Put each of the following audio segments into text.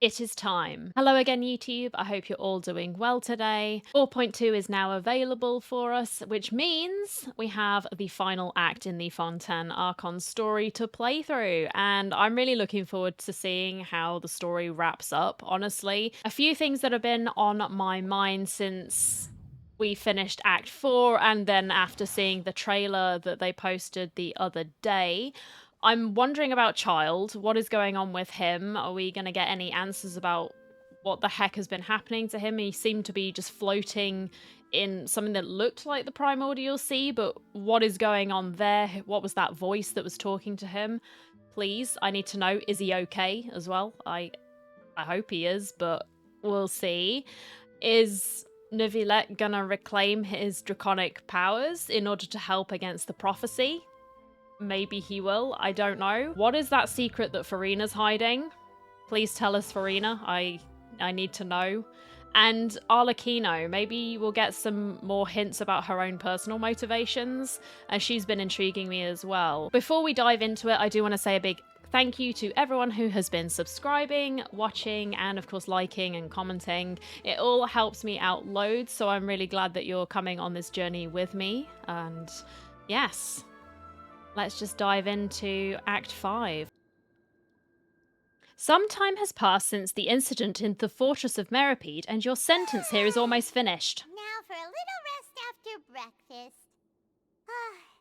It is time. Hello again, YouTube. I hope you're all doing well today. 4.2 is now available for us, which means we have the final act in the Fontaine Archon story to play through, and I'm really looking forward to seeing how the story wraps up, honestly. A few things that have been on my mind since we finished Act 4, and then after seeing the trailer that they posted the other day. I'm wondering about Child. What is going on with him? Are we going to get any answers about what the heck has been happening to him? He seemed to be just floating in something that looked like the primordial sea, but what is going on there? What was that voice that was talking to him? Please, I need to know. Is he okay as well? I hope he is, but we'll see. Is Neuvillette gonna reclaim his draconic powers in order to help against the prophecy? Maybe he will. I don't know. What is that secret that Farina's hiding? Please tell us, Farina. I need to know. And Arlecchino, maybe we'll get some more hints about her own personal motivations, as she's been intriguing me as well. Before we dive into it, I do want to say a big thank you to everyone who has been subscribing, watching, and of course liking and commenting. It all helps me out loads, so I'm really glad that you're coming on this journey with me. And yes. Let's just dive into Act 5. Some time has passed since the incident in the Fortress of Meripede, and your sentence here is almost finished. Now for a little rest after breakfast.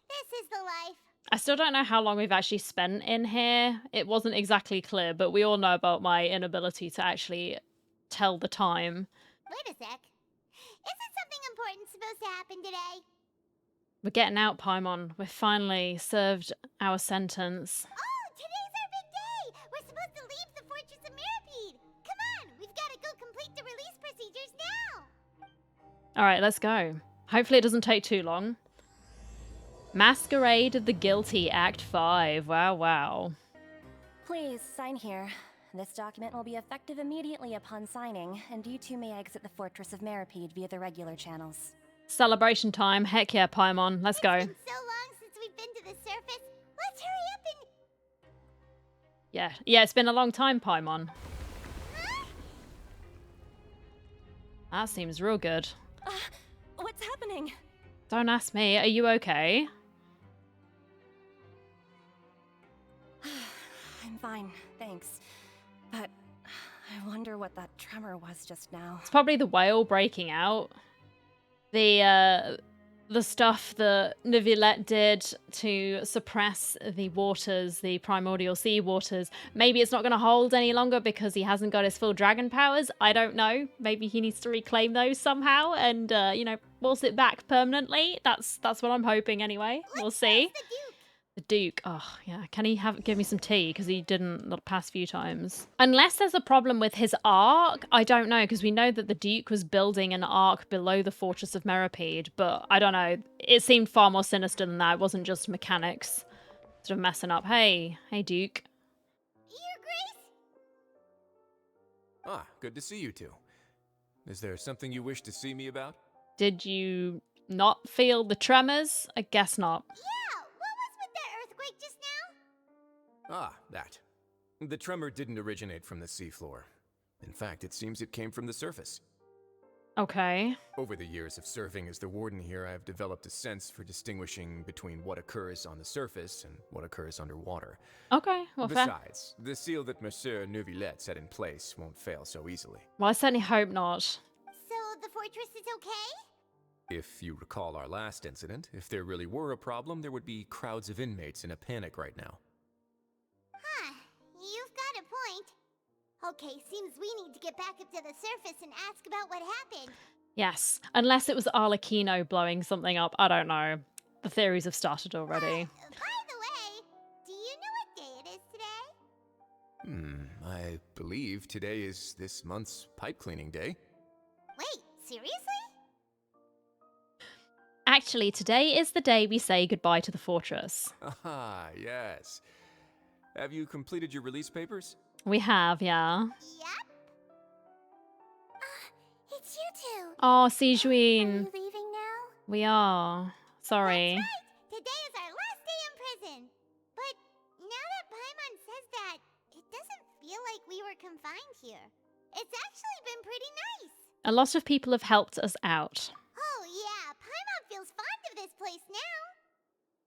This is the life. I still don't know how long we've actually spent in here. It wasn't exactly clear, but we all know about my inability to actually tell the time. Wait a sec. Isn't something important supposed to happen today? We're getting out, Paimon. We've finally served our sentence. Oh, today's our big day! We're supposed to leave the Fortress of Meripede! Come on, we've got to go complete the release procedures now! Alright, let's go. Hopefully it doesn't take too long. Masquerade of the Guilty, Act 5. Wow, wow. Please, sign here. This document will be effective immediately upon signing, and you two may exit the Fortress of Meripede via the regular channels. Celebration time. Heck yeah, Paimon. Let's go. It's been so long since we've been to the surface. Let's hurry up and... Yeah, it's been a long time, Paimon. Huh? That seems real good. What's happening? Don't ask me. Are you okay? I'm fine, thanks. But I wonder what that tremor was just now. It's probably the whale breaking out. The stuff that Neuvillette did to suppress the waters, the primordial sea waters. Maybe it's not going to hold any longer because he hasn't got his full dragon powers. I don't know. Maybe he needs to reclaim those somehow and, force it back permanently. That's what I'm hoping anyway. We'll see. The Duke. Oh, yeah. Can he give me some tea? Because he didn't the past few times. Unless there's a problem with his arc, I don't know. Because we know that the Duke was building an arc below the Fortress of Meripede. But I don't know. It seemed far more sinister than that. It wasn't just mechanics sort of messing up. Hey Duke. Your Grace? Ah, good to see you two. Is there something you wish to see me about? Did you not feel the tremors? I guess not. Yeah, what was with that earthquake just now? Ah, that. The tremor didn't originate from the seafloor. In fact, it seems it came from the surface. Okay. Over the years of serving as the warden here, I have developed a sense for distinguishing between what occurs on the surface and what occurs underwater. Okay, well, fair. Besides, the seal that Monsieur Neuvillette set in place won't fail so easily. Well, I certainly hope not. So the fortress is okay? If you recall our last incident, if there really were a problem, there would be crowds of inmates in a panic right now. Huh, you've got a point. Okay, seems we need to get back up to the surface and ask about what happened. Yes, unless it was Arlecchino blowing something up. I don't know. The theories have started already. By the way, do you know what day it is today? I believe today is this month's pipe cleaning day. Wait, seriously? Actually, today is the day we say goodbye to the fortress. Ah, yes. Have you completed your release papers? We have, yeah. Yep. It's you two. Oh, Are Sijuin. you leaving now? We are. Sorry. That's right. Today is our last day in prison. But now that Paimon says that, it doesn't feel like we were were confined here. It's actually been pretty nice. A lot of people have helped us out. Oh yeah, Paimon feels fond of this place now.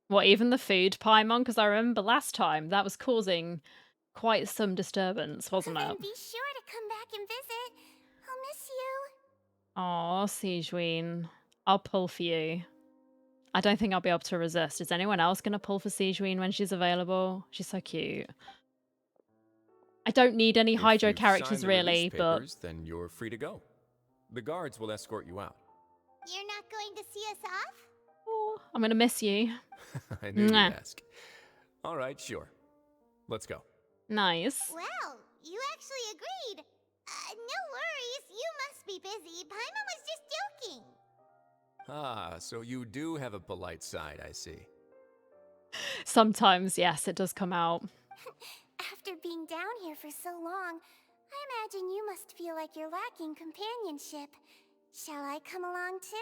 What, even the food, Paimon? Because I remember last time that was causing quite some disturbance, wasn't Then it? be sure to come back and visit. I'll miss you. Aw, Sigewin. I'll pull for you. I don't think I'll be able to resist. Is anyone else going to pull for Sigewin when she's available? She's so cute. I don't need any Hydro If you've characters, signed the really, release but... papers, then you're free to go. The guards will escort you out. You're not going to see us off? Oh, I'm going to miss you. I knew you'd Mwah. ask. All right, sure. Let's go. Nice. Well, you actually agreed. No worries, you must be busy. Paimon was just joking. Ah, so you do have a polite side, I see. Sometimes, yes, it does come out. After being down here for so long, I imagine you must feel like you're lacking companionship. Shall I come along too?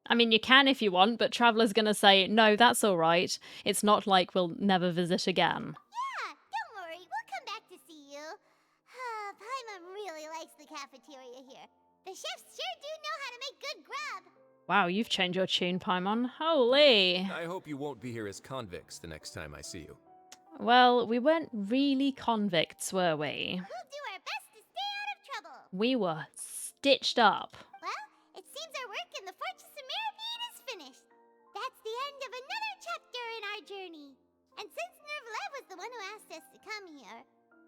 I mean, you can if you want, but Traveler's going to say, no, that's all right. It's not like we'll never visit again. Yeah, don't worry, we'll come back to see you. Paimon really likes the cafeteria here. The chefs sure do know how to make good grub. Wow, you've changed your tune, Paimon. Holy. I hope you won't be here as convicts the next time I see you. Well, we weren't really convicts, were we? We'll do our best to stay out of trouble. We were stitched up. Well, it seems our work in the Fortress of Mirapede is finished. That's the end of another chapter in our journey. And since Nervlev was the one who asked us to come here,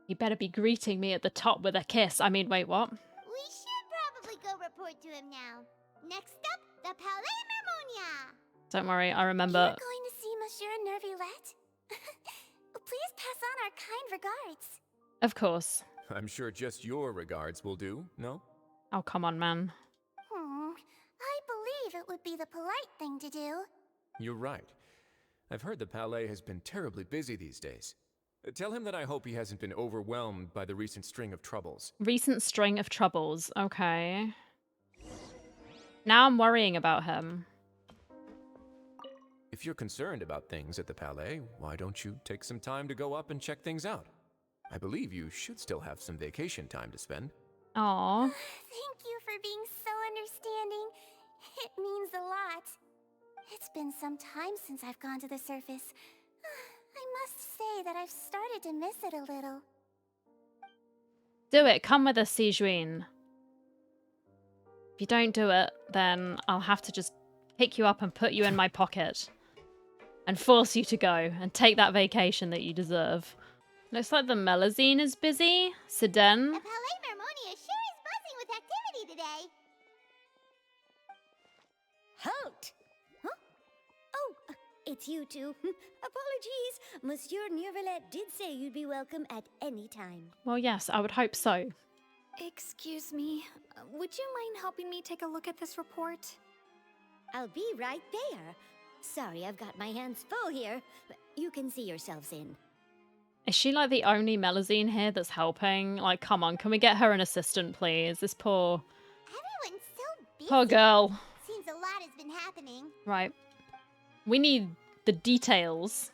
You better be greeting me at the top with a kiss. I mean, wait, what? we should probably go report to him now. Next up, the Palais Mermonia. Don't worry, I remember. You're going to see Monsieur Nervillette? Please pass on our kind regards. Of course. I'm sure just your regards will do, no? Oh, come on, man. I believe it would be the polite thing to do. You're right. I've heard the Palais has been terribly busy these days. Tell him that I hope he hasn't been overwhelmed by the recent string of troubles. Recent string of troubles. Okay. Now I'm worrying about him. If you're concerned about things at the Palais, why don't you take some time to go up and check things out? I believe you should still have some vacation time to spend. Aw. Thank you for being so understanding. It means a lot. It's been some time since I've gone to the surface. I must say that I've started to miss it a little. Do it. Come with us, Sigewin. If you don't do it, then I'll have to just pick you up and put you in my pocket. And force you to go and take that vacation that you deserve. Looks like the Melazine is busy. Siden. The Palais Mermonia sure is buzzing with activity today. Halt! Huh? Oh, it's you two. Apologies. Monsieur Nervillette did say you'd be welcome at any time. Well, yes, I would hope so. Excuse me, would you mind helping me take a look at this report? I'll be right there. Sorry, I've got my hands full here. You can see yourselves in. Is she like the only Melazine here that's helping? Like, come on, can we get her an assistant, please? This poor Everyone's so busy. Poor girl. Seems a lot has been happening. Right. We need the details.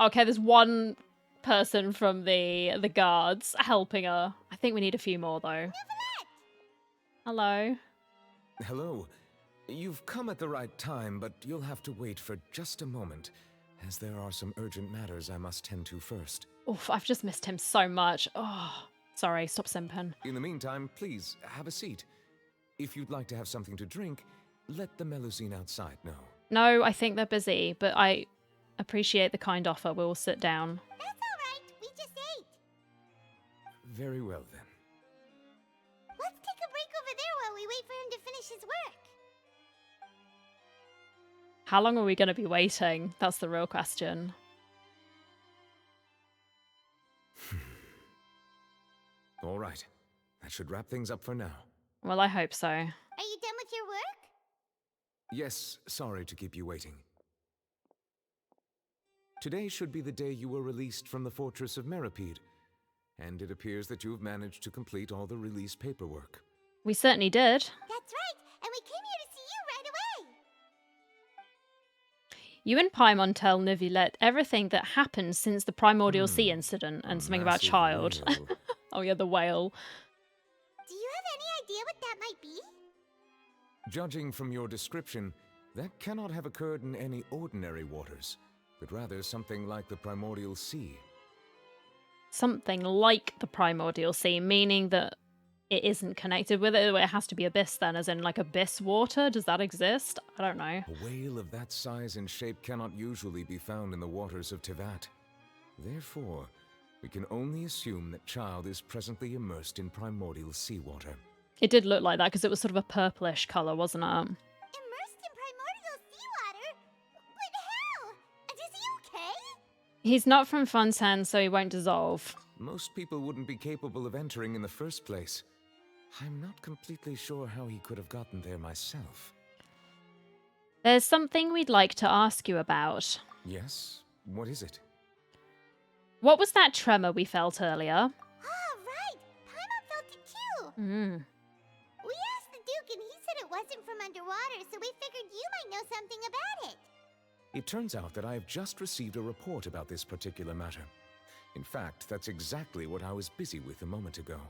Okay, there's one person from the guards helping her. I think we need a few more, though. Hello. Hello. You've come at the right time, but you'll have to wait for just a moment, as there are some urgent matters I must tend to first. Oof, I've just missed him so much. Oh, sorry, stop simping. In the meantime, please, have a seat. If you'd like to have something to drink, let the Melusine outside know. No, I think they're busy, but I appreciate the kind offer. We'll sit down. That's all right. We just ate. Very well, then. Let's take a break over there while we wait for him to finish his work. How long are we going to be waiting? That's the real question. All right. That should wrap things up for now. Well, I hope so. Are you done with your work? Yes, sorry to keep you waiting. Today should be the day you were released from the Fortress of Mirapede, and it appears that you've managed to complete all the release paperwork. We certainly did. That's right, and we came here to see you right away. You and Paimon tell Nervillette everything that happened since the Primordial Sea incident and something about Massive Child. whale. Oh yeah, the whale. Do you have any idea what that might be? Judging from your description, that cannot have occurred in any ordinary waters, but rather something like the primordial sea. Something like the primordial sea, meaning that it isn't connected with it. It has to be abyss then, as in like abyss water. Does that exist? I don't know. A whale of that size and shape cannot usually be found in the waters of Tivat. Therefore, we can only assume that child is presently immersed in primordial seawater. It did look like that because it was sort of a purplish colour, wasn't it? Immersed in primordial seawater? But how? And is he okay? He's not from Fontaine, so he won't dissolve. Most people wouldn't be capable of entering in the first place. I'm not completely sure how he could have gotten there myself. There's something we'd like to ask you about. Yes? What is it? What was that tremor we felt earlier? Ah, right! Paimon felt it too! Hmm. We asked the Duke and he said it wasn't from underwater, so we figured you might know something about it. It turns out that I have just received a report about this particular matter. In fact, that's exactly what I was busy with a moment ago.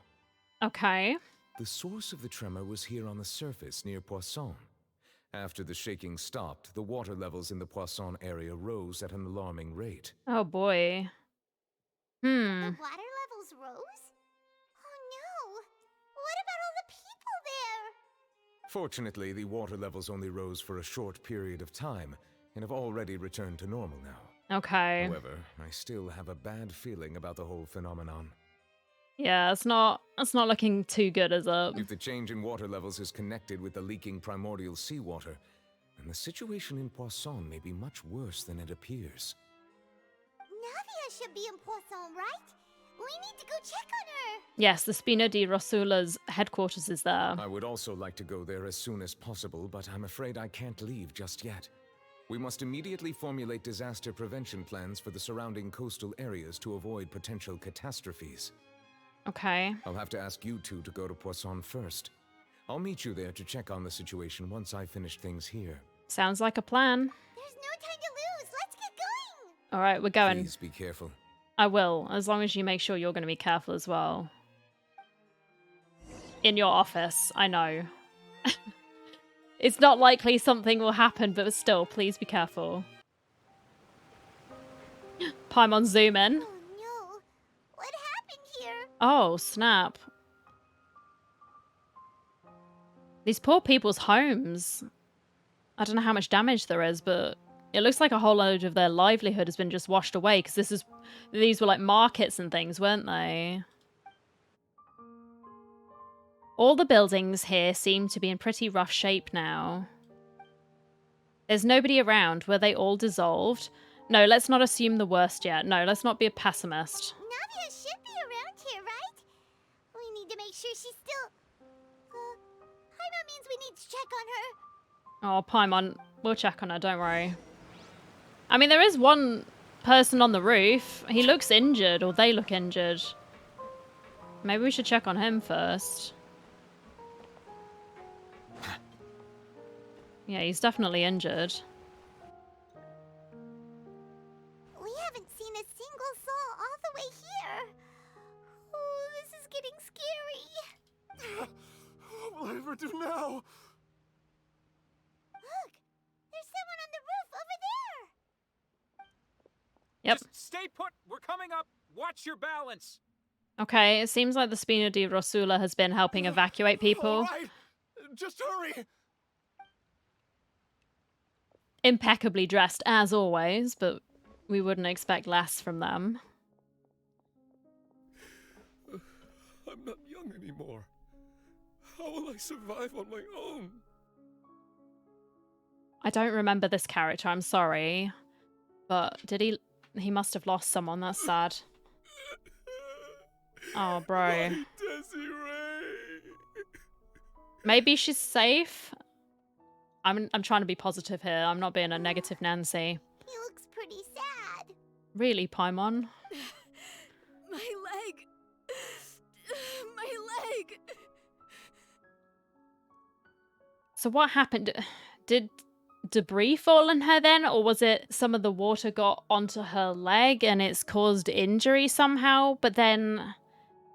Okay. The source of the tremor was here on the surface near Poisson. After the shaking stopped, the water levels in the Poisson area rose at an alarming rate. Oh boy. The water levels rose? Oh no! What about all the people there? Fortunately, the water levels only rose for a short period of time and have already returned to normal now. Okay. However, I still have a bad feeling about the whole phenomenon. Yeah, it's not looking too good, is it? If the change in water levels is connected with the leaking primordial seawater, then the situation in Poisson may be much worse than it appears. Navia should be in Poisson, right? We need to go check on her! Yes, the Spina di Rosula's headquarters is there. I would also like to go there as soon as possible, but I'm afraid I can't leave just yet. We must immediately formulate disaster prevention plans for the surrounding coastal areas to avoid potential catastrophes. Okay. I'll have to ask you two to go to Poisson first. I'll meet you there to check on the situation once I finish things here. Sounds like a plan. There's no time to lose! Let's get going! All right, we're going. Please be careful. I will, as long as you make sure you're going to be careful as well. In your office, I know. It's not likely something will happen, but still, please be careful. Paimon, zoom in. Oh no! What happened here? Oh, snap. These poor people's homes. I don't know how much damage there is, but it looks like a whole load of their livelihood has been just washed away, because these were like markets and things, weren't they? All the buildings here seem to be in pretty rough shape now. There's nobody around. Were they all dissolved? No, let's not assume the worst yet. No, let's not be a pessimist. Navia should be around here, right? We need to make sure she's still... Paimon means we need to check on her. Oh, Paimon, we'll check on her, don't worry. I mean, there is one person on the roof. He looks injured, or they look injured. Maybe we should check on him first. Yeah, he's definitely injured. We haven't seen a single soul all the way here. Oh, this is getting scary. What will I ever do now? Look, there's someone on the roof over there. Yep. Just stay put. We're coming up. Watch your balance. Okay, it seems like the Spina di Rosula has been helping evacuate people. All right, just hurry. Impeccably dressed as always, but we wouldn't expect less from them. I'm not young anymore. How will I survive on my own? I don't remember this character, I'm sorry. But did he must have lost someone, that's sad. Oh, bro. My Desiree. Maybe she's safe? I'm trying to be positive here. I'm not being a negative Nancy. He looks pretty sad. Really, Paimon? My leg. My leg. So what happened? Did debris fall on her then? Or was it some of the water got onto her leg and it's caused injury somehow? But then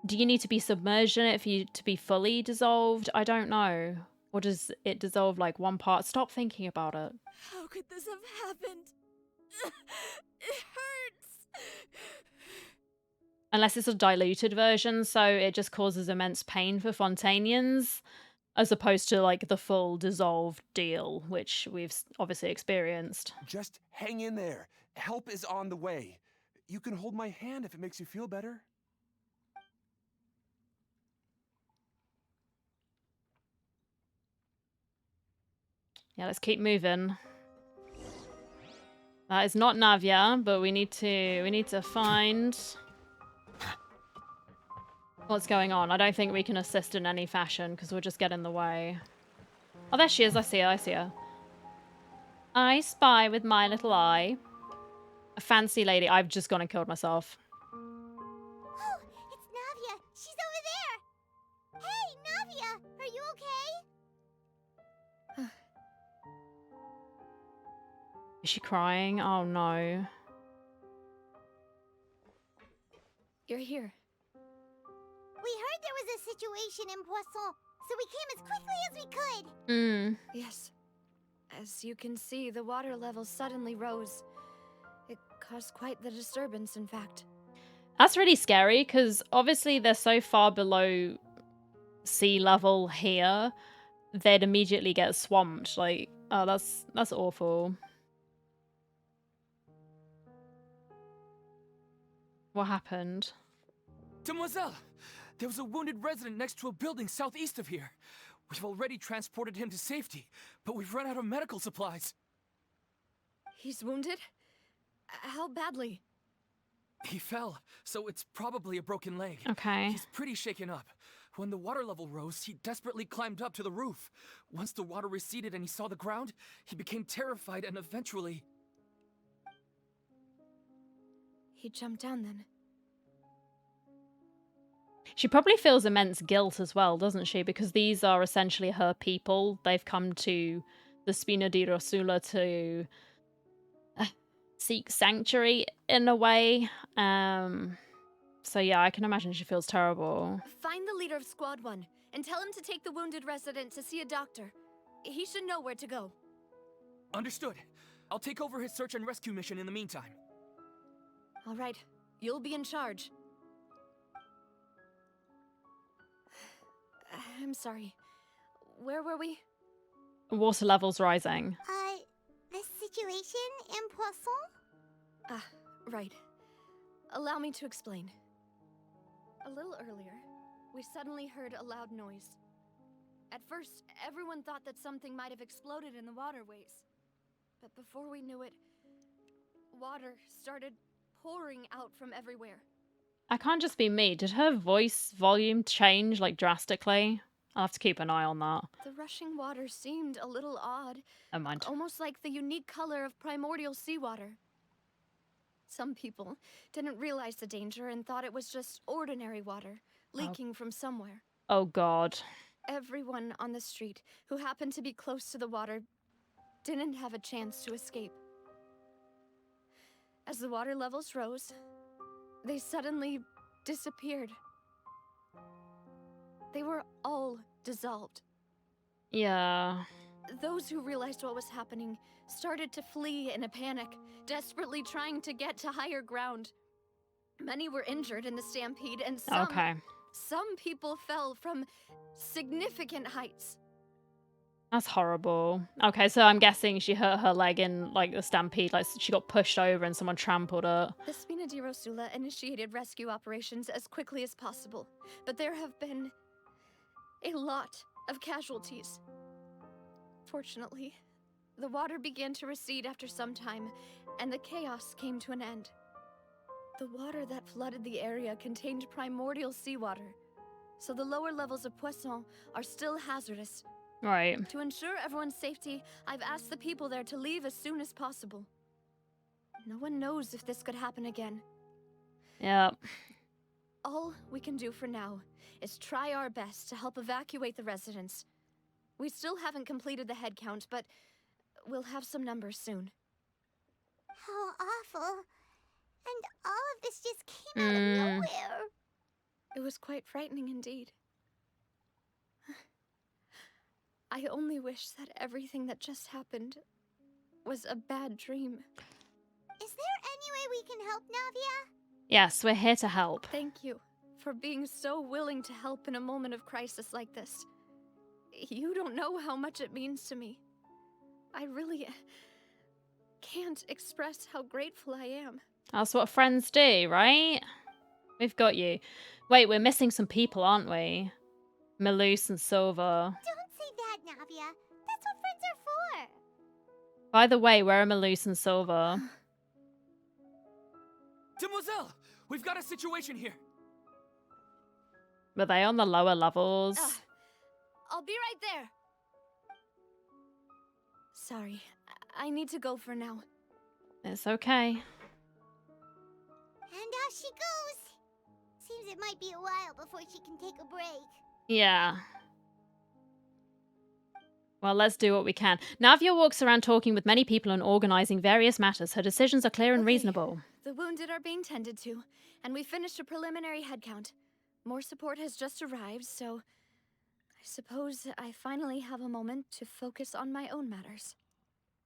Do you need to be submerged in it for you to be fully dissolved? I don't know. Or does it dissolve like one part? Stop thinking about it. How could this have happened? It hurts! Unless it's a diluted version, so it just causes immense pain for Fontainians, as opposed to like the full dissolved deal, which we've obviously experienced. Just hang in there. Help is on the way. You can hold my hand if it makes you feel better. Yeah, let's keep moving. That is not Navia, but we need to find what's going on. I don't think we can assist in any fashion because we'll just get in the way. Oh, there she is. I see her. I see her. I spy with my little eye a fancy lady. I've just gone and killed myself. Oh, it's Navia. She's over there. Hey, Navia, are you okay? Is she crying? Oh no. You're here. We heard there was a situation in Poisson, so we came as quickly as we could. Yes. As you can see, the water level suddenly rose. It caused quite the disturbance, in fact. That's really scary because obviously they're so far below sea level here, they'd immediately get swamped. Like, oh, that's awful. What happened? Demoiselle! There was a wounded resident next to a building southeast of here. We've already transported him to safety, but we've run out of medical supplies. He's wounded? How badly? He fell, so it's probably a broken leg. Okay. He's pretty shaken up. When the water level rose, he desperately climbed up to the roof. Once the water receded and he saw the ground, he became terrified and eventually... He jumped down then. She probably feels immense guilt as well, doesn't she? Because these are essentially her people. They've come to the Spina di Rosula to seek sanctuary in a way. So yeah, I can imagine she feels terrible. Find the leader of Squad 1 and tell him to take the wounded resident to see a doctor. He should know where to go. Understood. I'll take over his search and rescue mission in the meantime. All right, you'll be in charge. I'm sorry. Where were we? Water levels rising. The situation in Poisson? Ah, right. Allow me to explain. A little earlier, we suddenly heard a loud noise. At first, everyone thought that something might have exploded in the waterways. But before we knew it, water started pouring out from everywhere. I can't just be me. Did her voice volume change like drastically? I'll have to keep an eye on that. The rushing water seemed a little odd. Never mind. Almost like the unique color of primordial seawater. Some people didn't realize the danger and thought it was just ordinary water, leaking from somewhere. Oh god. Everyone on the street who happened to be close to the water didn't have a chance to escape. As the water levels rose, they suddenly disappeared. They were all dissolved. Yeah. Those who realized what was happening started to flee in a panic, desperately trying to get to higher ground. Many were injured in the stampede, and some people fell from significant heights. That's horrible. Okay, so I'm guessing she hurt her leg in like the stampede, like she got pushed over and someone trampled her. The Spina di Rosula initiated rescue operations as quickly as possible, but there have been a lot of casualties. Fortunately, the water began to recede after some time, and the chaos came to an end. The water that flooded the area contained primordial seawater, so the lower levels of Poisson are still hazardous. Right. To ensure everyone's safety, I've asked the people there to leave as soon as possible. No one knows if this could happen again. Yeah. All we can do for now is try our best to help evacuate the residents. We still haven't completed the head count, but we'll have some numbers soon. How awful. And all of this just came out of nowhere. It was quite frightening indeed. I only wish that everything that just happened was a bad dream. Is there any way we can help, Navia? Yes, we're here to help. Thank you for being so willing to help in a moment of crisis like this. You don't know how much it means to me. I really can't express how grateful I am. That's what friends do, right? We've got you. Wait, we're missing some people, aren't we? Melus and Silver. Don't say that, Navia. That's what friends are for. By the way, where are Melus and Silver? Demoiselle, we've got a situation here. Were they on the lower levels? I'll be right there. Sorry, I need to go for now. It's okay. And off she goes. Seems it might be a while before she can take a break. Yeah. Well, let's do what we can. Navia walks around talking with many people and organizing various matters. Her decisions are clear and reasonable. The wounded are being tended to, and we finished a preliminary head count. More support has just arrived, so I suppose I finally have a moment to focus on my own matters.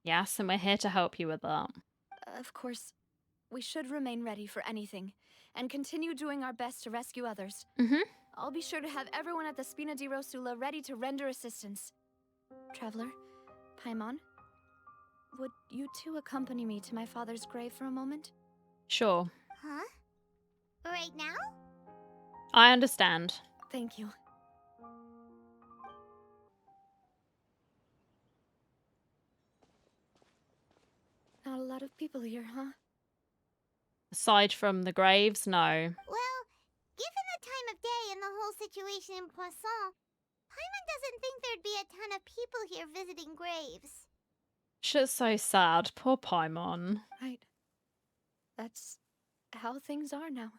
Yes, and we're here to help you with that. Of course, we should remain ready for anything, and continue doing our best to rescue others. I'll be sure to have everyone at the Spina di Rosula ready to render assistance. Traveler, Paimon, would you two accompany me to my father's grave for a moment? Sure. Huh? Right now? I understand. Thank you. Not a lot of people here, huh? Aside from the graves, no. Well, given the time of day and the whole situation in Poisson, Paimon doesn't think there'd be a ton of people here visiting graves. She's so sad. Poor Paimon. Right. That's how things are now.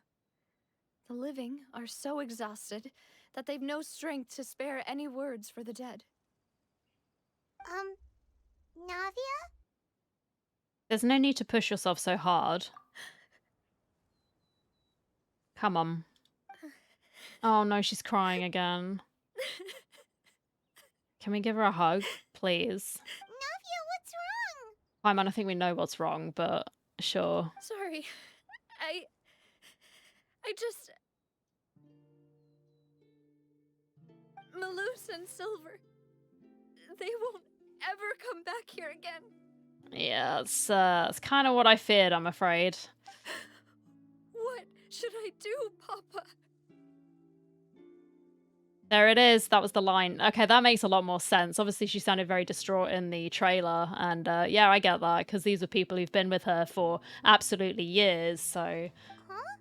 The living are so exhausted that they've no strength to spare any words for the dead. Navia? There's no need to push yourself so hard. Come on. Oh no, she's crying again. Can we give her a hug, please? Navia, what's wrong? Paimon, I think we know what's wrong, but sure. Sorry. I just... Melus and Silver. They won't ever come back here again. Yeah, it's kind of what I feared, I'm afraid. What should I do, Papa? There it is. That was the line. Okay, that makes a lot more sense. Obviously, she sounded very distraught in the trailer. And yeah, I get that, because these are people who've been with her for absolutely years, so... Huh?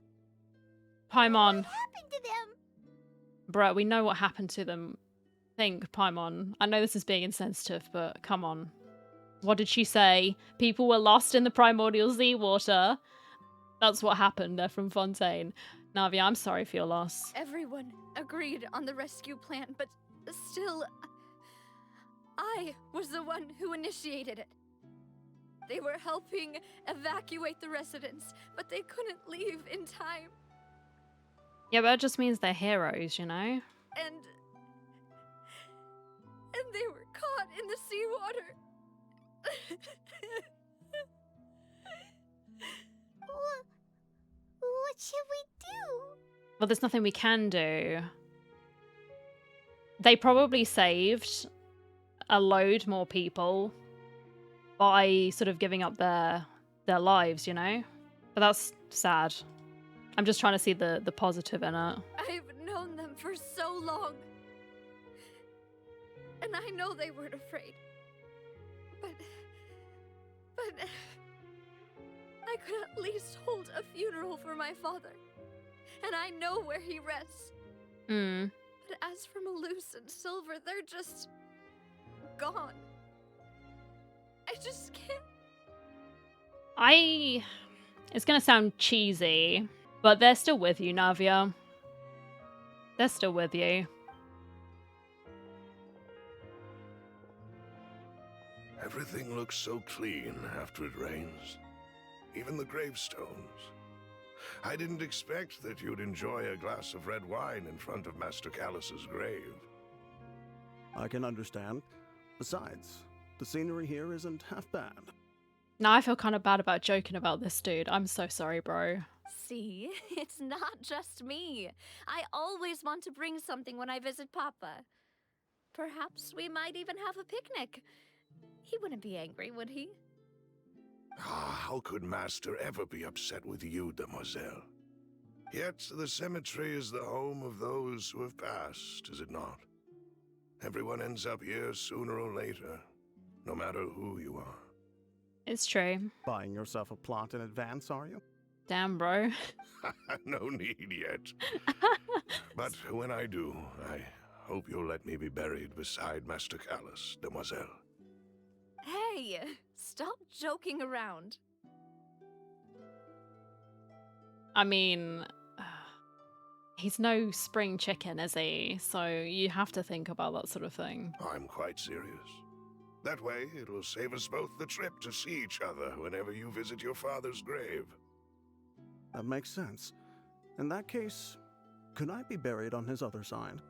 Paimon. What happened to them? Bruh, we know what happened to them. Think, Paimon. I know this is being insensitive, but come on. What did she say? People were lost in the primordial seawater. That's what happened. They're from Fontaine. Navia, I'm sorry for your loss. Everyone agreed on the rescue plan, but still, I was the one who initiated it. They were helping evacuate the residents, but they couldn't leave in time. Yeah, but it just means they're heroes, you know? And they were caught in the seawater. What should we do? Well, there's nothing we can do. They probably saved a load more people by sort of giving up their lives, you know? But that's sad. I'm just trying to see the positive in it. I've known them for so long. And I know they weren't afraid. But I could at least hold a funeral for my father. And I know where he rests. But as for Melus and Silver, they're just... gone. I just can't... It's gonna sound cheesy, but they're still with you, Navia. They're still with you. Everything looks so clean after it rains. Even the gravestones. I didn't expect that you'd enjoy a glass of red wine in front of Master Callus's grave. I can understand. Besides, the scenery here isn't half bad. Now I feel kind of bad about joking about this dude. I'm so sorry, bro. See, it's not just me. I always want to bring something when I visit Papa. Perhaps we might even have a picnic. He wouldn't be angry, would he? How could Master ever be upset with you, Demoiselle? Yet the cemetery is the home of those who have passed, is it not? Everyone ends up here sooner or later, no matter who you are. It's true. Buying yourself a plot in advance, are you? Damn, bro. No need yet. But when I do, I hope you'll let me be buried beside Master Callus, Demoiselle. Hey, stop joking around. I mean, he's no spring chicken, is he? So you have to think about that sort of thing. I'm quite serious. That way, it'll save us both the trip to see each other whenever you visit your father's grave. That makes sense. In that case, could I be buried on his other side?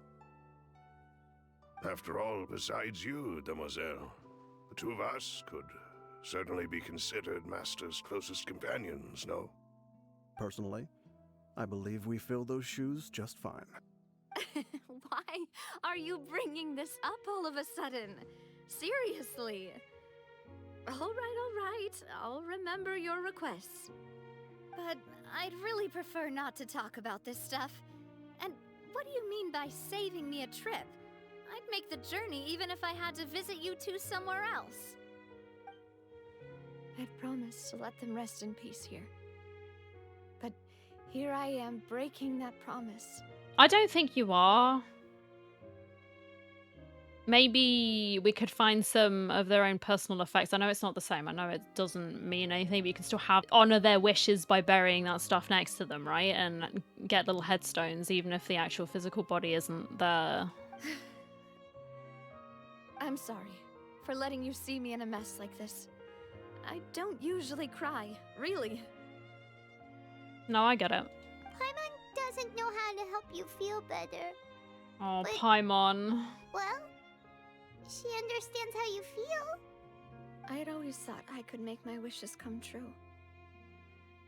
After all, besides you, Demoiselle, the two of us could certainly be considered Master's closest companions, no? Personally, I believe we fill those shoes just fine. Why are you bringing this up all of a sudden? Seriously. All right. I'll remember your requests. But I'd really prefer not to talk about this stuff. And what do you mean by saving me a trip? I'd make the journey even if I had to visit you two somewhere else. I'd promised to let them rest in peace here. But here I am breaking that promise. I don't think you are. Maybe we could find some of their own personal effects. I know it's not the same. I know it doesn't mean anything, but you can still honor their wishes by burying that stuff next to them, right? And get little headstones, even if the actual physical body isn't there. I'm sorry for letting you see me in a mess like this. I don't usually cry, really. No, I get it. Paimon doesn't know how to help you feel better. Oh, But- Paimon. Well, she understands how you feel. I had always thought I could make my wishes come true.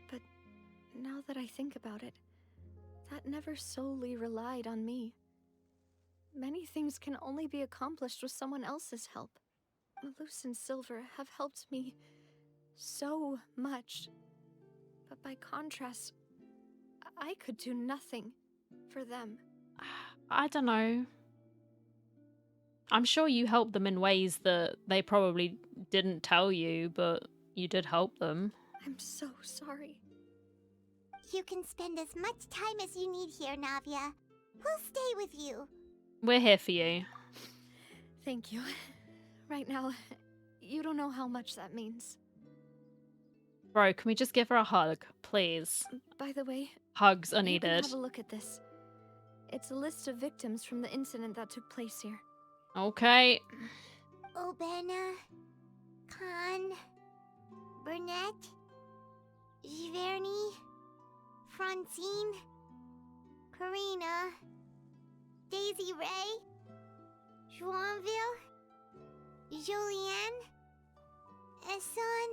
But now that I think about it, that never solely relied on me. Many things can only be accomplished with someone else's help. Malus and Silver have helped me so much. But by contrast, I could do nothing for them. I don't know. I'm sure you helped them in ways that they probably didn't tell you, but you did help them. I'm so sorry. You can spend as much time as you need here, Navia. We'll stay with you. We're here for you. Thank you. Right now, you don't know how much that means. Bro, can we just give her a hug, please? By the way, Hugs are you needed. can have a look at this. It's a list of victims from the incident that took place here. Okay. Obena, Khan, Burnett, Giverny, Francine, Karina, Daisy Ray, Joinville, Julianne, Esson,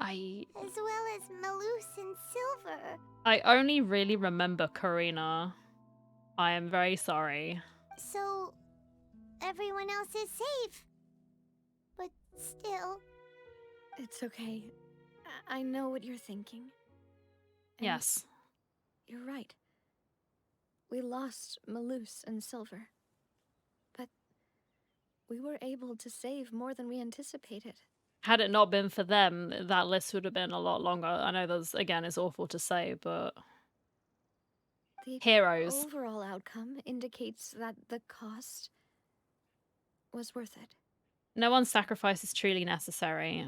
as well as Malus and Silver. I only really remember Karina. I am very sorry. So, everyone else is safe. But still... It's okay. I know what you're thinking. And Yes. You're right. We lost Malus and Silver. But we were able to save more than we anticipated. Had it not been for them, that list would have been a lot longer. I know that's, again, it's awful to say, but... The Heroes. overall outcome indicates that the cost was worth it. No one's sacrifice is truly necessary.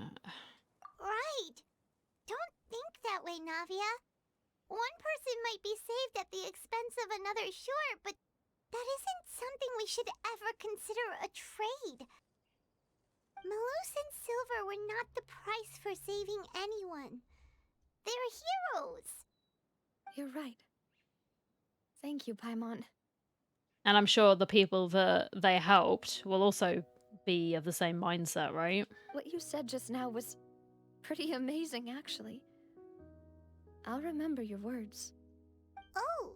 Right. Don't think that way, Navia. One person might be saved at the expense of another, sure, but that isn't something we should ever consider a trade. Malus and Silver were not the price for saving anyone. They're heroes. You're right. Thank you, Paimon. And I'm sure the people that they helped will also be of the same mindset, right? What you said just now was pretty amazing, actually. I'll remember your words. Oh,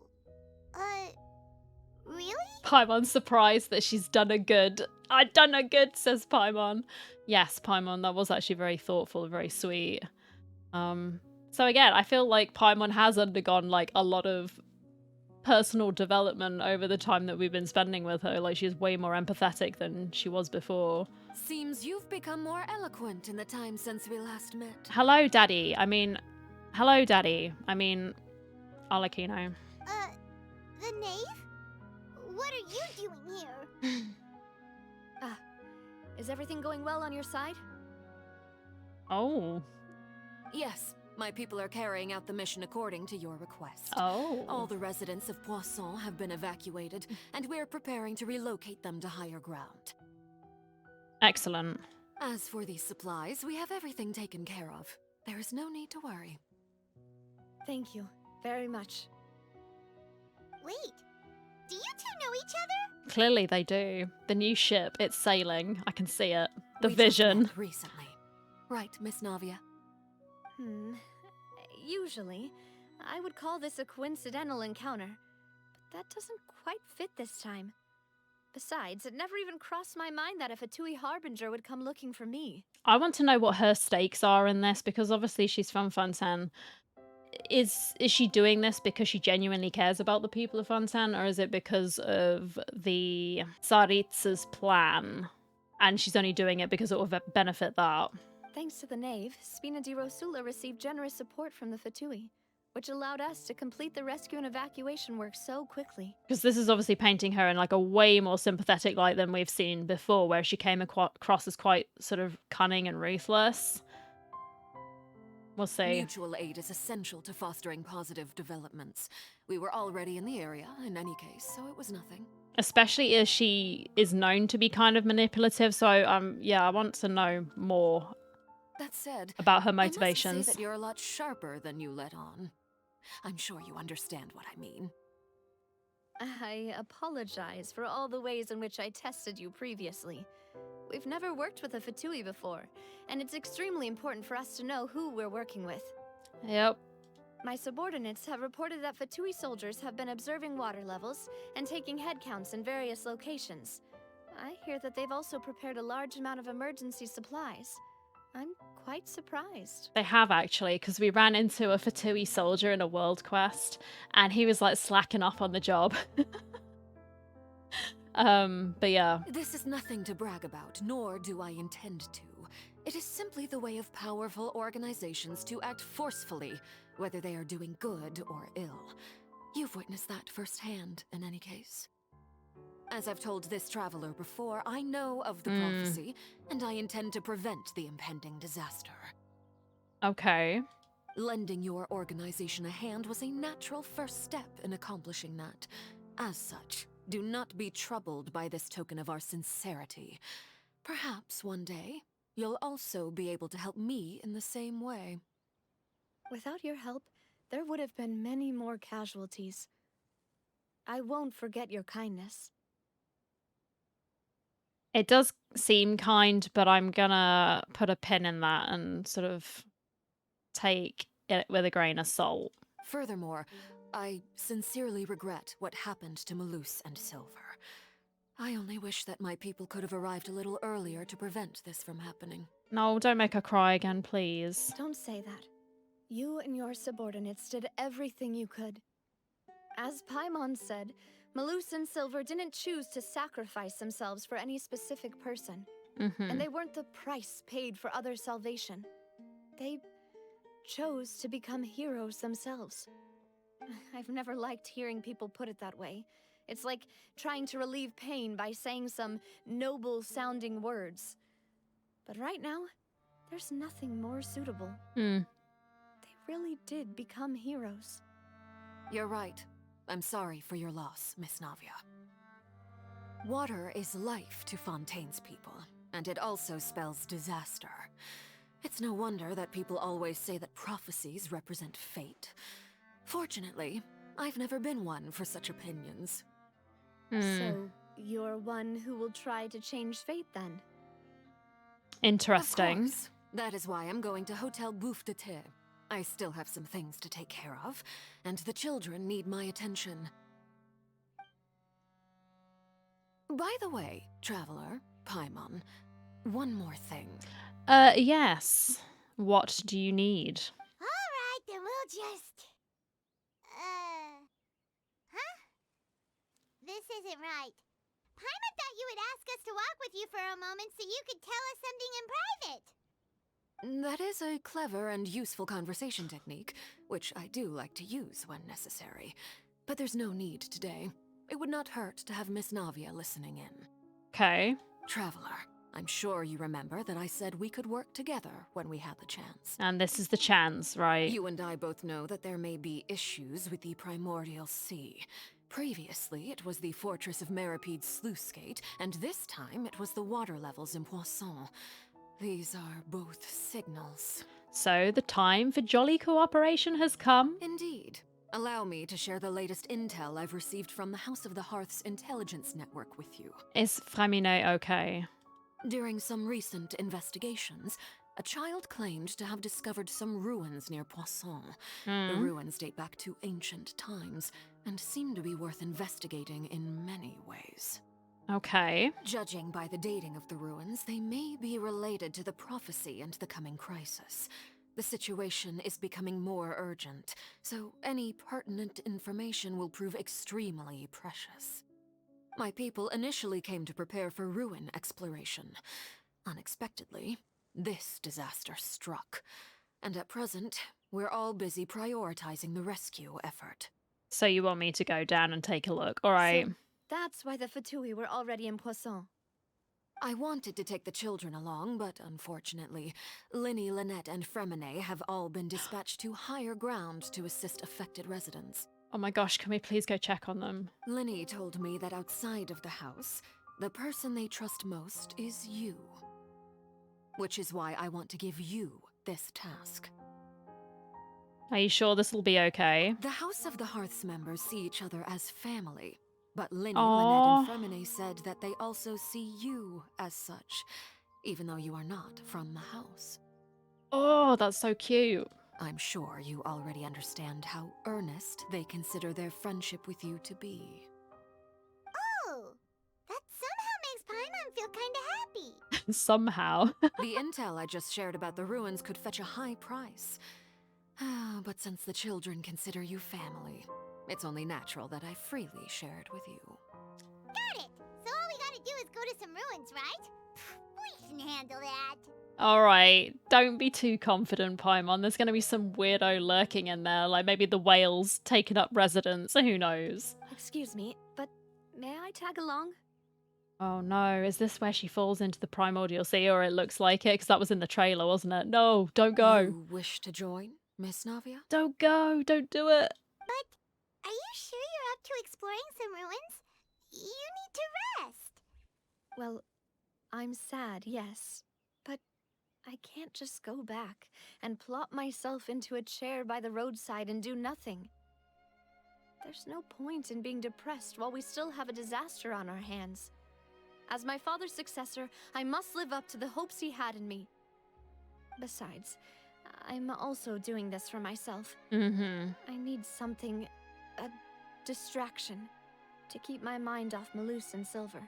really? Paimon's surprised that she's done a good. I done a good, says Paimon. Yes, Paimon, that was actually very thoughtful, very sweet. So again, I feel like Paimon has undergone like a lot of personal development over the time that we've been spending with her. Like, she's way more empathetic than she was before. Seems you've become more eloquent in the time since we last met. Hello, Daddy. Hello, Daddy. Alakino. The knave? What are you doing here? Is everything going well on your side? Oh. Yes, my people are carrying out the mission according to your request. Oh. All the residents of Poisson have been evacuated, and we're preparing to relocate them to higher ground. Excellent. As for these supplies, we have everything taken care of. There is no need to worry. Thank you very much. Wait, do you two know each other? Clearly they do. The new ship, it's sailing. I can see it. The We just vision. met recently. Right, Miss Navia? Usually, I would call this a coincidental encounter, but that doesn't quite fit this time. Besides, it never even crossed my mind that a Fatui Harbinger would come looking for me. I want to know what her stakes are in this, because obviously she's from Fontaine. Is she doing this because she genuinely cares about the people of Fontaine, or is it because of the Tsarits's plan, and she's only doing it because it will benefit that? Thanks to the Knave, Spina di Rosula received generous support from the Fatui, which allowed us to complete the rescue and evacuation work so quickly. Because this is obviously painting her in like a way more sympathetic light than we've seen before, where she came across as quite sort of cunning and ruthless. We'll see. Mutual aid is essential to fostering positive developments. We were already in the area, in any case, so it was nothing. Especially as she is known to be kind of manipulative, so yeah, I want to know more That said, about her I must motivations. say that you're a lot sharper than you let on. I'm sure you understand what I mean. I apologize for all the ways in which I tested you previously. We've never worked with a Fatui before, and it's extremely important for us to know who we're working with. Yep. My subordinates have reported that Fatui soldiers have been observing water levels and taking head counts in various locations. I hear that they've also prepared a large amount of emergency supplies. I'm quite surprised. They have actually, because we ran into a Fatui soldier in a world quest, and he was like slacking off on the job. But yeah. This is nothing to brag about, nor do I intend to. It is simply the way of powerful organizations to act forcefully, whether they are doing good or ill. You've witnessed that firsthand, in any case. As I've told this traveler before, I know of the prophecy, and I intend to prevent the impending disaster. Okay. Lending your organization a hand was a natural first step in accomplishing that. As such, do not be troubled by this token of our sincerity. Perhaps one day, you'll also be able to help me in the same way. Without your help, there would have been many more casualties. I won't forget your kindness. It does seem kind, but I'm gonna put a pin in that and sort of take it with a grain of salt. Furthermore, I sincerely regret what happened to Malus and Silver. I only wish that my people could have arrived a little earlier to prevent this from happening. No, don't make her cry again, please. Don't say that. You and your subordinates did everything you could. As Paimon said, Malus and Silver didn't choose to sacrifice themselves for any specific person. And they weren't the price paid for other salvation. They chose to become heroes themselves. I've never liked hearing people put it that way. It's like trying to relieve pain by saying some noble-sounding words. But right now, there's nothing more suitable. They really did become heroes. You're right. I'm sorry for your loss, Miss Navia. Water is life to Fontaine's people, and it also spells disaster. It's no wonder that people always say that prophecies represent fate. Fortunately, I've never been one for such opinions. So, you're one who will try to change fate then? Interesting. Of course. That is why I'm going to Hotel Bouffe de Thé. I still have some things to take care of, and the children need my attention. By the way, Traveler, Paimon, one more thing. Yes. What do you need? Alright, then we'll just... Huh? This isn't right. Paimon thought you would ask us to walk with you for a moment so you could tell us something in private. That is a clever and useful conversation technique, which I do like to use when necessary. But there's no need today. It would not hurt to have Miss Navia listening in. Okay. Traveler, I'm sure you remember that I said we could work together when we had the chance. And this is the chance, right? You and I both know that there may be issues with the Primordial Sea. Previously, it was the Fortress of Meripede's sluice gate, and this time it was the water levels in Poisson. These are both signals. So the time for jolly cooperation has come? Indeed. Allow me to share the latest intel I've received from the House of the Hearth's intelligence network with you. Is Framine okay? During some recent investigations, a child claimed to have discovered some ruins near Poisson. The ruins date back to ancient times and seem to be worth investigating in many ways. Okay. Judging by the dating of the ruins, they may be related to the prophecy and the coming crisis. The situation is becoming more urgent, so any pertinent information will prove extremely precious. My people initially came to prepare for ruin exploration. Unexpectedly, this disaster struck, and at present, we're all busy prioritizing the rescue effort. So you want me to go down and take a look? All right. So that's why the Fatui were already in Poisson. I wanted to take the children along, but unfortunately, Linny, Lynette, and Fremine have all been dispatched to higher ground to assist affected residents. Oh my gosh, can we please go check on them? Linny told me that outside of the house, the person they trust most is you. Which is why I want to give you this task. Are you sure this will be okay? The House of the Hearth's members see each other as family. But Linny, Aww. Lynette, and Fremine said that they also see you as such, even though you are not from the house. Oh, that's so cute. I'm sure you already understand how earnest they consider their friendship with you to be. Oh, that somehow makes Paimon feel kinda happy. Somehow. The intel I just shared about the ruins could fetch a high price. But since the children consider you family, it's only natural that I freely share it with you. Got it! So all we gotta do is go to some ruins, right? We can handle that. Alright, don't be too confident, Paimon. There's going to be some weirdo lurking in there, like maybe the whales taking up residence, who knows? Excuse me, but may I tag along? Oh no, is this where she falls into the Primordial Sea, or it looks like it? Because that was in the trailer, wasn't it? No, don't go. You wish to join, Miss Navia? Don't go, don't do it. But are you sure you're up to exploring some ruins? You need to rest. Well, I'm sad, yes. But I can't just go back and plop myself into a chair by the roadside and do nothing. There's no point in being depressed while we still have a disaster on our hands. As my father's successor, I must live up to the hopes he had in me. Besides, I'm also doing this for myself. I need something, a distraction, to keep my mind off Malus and Silver.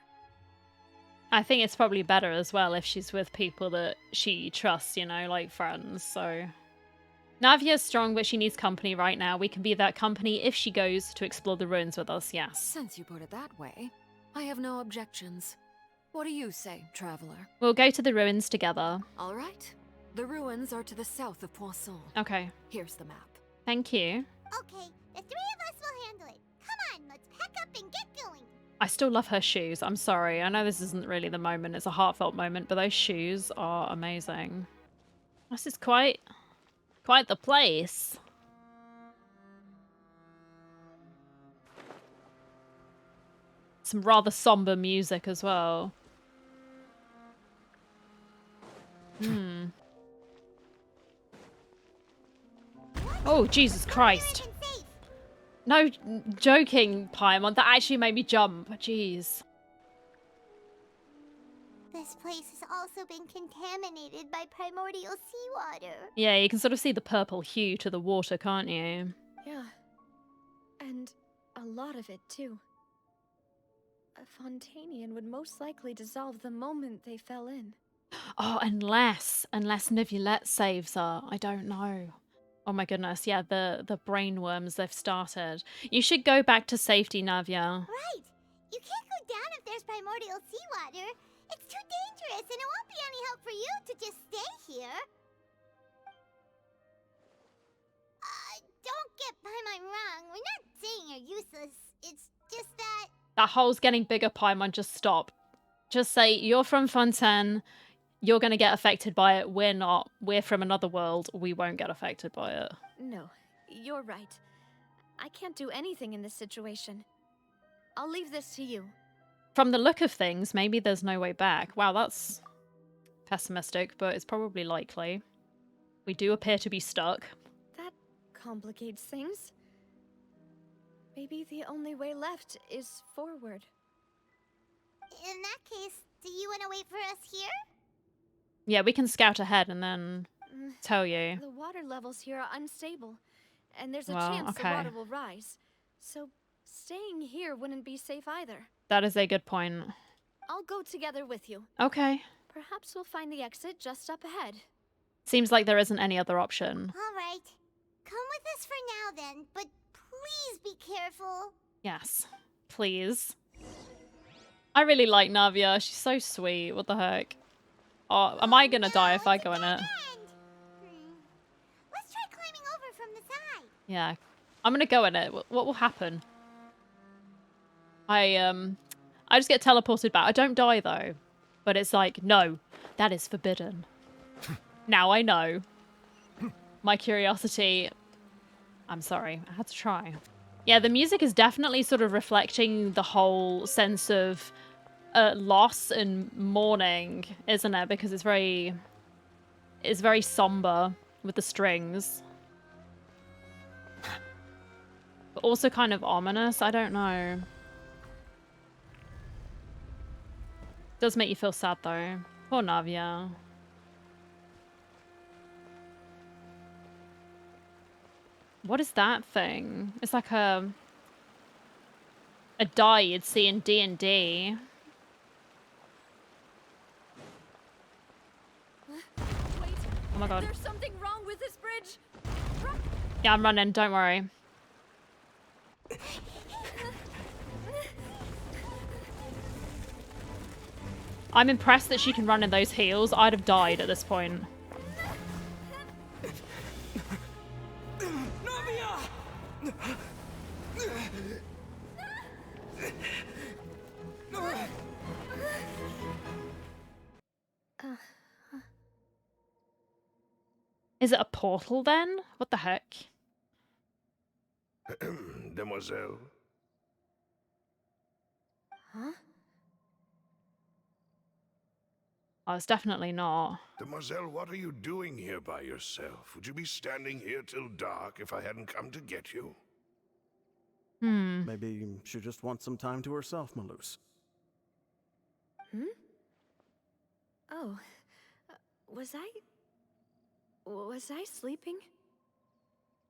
I think it's probably better as well if she's with people that she trusts, you know, like friends, so... Navia's strong, but she needs company right now. We can be that company if she goes to explore the ruins with us, yes. Since you put it that way, I have no objections. What do you say, traveler? We'll go to the ruins together. All right. The ruins are to the south of Poisson. Okay. Here's the map. Thank you. Okay, the three of us will handle it. Come on, let's pack up and get going. I still love her shoes. I'm sorry. I know this isn't really the moment. It's a heartfelt moment, but those shoes are amazing. This is quite the place. Some rather somber music as well. Oh, Jesus Christ. No, joking, Paimon. That actually made me jump. Jeez. This place has also been contaminated by primordial seawater. Yeah, you can sort of see the purple hue to the water, can't you? Yeah. And a lot of it, too. A Fontainian would most likely dissolve the moment they fell in. Oh, unless Nivulette saves her. I don't know. Oh my goodness, yeah, the brain worms they've started. You should go back to safety, Navia. Right! You can't go down if there's primordial seawater. It's too dangerous, and it won't be any help for you to just stay here. Don't get Paimon wrong. We're not saying you're useless. It's just that... That hole's getting bigger, Paimon. Just stop. Just say, you're from Fontaine. You're going to get affected by it. We're not. We're from another world. We won't get affected by it. No, you're right. I can't do anything in this situation. I'll leave this to you. From the look of things, maybe there's no way back. Wow, that's pessimistic, but it's probably likely. We do appear to be stuck. That complicates things. Maybe the only way left is forward. In that case, do you want to wait for us here? Yeah, we can scout ahead and then tell you. The water levels here are unstable, and there's a Well, chance the okay. water will rise. So staying here wouldn't be safe either. That is a good point. I'll go together with you. Okay. Perhaps we'll find the exit just up ahead. Seems like there isn't any other option. All right. Come with us for now then, but please be careful. Yes. Please. I really like Navia. She's so sweet. What the heck? Oh, am I gonna die if I go in it? Let's try climbing over from the side. Yeah. I'm gonna go in it. What will happen? I just get teleported back. I don't die though. But it's like, no, that is forbidden. Now I know. My curiosity. I'm sorry. I had to try. Yeah, the music is definitely sort of reflecting the whole sense of loss and mourning, isn't it? Because it's very somber with the strings. But also kind of ominous. I don't know. Does make you feel sad though. Poor Navia. What is that thing? It's like a die you'd see in D&D. Wait. Oh my god. There's something wrong with this bridge. Yeah, I'm running. Don't worry. I'm impressed that she can run in those heels. I'd have died at this point. Is it a portal then? What the heck? Demoiselle? Huh? Oh, it's definitely not. Demoiselle, what are you doing here by yourself? Would you be standing here till dark if I hadn't come to get you? Maybe she just wants some time to herself, Malus. Hmm? Oh. Was I sleeping?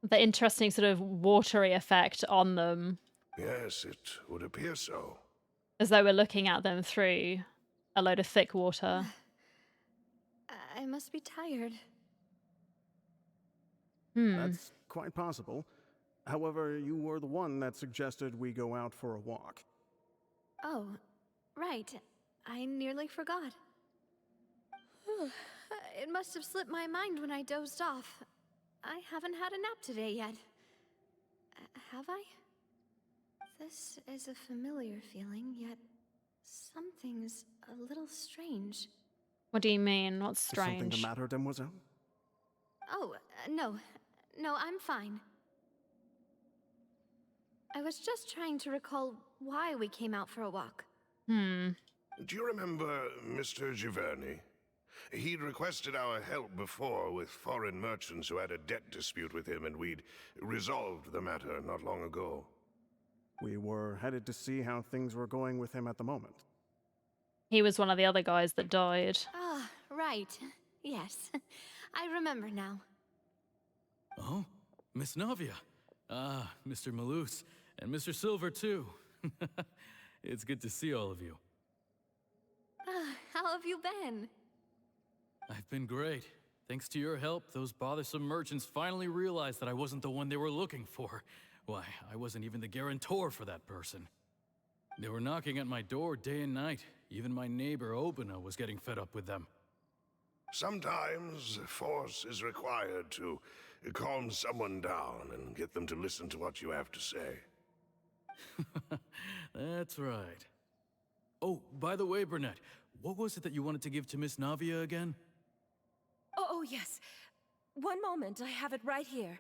The interesting sort of watery effect on them. Yes, it would appear so. As though we're looking at them through a load of thick water. I must be tired. That's quite possible. However, you were the one that suggested we go out for a walk. Oh, right. I nearly forgot. It must have slipped my mind when I dozed off. I haven't had a nap today yet. Have I? This is a familiar feeling, yet something's a little strange. What do you mean? What's Is something strange? the matter, Demoiselle? Oh, no. No, I'm fine. I was just trying to recall why we came out for a walk. Do you remember Mr. Giverny? He'd requested our help before with foreign merchants who had a debt dispute with him, and we'd resolved the matter not long ago. We were headed to see how things were going with him at the moment. He was one of the other guys that died. Ah, right. Yes. I remember now. Oh, Miss Navia. Ah, Mr. Malus. And Mr. Silver, too. It's good to see all of you. How have you been? I've been great. Thanks to your help, those bothersome merchants finally realized that I wasn't the one they were looking for. Why, I wasn't even the guarantor for that person. They were knocking at my door day and night. Even my neighbor Obina was getting fed up with them. Sometimes force is required to calm someone down and get them to listen to what you have to say. That's right. Oh, by the way, Burnett, what was it that you wanted to give to Miss Navia again? Oh, yes. One moment, I have it right here.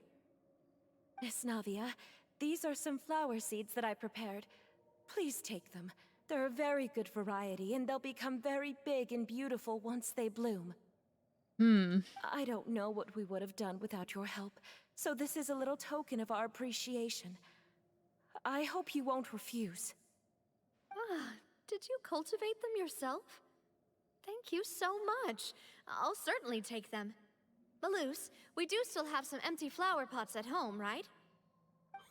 Miss Navia, these are some flower seeds that I prepared. Please take them. They're a very good variety, and they'll become very big and beautiful once they bloom. I don't know what we would have done without your help, so this is a little token of our appreciation. I hope you won't refuse. Ah, did you cultivate them yourself? Thank you so much. I'll certainly take them. Malus, we do still have some empty flower pots at home, right?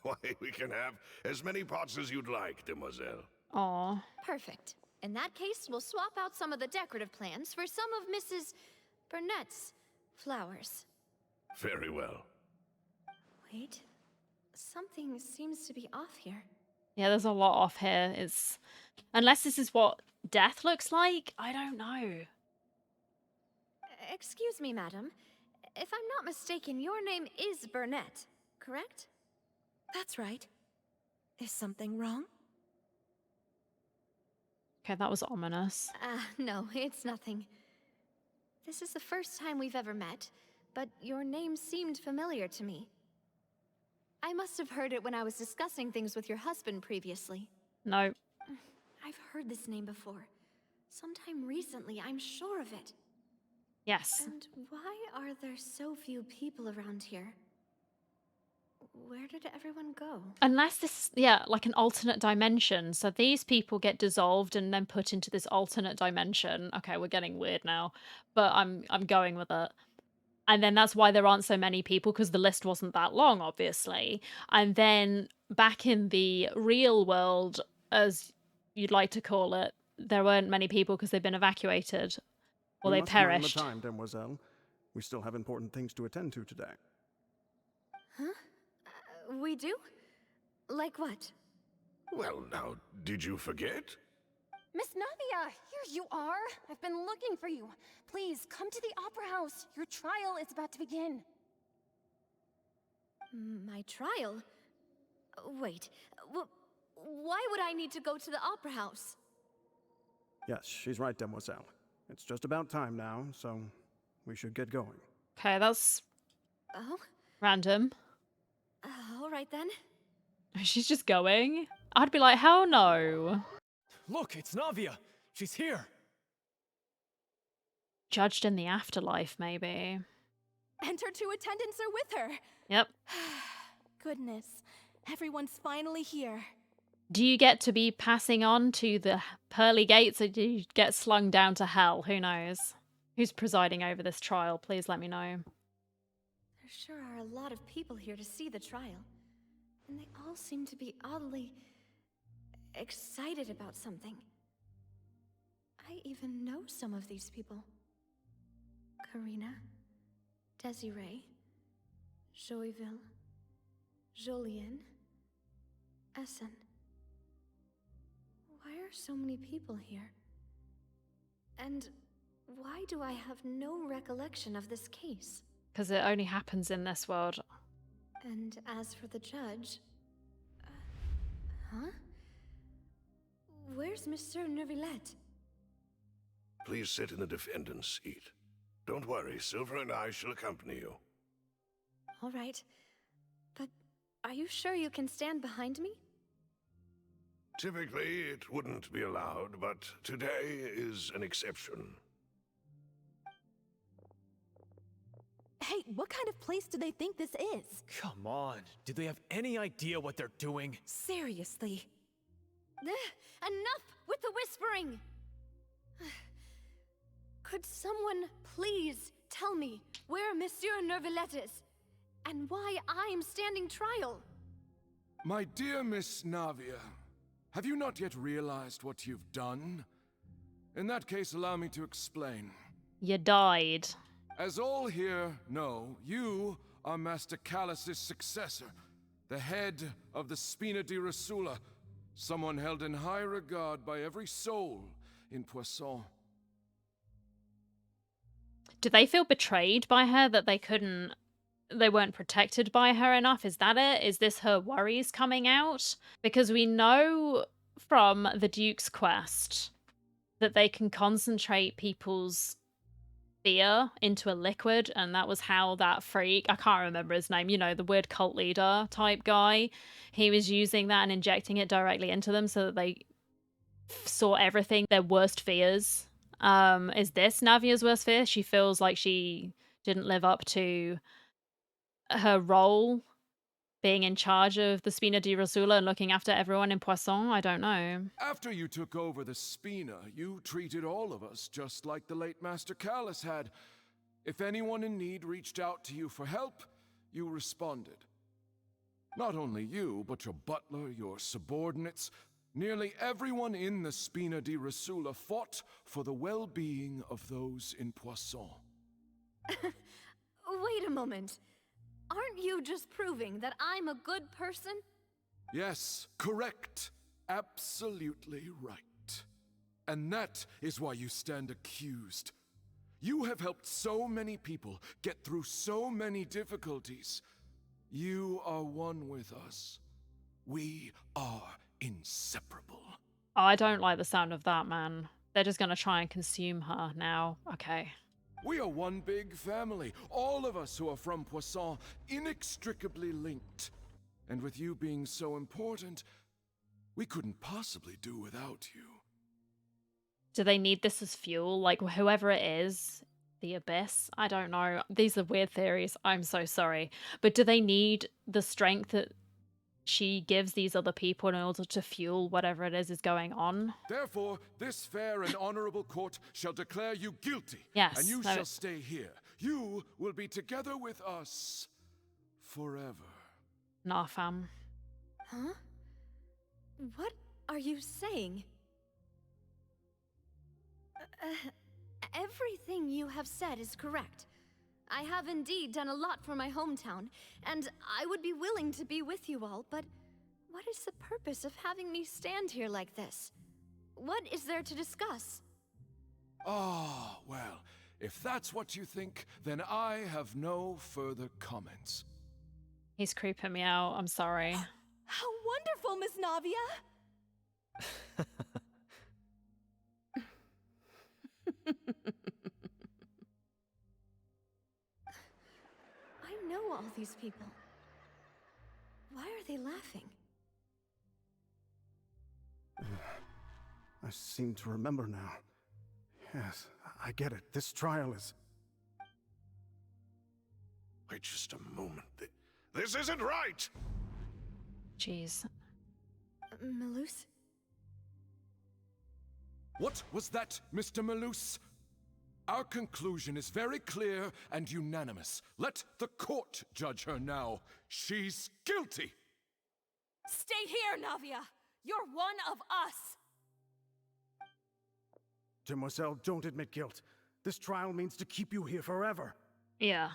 Why, we can have as many pots as you'd like, demoiselle. Aw. Perfect. In that case, we'll swap out some of the decorative plants for some of Mrs. Burnett's flowers. Very well. Wait, something seems to be off here. Yeah, there's a lot off here. It's unless this is what death looks like, I don't know. Excuse me, madam. If I'm not mistaken, your name is Burnett, correct? That's right. Is something wrong? Okay, that was ominous. No, it's nothing. This is the first time we've ever met, but your name seemed familiar to me. I must have heard it when I was discussing things with your husband previously. No. I've heard this name before. Sometime recently, I'm sure of it. Yes. And why are there so few people around here? Where did everyone go? Unless this, yeah, like an alternate dimension. So these people get dissolved and then put into this alternate dimension. Okay, we're getting weird now, but I'm going with it. And then that's why there aren't so many people, because the list wasn't that long, obviously. And then back in the real world, as you'd like to call it, there weren't many people because they've been evacuated or they perished. We must mind the time, demoiselle. We still have important things to attend to today. Huh? We do? Like what? Well, now, did you forget? Miss Navia, here you are. I've been looking for you. Please, come to the Opera House. Your trial is about to begin. My trial? Wait, why would I need to go to the Opera House? Yes, she's right, demoiselle. It's just about time now, so we should get going. Okay, that's Oh? random. All right then. She's just going. I'd be like, hell no. Look, it's Navia. She's here. Judged in the afterlife, maybe. And her two attendants are with her. Yep. Goodness, everyone's finally here. Do you get to be passing on to the pearly gates, or do you get slung down to hell? Who knows? Who's presiding over this trial? Please let me know. There sure are a lot of people here to see the trial. And they all seem to be oddly excited about something. I even know some of these people. Karina, Desiree, Joyville, Jolien, Essen. Why are so many people here? And why do I have no recollection of this case? Because it only happens in this world. And as for the judge... huh? Where's Monsieur Neuvillette? Please sit in the defendant's seat. Don't worry, Silver and I shall accompany you. All right. But are you sure you can stand behind me? Typically, it wouldn't be allowed, but today is an exception. Hey, what kind of place do they think this is? Come on, do they have any idea what they're doing? Seriously. Enough with the whispering! Could someone please tell me where Monsieur Neuvillette is? And why I'm standing trial? My dear Miss Navia, have you not yet realized what you've done? In that case, allow me to explain. You died. As all here know, you are Master Callus's successor, the head of the Spina di Rosula, someone held in high regard by every soul in Poisson. Do they feel betrayed by her that they weren't protected by her enough? Is that it? Is this her worries coming out? Because we know from the Duke's quest that they can concentrate people's fear into a liquid, and that was how that freak, I can't remember his name, you know, the weird cult leader type guy, he was using that and injecting it directly into them so that they saw everything, their worst fears. Is this Navia's worst fear? She feels like she didn't live up to her role being in charge of the Spina di Rosula and looking after everyone in Poisson? I don't know. After you took over the Spina, you treated all of us just like the late Master Callus had. If anyone in need reached out to you for help, you responded. Not only you, but your butler, your subordinates, nearly everyone in the Spina di Rosula fought for the well-being of those in Poisson. Wait a moment. Aren't you just proving that I'm a good person? Yes, correct. Absolutely right. And that is why you stand accused. You have helped so many people get through so many difficulties. You are one with us. We are inseparable. I don't like the sound of that, man. They're just gonna try and consume her now. Okay. We are one big family, all of us who are from Poisson, inextricably linked. And with you being so important, we couldn't possibly do without you. Do they need this as fuel? Like, whoever it is, the Abyss? I don't know. These are weird theories. I'm so sorry. But do they need the strength that she gives these other people in order to fuel whatever it is going on? Therefore, this fair and honorable court shall declare you guilty. Yes. And you shall stay here. You will be together with us forever. Nah, fam. Huh? What are you saying? Everything you have said is correct. I have indeed done a lot for my hometown, and I would be willing to be with you all, but what is the purpose of having me stand here like this? What is there to discuss? Ah, well, if that's what you think, then I have no further comments. He's creeping me out. I'm sorry. How wonderful, Miss Navia! I know all these people. Why are they laughing? I seem to remember now. Yes, I get it. This trial is... Wait just a moment. This isn't right! Jeez. Malus? What was that, Mr. Malus? Our conclusion is very clear and unanimous. Let the court judge her now. She's guilty! Stay here, Navia! You're one of us! Demoiselle, don't admit guilt. This trial means to keep you here forever. Yeah.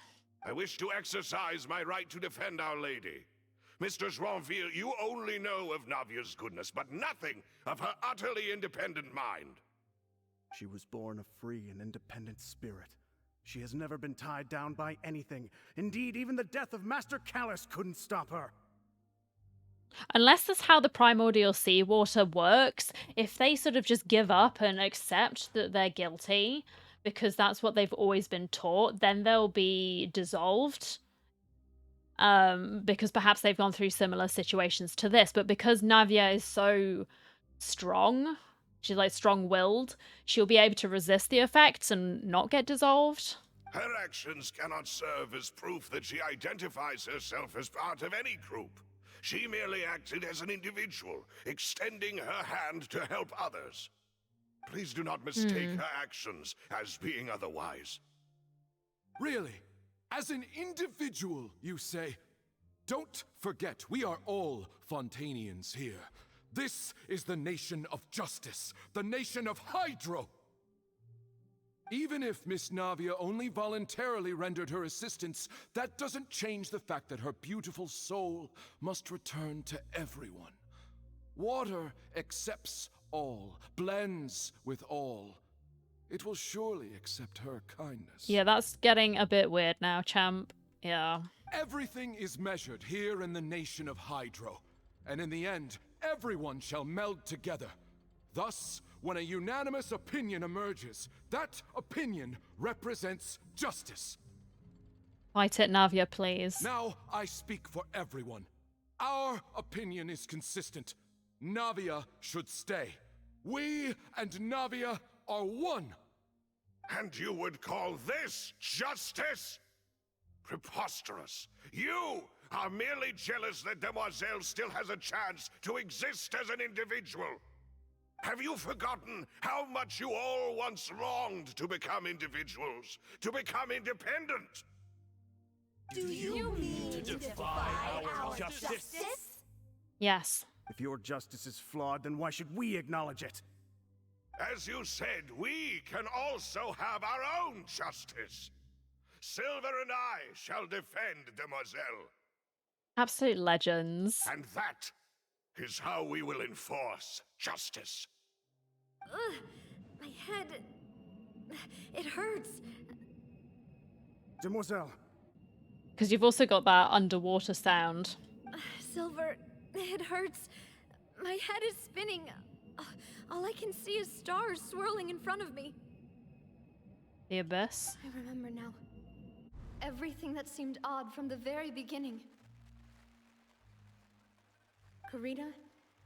I wish to exercise my right to defend Our Lady. Mistress Ronville, you only know of Navia's goodness, but nothing of her utterly independent mind. She was born a free and independent spirit. She has never been tied down by anything. Indeed, even the death of Master Callus couldn't stop her. Unless that's how the primordial seawater works, if they sort of just give up and accept that they're guilty, because that's what they've always been taught, then they'll be dissolved. Because perhaps they've gone through similar situations to this, but because Navia is so strong, she's like strong-willed, she'll be able to resist the effects and not get dissolved. Her actions cannot serve as proof that she identifies herself as part of any group. She merely acted as an individual, extending her hand to help others. Please do not mistake her actions as being otherwise. Really? As an individual, you say? Don't forget, we are all Fontainians here. This is the nation of justice, the nation of Hydro! Even if Miss Navia only voluntarily rendered her assistance, that doesn't change the fact that her beautiful soul must return to everyone. Water accepts all, blends with all. It will surely accept her kindness. Yeah, that's getting a bit weird now, champ. Yeah. Everything is measured here in the nation of Hydro, and in the end, everyone shall meld together. Thus, when a unanimous opinion emerges, that opinion represents justice. Fight it, Navia, please. Now I speak for everyone. Our opinion is consistent. Navia should stay. We and Navia are one. And you would call this justice? Preposterous. You are merely jealous that Demoiselle still has a chance to exist as an individual. Have you forgotten how much you all once longed to become individuals, to become independent? Do you mean to defy our justice? Yes. If your justice is flawed, then why should we acknowledge it? As you said, we can also have our own justice. Silver and I shall defend Demoiselle. Absolute legends. And that is how we will enforce justice. Ugh, my head... It hurts. Demoiselle. Because you've also got that underwater sound. Silver, it hurts. My head is spinning. All I can see is stars swirling in front of me. The abyss. I remember now. Everything that seemed odd from the very beginning. Karina,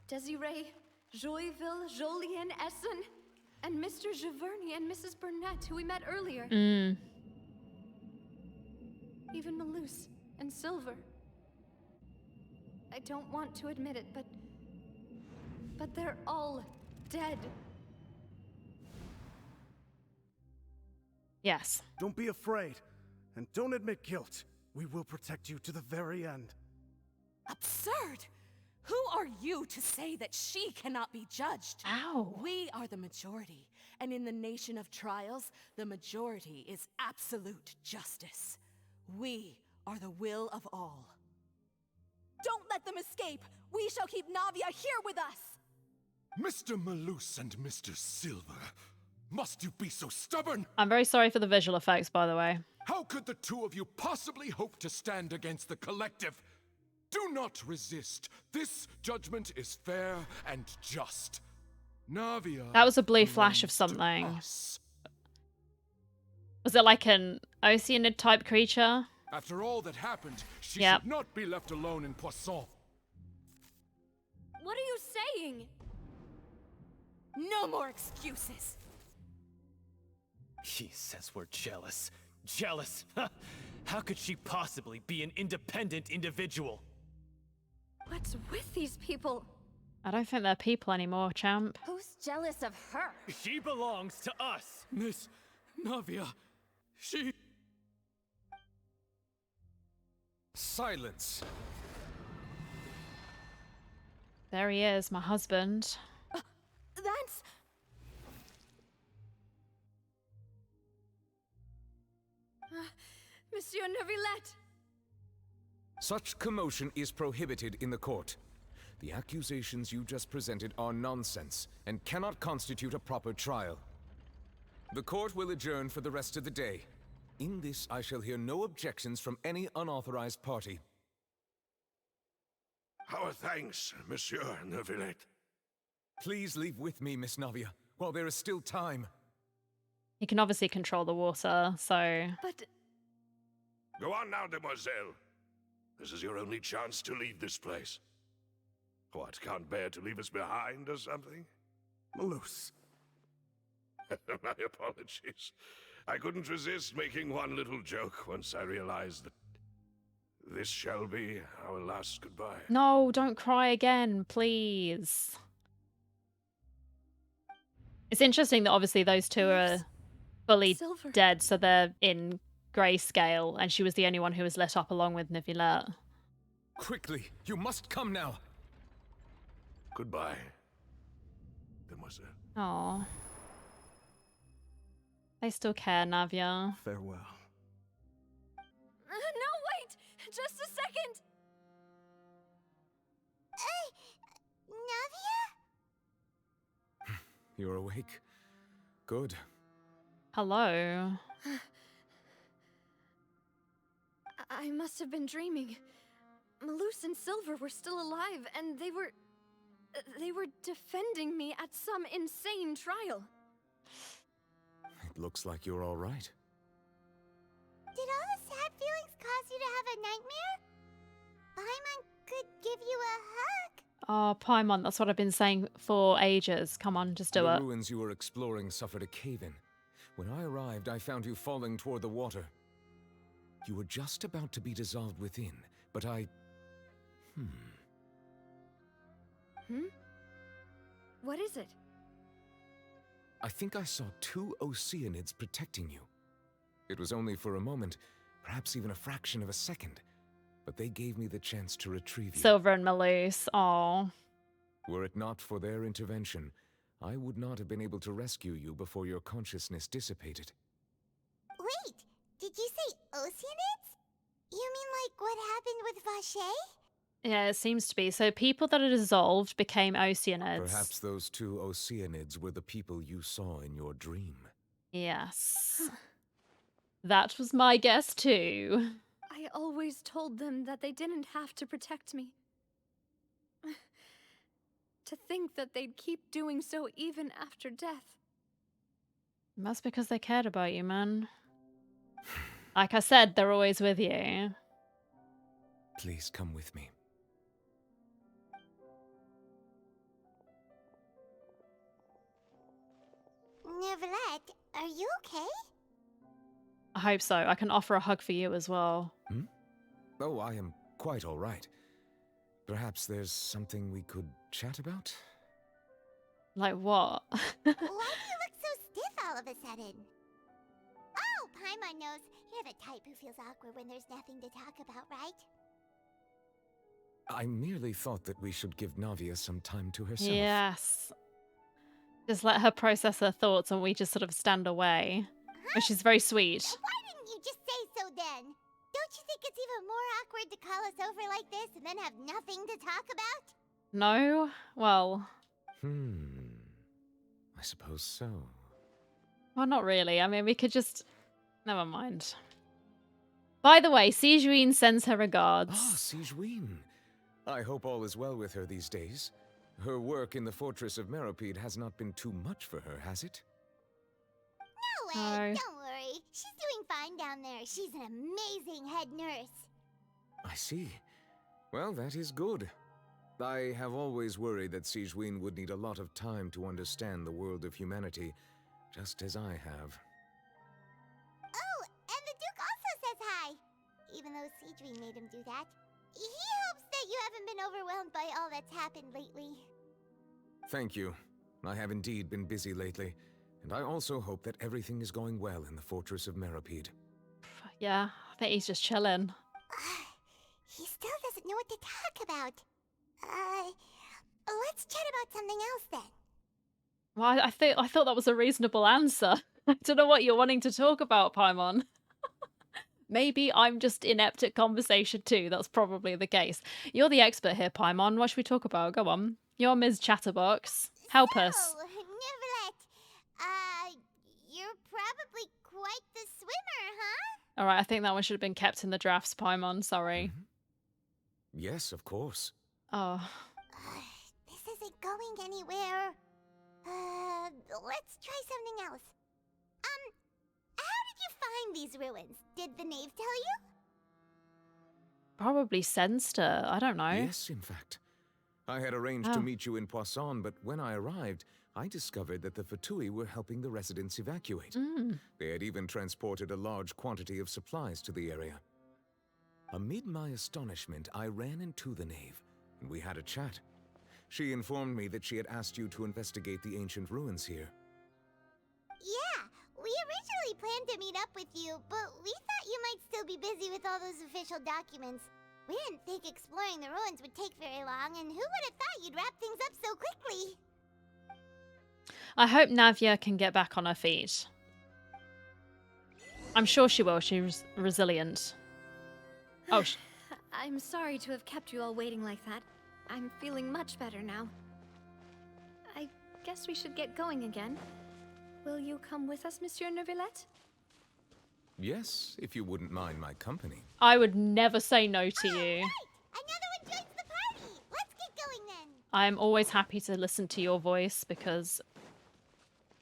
Desiree, Joyville, Jolien, Essen, and Mr. Giverny and Mrs. Burnett, who we met earlier. Even Malus and Silver. I don't want to admit it, but they're all dead. Yes. Don't be afraid, and don't admit guilt. We will protect you to the very end. Absurd! Who are you to say that she cannot be judged? Ow. We are the majority, and in the nation of trials, the majority is absolute justice. We are the will of all. Don't let them escape! We shall keep Navia here with us! Mr. Malus and Mr. Silver, must you be so stubborn? I'm very sorry for the visual effects, by the way. How could the two of you possibly hope to stand against the collective? Do not resist. This judgment is fair and just. Navia. That was a blue flash of something. Was it like an Oceanid type creature? After all that happened, she should not be left alone in Poisson. What are you saying? No more excuses! He says we're jealous. Jealous? How could she possibly be an independent individual? What's with these people? I don't think they're people anymore, champ. Who's jealous of her? She belongs to us! Miss Navia, she... Silence. There he is, my husband. That's... Monsieur Neuvillette! Such commotion is prohibited in the court. The accusations you just presented are nonsense and cannot constitute a proper trial. The court will adjourn for the rest of the day. In this, I shall hear no objections from any unauthorized party. Our thanks, Monsieur Neuvillette. Please leave with me, Miss Navia, while there is still time. He can obviously control the water, so... But... Go on now, Demoiselle. This is your only chance to leave this place. What, can't bear to leave us behind or something? Malus. My apologies. I couldn't resist making one little joke once I realized that this shall be our last goodbye. No, don't cry again, please. It's interesting that obviously those two are fully Silver. dead, so they're in grayscale, and she was the only one who was lit up along with Neuvillette. Quickly, you must come now. Goodbye, demoiselle. Oh. They still care, Navia. Farewell. No, wait! Just a second! Navia? You're awake. Good. Hello. I must have been dreaming. Malus and Silver were still alive, and they were defending me at some insane trial. It looks like you're all right. Did all the sad feelings cause you to have a nightmare? Paimon could give you a hug. Oh, Paimon, that's what I've been saying for ages. Come on, just do The it. ruins you were exploring suffered a cave-in. When I arrived, I found you falling toward the water. You were just about to be dissolved within, but I... What is it? I think I saw 2 Oceanids protecting you. It was only for a moment, perhaps even a fraction of a second, but they gave me the chance to retrieve you. Silver and Malus. Oh. Were it not for their intervention, I would not have been able to rescue you before your consciousness dissipated. Wait, did you say Oceanids? You mean like what happened with Vache? Yeah, it seems to be. So people that are dissolved became Oceanids. Perhaps those 2 Oceanids were the people you saw in your dream. Yes. That was my guess too. I always told them that they didn't have to protect me. To think that they'd keep doing so even after death. That's because they cared about you, man. Like I said, they're always with you. Please come with me. Neuvillette, are you okay? I hope so. I can offer a hug for you as well. Oh, I am quite all right. Perhaps there's something we could chat about? Like what? Why do you look so stiff all of a sudden? Oh, Paimon knows. You're the type who feels awkward when there's nothing to talk about, right? I merely thought that we should give Navia some time to herself. Yes. Just let her process her thoughts and we just sort of stand away. Which is very sweet. Why didn't you just say so then? Don't you think it's even more awkward to call us over like this and then have nothing to talk about? No? Well... I suppose so. Well, not really. I mean, we could just... Never mind. By the way, Sijuin sends her regards. Ah, Sijuin. I hope all is well with her these days. Her work in the Fortress of Meropide has not been too much for her, has it? No way, don't worry. She's doing fine down there. She's an amazing head nurse. I see. Well, that is good. I have always worried that Sijuin would need a lot of time to understand the world of humanity, just as I have. Oh, and the Duke also says hi. Even though Sijuin made him do that. He hopes that you haven't been overwhelmed by all that's happened lately. Thank you. I have indeed been busy lately, and I also hope that everything is going well in the Fortress of Meropide. Yeah, I think he's just chilling. He still doesn't know what to talk about. Let's chat about something else then. Well, I thought that was a reasonable answer. I don't know what you're wanting to talk about, Paimon. Maybe I'm just inept at conversation too. That's probably the case. You're the expert here, Paimon. What should we talk about? Go on. You're Ms. Chatterbox. Help us. Neuvillette, you're probably quite the swimmer, huh? All right, I think that one should have been kept in the drafts, Paimon. Sorry. Yes, of course. Oh. This isn't going anywhere. Let's try something else. How did you find these ruins? Did the knave tell you? Probably sensed her. I don't know. Yes, in fact. I had arranged to meet you in Poisson, but when I arrived, I discovered that the Fatui were helping the residents evacuate. They had even transported a large quantity of supplies to the area. Amid my astonishment, I ran into the knave, and we had a chat. She informed me that she had asked you to investigate the ancient ruins here. Yeah, we originally planned to meet up with you, but we thought you might still be busy with all those official documents. We didn't think exploring the ruins would take very long, and who would have thought you'd wrap things up so quickly? I hope Navia can get back on her feet. I'm sure she will. She's resilient. Oh, I'm sorry to have kept you all waiting like that. I'm feeling much better now. I guess we should get going again. Will you come with us, Monsieur Neuvillette? Yes, if you wouldn't mind my company. I would never say no to you. Another one joins the party! Let's get going then! I'm always happy to listen to your voice because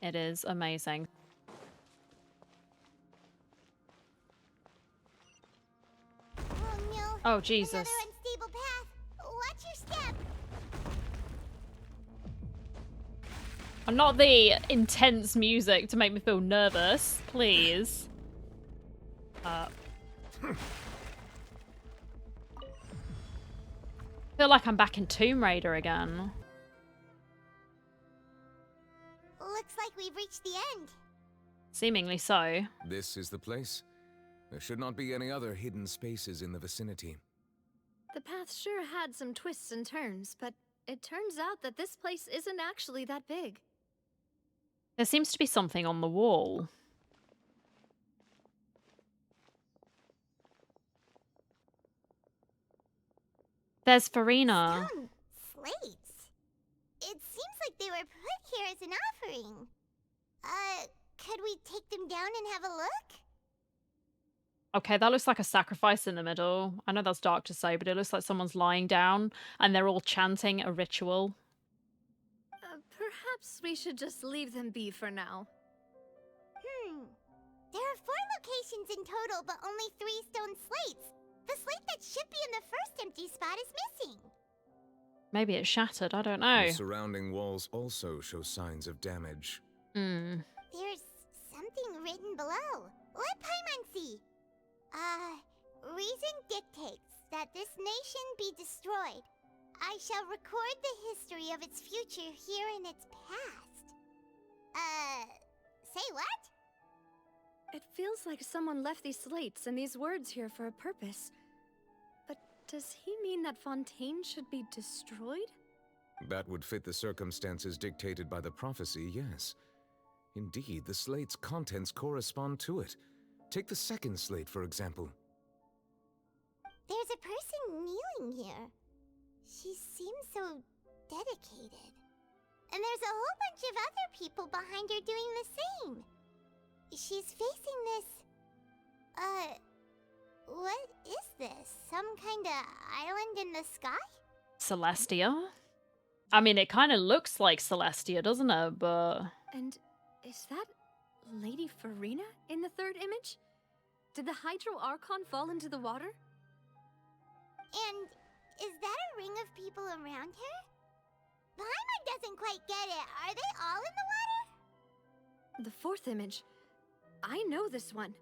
it is amazing. Oh no! Oh, Jesus. Another unstable path! Watch your step! And not the intense music to make me feel nervous, please. I feel like I'm back in Tomb Raider again. Looks like we've reached the end. Seemingly so. This is the place. There should not be any other hidden spaces in the vicinity. The path sure had some twists and turns, but it turns out that this place isn't actually that big. There seems to be something on the wall. There's Farina. Stone slates. It seems like they were put here as an offering. Could we take them down and have a look? Okay, that looks like a sacrifice in the middle. I know that's dark to say, but it looks like someone's lying down and they're all chanting a ritual. Perhaps we should just leave them be for now. There are 4 locations in total, but only 3 stone slates. The slate that should be in the first empty spot is missing. Maybe it's shattered, I don't know. The surrounding walls also show signs of damage. There's something written below. Let Paimon see. Reason dictates that this nation be destroyed. I shall record the history of its future here in its past. Say what? It feels like someone left these slates and these words here for a purpose. But does he mean that Fontaine should be destroyed? That would fit the circumstances dictated by the prophecy, yes. Indeed, the slate's contents correspond to it. Take the second slate, for example. There's a person kneeling here. She seems so dedicated. And there's a whole bunch of other people behind her doing the same. She's facing this... what is this? Some kind of island in the sky? Celestia? I mean, it kind of looks like Celestia, doesn't it? But... And is that Lady Farina in the third image? Did the Hydro Archon fall into the water? And is that a ring of people around her? Paimon doesn't quite get it. Are they all in the water? The fourth image. I know this one.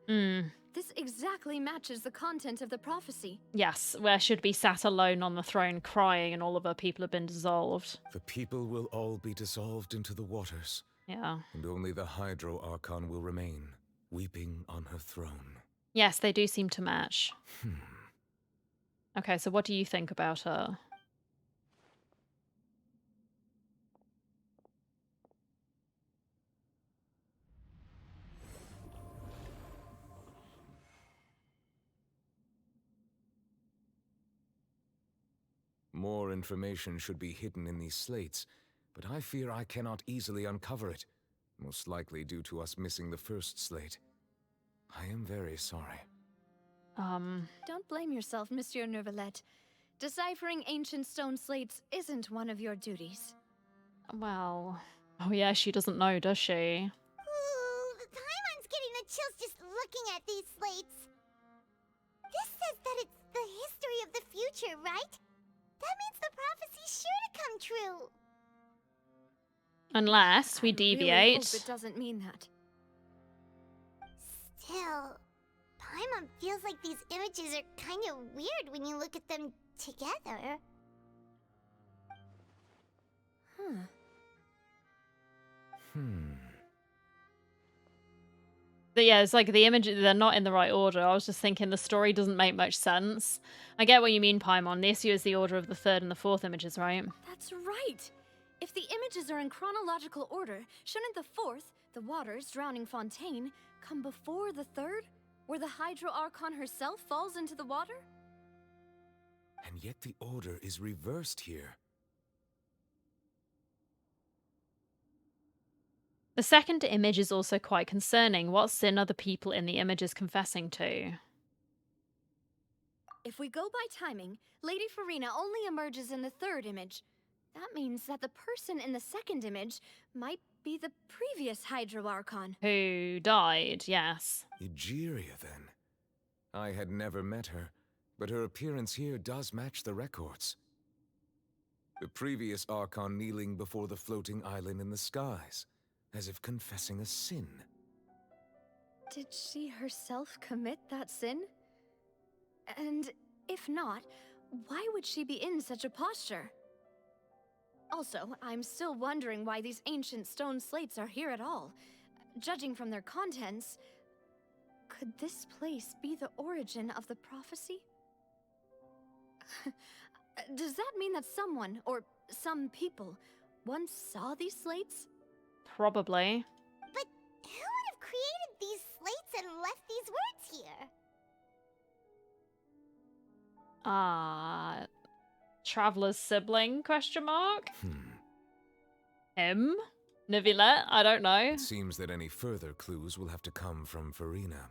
This exactly matches the content of the prophecy. Yes, where she'd be sat alone on the throne crying and all of her people have been dissolved. The people will all be dissolved into the waters. Yeah. And only the Hydro Archon will remain, weeping on her throne. Yes, they do seem to match. Okay, so what do you think about her? More information should be hidden in these slates, but I fear I cannot easily uncover it, most likely due to us missing the first slate. I am very sorry. Don't blame yourself, Monsieur Neuvillette. Deciphering ancient stone slates isn't one of your duties. Well... Oh yeah, she doesn't know, does she? Ooh, Paimon's getting the chills just looking at these slates. This says that it's the history of the future, right? That means the prophecy's sure to come true. Unless we I really deviate. hope it doesn't mean that. Still, Paimon feels like these images are kind of weird when you look at them together. But yeah, it's like the images, they're not in the right order. I was just thinking the story doesn't make much sense. I get what you mean, Paimon. The issue is the order of the third and the fourth images, right? That's right. If the images are in chronological order, shouldn't the fourth, the waters drowning Fontaine, come before the third, where the Hydro Archon herself falls into the water? And yet the order is reversed here. The second image is also quite concerning. What sin are the people in the images confessing to? If we go by timing, Lady Farina only emerges in the third image. That means that the person in the second image might be the previous Hydro Archon. Who died, yes. Egeria, then. I had never met her, but her appearance here does match the records. The previous Archon kneeling before the floating island in the skies, as if confessing a sin. Did she herself commit that sin? And if not, why would she be in such a posture? Also, I'm still wondering why these ancient stone slates are here at all. Judging from their contents, could this place be the origin of the prophecy? Does that mean that someone, or some people, once saw these slates? Probably. But who would have created these slates and left these words here? Traveler's sibling, question mark? Him? Neuvillette? I don't know. It seems that any further clues will have to come from Farina.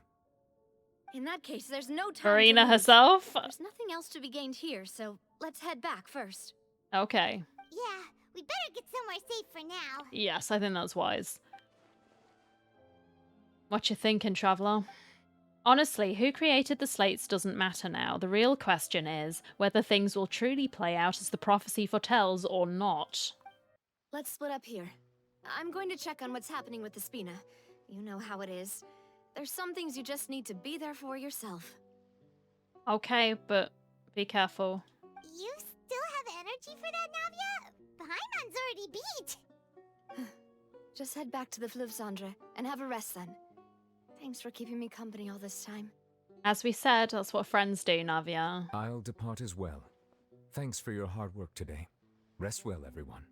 In that case, there's no time Farina to lose. herself? There's nothing else to be gained here, so let's head back first. Okay. Yeah, we better get somewhere safe for now. Yes, I think that's wise. What you thinking, Traveler? Honestly, who created the slates doesn't matter now. The real question is whether things will truly play out as the prophecy foretells or not. Let's split up here. I'm going to check on what's happening with the Spina. You know how it is. There's some things you just need to be there for yourself. Okay, but be careful. You still have energy for that, Navia? Paimon's already beat. Just head back to the Fleuve Cendre and have a rest then. Thanks for keeping me company all this time. As we said, that's what friends do, Navia. I'll depart as well. Thanks for your hard work today. Rest well, everyone.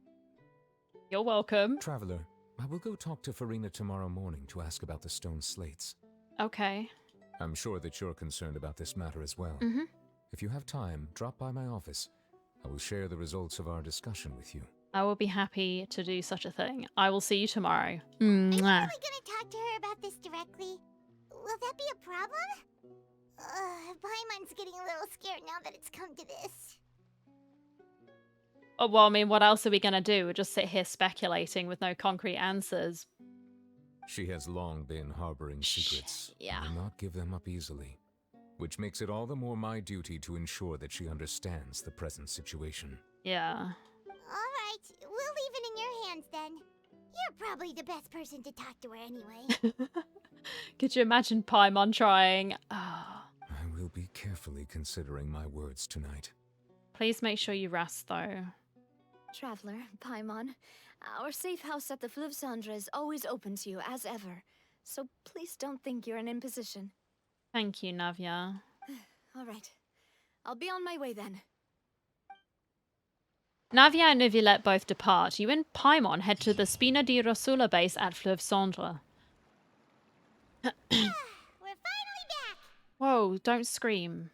You're welcome. Traveler, I will go talk to Farina tomorrow morning to ask about the stone slates. Okay. I'm sure that you're concerned about this matter as well. If you have time, drop by my office. I will share the results of our discussion with you. I will be happy to do such a thing. I will see you tomorrow. Are you really gonna talk to her about this directly? Will that be a problem? Paimon's getting a little scared now that it's come to this. Oh, well, I mean, what else are we going to do? We'll just sit here speculating with no concrete answers. She has long been harboring secrets. Yeah. I will not give them up easily. Which makes it all the more my duty to ensure that she understands the present situation. Yeah. Alright, we'll leave it in your hands then. You're probably the best person to talk to her anyway. Could you imagine Paimon trying? I will be carefully considering my words tonight. Please make sure you rest, though. Traveler, Paimon, our safe house at the Fleuve Cendre is always open to you, as ever. So please don't think you're an imposition. Thank you, Navia. All right. I'll be on my way then. Navia and Neuvillette both depart. You and Paimon head to the Spina di Rosula base at Fleuve Cendre. We're finally back! Whoa, don't scream.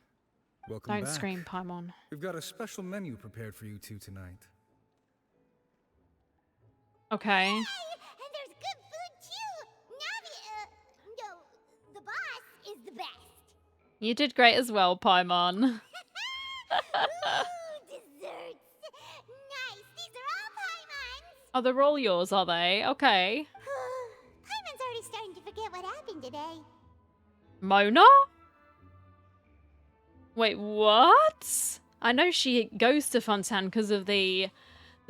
Welcome Don't back. scream, Paimon. We've got a special menu prepared for you two tonight. Okay. And there's good food too! Navia, no, the boss is the best. You did great as well, Paimon. Ooh, desserts! Nice, these are all Paimon's! Oh, they're all yours, are they? Okay. Paimon's already starting to forget what happened today. Mona? Wait, what? I know she goes to Fontaine because of the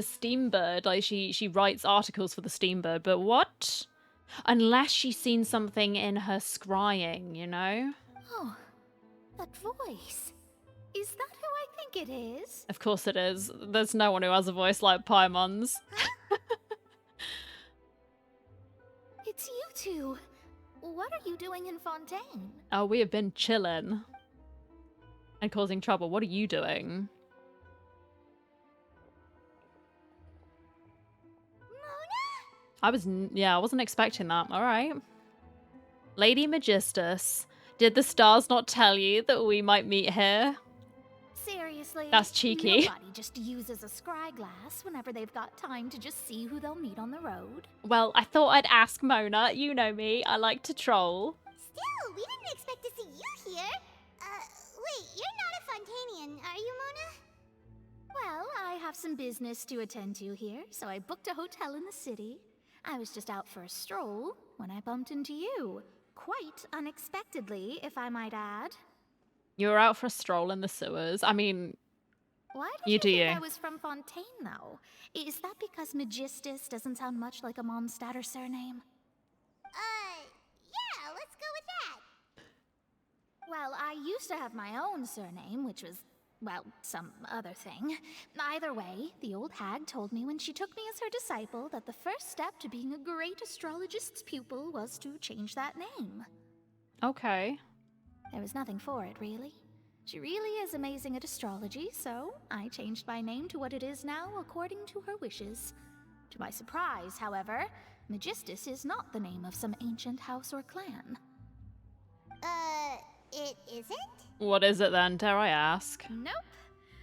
The Steambird, like she writes articles for the Steambird, but what? Unless she's seen something in her scrying, you know? Oh, that voice. Is that who I think it is? Of course it is. There's no one who has a voice like Paimon's. It's you two. What are you doing in Fontaine? Oh, we have been chilling. And causing trouble. What are you doing? I wasn't expecting that. All right. Lady Magistus, did the stars not tell you that we might meet here? Seriously? That's cheeky. Nobody just uses a scry glass whenever they've got time to just see who they'll meet on the road. Well, I thought I'd ask Mona. You know me. I like to troll. Still, we didn't expect to see you here. Wait, you're not a Fontainian, are you, Mona? Well, I have some business to attend to here, so I booked a hotel in the city. I was just out for a stroll when I bumped into you. Quite unexpectedly, if I might add. You were out for a stroll in the sewers. I mean, Why did you think I was from Fontaine, though? Is that because Magistus doesn't sound much like a Mondstadter surname? Yeah, let's go with that. Well, I used to have my own surname, which was, well, some other thing. Either way, the old hag told me when she took me as her disciple that the first step to being a great astrologist's pupil was to change that name. okay. There was nothing for it, really. She really is amazing at astrology, so I changed my name to what it is now according to her wishes. To my surprise, however, Magistus is not the name of some ancient house or clan. It isn't? What is it then, dare I ask? Nope.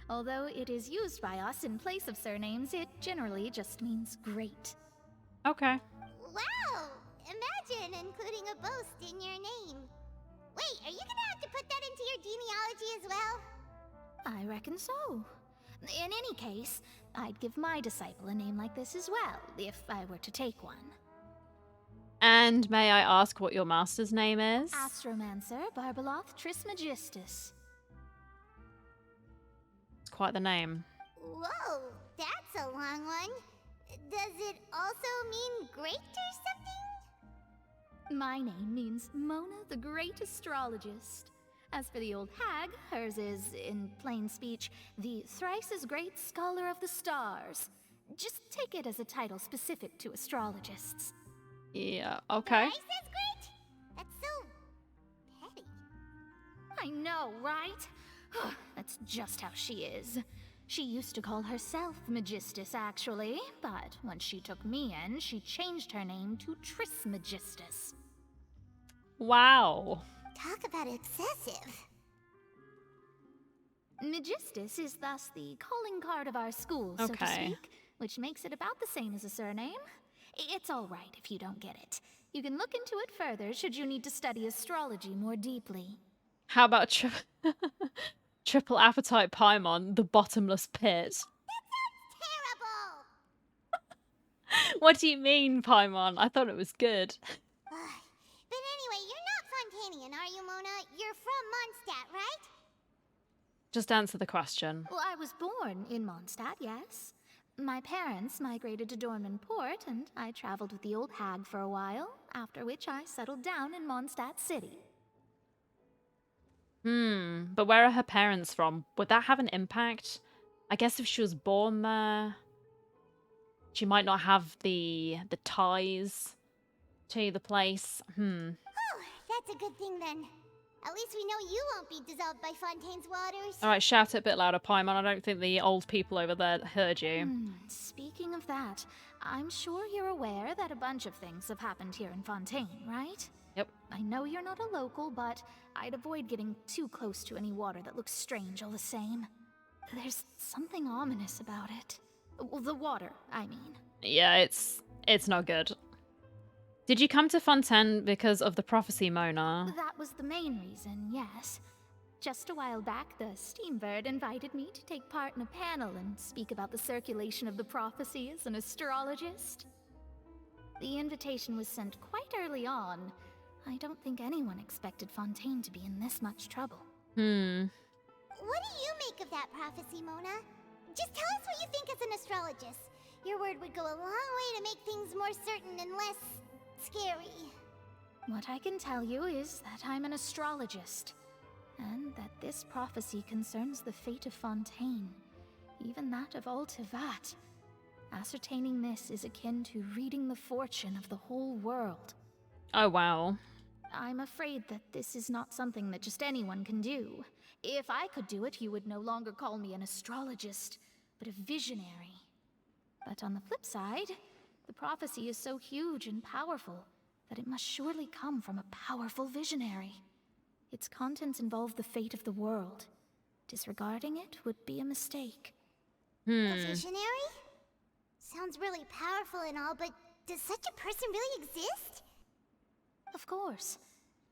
Although it is used by us in place of surnames, it generally just means great. Okay. Wow! Imagine including a boast in your name. Wait, are you gonna have to put that into your genealogy as well? I reckon so. In any case, I'd give my disciple a name like this as well, if I were to take one. And may I ask what your master's name is? Astromancer Barbeloth Trismegistus. It's quite the name. Whoa, that's a long one. Does it also mean great or something? My name means Mona the Great Astrologist. As for the old hag, hers is, in plain speech, the thrice as great Scholar of the Stars. Just take it as a title specific to astrologists. Yeah, okay. Thrice as great? That's so petty. I know, right? That's just how she is. She used to call herself Magistus, actually, but when she took me in, she changed her name to Trismegistus. Wow. Talk about excessive. Magistus is thus the calling card of our school, so to speak, which makes it about the same as a surname. It's all right if you don't get it. You can look into it further should you need to study astrology more deeply. How about triple appetite Paimon, the bottomless pit? Terrible! What do you mean, Paimon? I thought it was good. But anyway, you're not Fontainian, are you, Mona? You're from Mondstadt, right? Just answer the question. Well, I was born in Mondstadt, yes. My parents migrated to Dorman Port, and I traveled with the old hag for a while, after which I settled down in Mondstadt City. But where are her parents from? Would that have an impact? I guess if she was born there, she might not have the ties to the place. Oh, that's a good thing then. At least we know you won't be dissolved by Fontaine's waters. Alright, shout it a bit louder, Paimon. I don't think the old people over there heard you. Speaking of that, I'm sure you're aware that a bunch of things have happened here in Fontaine, right? Yep. I know you're not a local, but I'd avoid getting too close to any water that looks strange all the same. There's something ominous about it. Well, the water, I mean. Yeah, it's not good. Did you come to Fontaine because of the prophecy, Mona? That was the main reason, yes. Just a while back, the Steambird invited me to take part in a panel and speak about the circulation of the prophecy as an astrologist. The invitation was sent quite early on. I don't think anyone expected Fontaine to be in this much trouble. What do you make of that prophecy, Mona? Just tell us what you think as an astrologist. Your word would go a long way to make things more certain and less scary. What I can tell you is that I'm an astrologist, and that this prophecy concerns the fate of Fontaine, even that of all Tevat. Ascertaining this is akin to reading the fortune of the whole world. Oh, wow. I'm afraid that this is not something that just anyone can do. If I could do it, you would no longer call me an astrologist, but a visionary. But on the flip side, the prophecy is so huge and powerful that it must surely come from a powerful visionary. Its contents involve the fate of the world. Disregarding it would be a mistake. A visionary? Sounds really powerful and all, but does such a person really exist? Of course.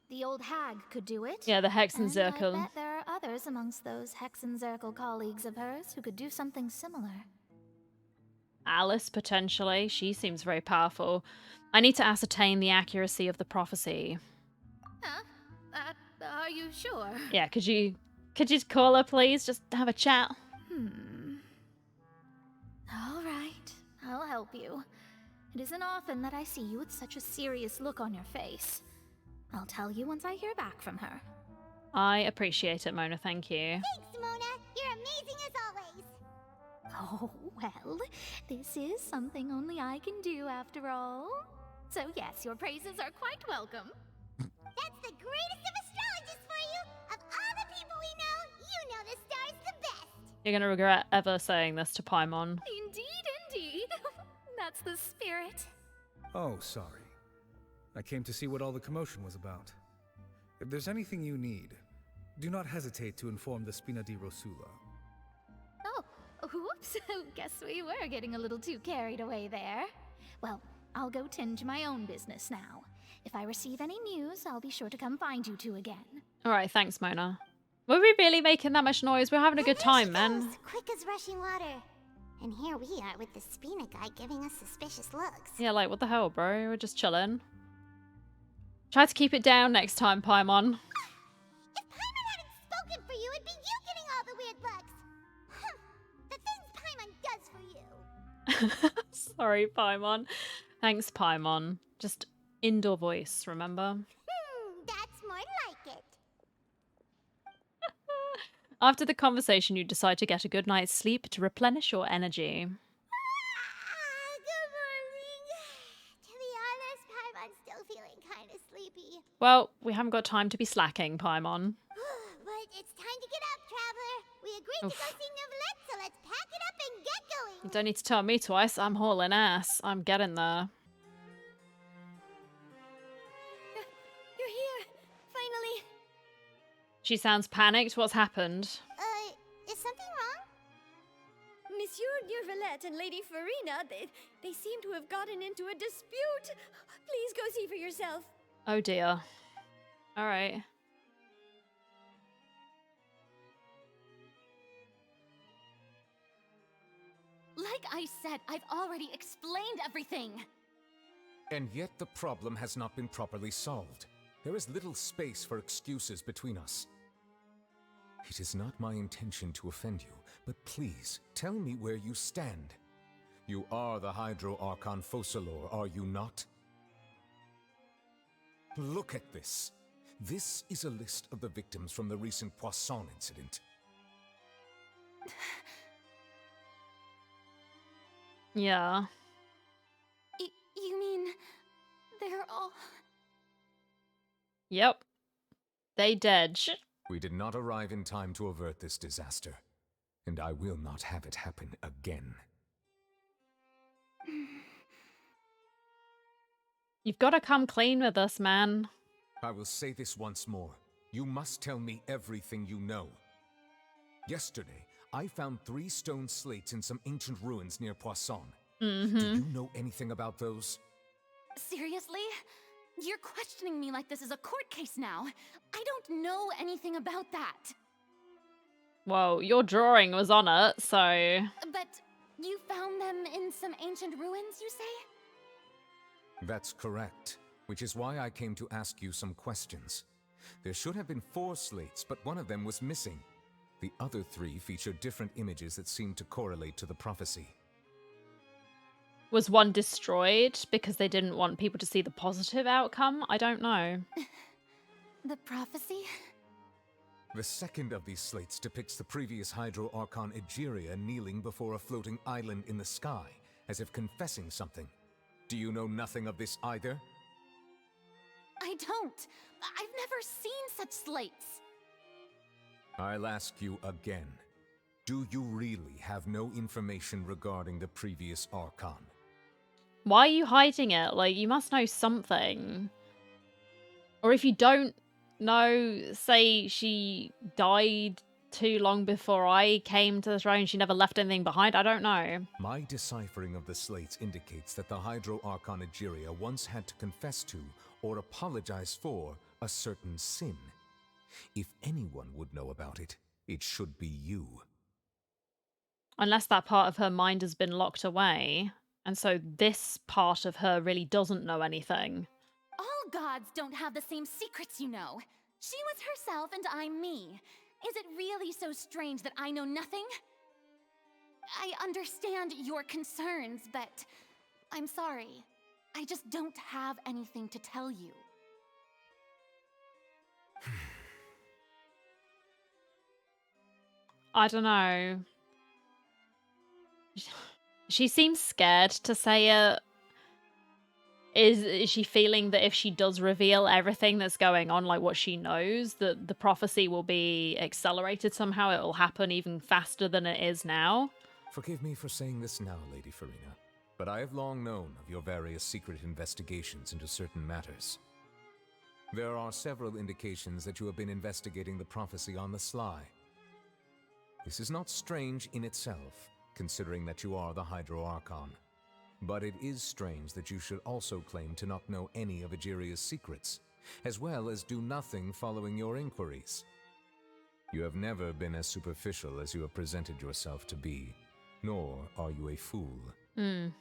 The old hag could do it. Yeah, the and Hexenzirkel. I bet there are others amongst those Hexenzirkel colleagues of hers who could do something similar. Alice, potentially. She seems very powerful. I need to ascertain the accuracy of the prophecy. Huh? Are you sure? Yeah, could you call her, please? Just have a chat. All right, I'll help you. It isn't often that I see you with such a serious look on your face. I'll tell you once I hear back from her. I appreciate it, Mona. Thank you. Thanks, Mona. You're amazing as always. Oh, well, this is something only I can do after all. So yes, your praises are quite welcome. That's the greatest of astrologists for you! Of all the people we know, you know the star's the best! You're gonna regret ever saying this to Paimon. Indeed. That's the spirit. Oh, sorry. I came to see what all the commotion was about. If there's anything you need, do not hesitate to inform the Spina di Rosula. Oh, whoops. Guess we were getting a little too carried away there. Well, I'll go tend to my own business now. If I receive any news, I'll be sure to come find you two again. Alright, thanks, Mona. Were we really making that much noise? We're having a good time, man. Quick as rushing water. And here we are with the Spina guy giving us suspicious looks. Yeah, like, what the hell, bro? We're just chilling. Try to keep it down next time, Paimon. If Paimon hadn't spoken for you, it'd be you getting all the weird looks. The things Paimon does for you. Sorry, Paimon. Thanks, Paimon. Just indoor voice, remember? That's more like it. After the conversation, you decide to get a good night's sleep to replenish your energy. Good morning. To be honest, Paimon's still feeling kind of sleepy. Well, we haven't got time to be slacking, Paimon. But it's time to get up, traveler. We agreed to go see Neuvillette, so let's pack it up and get going. You don't need to tell me twice. I'm hauling ass. I'm getting there. You're here, finally. She sounds panicked. What's happened? Is something wrong? Monsieur Neuvillette and Lady Farina, they seem to have gotten into a dispute. Please go see for yourself. Oh dear. Alright. Like I said, I've already explained everything. And yet the problem has not been properly solved. There is little space for excuses between us. It is not my intention to offend you, but please, tell me where you stand. You are the Hydro Archon Focalor, are you not? Look at this. This is a list of the victims from the recent Poisson incident. Yeah. You mean they're all... Yep. They dead. We did not arrive in time to avert this disaster, and I will not have it happen again. You've got to come clean with us, man. I will say this once more. You must tell me everything you know. Yesterday, I found 3 stone slates in some ancient ruins near Poisson. Do you know anything about those? Seriously? You're questioning me like this is a court case now. I don't know anything about that. Well, your drawing was on it, so... But you found them in some ancient ruins, you say? That's correct, which is why I came to ask you some questions. There should have been 4 slates, but one of them was missing. The other 3 feature different images that seem to correlate to the prophecy. Was one destroyed because they didn't want people to see the positive outcome? I don't know. The prophecy? The second of these slates depicts the previous Hydro Archon Egeria kneeling before a floating island in the sky, as if confessing something. Do you know nothing of this either? I don't. I've never seen such slates. I'll ask you again. Do you really have no information regarding the previous Archon? Why are you hiding it? Like, you must know something. Or if you don't know, say she died too long before I came to the throne, she never left anything behind, I don't know. My deciphering of the slates indicates that the Hydro Archon Egeria once had to confess to, or apologize for, a certain sin. If anyone would know about it, it should be you. Unless that part of her mind has been locked away. And so this part of her really doesn't know anything. All gods don't have the same secrets, you know. She was herself and I'm me. Is it really so strange that I know nothing? I understand your concerns, but I'm sorry. I just don't have anything to tell you. I don't know. She seems scared to say it. Is she feeling that if she does reveal everything that's going on, like what she knows, that the prophecy will be accelerated somehow? It will happen even faster than it is now? Forgive me for saying this now, Lady Farina, but I have long known of your various secret investigations into certain matters. There are several indications that you have been investigating the prophecy on the sly. This is not strange in itself, considering that you are the Hydro Archon. But it is strange that you should also claim to not know any of Egeria's secrets, as well as do nothing following your inquiries. You have never been as superficial as you have presented yourself to be, nor are you a fool. And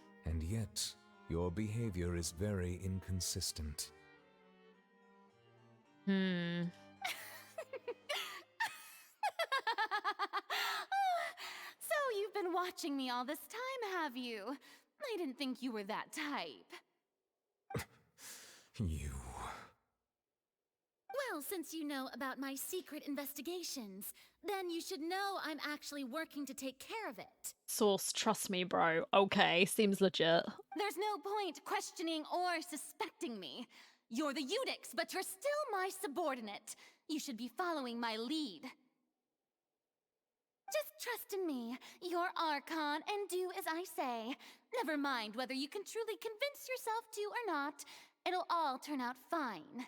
yet, your behavior is very inconsistent. So you've been watching me all this time, have you? I didn't think you were that type. You... Well, since you know about my secret investigations, then you should know I'm actually working to take care of it. Source, trust me, bro. Okay, seems legit. There's no point questioning or suspecting me. You're the Eudix, but you're still my subordinate. You should be following my lead. Just trust in me. You're Archon, and do as I say. Never mind whether you can truly convince yourself to or not. It'll all turn out fine.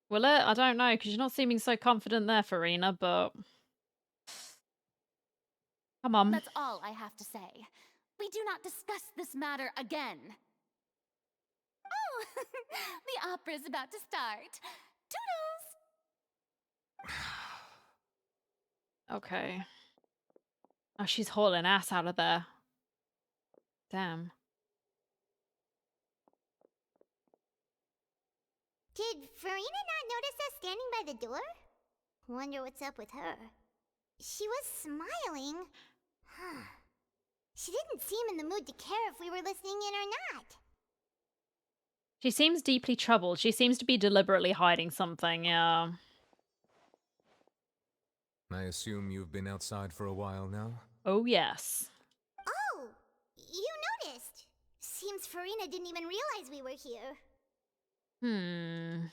Will it? I don't know, because you're not seeming so confident there, Farina, but... Come on. That's all I have to say. We do not discuss this matter again. Oh, the opera's about to start. Toodles! Okay. Oh, she's hauling ass out of there. Damn. Did Farina not notice us standing by the door? Wonder what's up with her. She was smiling. Huh. She didn't seem in the mood to care if we were listening in or not. She seems deeply troubled. She seems to be deliberately hiding something, yeah. I assume you've been outside for a while now? Oh, yes. Oh, you noticed. Seems Farina didn't even realize we were here.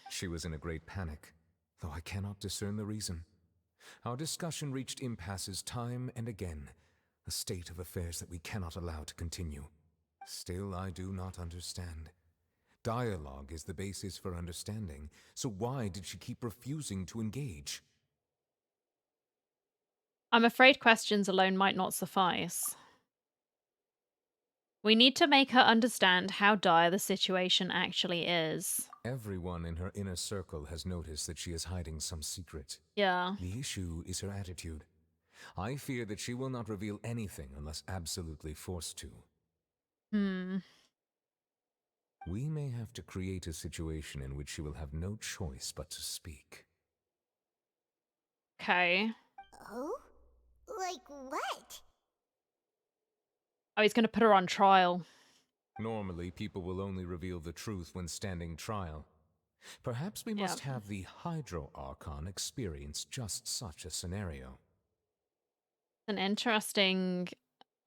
She was in a great panic, though I cannot discern the reason. Our discussion reached impasses time and again, a state of affairs that we cannot allow to continue. Still, I do not understand. Dialogue is the basis for understanding, so why did she keep refusing to engage? I'm afraid questions alone might not suffice. We need to make her understand how dire the situation actually is. Everyone in her inner circle has noticed that she is hiding some secret. Yeah. The issue is her attitude. I fear that she will not reveal anything unless absolutely forced to. We may have to create a situation in which she will have no choice but to speak. Okay. Oh? Like what? Oh, he's going to put her on trial. Normally, people will only reveal the truth when standing trial. Perhaps we must have the Hydro Archon experience just such a scenario. An interesting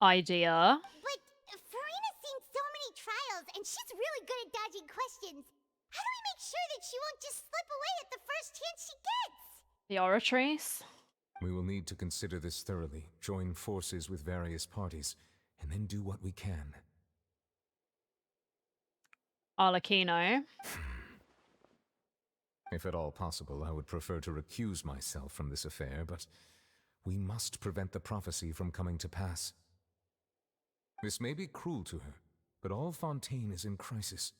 idea. But Farina's seen so many trials, and she's really good at dodging questions. How do we make sure that she won't just slip away at the first chance she gets? The oratories. We will need to consider this thoroughly, join forces with various parties, and then do what we can. Arlecchino. If at all possible, I would prefer to recuse myself from this affair, but we must prevent the prophecy from coming to pass. This may be cruel to her, but all Fontaine is in crisis.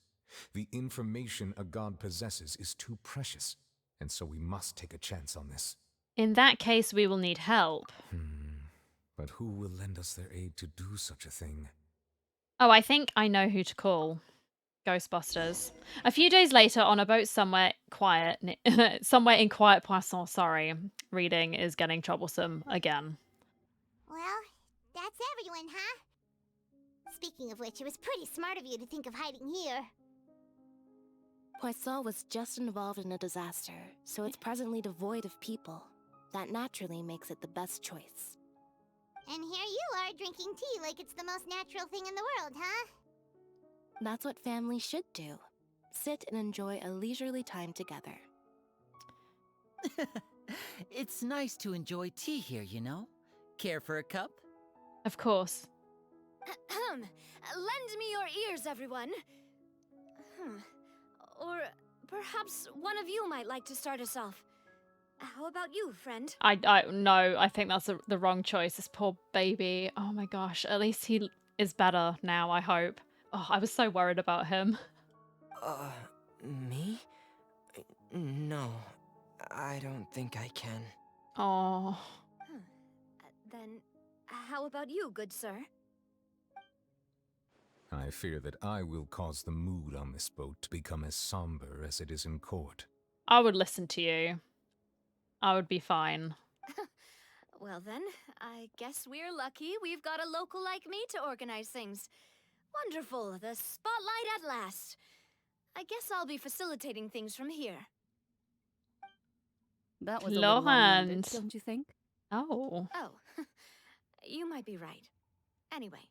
The information a god possesses is too precious, and so we must take a chance on this. In that case, we will need help. But who will lend us their aid to do such a thing? Oh, I think I know who to call. Ghostbusters. A few days later, on a boat somewhere quiet, somewhere in Quiet Poisson, sorry. Reading is getting troublesome again. Well, that's everyone, huh? Speaking of which, it was pretty smart of you to think of hiding here. Poisson was just involved in a disaster, so it's presently devoid of people. That naturally makes it the best choice. And here you are drinking tea like it's the most natural thing in the world, huh? That's what families should do. Sit and enjoy a leisurely time together. It's nice to enjoy tea here, you know? Care for a cup? Of course. Lend me your ears, everyone. Or perhaps one of you might like to start us off. How about you, friend? No, I think that's the wrong choice. This poor baby. Oh my gosh. At least he is better now, I hope. Oh, I was so worried about him. Me? No, I don't think I can. Oh. Then, how about you, good sir? I fear that I will cause the mood on this boat to become as somber as it is in court. I would listen to you. I would be fine. Well then, I guess we're lucky we've got a local like me to organize things. Wonderful, the spotlight at last. I guess I'll be facilitating things from here. That was a little long-winded, don't you think? Oh. Oh, you might be right. Anyway,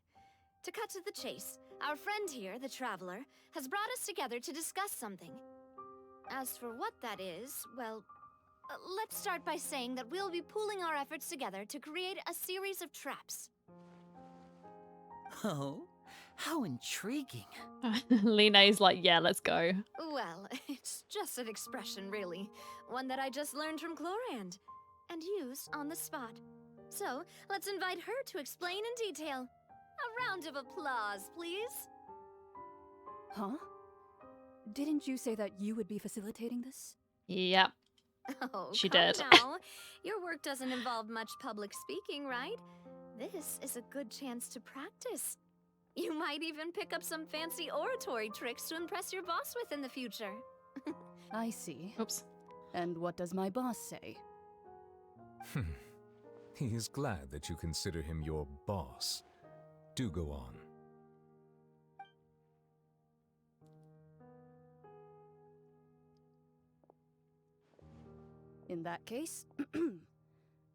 to cut to the chase, our friend here, the Traveler, has brought us together to discuss something. As for what that is, well, let's start by saying that we'll be pooling our efforts together to create a series of traps. Oh, how intriguing. Lene's like, yeah, let's go. Well, it's just an expression, really. One that I just learned from Chlorand, and used on the spot. So, let's invite her to explain in detail. A round of applause, please. Huh? Didn't you say that you would be facilitating this? Yep. Oh, she come did. now. Your work doesn't involve much public speaking, right? This is a good chance to practice. You might even pick up some fancy oratory tricks to impress your boss with in the future. I see. Oops. And what does my boss say? He is glad that you consider him your boss. Do go on. In that case,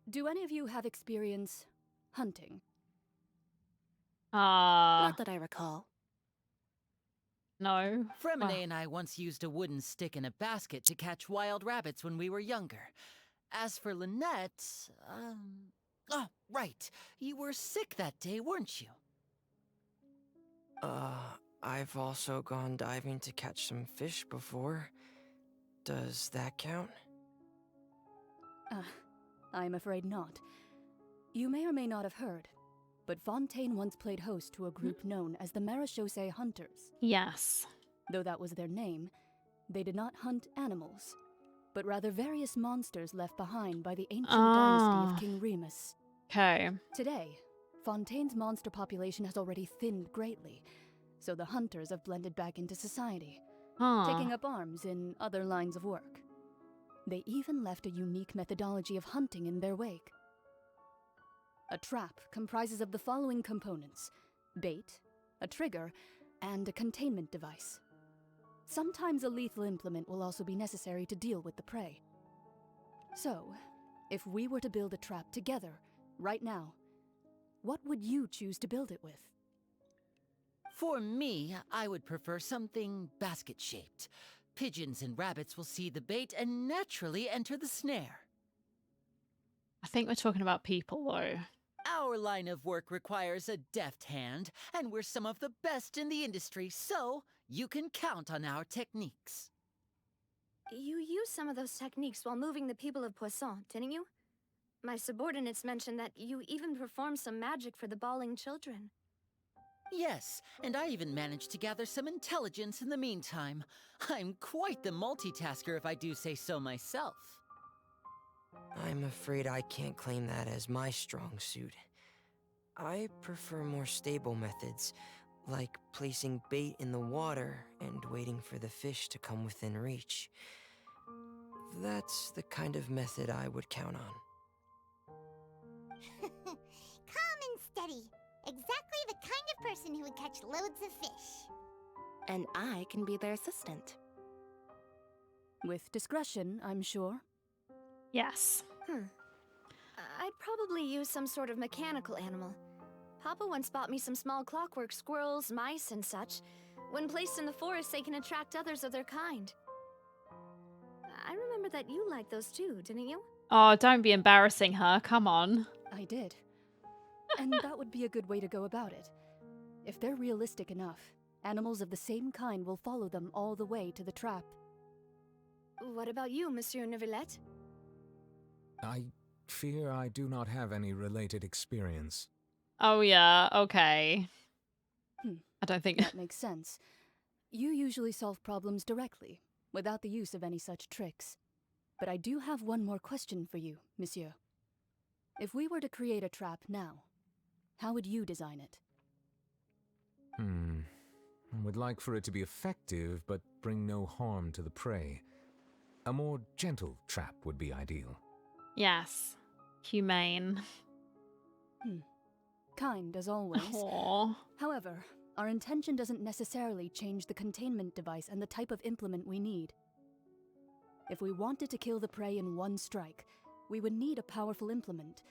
do any of you have experience hunting? Not that I recall. No. Fremine and I once used a wooden stick in a basket to catch wild rabbits when we were younger. As for Lynette, oh, right. You were sick that day, weren't you? I've also gone diving to catch some fish before. Does that count? I'm afraid not. You may or may not have heard, but Fontaine once played host to a group known as the Marechaussee Hunters. Yes. Though that was their name, they did not hunt animals, but rather various monsters left behind by the ancient dynasty of King Remus. Okay. Today, Fontaine's monster population has already thinned greatly, so the hunters have blended back into society, taking up arms in other lines of work. They even left a unique methodology of hunting in their wake. A trap comprises of the following components: bait, a trigger, and a containment device. Sometimes a lethal implement will also be necessary to deal with the prey. So, if we were to build a trap together, right now, what would you choose to build it with? For me, I would prefer something basket-shaped. Pigeons and rabbits will see the bait and naturally enter the snare. I think we're talking about people, though. Our line of work requires a deft hand, and we're some of the best in the industry, so you can count on our techniques. You used some of those techniques while moving the people of Poisson, didn't you? My subordinates mentioned that you even performed some magic for the bawling children. Yes, and I even managed to gather some intelligence in the meantime. I'm quite the multitasker if I do say so myself. I'm afraid I can't claim that as my strong suit. I prefer more stable methods, like placing bait in the water and waiting for the fish to come within reach. That's the kind of method I would count on. Calm and steady. Exactly the kind of person who would catch loads of fish. And I can be their assistant. With discretion, I'm sure. Yes. I'd probably use some sort of mechanical animal. Papa once bought me some small clockwork squirrels, mice, and such. When placed in the forest, they can attract others of their kind. I remember that you liked those too, didn't you? Oh, don't be embarrassing her. Come on. I did. And that would be a good way to go about it. If they're realistic enough, animals of the same kind will follow them all the way to the trap. What about you, Monsieur Neuvillette? I fear I do not have any related experience. Oh, yeah. Okay. I don't think... That makes sense. You usually solve problems directly, without the use of any such tricks. But I do have one more question for you, monsieur. If we were to create a trap now, how would you design it? I would like for it to be effective, but bring no harm to the prey. A more gentle trap would be ideal. Yes. Humane. Kind, as always. Aww. However, our intention doesn't necessarily change the containment device and the type of implement we need. If we wanted to kill the prey in one strike, we would need a powerful implement.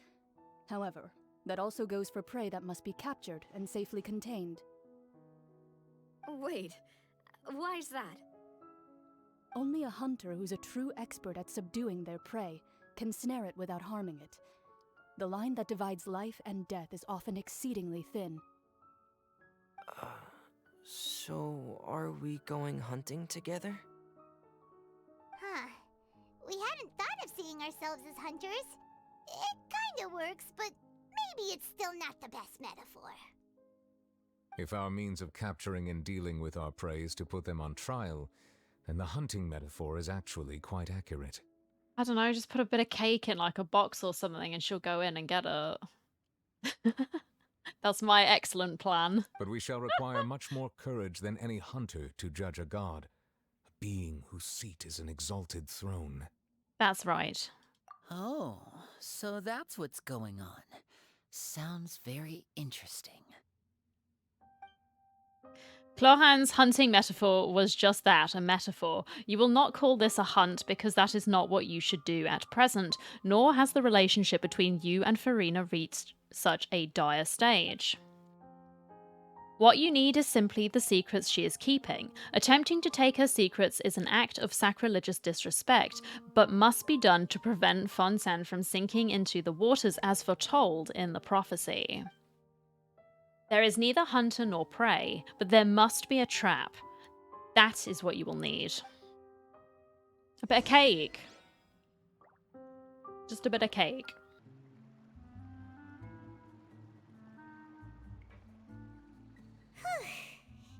However, that also goes for prey that must be captured and safely contained. Wait, why's that? Only a hunter who's a true expert at subduing their prey can snare it without harming it. The line that divides life and death is often exceedingly thin. So are we going hunting together? Huh. We hadn't thought of seeing ourselves as hunters. It kinda works, but maybe it's still not the best metaphor. If our means of capturing and dealing with our prey is to put them on trial, then the hunting metaphor is actually quite accurate. I don't know, just put a bit of cake in like a box or something and she'll go in and get it. That's my excellent plan. But we shall require much more courage than any hunter to judge a god, a being whose seat is an exalted throne. That's right. Oh, so that's what's going on. Sounds very interesting. Clohan's hunting metaphor was just that, a metaphor. You will not call this a hunt because that is not what you should do at present, nor has the relationship between you and Farina reached such a dire stage. What you need is simply the secrets she is keeping. Attempting to take her secrets is an act of sacrilegious disrespect, but must be done to prevent Fontaine from sinking into the waters as foretold in the prophecy. There is neither hunter nor prey, but there must be a trap. That is what you will need. A bit of cake. Just a bit of cake.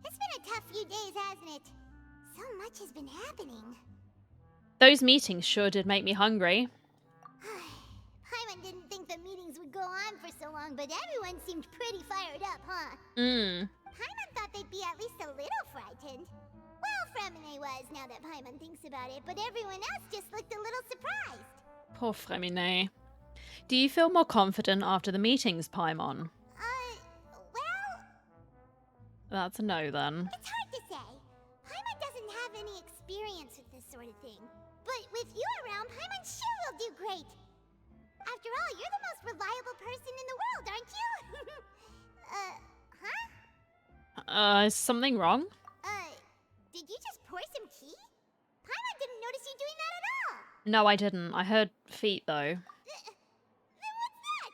It's been a tough few days, hasn't it? So much has been happening. Those meetings sure did make me hungry. Paimon didn't think the meetings would go on for so long, but everyone seemed pretty fired up, huh? Mm. Paimon thought they'd be at least a little frightened. Well, Fremine was, now that Paimon thinks about it, but everyone else just looked a little surprised. Poor Fremine. Do you feel more confident after the meetings, Paimon? That's a no then. It's hard to say. Paimon doesn't have any experience with this sort of thing. But with you around, Paimon sure will do great. After all, you're the most reliable person in the world, aren't you? Huh? Is something wrong? Did you just pour some tea? Paimon didn't notice you doing that at all. No, I didn't. I heard feet though. Then what's that?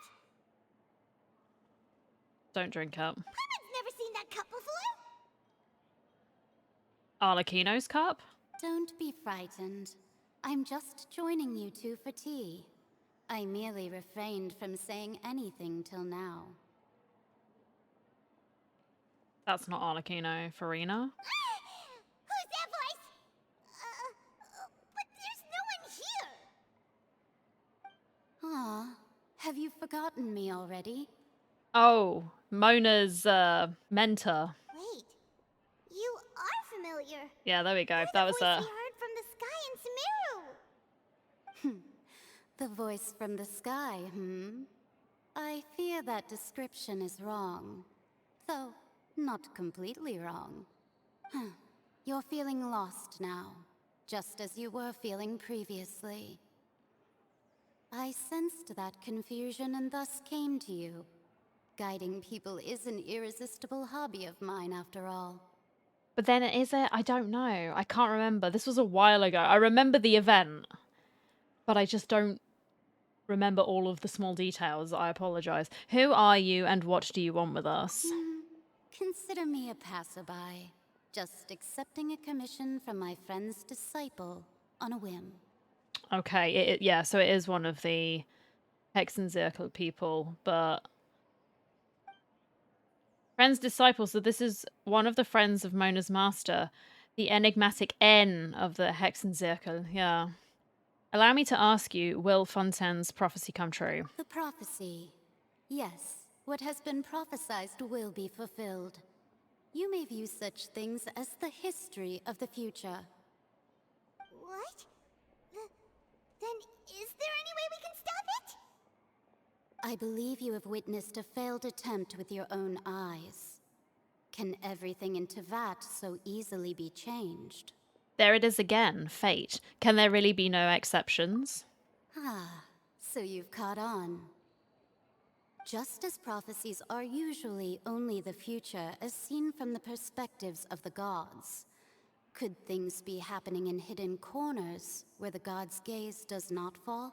Don't drink it. Paimon's never seen that cup before. Arlecchino's cup? Don't be frightened. I'm just joining you two for tea. I merely refrained from saying anything till now. That's not Arlecchino. Farina? Who's that voice? But there's no one here. Ah, have you forgotten me already? Oh, Mona's mentor. Wait, you are familiar. Yeah, there we go. That was We heard from the sky in Sumeru. The voice from the sky, I fear that description is wrong. Though, not completely wrong. You're feeling lost now, just as you were feeling previously. I sensed that confusion and thus came to you. Guiding people is an irresistible hobby of mine, after all. But then is it? I don't know. I can't remember. This was a while ago. I remember the event, but I just don't remember all of the small details. I apologize. Who are you and what do you want with us? Consider me a passerby, just accepting a commission from my friend's disciple on a whim. Okay, yeah, so it is one of the Hexenzirkel people, but... Friend's disciple, so this is one of the friends of Mona's master, the enigmatic N of the Hexenzirkel, yeah. Allow me to ask you, will Fontaine's prophecy come true? The prophecy. Yes, what has been prophesied will be fulfilled. You may view such things as the history of the future. What? Then is there any way we can stop it? I believe you have witnessed a failed attempt with your own eyes. Can everything in Tevat so easily be changed? There it is again, fate. Can there really be no exceptions? Ah, so you've caught on. Just as prophecies are usually only the future as seen from the perspectives of the gods, could things be happening in hidden corners where the gods' gaze does not fall?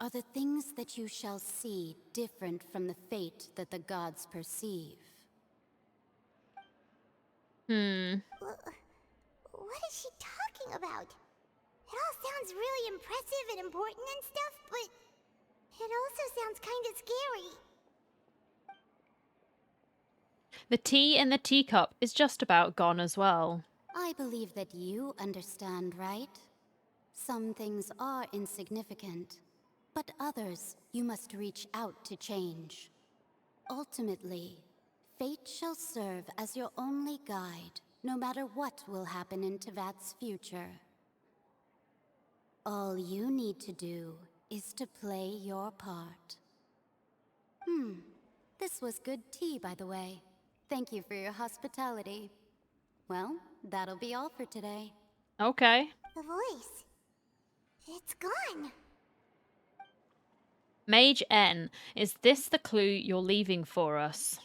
Are the things that you shall see different from the fate that the gods perceive? What is she talking about? It all sounds really impressive and important and stuff, but it also sounds kind of scary. The tea in the teacup is just about gone as well. I believe that you understand, right? Some things are insignificant, but others you must reach out to change. Ultimately, fate shall serve as your only guide, no matter what will happen in Tevat's future. All you need to do is to play your part. This was good tea, by the way. Thank you for your hospitality. Well, that'll be all for today. Okay. The voice. It's gone. Mage N, is this the clue you're leaving for us?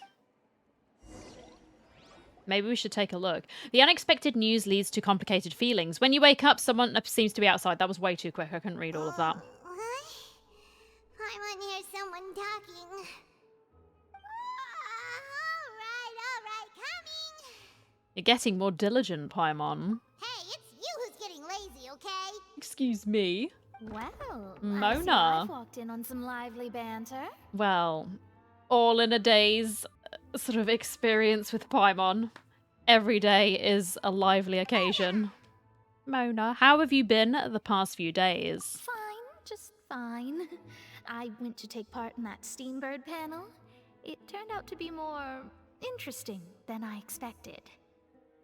Maybe we should take a look. The unexpected news leads to complicated feelings. When you wake up, someone seems to be outside. That was way too quick. I couldn't read all of that. What? I want to hear someone talking. Alright, coming. You're getting more diligent, Paimon. Hey, it's you who's getting lazy, okay? Excuse me. Well, Mona. I've walked in on some lively banter. Well, all in a day's sort of experience with Paimon. Every day is a lively occasion. Mona, how have you been the past few days? Fine, just fine. I went to take part in that Steambird panel. It turned out to be more interesting than I expected.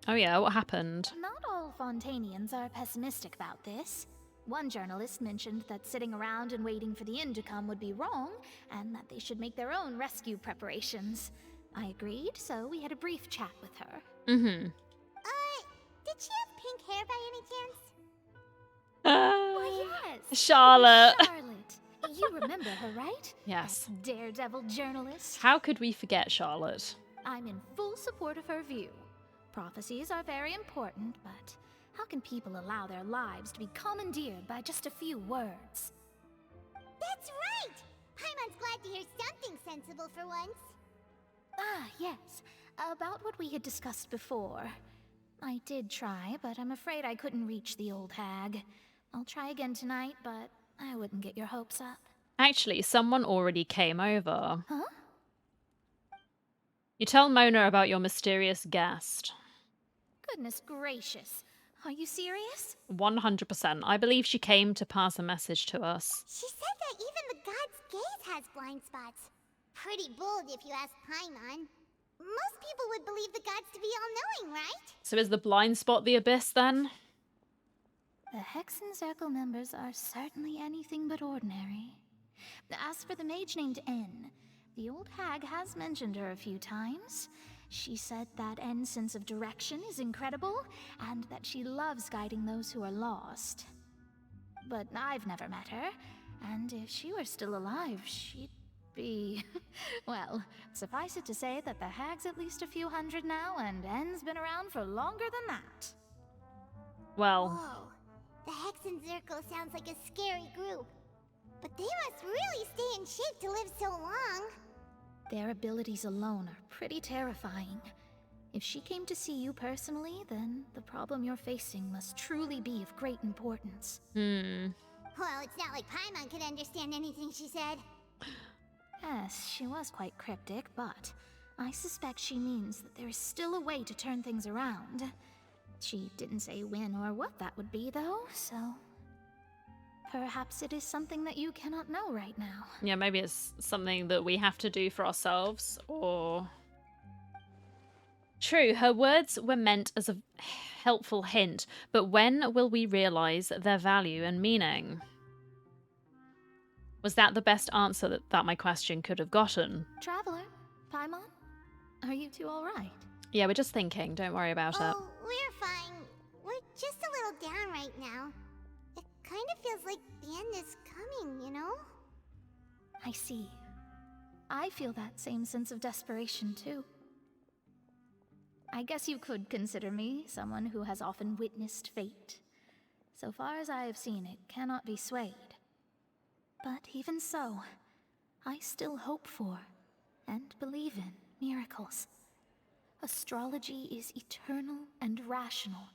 Oh yeah, what happened? Not all Fontainians are pessimistic about this. One journalist mentioned that sitting around and waiting for the end to come would be wrong, and that they should make their own rescue preparations. I agreed, so we had a brief chat with her. Mm-hmm. Did she have pink hair by any chance? Why, yes. Charlotte. Charlotte. You remember her, right? Yes. That daredevil journalist. How could we forget Charlotte? I'm in full support of her view. Prophecies are very important, but how can people allow their lives to be commandeered by just a few words? That's right! Paimon's glad to hear something sensible for once. Ah, yes. About what we had discussed before. I did try, but I'm afraid I couldn't reach the old hag. I'll try again tonight, but I wouldn't get your hopes up. Actually, someone already came over. Huh? You tell Mona about your mysterious guest. Goodness gracious. Are you serious? 100%. I believe she came to pass a message to us. She said that even the god's gaze has blind spots. Pretty bold if you ask Paimon. Most people would believe the gods to be all-knowing, right? So is the blind spot the abyss then? The Hexen Circle members are certainly anything but ordinary. As for the mage named N, the old hag has mentioned her a few times. She said that N's sense of direction is incredible, and that she loves guiding those who are lost. But I've never met her, and if she were still alive, she'd be... well, suffice it to say that the hag's at least a few hundred now, and N's been around for longer than that. Well... Whoa. The Hexen Circle sounds like a scary group. But they must really stay in shape to live so long. Their abilities alone are pretty terrifying. If she came to see you personally, then the problem you're facing must truly be of great importance. Well, it's not like Paimon could understand anything she said. Yes, she was quite cryptic, but I suspect she means that there is still a way to turn things around. She didn't say when or what that would be, though, so... perhaps it is something that you cannot know right now. Yeah, maybe it's something that we have to do for ourselves, or... True, her words were meant as a helpful hint, but when will we realize their value and meaning? Was that the best answer that my question could have gotten? Traveler, Paimon, are you two alright? Yeah, we're just thinking. Don't worry about it. Oh, we're fine. We're just a little down right now. It kind of feels like the end is coming, you know? I see. I feel that same sense of desperation, too. I guess you could consider me someone who has often witnessed fate. So far as I have seen, it cannot be swayed. But even so, I still hope for, and believe in, miracles. Astrology is eternal and rational,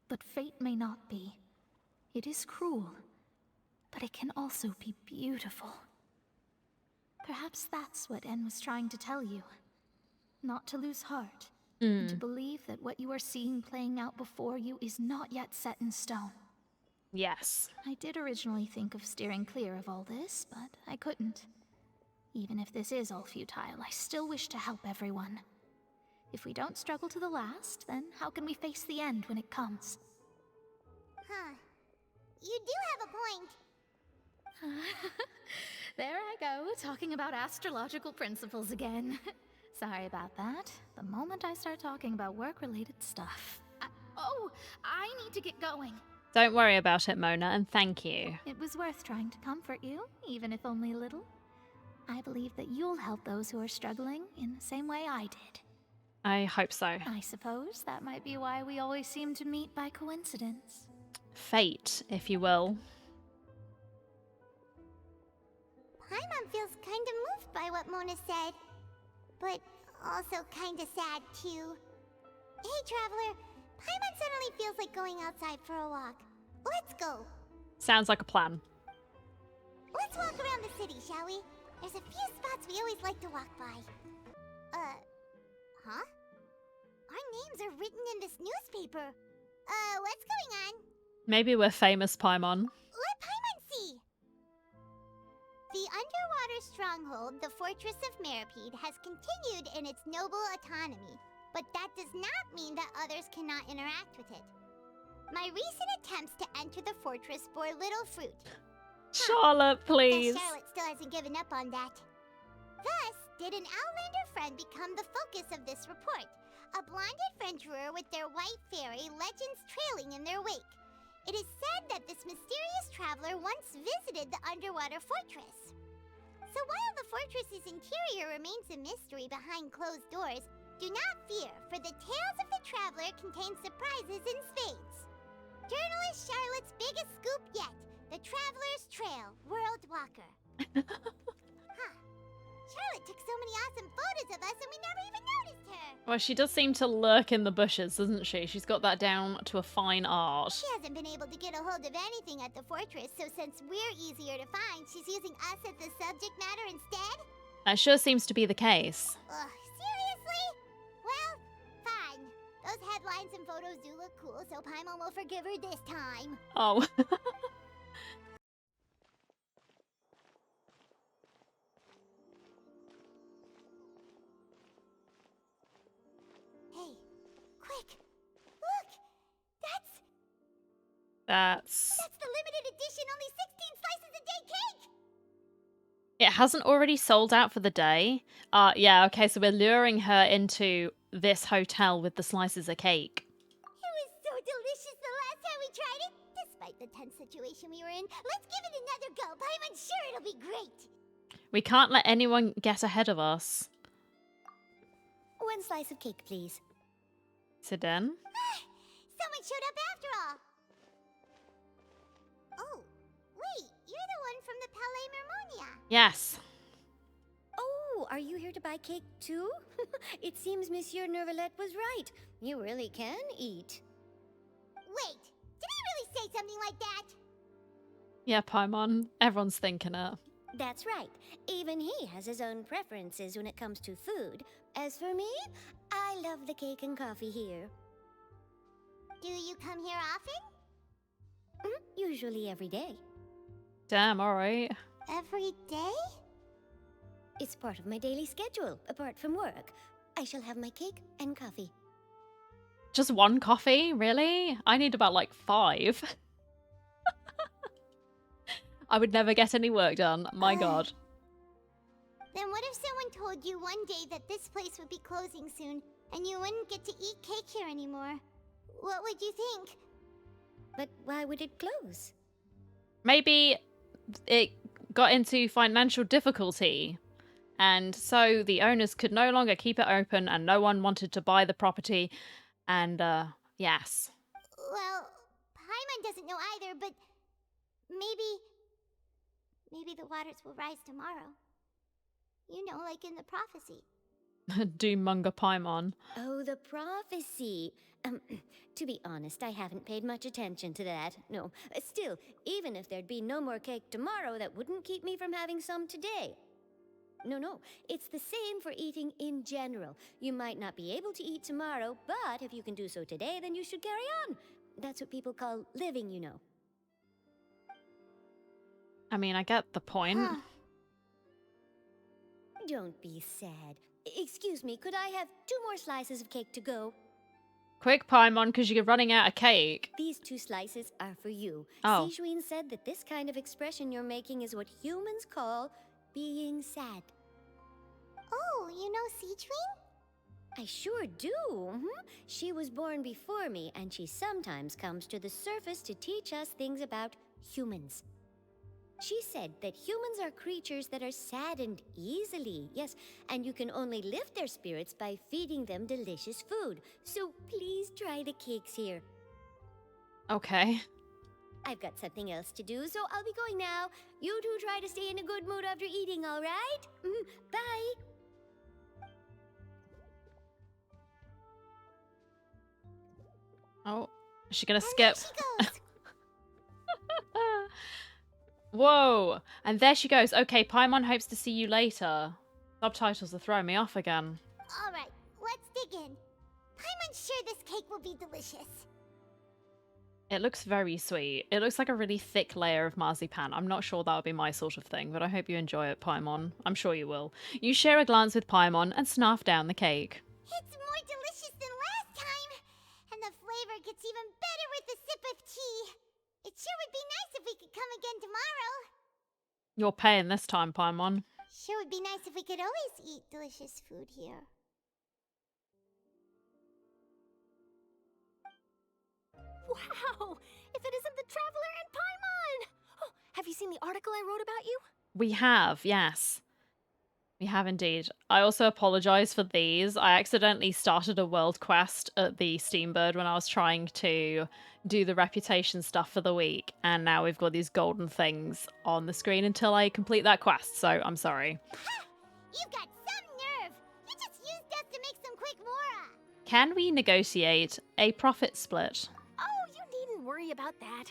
but fate may not be. It is cruel, but it can also be beautiful. Perhaps that's what N was trying to tell you. Not to lose heart, and to believe that what you are seeing playing out before you is not yet set in stone. Yes. I did originally think of steering clear of all this, but I couldn't. Even if this is all futile, I still wish to help everyone. If we don't struggle to the last, then how can we face the end when it comes? Huh. You do have a point. There I go, talking about astrological principles again. Sorry about that. The moment I start talking about work-related stuff... I need to get going. Don't worry about it, Mona, and thank you. It was worth trying to comfort you, even if only a little. I believe that you'll help those who are struggling in the same way I did. I hope so. I suppose that might be why we always seem to meet by coincidence. Fate, if you will. Paimon feels kind of moved by what Mona said. But also kind of sad, too. Hey, Traveler. Paimon suddenly feels like going outside for a walk. Let's go. Sounds like a plan. Let's walk around the city, shall we? There's a few spots we always like to walk by. Huh? Our names are written in this newspaper. What's going on? Maybe we're famous, Paimon. Let Paimon see! The underwater stronghold, the Fortress of Meripede, has continued in its noble autonomy, but that does not mean that others cannot interact with it. My recent attempts to enter the fortress bore little fruit. Charlotte, please. Charlotte still hasn't given up on that. Thus, did an Outlander friend become the focus of this report. A blonde adventurer with their white fairy legends trailing in their wake. It is said that this mysterious traveler once visited the underwater fortress. So while the fortress's interior remains a mystery behind closed doors, do not fear, for the tales of the traveler contain surprises in spades. Journalist Charlotte's biggest scoop yet, the Traveler's Trail, World Walker. Charlotte took so many awesome photos of us and we never even noticed her. Well, she does seem to lurk in the bushes, doesn't she? She's got that down to a fine art. She hasn't been able to get a hold of anything at the fortress, so since we're easier to find, she's using us as the subject matter instead? That sure seems to be the case. Ugh, seriously? Well, fine. Those headlines and photos do look cool, so Paimon will forgive her this time. Oh. Hey, quick! Look! That's the limited edition, only 16 slices a day cake! It hasn't already sold out for the day. Yeah, okay, so we're luring her into this hotel with the slices of cake. It was so delicious the last time we tried it. Despite the tense situation we were in, let's give it another go. I'm sure it'll be great. We can't let anyone get ahead of us. 1 slice of cake, please. Siden? Someone showed up after all. Oh, wait, you're the one from the Palais Mermonia. Yes. Oh, are you here to buy cake too? It seems Monsieur Nervalette was right. You really can eat. Wait, did he really say something like that? Yeah, Paimon. Everyone's thinking it. That's right. Even he has his own preferences when it comes to food. As for me, I love the cake and coffee here. Do you come here often? Usually every day. Damn, alright. Every day? It's part of my daily schedule, apart from work. I shall have my cake and coffee. Just 1 coffee? Really? I need about like 5. I would never get any work done. My god. Then what if someone told you one day that this place would be closing soon, and you wouldn't get to eat cake here anymore? What would you think? But why would it close? Maybe it got into financial difficulty, and so the owners could no longer keep it open, and no one wanted to buy the property, and yes. Well, Paimon doesn't know either, but maybe the waters will rise tomorrow. You know, like in the prophecy. Doommonger Paimon. Oh, the prophecy. To be honest, I haven't paid much attention to that. No, still, even if there'd be no more cake tomorrow, that wouldn't keep me from having some today. No, it's the same for eating in general. You might not be able to eat tomorrow, but if you can do so today, then you should carry on. That's what people call living, you know. I mean, I get the point. Don't be sad. Excuse me, could I have 2 more slices of cake to go? Quick, Paimon, because you're running out of cake. These 2 slices are for you. Oh. Sijuin said that this kind of expression you're making is what humans call being sad. Oh, you know Sijuin? I sure do. She was born before me, and she sometimes comes to the surface to teach us things about humans. She said that humans are creatures that are saddened easily, yes, and you can only lift their spirits by feeding them delicious food. So please try the cakes here. Okay. I've got something else to do, so I'll be going now. You two try to stay in a good mood after eating, all right? Bye. Oh, is she gonna skip? Whoa! And there she goes. Okay, Paimon hopes to see you later. Subtitles are throwing me off again. Alright, let's dig in. Paimon's sure this cake will be delicious. It looks very sweet. It looks like a really thick layer of marzipan. I'm not sure that would be my sort of thing, but I hope you enjoy it, Paimon. I'm sure you will. You share a glance with Paimon and snarf down the cake. It's more delicious than last time, and the flavor gets even better with a sip of tea. It sure would be nice if we could come again tomorrow. You're paying this time, Paimon. Sure would be nice if we could always eat delicious food here. Wow! If it isn't the Traveler and Paimon! Oh, have you seen the article I wrote about you? We have, yes. We have indeed. I also apologize for these. I accidentally started a world quest at the Steambird when I was trying to do the reputation stuff for the week, and now we've got these golden things on the screen until I complete that quest, so I'm sorry. You've got some nerve! You just used us to make some quick mora! Can we negotiate a profit split? Oh, you needn't worry about that.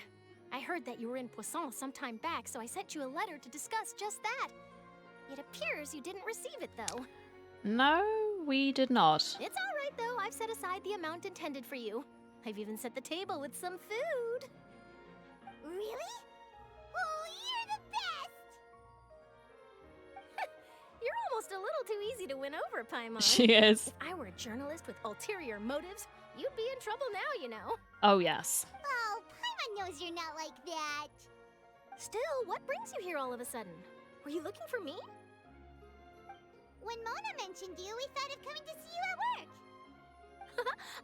I heard that you were in Poisson some time back, so I sent you a letter to discuss just that. It appears you didn't receive it, though. No, we did not. It's all right, though. I've set aside the amount intended for you. I've even set the table with some food. Really? Oh, you're the best! You're almost a little too easy to win over, Paimon. She is. If I were a journalist with ulterior motives, you'd be in trouble now, you know. Oh, yes. Oh, Paimon knows you're not like that. Still, what brings you here all of a sudden? Were you looking for me? When Mona mentioned you, we thought of coming to see you at work.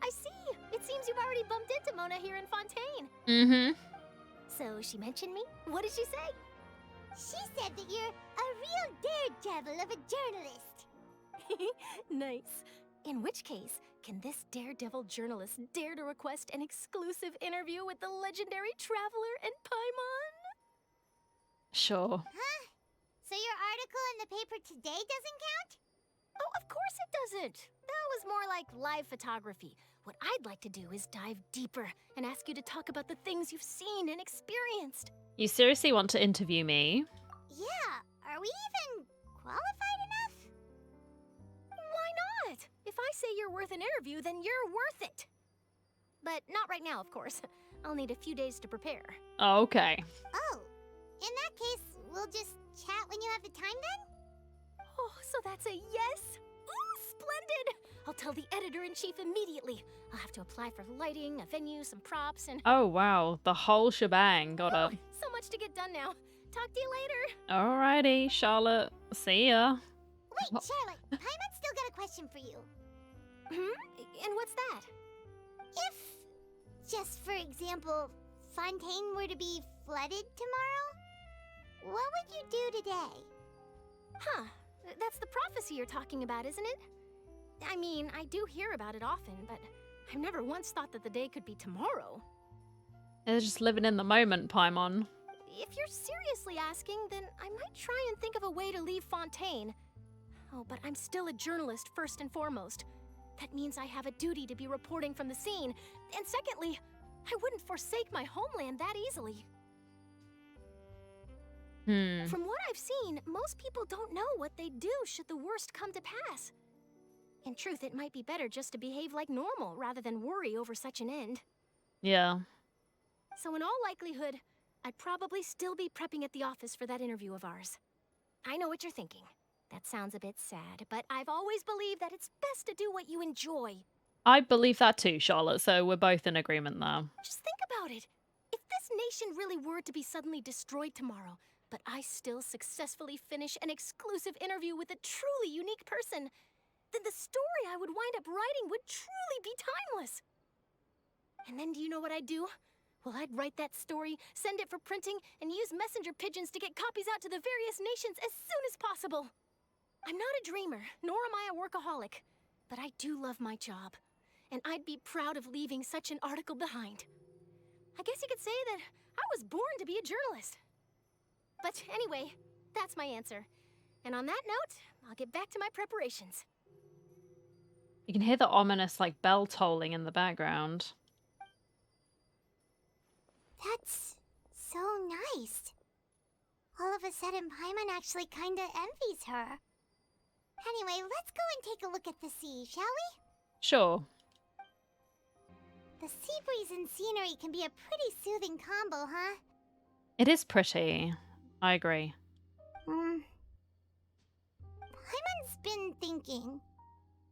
I see. It seems you've already bumped into Mona here in Fontaine. Mm-hmm. So she mentioned me? What did she say? She said that you're a real daredevil of a journalist. Nice. In which case, can this daredevil journalist dare to request an exclusive interview with the legendary Traveler and Paimon? Sure. Huh? So your article in the paper today doesn't count? Oh, of course it doesn't. That was more like live photography. What I'd like to do is dive deeper and ask you to talk about the things you've seen and experienced. You seriously want to interview me? Yeah. Are we even qualified enough? Why not? If I say you're worth an interview, then you're worth it. But not right now, of course. I'll need a few days to prepare. Okay. Oh, in that case, we'll just chat when you have the time then? Oh, so that's a yes? Ooh, splendid! I'll tell the editor-in-chief immediately. I'll have to apply for lighting, a venue, some props, and... Oh, wow. The whole shebang. Got Oh, it. so much to get done now. Talk to you later. Alrighty, Charlotte. See ya. Wait, Charlotte, Paimon's still got a question for you. And what's that? If, just for example, Fontaine were to be flooded tomorrow, what would you do today? Huh. That's the prophecy you're talking about, isn't it? I mean, I do hear about it often, but I've never once thought that the day could be tomorrow. They're just living in the moment, Paimon. If you're seriously asking, then I might try and think of a way to leave Fontaine. Oh, but I'm still a journalist first and foremost. That means I have a duty to be reporting from the scene. And secondly, I wouldn't forsake my homeland that easily. From what I've seen, most people don't know what they'd do should the worst come to pass. In truth, it might be better just to behave like normal rather than worry over such an end. Yeah. So in all likelihood, I'd probably still be prepping at the office for that interview of ours. I know what you're thinking. That sounds a bit sad, but I've always believed that it's best to do what you enjoy. I believe that too, Charlotte, so we're both in agreement there. Just think about it. If this nation really were to be suddenly destroyed tomorrow, but I still successfully finish an exclusive interview with a truly unique person, then the story I would wind up writing would truly be timeless. And then do you know what I'd do? Well, I'd write that story, send it for printing, and use messenger pigeons to get copies out to the various nations as soon as possible. I'm not a dreamer, nor am I a workaholic, but I do love my job, and I'd be proud of leaving such an article behind. I guess you could say that I was born to be a journalist. But anyway, that's my answer. And on that note, I'll get back to my preparations. You can hear the ominous, like, bell tolling in the background. That's so nice. All of a sudden, Paimon actually kinda envies her. Anyway, let's go and take a look at the sea, shall we? Sure. The sea breeze and scenery can be a pretty soothing combo, huh? It is pretty. I agree. Paimon's been thinking.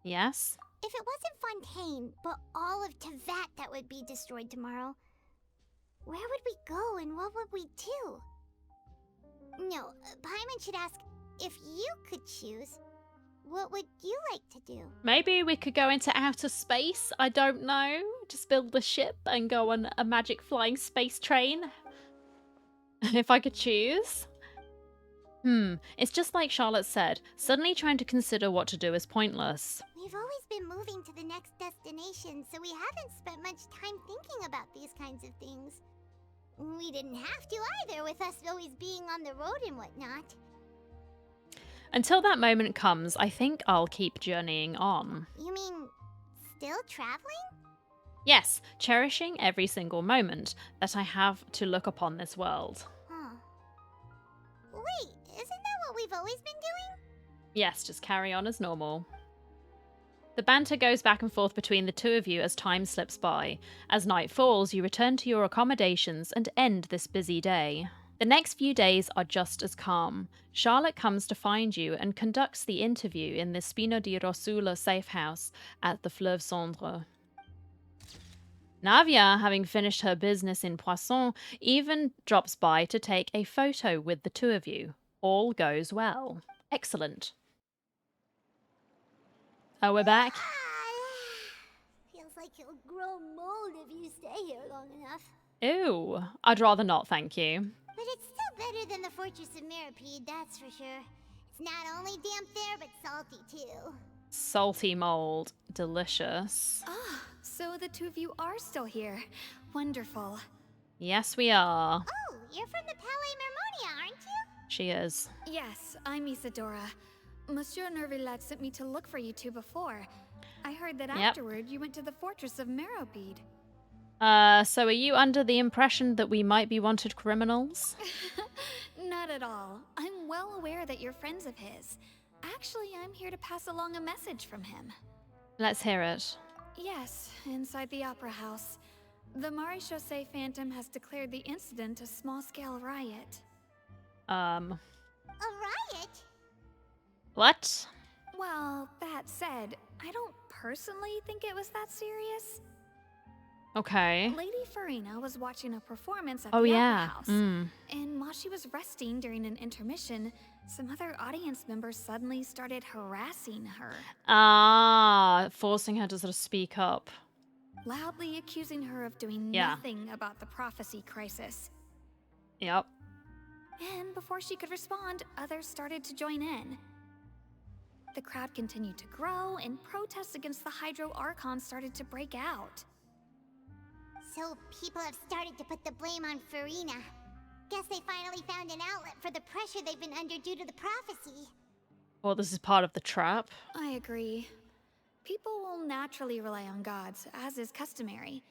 Yes? If it wasn't Fontaine, but all of Tevat that would be destroyed tomorrow, where would we go and what would we do? No, Paimon should ask, if you could choose, what would you like to do? Maybe we could go into outer space. I don't know. Just build a ship and go on a magic flying space train. If I could choose. It's just like Charlotte said. Suddenly trying to consider what to do is pointless. We've always been moving to the next destination, so we haven't spent much time thinking about these kinds of things. We didn't have to either, with us always being on the road and whatnot. Until that moment comes, I think I'll keep journeying on. You mean, still traveling? Yes, cherishing every single moment that I have to look upon this world. Huh. Wait, isn't that what we've always been doing? Yes, just carry on as normal. The banter goes back and forth between the two of you as time slips by. As night falls, you return to your accommodations and end this busy day. The next few days are just as calm. Charlotte comes to find you and conducts the interview in the Spina di Rosula safe house at the Fleuve Cendre. Navia, having finished her business in Poisson, even drops by to take a photo with the two of you. All goes well. Excellent. Oh, we're back? Feels like you'll grow mold if you stay here long enough. Ew. I'd rather not, thank you. But it's still better than the Fortress of Meripede, that's for sure. It's not only damp there, but salty too. Salty mold. Delicious. Ah, so the two of you are still here. Wonderful. Yes, we are. Oh, you're from the Palais Mermonia, aren't you? She is. Yes, I'm Isadora. Monsieur Nervillet sent me to look for you two before. I heard that afterward you went to the Fortress of Meripede. So are you under the impression that we might be wanted criminals? Not at all. I'm well aware that you're friends of his. Actually, I'm here to pass along a message from him. Let's hear it. Yes, inside the Opera House. The Maréchaussée Phantom has declared the incident a small-scale riot. A riot? What? Well, that said, I don't personally think it was that serious. Okay. Lady Farina was watching a performance at Oh, the yeah. Opera House. And while she was resting during an intermission, some other audience members suddenly started harassing her. Forcing her to sort of speak up. Loudly accusing her of doing nothing about the prophecy crisis. Yep. And before she could respond, others started to join in. The crowd continued to grow, and protests against the Hydro Archon started to break out. So people have started to put the blame on Farina. Guess they finally found an outlet for the pressure they've been under due to the prophecy. Well, this is part of the trap. I agree. People will naturally rely on gods, as is customary.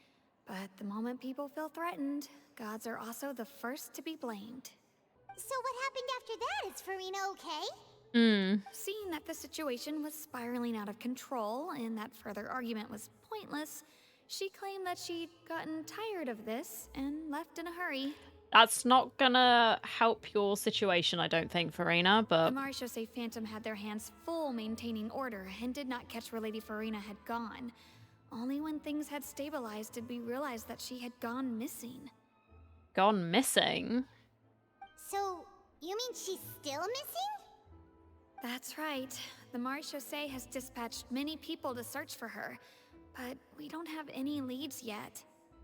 But the moment people feel threatened, gods are also the first to be blamed. So what happened after that? Is Farina okay? Seeing that the situation was spiraling out of control and that further argument was pointless, she claimed that she'd gotten tired of this and left in a hurry. That's not gonna help your situation, I don't think, Farina, but... The Maréchaussée Phantom had their hands full maintaining order and did not catch where Lady Farina had gone. Only when things had stabilized did we realize that she had gone missing. Gone missing? So, you mean she's still missing? That's right. The Maréchaussée has dispatched many people to search for her, but we don't have any leads yet.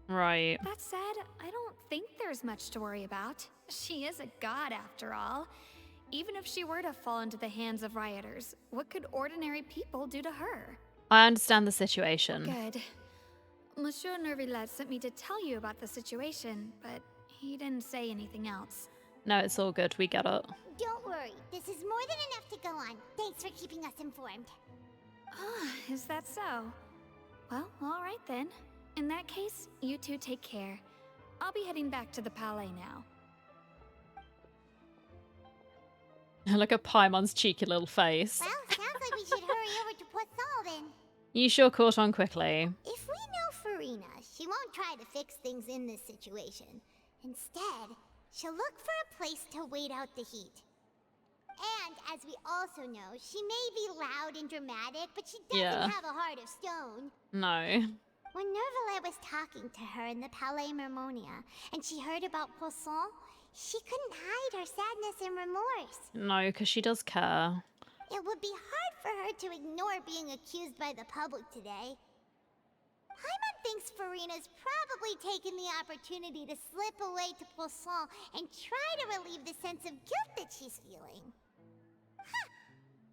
Right. That said, I don't think there's much to worry about. She is a god after all. Even if she were to fall into the hands of rioters, what could ordinary people do to her? I understand the situation. Good. Monsieur Nervillet sent me to tell you about the situation, but he didn't say anything else. No, it's all good. We get it. Don't worry. This is more than enough to go on. Thanks for keeping us informed. Ah, is that so? Well, all right then. In that case, you two take care. I'll be heading back to the Palais now. Look at Paimon's cheeky little face. Well, sounds like we should hurry over to Poisson then. You sure caught on quickly. If we know Farina, she won't try to fix things in this situation. Instead, she'll look for a place to wait out the heat. And, as we also know, she may be loud and dramatic, but she doesn't have a heart of stone. No. When Nervillet was talking to her in the Palais Mermonia, and she heard about Poisson, She couldn't hide her sadness and remorse. No, because she does care. It would be hard for her to ignore being accused by the public today. Paimon thinks Farina's probably taken the opportunity to slip away to Poisson and try to relieve the sense of guilt that she's feeling. Huh.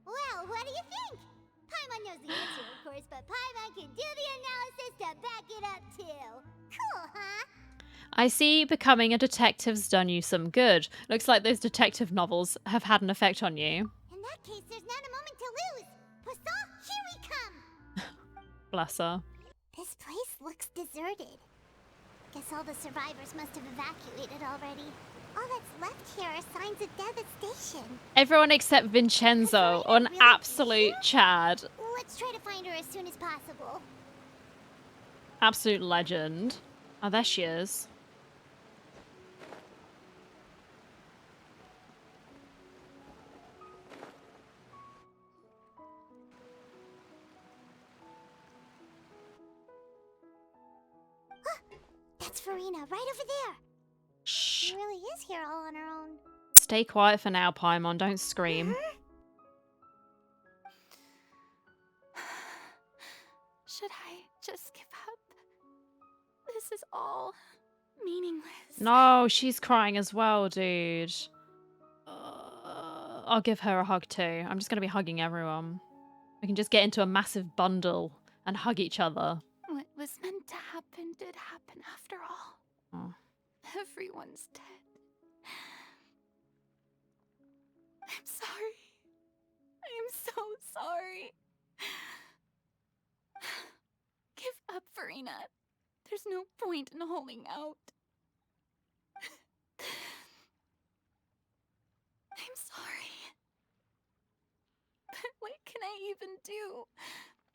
Well, what do you think? Paimon knows the answer, of course, but Paimon can do the analysis to back it up too. Cool, huh? I see becoming a detective's done you some good. Looks like those detective novels have had an effect on you. In that case, there's not a moment to lose. Poisson, here we come! Bless her. This place looks deserted. Guess all the survivors must have evacuated already. All that's left here are signs of devastation. Everyone except Vincenzo, an absolute Chad. Let's try to find her as soon as possible. Absolute legend. Oh, there she is. That's Farina, right over there. Shh. She really is here all on her own. Stay quiet for now, Paimon. Don't scream. Should I just give up? This is all meaningless. No, she's crying as well, dude. I'll give her a hug too. I'm just going to be hugging everyone. We can just get into a massive bundle and hug each other. What was meant to happen did happen after all. Oh. Everyone's dead. I'm sorry. I am so sorry. Give up, Farina. There's no point in holding out. I'm sorry. But what can I even do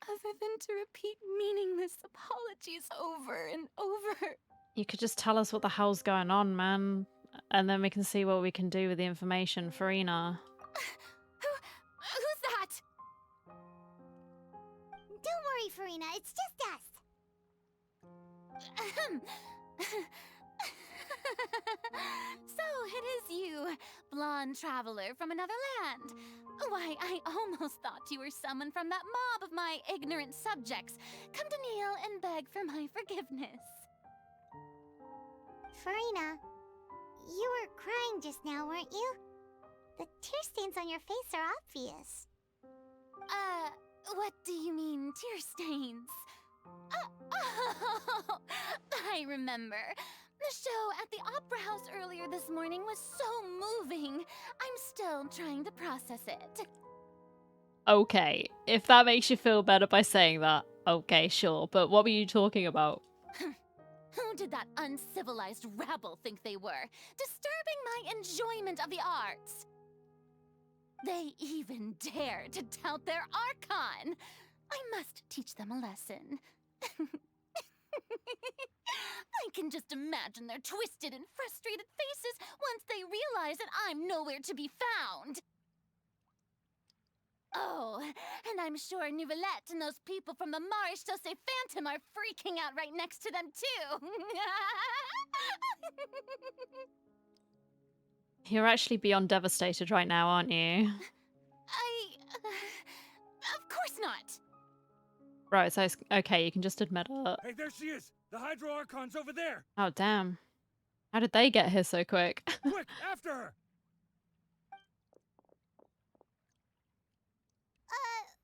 other than to repeat meaningless apologies over and over? You could just tell us what the hell's going on, man. And then we can see what we can do with the information, Farina. Who's that? Don't worry, Farina. It's just us. So it is you, blonde traveler from another land. Why, I almost thought you were someone from that mob of my ignorant subjects, come to kneel and beg for my forgiveness. Farina, you were crying just now, weren't you? The tear stains on your face are obvious. What do you mean, tear stains? Oh, I remember. The show at the Opera House earlier this morning was so moving. I'm still trying to process it. Okay, if that makes you feel better by saying that, okay, sure. But what were you talking about? Who did that uncivilized rabble think they were, disturbing my enjoyment of the arts? They even dare to tout their Archon! I must teach them a lesson. I can just imagine their twisted and frustrated faces once they realize that I'm nowhere to be found. Oh, and I'm sure Nouvellette and those people from the Marche Chaussee Phantom are freaking out right next to them, too. You're actually beyond devastated right now, aren't you? Of course not. Right, so it's okay, you can just admit it. Hey, there she is! The Hydro Archon's over there! Oh, damn. How did they get here so quick? Quick, after her!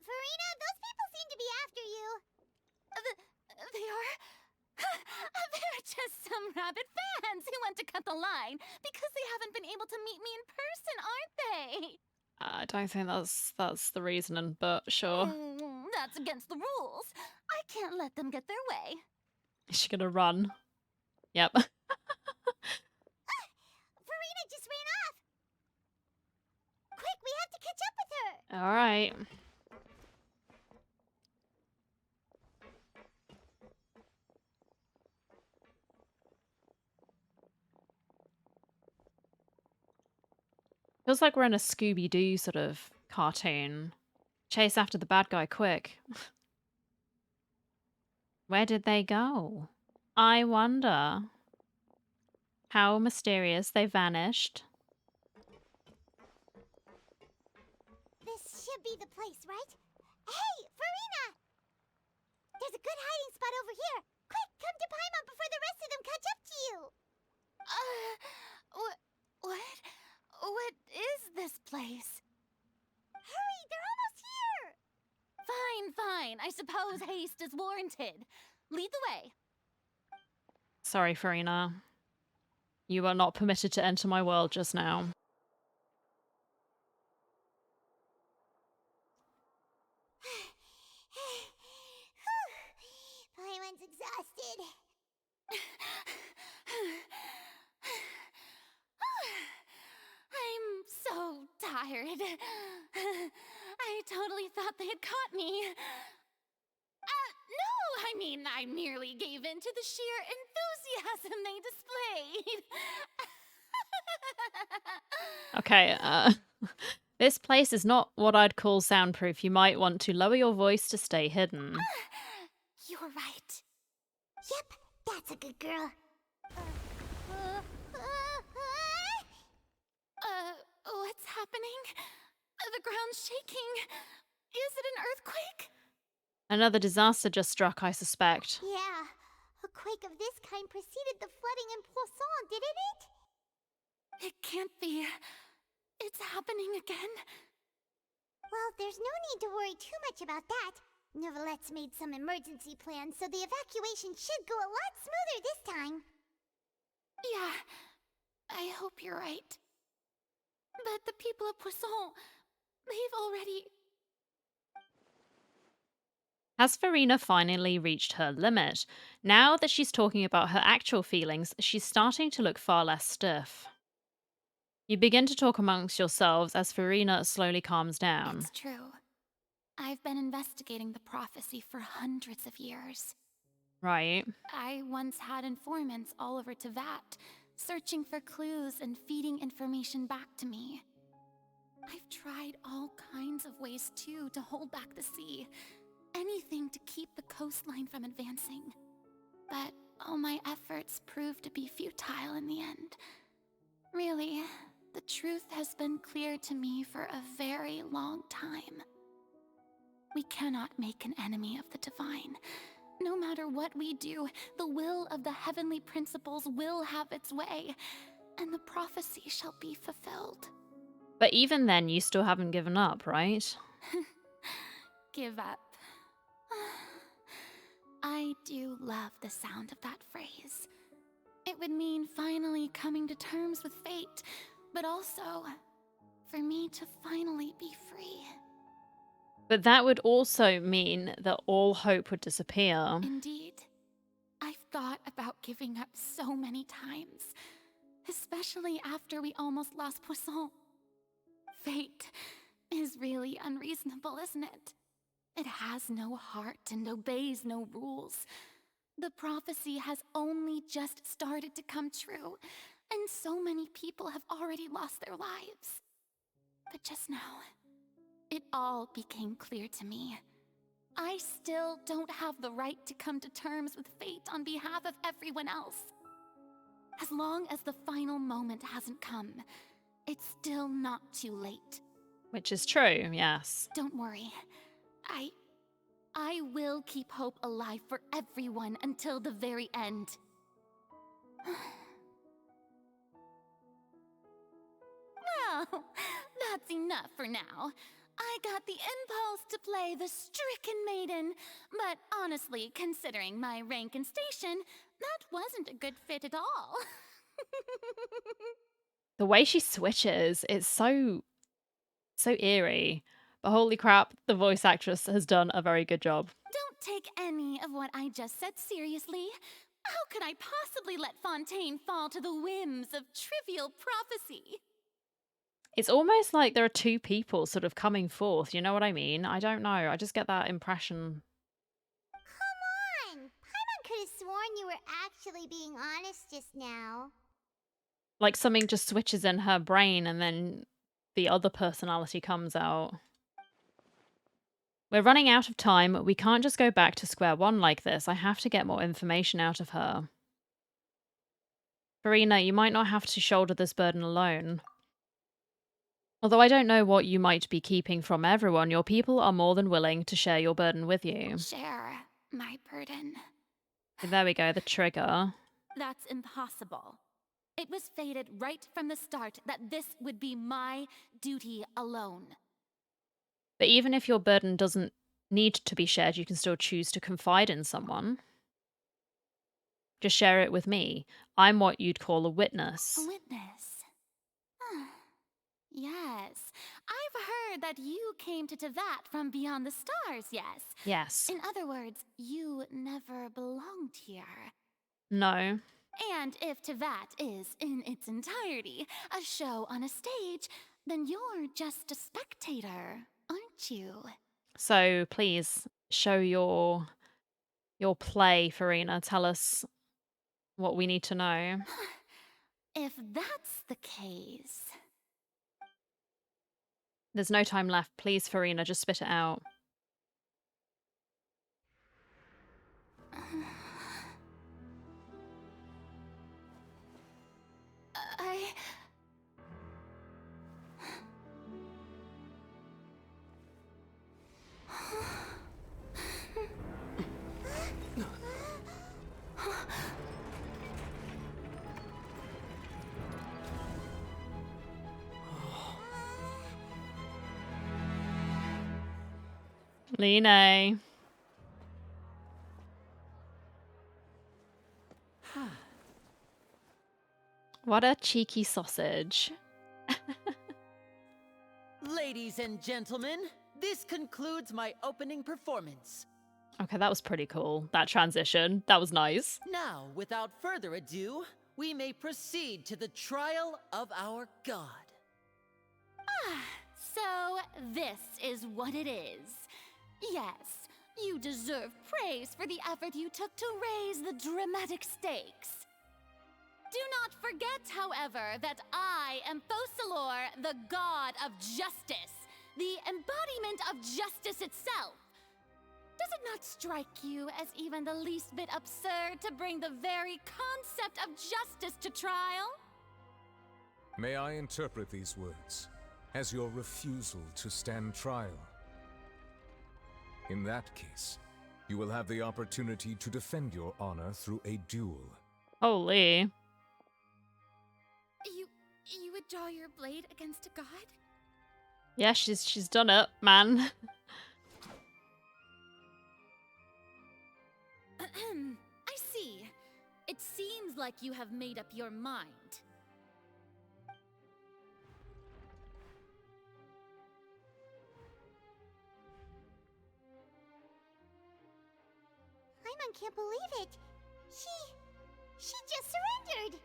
Farina, those people seem to be after you. They are? They're just some rabid fans who want to cut the line because they haven't been able to meet me in person, aren't they? I don't think that's the reasoning, but sure. That's against the rules. I can't let them get their way. Is she gonna run? Yep. Farina just ran off. Quick, we have to catch up with her. All right. Feels like we're in a Scooby-Doo sort of cartoon. Chase after the bad guy quick. Where did they go? I wonder. How mysterious. They vanished. This should be the place, right? Hey, Farina! There's a good hiding spot over here. Quick, come to Paimon before the rest of them catch up to you. What? What is this place? Hurry, they're almost here. Fine. I suppose haste is warranted. Lead the way. Sorry, Farina. You are not permitted to enter my world just now. Paimon's exhausted. I'm so tired. I totally thought they had caught me. No, I mean, I merely gave in to the sheer enthusiasm they displayed. Okay, this place is not what I'd call soundproof. You might want to lower your voice to stay hidden. You're right. Yep, that's a good girl. What's happening? The ground's shaking. Is it an earthquake? Another disaster just struck, I suspect. Yeah, a quake of this kind preceded the flooding in Poisson, didn't it? It can't be. It's happening again. Well, there's no need to worry too much about that. Neverlette's made some emergency plans, so the evacuation should go a lot smoother this time. Yeah, I hope you're right. But the people of Poisson, they've already... Has Farina finally reached her limit? Now that she's talking about her actual feelings, she's starting to look far less stiff. You begin to talk amongst yourselves as Farina slowly calms down. It's true. I've been investigating the prophecy for hundreds of years. Right. I once had informants all over Tevat, searching for clues and feeding information back to me. I've tried all kinds of ways, too, to hold back the sea. Anything to keep the coastline from advancing. But all my efforts proved to be futile in the end. Really, the truth has been clear to me for a very long time. We cannot make an enemy of the divine. No matter what we do, the will of the heavenly principles will have its way, and the prophecy shall be fulfilled. But even then, you still haven't given up, right? Give up. I do love the sound of that phrase. It would mean finally coming to terms with fate, but also for me to finally be free. But that would also mean that all hope would disappear. Indeed. I've thought about giving up so many times, especially after we almost lost Poisson. Fate is really unreasonable, isn't it? It has no heart and obeys no rules. The prophecy has only just started to come true, and so many people have already lost their lives. But just now, it all became clear to me. I still don't have the right to come to terms with fate on behalf of everyone else. As long as the final moment hasn't come, it's still not too late. Which is true, yes. Don't worry. I will keep hope alive for everyone until the very end. Well, that's enough for now. I got the impulse to play the stricken maiden, but honestly, considering my rank and station, that wasn't a good fit at all. The way she switches, it's so eerie. But holy crap, the voice actress has done a very good job. Don't take any of what I just said seriously. How could I possibly let Fontaine fall to the whims of trivial prophecy? It's almost like there are two people sort of coming forth, you know what I mean? I don't know, I just get that impression. Come on! Paimon could have sworn you were actually being honest just now. Like something just switches in her brain and then the other personality comes out. We're running out of time. We can't just go back to square one like this. I have to get more information out of her. Farina, you might not have to shoulder this burden alone. Although I don't know what you might be keeping from everyone, your people are more than willing to share your burden with you. Share my burden. There we go, the trigger. That's impossible. It was fated right from the start that this would be my duty alone. But even if your burden doesn't need to be shared, you can still choose to confide in someone. Just share it with me. I'm what you'd call a witness. A witness? Yes. I've heard that you came to Tevat from beyond the stars, yes? Yes. In other words, you never belonged here. No. And if Tevat is, in its entirety, a show on a stage, then you're just a spectator, aren't you? So please show your play, Farina. Tell us what we need to know. If that's the case... There's no time left. Please, Farina, just spit it out. Line. What a cheeky sausage. Ladies and gentlemen, this concludes my opening performance. Okay, that was pretty cool. That transition. That was nice. Now, without further ado, we may proceed to the trial of our god. So this is what it is. Yes, you deserve praise for the effort you took to raise the dramatic stakes. Do not forget, however, that I am Fosalor, the god of justice, the embodiment of justice itself. Does it not strike you as even the least bit absurd to bring the very concept of justice to trial? May I interpret these words as your refusal to stand trial? In that case, you will have the opportunity to defend your honor through a duel. Holy. You would draw your blade against a god? Yeah, she's done it, man. I see. It seems like you have made up your mind. Paimon can't believe it. She just surrendered.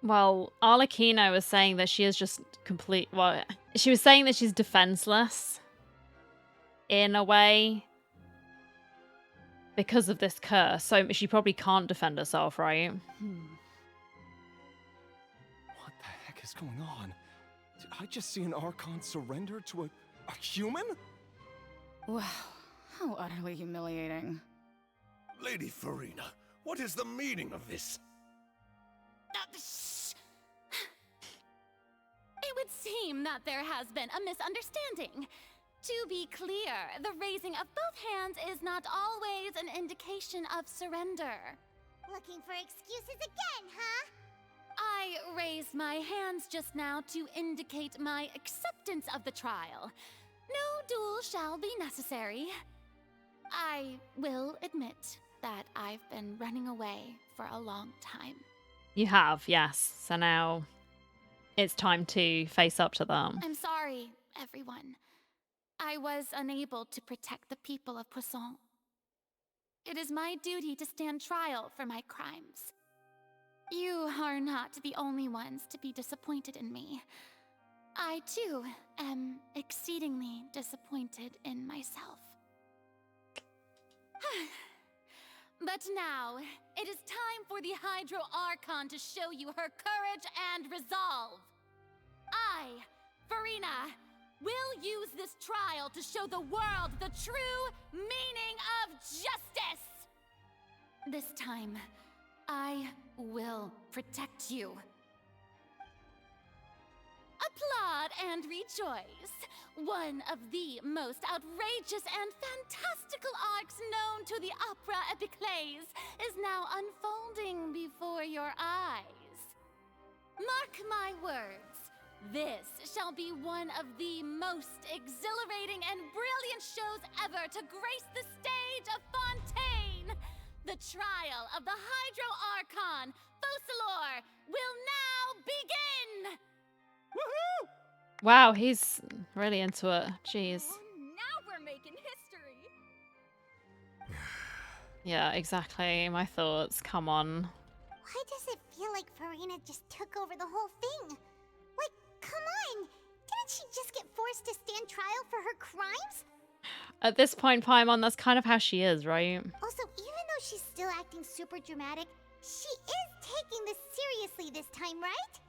Well, Arlecchino was saying that she is just she was saying that she's defenseless in a way because of this curse. So she probably can't defend herself, right? What the heck is going on? Did I just see an Archon surrender to a human? Wow, how utterly humiliating. Lady Farina, what is the meaning of this? It would seem that there has been a misunderstanding. To be clear, the raising of both hands is not always an indication of surrender. Looking for excuses again, huh? I raised my hands just now to indicate my acceptance of the trial. No duel shall be necessary. I will admit that I've been running away for a long time. You have, yes. So now it's time to face up to them. I'm sorry, everyone. I was unable to protect the people of Poisson. It is my duty to stand trial for my crimes. You are not the only ones to be disappointed in me. I, too, am exceedingly disappointed in myself. But now, it is time for the Hydro Archon to show you her courage and resolve. I, Farina, will use this trial to show the world the true meaning of justice! This time, I will protect you. Applaud and rejoice! One of the most outrageous and fantastical arcs known to the opera epiclese is now unfolding before your eyes. Mark my words, this shall be one of the most exhilarating and brilliant shows ever to grace the stage of Fontaine! The trial of the Hydro Archon, Focalor, will now begin! Woohoo! Wow, he's really into it. Jeez. Now we're making history. Yeah, exactly. My thoughts. Come on. Why does it feel like Farina just took over the whole thing? Like, come on! Didn't she just get forced to stand trial for her crimes? At this point, Paimon, that's kind of how she is, right? Also, even though she's still acting super dramatic, she is taking this seriously this time, right?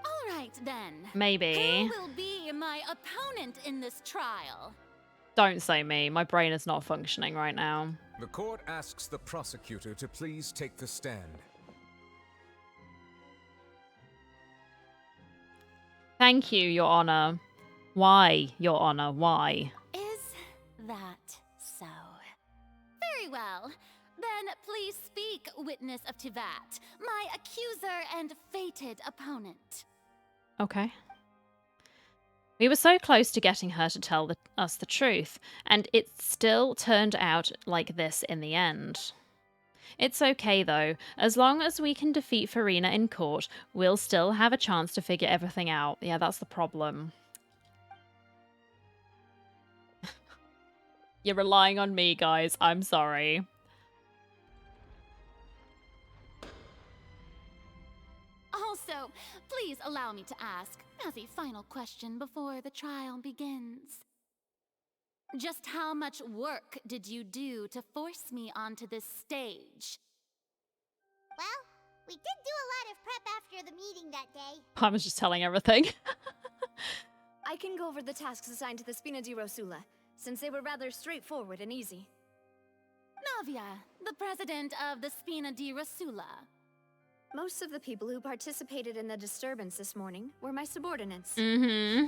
All right, then. Maybe. Who will be my opponent in this trial? Don't say me. My brain is not functioning right now. The court asks the prosecutor to please take the stand. Thank you, Your Honor. Why, Your Honor? Why? Is that so? Very well. Then please speak, witness of Tivat, my accuser and fated opponent. Okay. We were so close to getting her to tell us the truth, and it still turned out like this in the end. It's okay, though. As long as we can defeat Farina in court, we'll still have a chance to figure everything out. Yeah, that's the problem. You're relying on me, guys. I'm sorry. Also, please allow me to ask, as a final question before the trial begins. Just how much work did you do to force me onto this stage? Well, we did do a lot of prep after the meeting that day. I was just telling everything. I can go over the tasks assigned to the Spina di Rosula, since they were rather straightforward and easy. Navia, the president of the Spina di Rosula. Most of the people who participated in the disturbance this morning were my subordinates. Mm-hmm.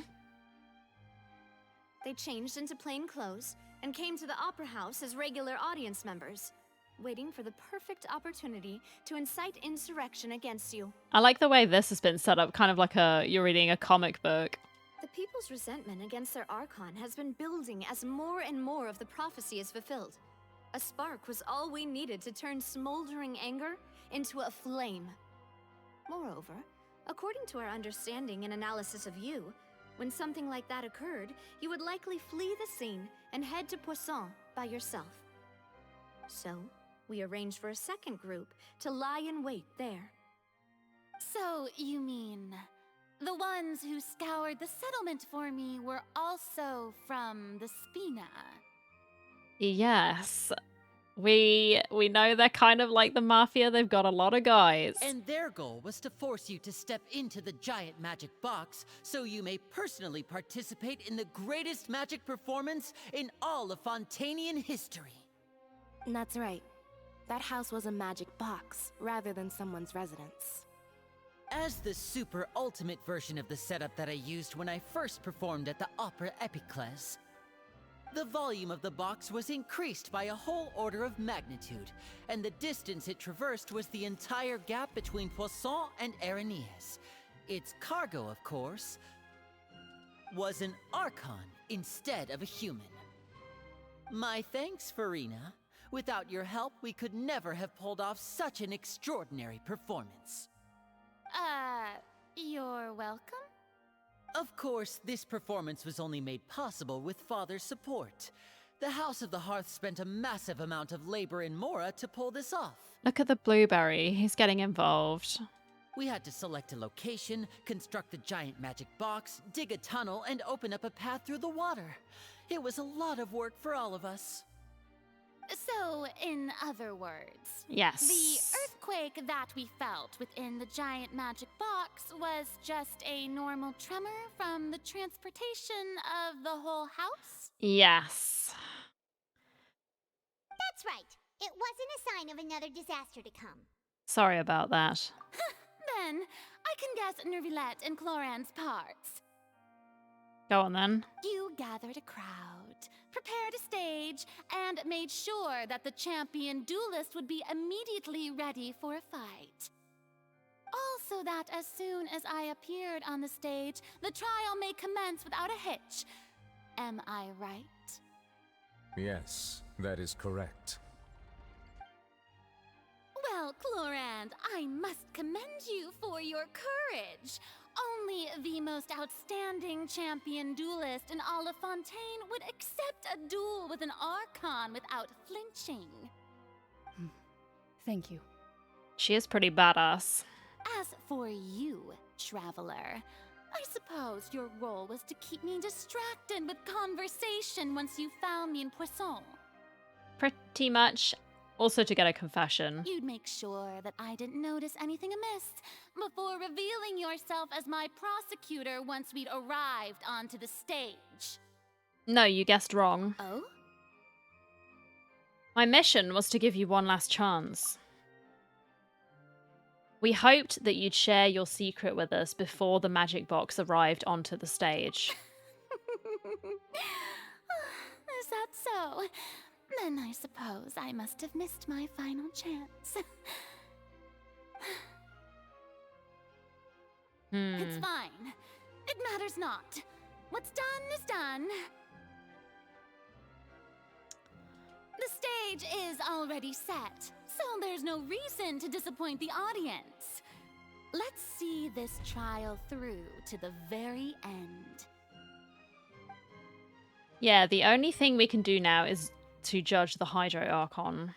They changed into plain clothes and came to the Opera House as regular audience members, waiting for the perfect opportunity to incite insurrection against you. I like the way this has been set up, kind of like you're reading a comic book. The people's resentment against their Archon has been building as more and more of the prophecy is fulfilled. A spark was all we needed to turn smoldering anger into a flame. Moreover, according to our understanding and analysis of you, when something like that occurred, you would likely flee the scene and head to Poisson by yourself. So, we arranged for a second group to lie in wait there. So, you mean, the ones who scoured the settlement for me were also from the Spina? Yes. We know they're kind of like the Mafia. They've got a lot of guys. And their goal was to force you to step into the giant magic box so you may personally participate in the greatest magic performance in all of Fontainian history. That's right. That house was a magic box, rather than someone's residence. As the super ultimate version of the setup that I used when I first performed at the Opera Epiclese, the volume of the box was increased by a whole order of magnitude, and the distance it traversed was the entire gap between Poisson and Arenias. Its cargo, of course, was an Archon instead of a human. My thanks, Farina. Without your help, we could never have pulled off such an extraordinary performance. You're welcome? Of course, this performance was only made possible with Father's support. The House of the Hearth spent a massive amount of labor in Mora to pull this off. Look at the blueberry. He's getting involved. We had to select a location, construct the giant magic box, dig a tunnel, and open up a path through the water. It was a lot of work for all of us. So, in other words, yes, the earthquake that we felt within the giant magic box was just a normal tremor from the transportation of the whole house? Yes. That's right. It wasn't a sign of another disaster to come. Sorry about that. Then, I can guess Nervilette and Cloran's parts. Go on then. You gathered a crowd, prepared a stage, and made sure that the champion duelist would be immediately ready for a fight. Also that as soon as I appeared on the stage, the trial may commence without a hitch. Am I right? Yes, that is correct. Well, Clorand, I must commend you for your courage. Only the most outstanding champion duelist in all of Fontaine would accept a duel with an Archon without flinching. Thank you. She is pretty badass. As for you, Traveler, I suppose your role was to keep me distracted with conversation once you found me in Poisson. Pretty much. Also to get a confession. You'd make sure that I didn't notice anything amiss before revealing yourself as my prosecutor once we'd arrived onto the stage. No, you guessed wrong. Oh? My mission was to give you one last chance. We hoped that you'd share your secret with us before the magic box arrived onto the stage. Is that so? Then I suppose I must have missed my final chance. It's fine. It matters not. What's done is done. The stage is already set, so there's no reason to disappoint the audience. Let's see this trial through to the very end. Yeah, the only thing we can do now is to judge the Hydro Archon.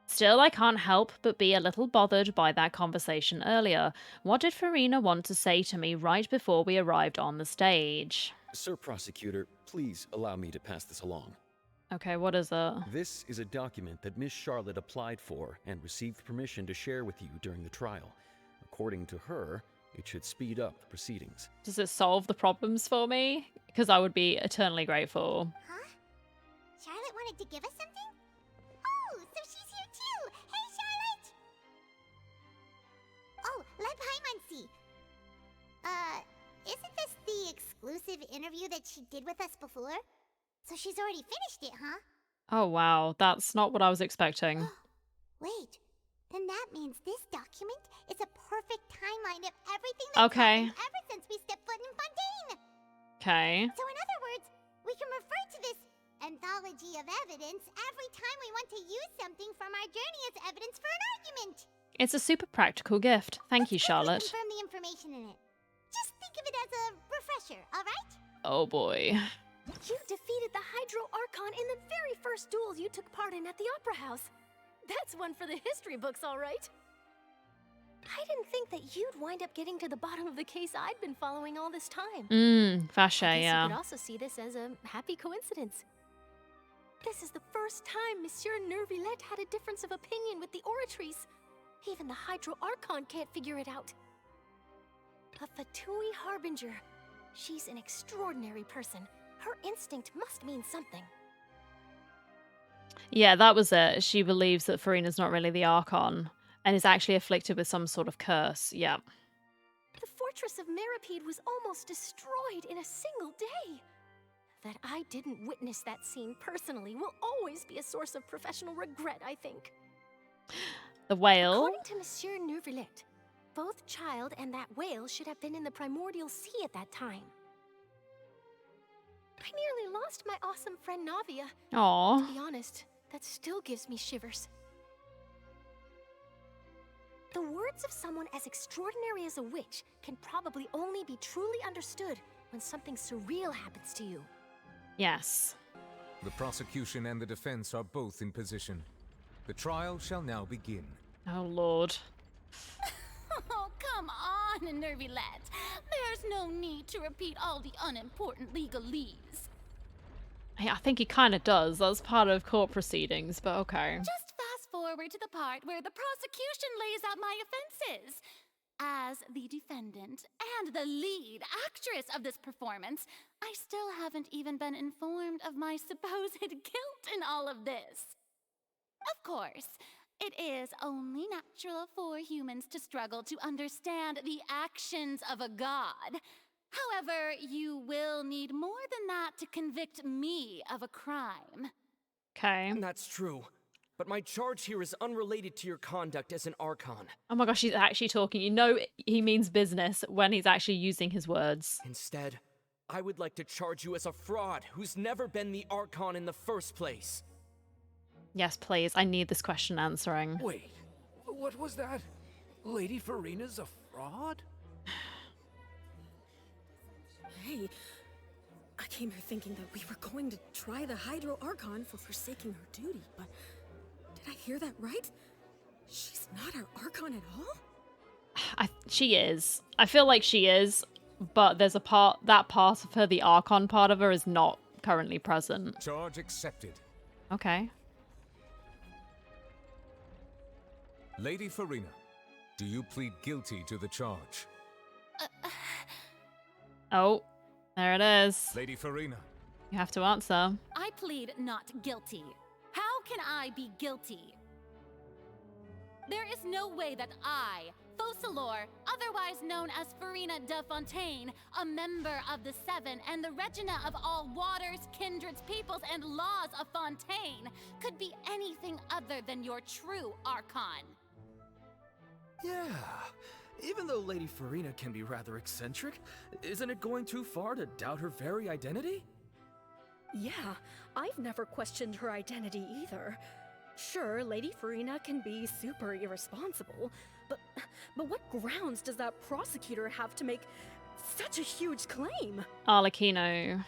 Still, I can't help but be a little bothered by that conversation earlier. What did Farina want to say to me right before we arrived on the stage? Sir Prosecutor, please allow me to pass this along. Okay, what is it? This is a document that Miss Charlotte applied for and received permission to share with you during the trial. According to her, it should speed up the proceedings. Does it solve the problems for me? Because I would be eternally grateful. Huh? Charlotte wanted to give us something? Oh, so she's here too! Hey, Charlotte! Oh, let Paimon see. Isn't this the exclusive interview that she did with us before? So she's already finished it, huh? Oh wow, that's not what I was expecting. Wait, then that means this document is a perfect timeline of everything that's Okay. happened ever since we stepped foot in Fontaine! Okay. So in other words, we can refer to this anthology of evidence every time we want to use something from our journey as evidence for an argument. It's a super practical gift. Thank you, Charlotte. Confirm the information in it. Just think of it as a refresher, alright? Oh boy. You defeated the Hydro Archon in the very first duel you took part in at the Opera House. That's one for the history books, all right. I didn't think that you'd wind up getting to the bottom of the case I'd been following all this time. Fascia, I guess yeah. you could also see this as a happy coincidence. This is the first time Monsieur Nervilette had a difference of opinion with the Oratrice. Even the Hydro Archon can't figure it out. A Fatui Harbinger. She's an extraordinary person. Her instinct must mean something. Yeah, that was it. She believes that Farina's not really the Archon and is actually afflicted with some sort of curse. Yeah. The fortress of Meripede was almost destroyed in a single day. That I didn't witness that scene personally will always be a source of professional regret, I think. The whale. According to Monsieur Nervilette, both Child and that whale should have been in the primordial sea at that time. I nearly lost my awesome friend Navia. Aww. To be honest, that still gives me shivers. The words of someone as extraordinary as a witch can probably only be truly understood when something surreal happens to you. Yes. The prosecution and the defense are both in position. The trial shall now begin. Oh, Lord. Oh, come on, Nervilette. There's no need to repeat all the unimportant legalese. I think he kind of does. That's part of court proceedings, but okay. Just fast forward to the part where the prosecution lays out my offenses. As the defendant and the lead actress of this performance, I still haven't even been informed of my supposed guilt in all of this. Of course, It is only natural for humans to struggle to understand the actions of a god. However, you will need more than that to convict me of a crime. Okay. That's true. But my charge here is unrelated to your conduct as an Archon. Oh my gosh, he's actually talking. You know he means business when he's actually using his words. Instead, I would like to charge you as a fraud who's never been the Archon in the first place. Yes, please. I need this question answering. Wait, what was that? Lady Farina's a fraud? Hey, I came here thinking that we were going to try the Hydro Archon for forsaking her duty, but did I hear that right? She's not our Archon at all? She is. I feel like she is, but there's a part of her, the Archon part of her, is not currently present. Charge accepted. Okay. Lady Farina, do you plead guilty to the charge? Oh, there it is. Lady Farina. You have to answer. I plead not guilty. How can I be guilty? There is no way that I, Focalor, otherwise known as Farina de Fontaine, a member of the Seven and the Regina of all waters, kindreds, peoples, and laws of Fontaine, could be anything other than your true Archon. Yeah. Even though Lady Farina can be rather eccentric, isn't it going too far to doubt her very identity? Yeah, I've never questioned her identity either. Sure, Lady Farina can be super irresponsible, but what grounds does that prosecutor have to make such a huge claim? Arlecchino.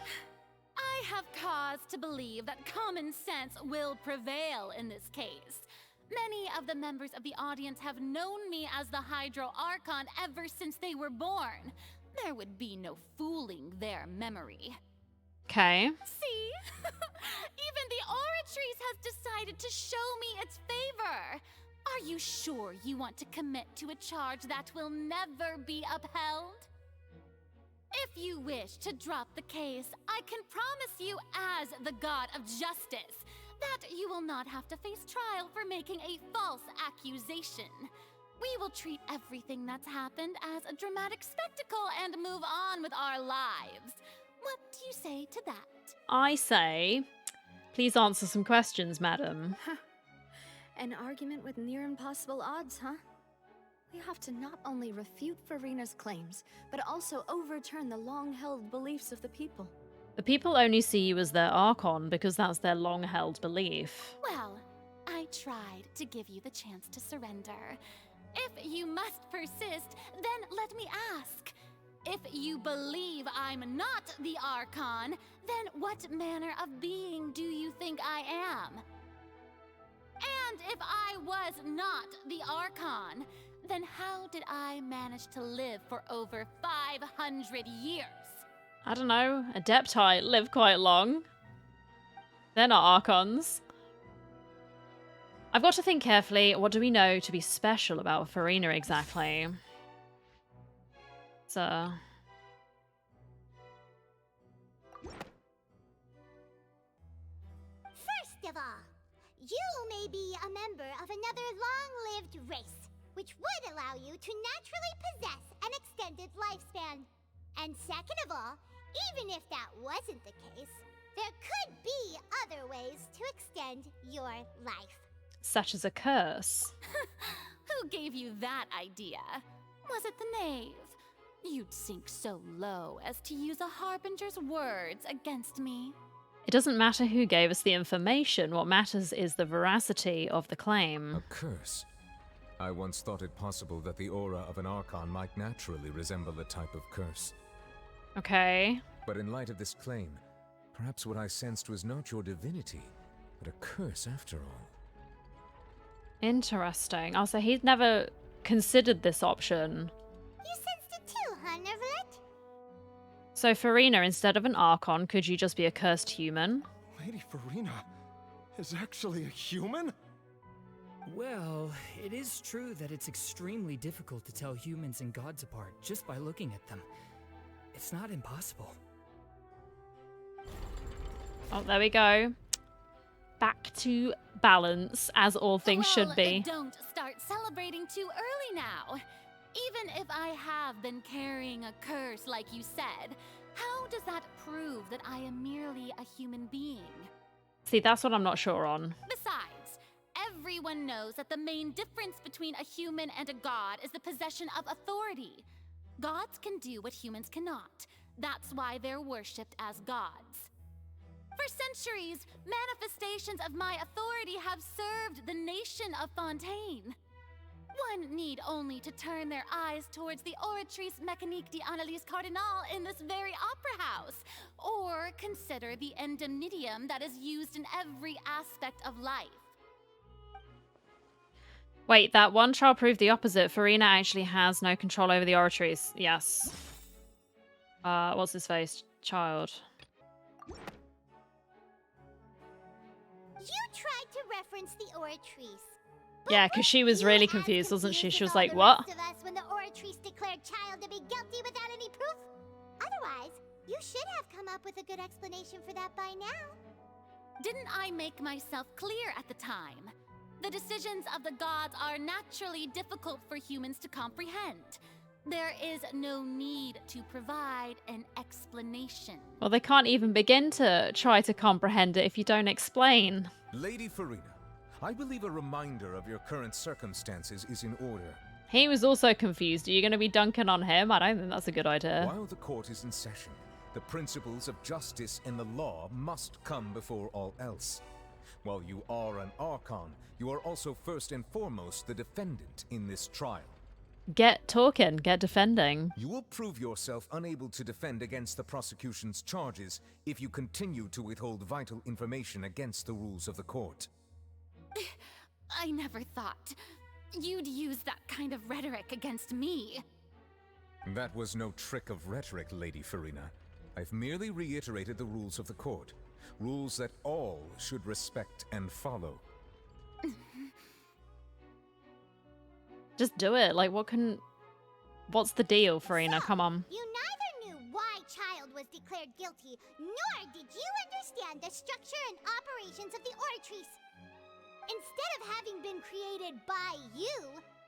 I have cause to believe that common sense will prevail in this case. Many of the members of the audience have known me as the Hydro Archon ever since they were born. There would be no fooling their memory. Okay. See? Even the Oratrice has decided to show me its favor. Are you sure you want to commit to a charge that will never be upheld? If you wish to drop the case, I can promise you as the God of Justice that you will not have to face trial for making a false accusation. We will treat everything that's happened as a dramatic spectacle and move on with our lives. What do you say to that? I say, please answer some questions, madam. An argument with near impossible odds, huh? We have to not only refute Farina's claims, but also overturn the long-held beliefs of the people. The people only see you as their Archon because that's their long-held belief. Well, I tried to give you the chance to surrender. If you must persist, then let me ask. If you believe I'm not the Archon, then what manner of being do you think I am? And if I was not the Archon, then how did I manage to live for over 500 years? I don't know. Adepti live quite long. They're not Archons. I've got to think carefully. What do we know to be special about Farina exactly? So... First of all, you may be a member of another long-lived race, which would allow you to naturally possess an extended lifespan. And second of all, even if that wasn't the case, there could be other ways to extend your life. Such as a curse. Who gave you that idea? Was it the knave? You'd sink so low as to use a harbinger's words against me. It doesn't matter who gave us the information. What matters is the veracity of the claim. A curse? I once thought it possible that the aura of an Archon might naturally resemble a type of curse. Okay. But in light of this claim, perhaps what I sensed was not your divinity, but a curse after all. Interesting. Also, he's never considered this option. You sensed it too, huh, Nervlet? So, Farina, instead of an Archon, could you just be a cursed human? Lady Farina is actually a human? Well, it is true that it's extremely difficult to tell humans and gods apart just by looking at them. It's not impossible. Oh, there we go. back to balance, as all things should be. Don't start celebrating too early now. Even if I have been carrying a curse like you said, how does that prove that I am merely a human being? See, that's what I'm not sure on. Besides, everyone knows that the main difference between a human and a god is the possession of authority. Gods can do what humans cannot. That's why they're worshipped as gods. For centuries, manifestations of my authority have served the nation of Fontaine. One need only to turn their eyes towards the Oratrice Mécanique d'Analyse Cardinal in this very opera house, or consider the indemnitium that is used in every aspect of life. Wait, that one trial proved the opposite. Farina actually has no control over the Oratrice. Yes. What's his face? Child. You tried to reference the Oratrice. Yeah, because she was really confused, wasn't she? She was like, what? Of us when the Oratrice declared Child to be guilty without any proof? Otherwise, you should have come up with a good explanation for that by now. Didn't I make myself clear at the time? The decisions of the gods are naturally difficult for humans to comprehend. There is no need to provide an explanation. Well, they can't even begin to try to comprehend it if you don't explain. Lady Farina, I believe a reminder of your current circumstances is in order. He was also confused. Are you going to be dunking on him? I don't think that's a good idea. While the court is in session, the principles of justice and the law must come before all else. While you are an Archon, you are also first and foremost the defendant in this trial. Get talking, get defending. You will prove yourself unable to defend against the prosecution's charges if you continue to withhold vital information against the rules of the court. I never thought you'd use that kind of rhetoric against me. That was no trick of rhetoric, Lady Farina. I've merely reiterated the rules of the court. Rules that all should respect and follow. Just do it. Like, what's the deal, Farina? Come on. You neither knew why Child was declared guilty, nor did you understand the structure and operations of the Oratrice. Instead of having been created by you,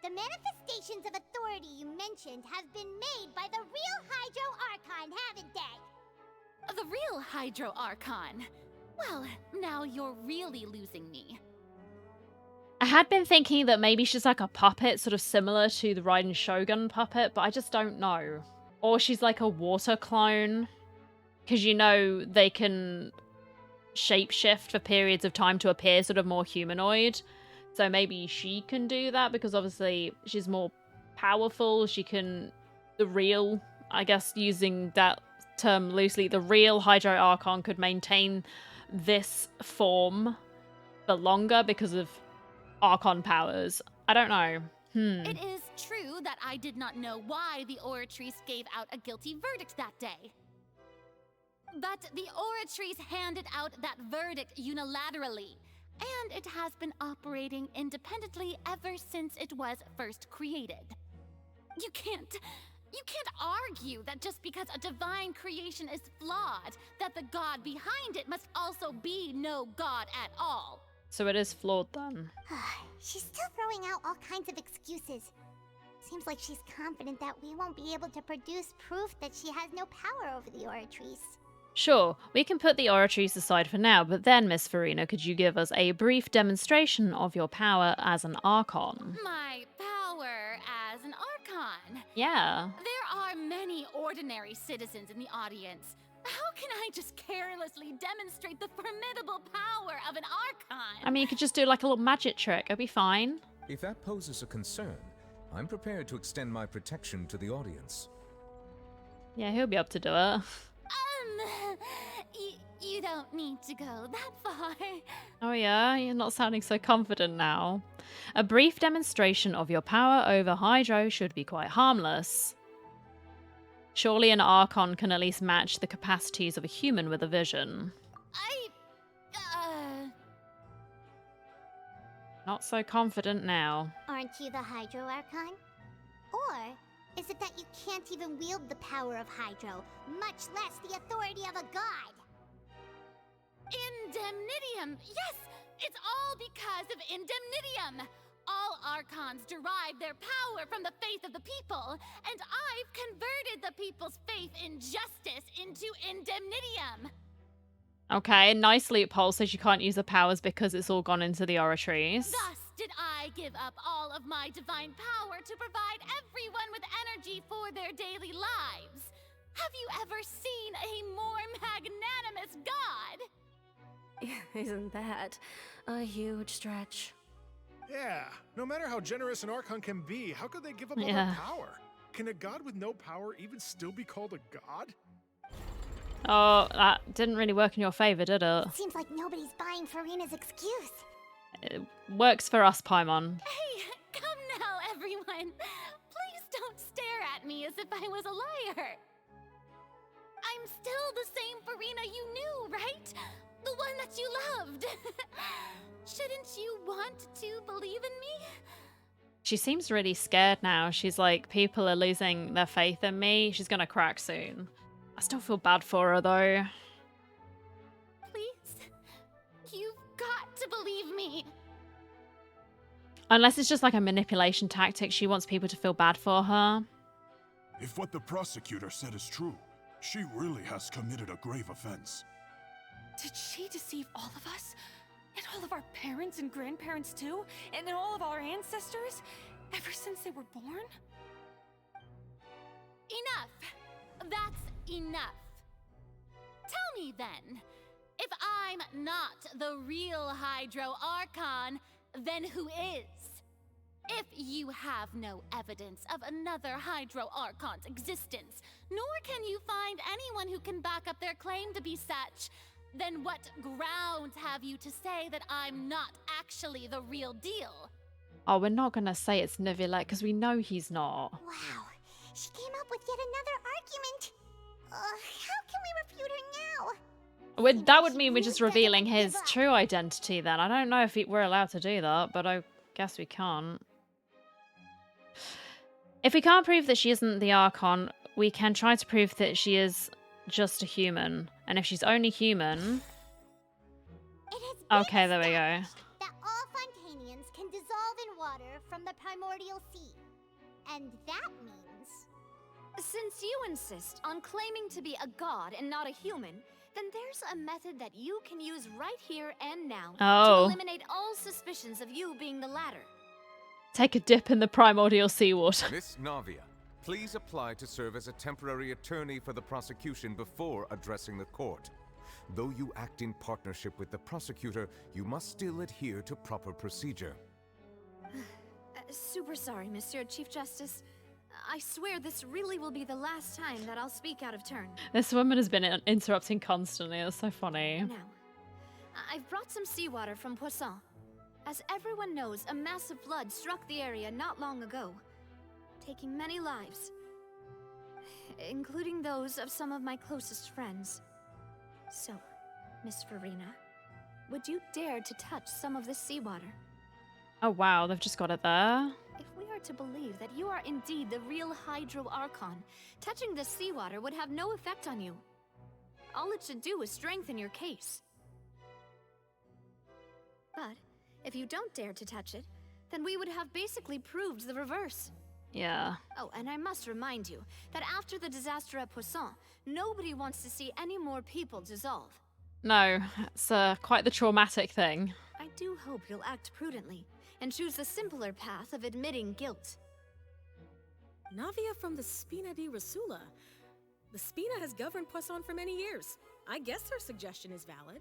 the manifestations of authority you mentioned have been made by the real Hydro Archon, haven't they? The real Hydro Archon? Well, now you're really losing me. I had been thinking that maybe she's like a puppet, sort of similar to the Raiden Shogun puppet, but I just don't know. Or she's like a water clone. Because, you know, they can shapeshift for periods of time to appear sort of more humanoid. So maybe she can do that because obviously she's more powerful. She can... The real, I guess using that term loosely, the real Hydro Archon could maintain this form for longer because of Archon powers. I don't know. It is true that I did not know why the Oratrice gave out a guilty verdict that day. But the Oratrice handed out that verdict unilaterally, and it has been operating independently ever since it was first created. You can't argue that just because a divine creation is flawed, that the god behind it must also be no god at all. So it is flawed then. She's still throwing out all kinds of excuses. Seems like she's confident that we won't be able to produce proof that she has no power over the Oratrice. Sure, we can put the Oratrice aside for now, but then, Miss Farina, could you give us a brief demonstration of your power as an Archon? My power as an Archon? Yeah. There are many ordinary citizens in the audience. How can I just carelessly demonstrate the formidable power of an Archon? I mean, you could just do like a little magic trick. It'd be fine. If that poses a concern, I'm prepared to extend my protection to the audience. Yeah, he'll be able to do it. You don't need to go that far. Oh yeah, you're not sounding so confident now. A brief demonstration of your power over Hydro should be quite harmless. Surely an Archon can at least match the capacities of a human with a vision. Not so confident now. Aren't you the Hydro Archon? Or is it that you can't even wield the power of Hydro, much less the authority of a god? Indemnitium! Yes! It's all because of Indemnitium! All Archons derive their power from the faith of the people, and I've converted the people's faith in justice into Indemnitium! Okay, nice loophole so she can't use the powers because it's all gone into the oratories. Thus did I give up all of my divine power to provide everyone with energy for their daily lives. Have you ever seen a more magnanimous god? Isn't that a huge stretch? Yeah, no matter how generous an Archon can be, how could they give up all their power? Can a god with no power even still be called a god? Oh, that didn't really work in your favor, did it? Seems like nobody's buying Furina's excuse. It works for us, Paimon. Hey, come now, everyone. Please don't stare at me as if I was a liar. I'm still the same Furina you knew, right? The one that you loved. Shouldn't you want to believe in me? She seems really scared now. She's like, people are losing their faith in me. She's gonna crack soon. I still feel bad for her, though. Please, you've got to believe me. Unless it's just like a manipulation tactic. She wants people to feel bad for her. If what the prosecutor said is true, she really has committed a grave offense. Did she deceive all of us? And all of our parents and grandparents too? And all of our ancestors? Ever since they were born? Enough. That's enough. Tell me then, if I'm not the real Hydro Archon, then who is? If you have no evidence of another Hydro Archon's existence, nor can you find anyone who can back up their claim to be such, then what grounds have you to say that I'm not actually the real deal? Oh, we're not gonna say it's Neuvillette because we know he's not. Wow, she came up with yet another argument. How can we refute her now? That would mean we're just revealing his true identity then. I don't know if we're allowed to do that, but I guess we can't. If we can't prove that she isn't the Archon, we can try to prove that she is just a human. And if she's only human... Okay, there we go. That all Fontainians can dissolve in water from the primordial sea. And that means... Since you insist on claiming to be a god and not a human, then there's a method that you can use right here and now to eliminate all suspicions of you being the latter. Take a dip in the primordial seawater. Miss Navia, please apply to serve as a temporary attorney for the prosecution before addressing the court. Though you act in partnership with the prosecutor, you must still adhere to proper procedure. Super sorry, Monsieur Chief Justice. I swear this really will be the last time that I'll speak out of turn. This woman has been interrupting constantly. It's so funny. Now, I've brought some seawater from Poisson. As everyone knows, a massive flood struck the area not long ago, taking many lives, including those of some of my closest friends. So, Miss Furina, would you dare to touch some of this seawater? Oh wow, they've just got it there. If we are to believe that you are indeed the real Hydro Archon, touching this seawater would have no effect on you. All it should do is strengthen your case. But if you don't dare to touch it, then we would have basically proved the reverse. Yeah. Oh, and I must remind you that after the disaster at Poisson, nobody wants to see any more people dissolve. No, it's quite the traumatic thing. I do hope you'll act prudently and choose the simpler path of admitting guilt. Navia from the Spina di Rasula. The Spina has governed Poisson for many years. I guess her suggestion is valid.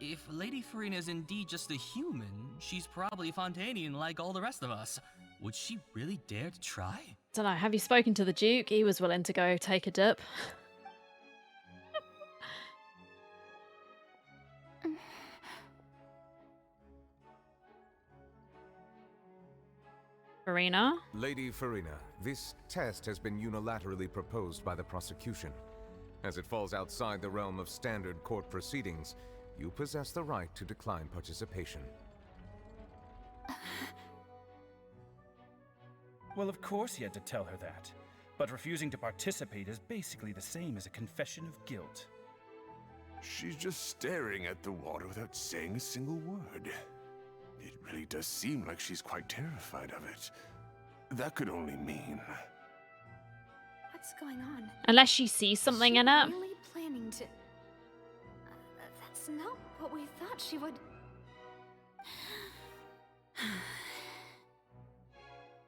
If Lady Furina is indeed just a human, she's probably Fontainian like all the rest of us. Would she really dare to try? Don't know, have you spoken to the Duke? He was willing to go take a dip. Furina? Lady Furina, this test has been unilaterally proposed by the prosecution. As it falls outside the realm of standard court proceedings, you possess the right to decline participation. Well, of course he had to tell her that. But refusing to participate is basically the same as a confession of guilt. She's just staring at the water without saying a single word. It really does seem like she's quite terrified of it. That could only mean... What's going on? Unless she sees something in it. Really planning to... that's not what we thought she would...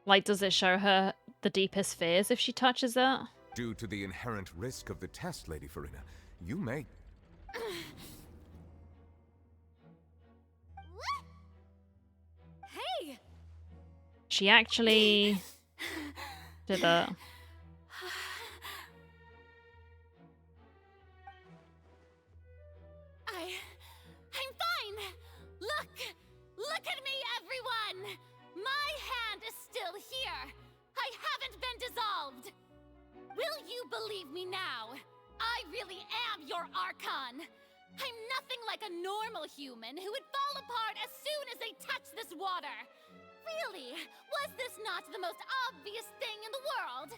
Like, does it show her the deepest fears if she touches it? Due to the inherent risk of the test, Lady Farina, you may... Hey! She actually did that. I'm fine! Look at me, everyone! My hand is still here! I haven't been dissolved! Will you believe me now? I really am your Archon! I'm nothing like a normal human who would fall apart as soon as they touch this water! Really? Was this not the most obvious thing in the world?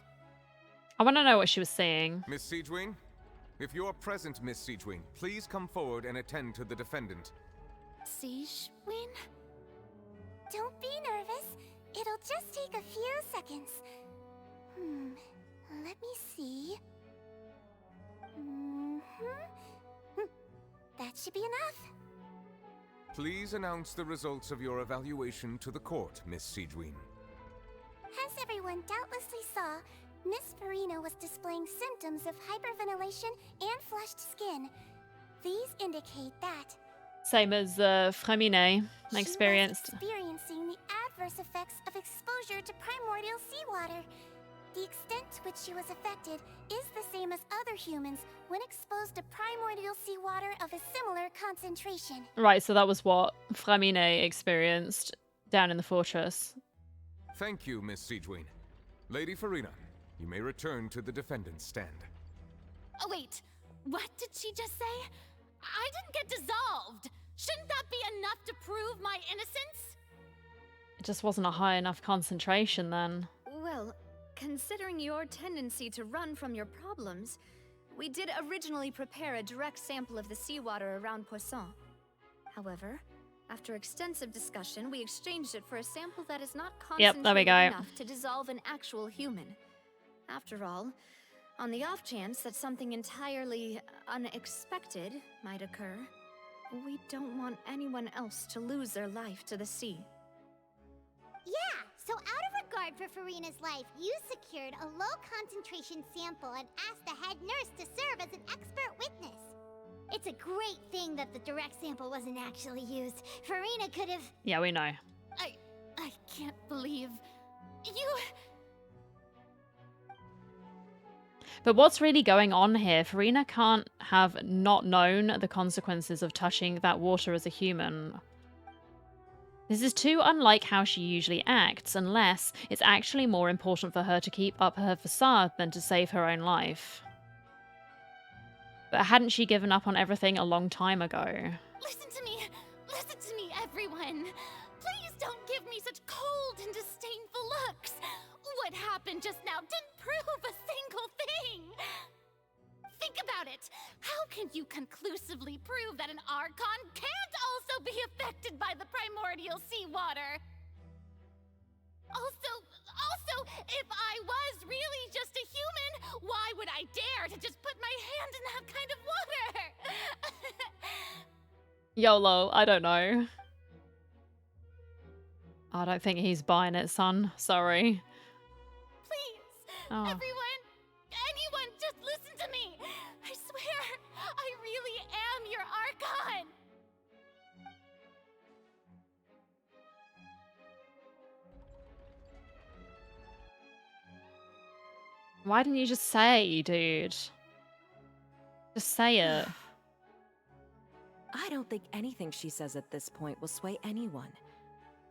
I want to know what she was saying. Miss Siegewien? If you're present, Miss Siegewien, please come forward and attend to the defendant. Siegewien? Don't be nervous. It'll just take a few seconds. Let me see. That should be enough. Please announce the results of your evaluation to the court, Miss Siegewien. As everyone doubtlessly saw, Miss Farina was displaying symptoms of hyperventilation and flushed skin. These indicate that Same as Fremine experienced. she was experiencing the adverse effects of exposure to primordial seawater. The extent to which she was affected is the same as other humans when exposed to primordial seawater of a similar concentration. Right, so that was what Fremine experienced down in the fortress. Thank you, Miss Siegewien. Lady Farina, you may return to the defendant's stand. Oh wait, what did she just say? I didn't get dissolved! Shouldn't that be enough to prove my innocence? It just wasn't a high enough concentration then. Well, considering your tendency to run from your problems, we did originally prepare a direct sample of the seawater around Poisson. However, after extensive discussion, we exchanged it for a sample that is not concentrated enough to dissolve an actual human. After all, on the off chance that something entirely unexpected might occur, we don't want anyone else to lose their life to the sea. Yeah, so out of regard for Farina's life, you secured a low-concentration sample and asked the head nurse to serve as an expert witness. It's a great thing that the direct sample wasn't actually used. Farina could have... Yeah, we know. I can't believe... you... But what's really going on here? Farina can't have not known the consequences of touching that water as a human. This is too unlike how she usually acts, unless it's actually more important for her to keep up her facade than to save her own life. But hadn't she given up on everything a long time ago? Listen to me, everyone. Please don't give me such cold and disdainful looks. What happened just now didn't prove a single thing. Think about it. How can you conclusively prove that an Archon can't also be affected by the primordial seawater? Also, if I was really just a human, why would I dare to just put my hand in that kind of water? YOLO, I don't know. I don't think he's buying it, son. Sorry. Please, Oh. everyone, anyone, just listen to me. I swear, I really am your Archon. Why didn't you just say, dude? Just say it. I don't think anything she says at this point will sway anyone.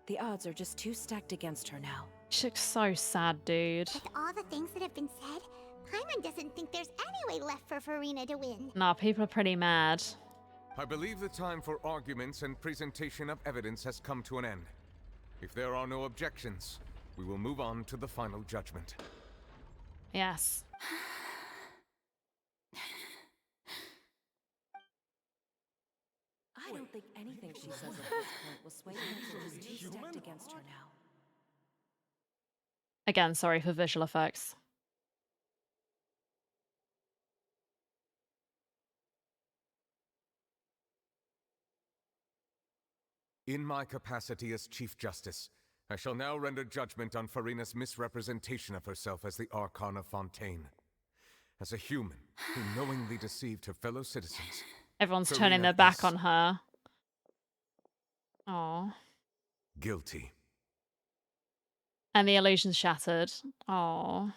The odds are just too stacked against her now. She looks so sad, dude. With all the things that have been said, Paimon doesn't think there's any way left for Farina to win. Nah, people are pretty mad. I believe the time for arguments and presentation of evidence has come to an end. If there are no objections, we will move on to the final judgment. Yes. I don't think anything she says at this point will sway anyone who's too stacked against her now. Again, sorry for visual effects. In my capacity as Chief Justice, I shall now render judgment on Farina's misrepresentation of herself as the Archon of Fontaine. As a human who knowingly deceived her fellow citizens. Everyone's Farina turning their back is on her. Oh. guilty. And the illusion's shattered. Oh.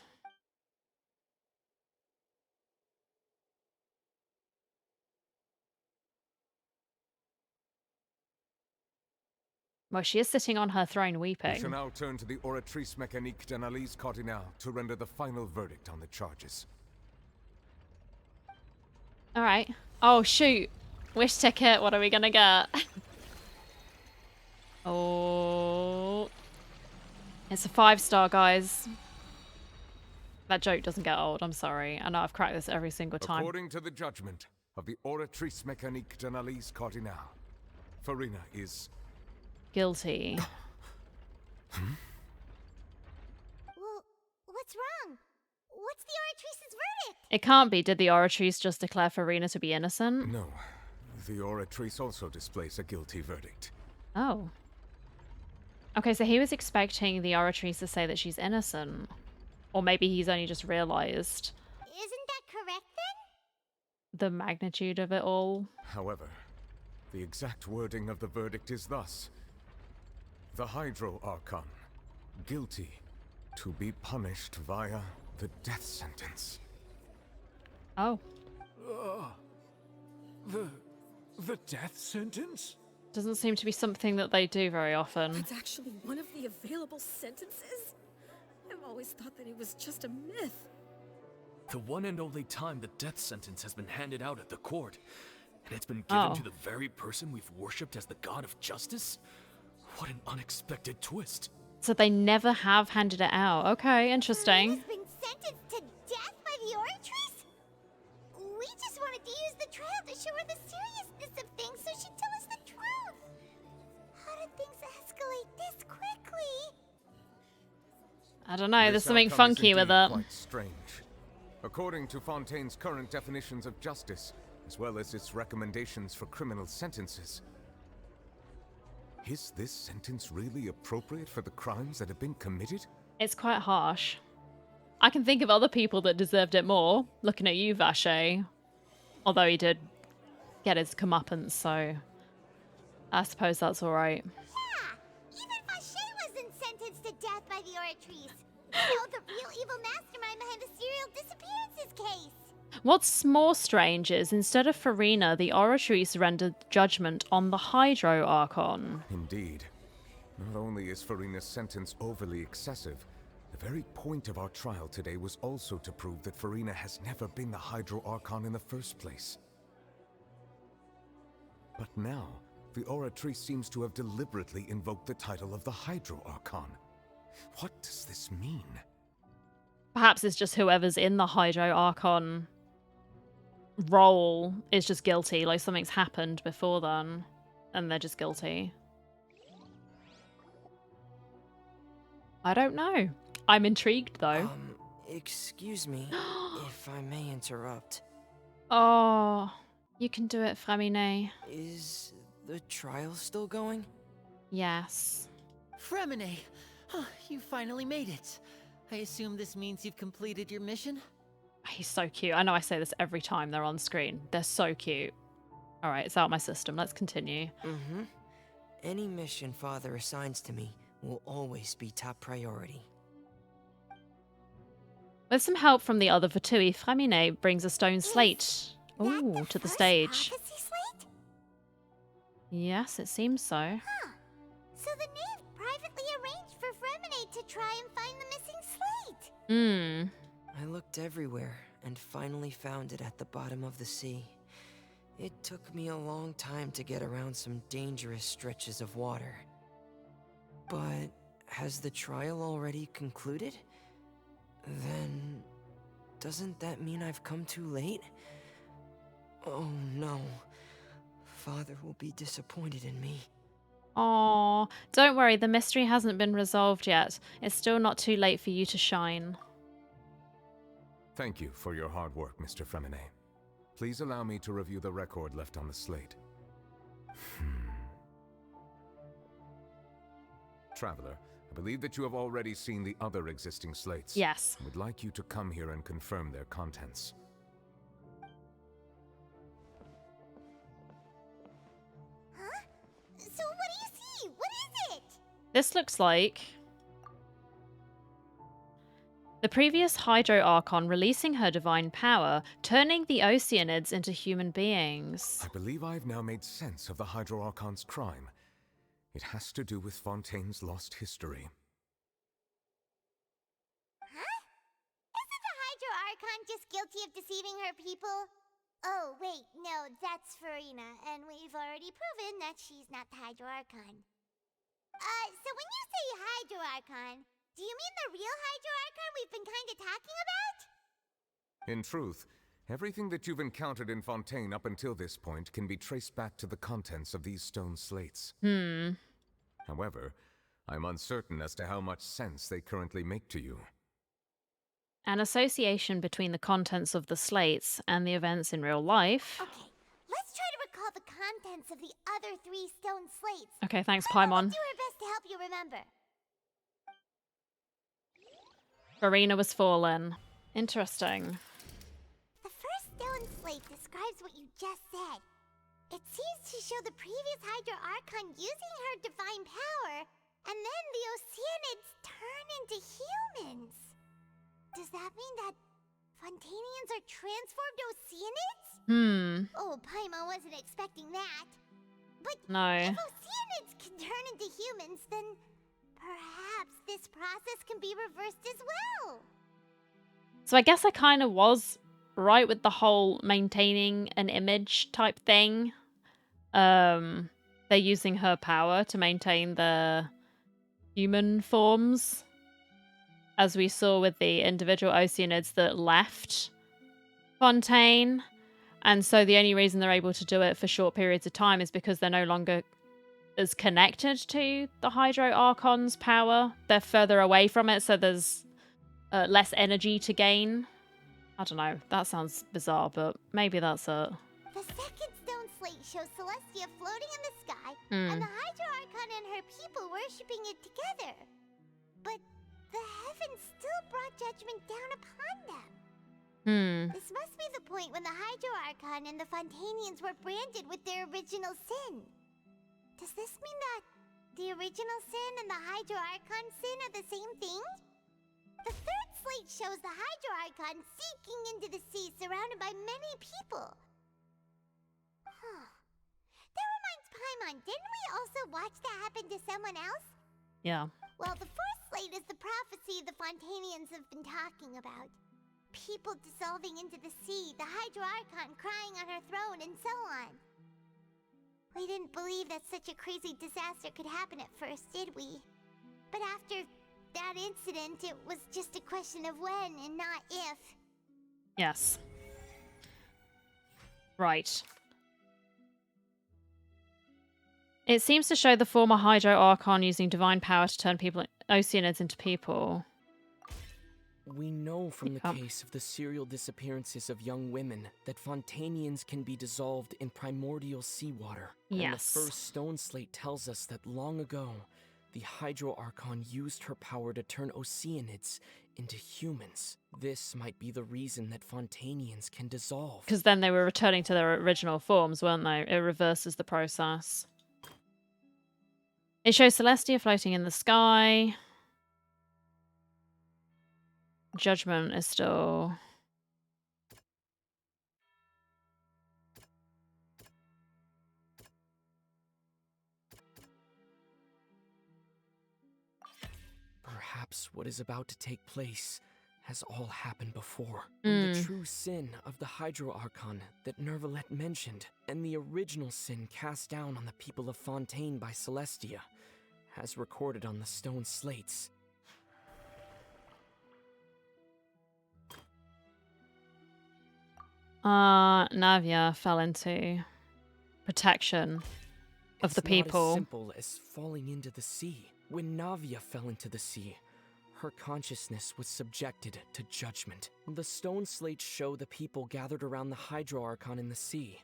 Well, she is sitting on her throne We shall weeping. now turn to the Oratrice Mécanique d'Analyse Cardinale to render the final verdict on the charges. Alright. Oh, shoot. Wish ticket. What are we gonna get? Oh. It's a 5-star, guys. That joke doesn't get old. I'm sorry. I know I've cracked this every single time. According to the judgment of the Oratrice Mécanique d'Analyse Cardinale, Farina is guilty. Well, what's wrong? What's the Oratrice's verdict? It can't be. Did the Oratrice just declare Farina to be innocent? No. The Oratrice also displays a guilty verdict. Oh. Okay, so he was expecting the Oratrice to say that she's innocent. Or maybe he's only just realized Isn't that correct then? the magnitude of it all. However, the exact wording of the verdict is thus. The Hydro Archon, guilty to be punished via the death sentence. Oh. The death sentence? Doesn't seem to be something that they do very often. That's actually one of the available sentences? I've always thought that it was just a myth. The one and only time the death sentence has been handed out at the court, and it's been given to the very person we've worshipped as the god of justice? What an unexpected twist. So they never have handed it out. Okay, interesting. Has been sentenced to death by the Oratrice? We just wanted to use the trial to show her the seriousness of things so she'd tell us the truth. How did things escalate this quickly? I don't know, there's This something outcome is funky with indeed it. quite strange. According to Fontaine's current definitions of justice, as well as its recommendations for criminal sentences, is this sentence really appropriate for the crimes that have been committed? It's quite harsh. I can think of other people that deserved it more. Looking at you, Vache. Although he did get his comeuppance, so I suppose that's alright. Yeah, even Vache wasn't sentenced to death by the Oratrice. You know, the real evil mastermind behind the serial disappearances case. What's more strange is, instead of Farina, the Oratrice rendered judgment on the Hydro Archon. Indeed. Not only is Farina's sentence overly excessive, the very point of our trial today was also to prove that Farina has never been the Hydro Archon in the first place. But now, the Oratrice seems to have deliberately invoked the title of the Hydro Archon. What does this mean? Perhaps it's just whoever's in the Hydro Archon role is just guilty, like something's happened before then, and they're just guilty. I don't know. I'm intrigued, though. Excuse me, if I may interrupt. Oh, you can do it, Framine. Is the trial still going? Yes. Fremine! You finally made it. I assume this means you've completed your mission? He's so cute. I know I say this every time they're on screen. They're so cute. Alright, it's out of my system. Let's continue. Mm-hmm. Any mission Father assigns to me will always be top priority. With some help from the other Fatui, Framine brings a stone slate to the stage. Slate? Yes, it seems so. Huh. So the knave privately arranged for Fremine to try and find the missing slate. Hmm. I looked everywhere and finally found it at the bottom of the sea. It took me a long time to get around some dangerous stretches of water. But has the trial already concluded? Then, doesn't that mean I've come too late? Oh no. father will be disappointed in me. Oh, don't worry, the mystery hasn't been resolved yet. It's still not too late for you to shine. Thank you for your hard work, Mr. Fremine. Please allow me to review the record left on the slate. Traveler, I believe that you have already seen the other existing slates. Yes. I would like you to come here and confirm their contents. Huh? So what do you see? What is it? This looks like the previous Hydro Archon releasing her divine power, turning the Oceanids into human beings. I believe I've now made sense of the Hydro Archon's crime. It has to do with Fontaine's lost history. Huh? Isn't the Hydro Archon just guilty of deceiving her people? Oh, wait, no, that's Furina, and we've already proven that she's not the Hydro Archon. So when you say Hydro Archon, do you mean the real Hydro Archon we've been kinda talking about? In truth, everything that you've encountered in Fontaine up until this point can be traced back to the contents of these stone slates. However, I'm uncertain as to how much sense they currently make to you. An association between the contents of the slates and the events in real life. Okay, let's try to recall the contents of the other 3 stone slates. Okay, thanks, Paimon. Paimon. We'll do our best to help you remember. Farina was fallen. Interesting. The first stone slate describes what you just said. It seems to show the previous Hydro Archon using her divine power, and then the Oceanids turn into humans. Does that mean that Fontainians are transformed Oceanids? Oh, Paimon wasn't expecting that. But no. If Oceanids can turn into humans, then perhaps this process can be reversed as well. So I guess I kind of was right with the whole maintaining an image type thing. They're using her power to maintain the human forms, as we saw with the individual Oceanids that left Fontaine. And so the only reason they're able to do it for short periods of time is because they're no longer as connected to the Hydro Archon's power. They're further away from it, so there's less energy to gain. I don't know. That sounds bizarre, but maybe that's it. The second stone slate shows Celestia floating in the sky, and the Hydro Archon and her people worshipping it together. But the heavens still brought judgment down upon them. This must be the point when the Hydro Archon and the Fontainians were branded with their original sin. Does this mean that the original sin and the Hydro Archon sin are the same thing? The third slate shows the Hydro Archon sinking into the sea surrounded by many people. That reminds Paimon, didn't we also watch that happen to someone else? Yeah. Well, the fourth slate is the prophecy the Fontainians have been talking about. People dissolving into the sea, the Hydro Archon crying on her throne, and so on. We didn't believe that such a crazy disaster could happen at first, did we? But after that incident, it was just a question of when and not if. Yes. Right. It seems to show the former Hydro Archon using divine power to turn Oceanids into people. We know from the case of the serial disappearances of young women that Fontainians can be dissolved in primordial seawater. Yes. And the first stone slate tells us that long ago, the Hydro Archon used her power to turn Oceanids into humans. This might be the reason that Fontainians can dissolve. Because then they were returning to their original forms, weren't they? It reverses the process. It shows Celestia floating in the sky. Judgment is still... Perhaps what is about to take place has all happened before. The true sin of the Hydro Archon that Nervalet mentioned, and the original sin cast down on the people of Fontaine by Celestia, as recorded on the stone slates. Navia fell into protection of the people. It's not as simple as falling into the sea. When Navia fell into the sea, her consciousness was subjected to judgment. The stone slates show the people gathered around the Hydro Archon in the sea.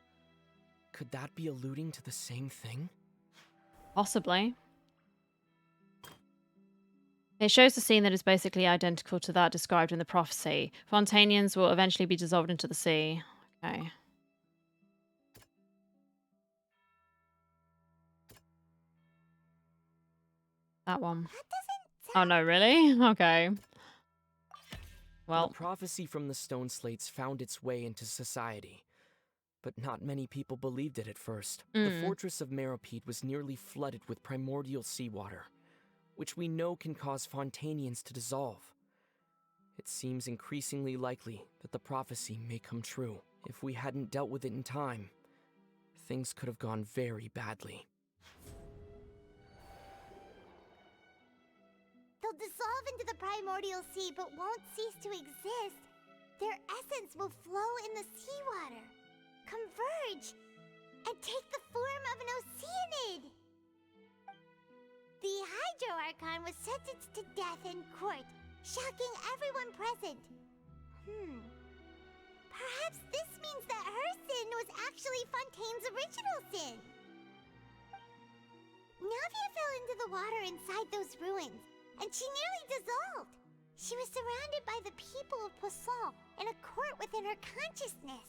Could that be alluding to the same thing? Possibly. It shows a scene that is basically identical to that described in the prophecy. Fontainians will eventually be dissolved into the sea. Okay. That one. Oh no, really? Okay. Well. The prophecy from the stone slates found its way into society, but not many people believed it at first. The fortress of Meropide was nearly flooded with primordial seawater, which we know can cause Fontainians to dissolve. It seems increasingly likely that the prophecy may come true. If we hadn't dealt with it in time, things could have gone very badly. They'll dissolve into the primordial sea but won't cease to exist. Their essence will flow in the seawater, converge, and take the form of an Oceanid. The Hydro Archon was sentenced to death in court, shocking everyone present. Perhaps this means that her sin was actually Fontaine's original sin. Navia fell into the water inside those ruins, and she nearly dissolved. She was surrounded by the people of Poisson in a court within her consciousness,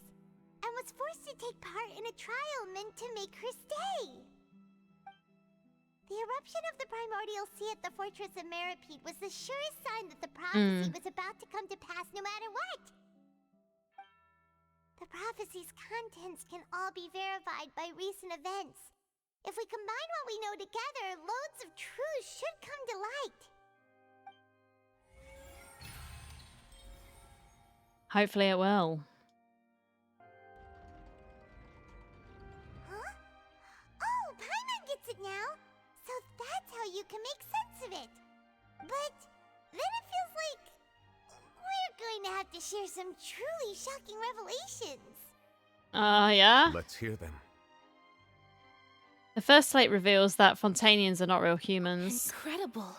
and was forced to take part in a trial meant to make her stay. The eruption of the primordial sea at the fortress of Meropide was the surest sign that the prophecy was about to come to pass no matter what. The prophecy's contents can all be verified by recent events. If we combine what we know together, loads of truths should come to light. Hopefully it will. Huh? Oh, Paimon gets it now! So that's how you can make sense of it. But then it feels like we're going to have to share some truly shocking revelations. Yeah? Let's hear them. The first slate reveals that Fontainians are not real humans. Incredible.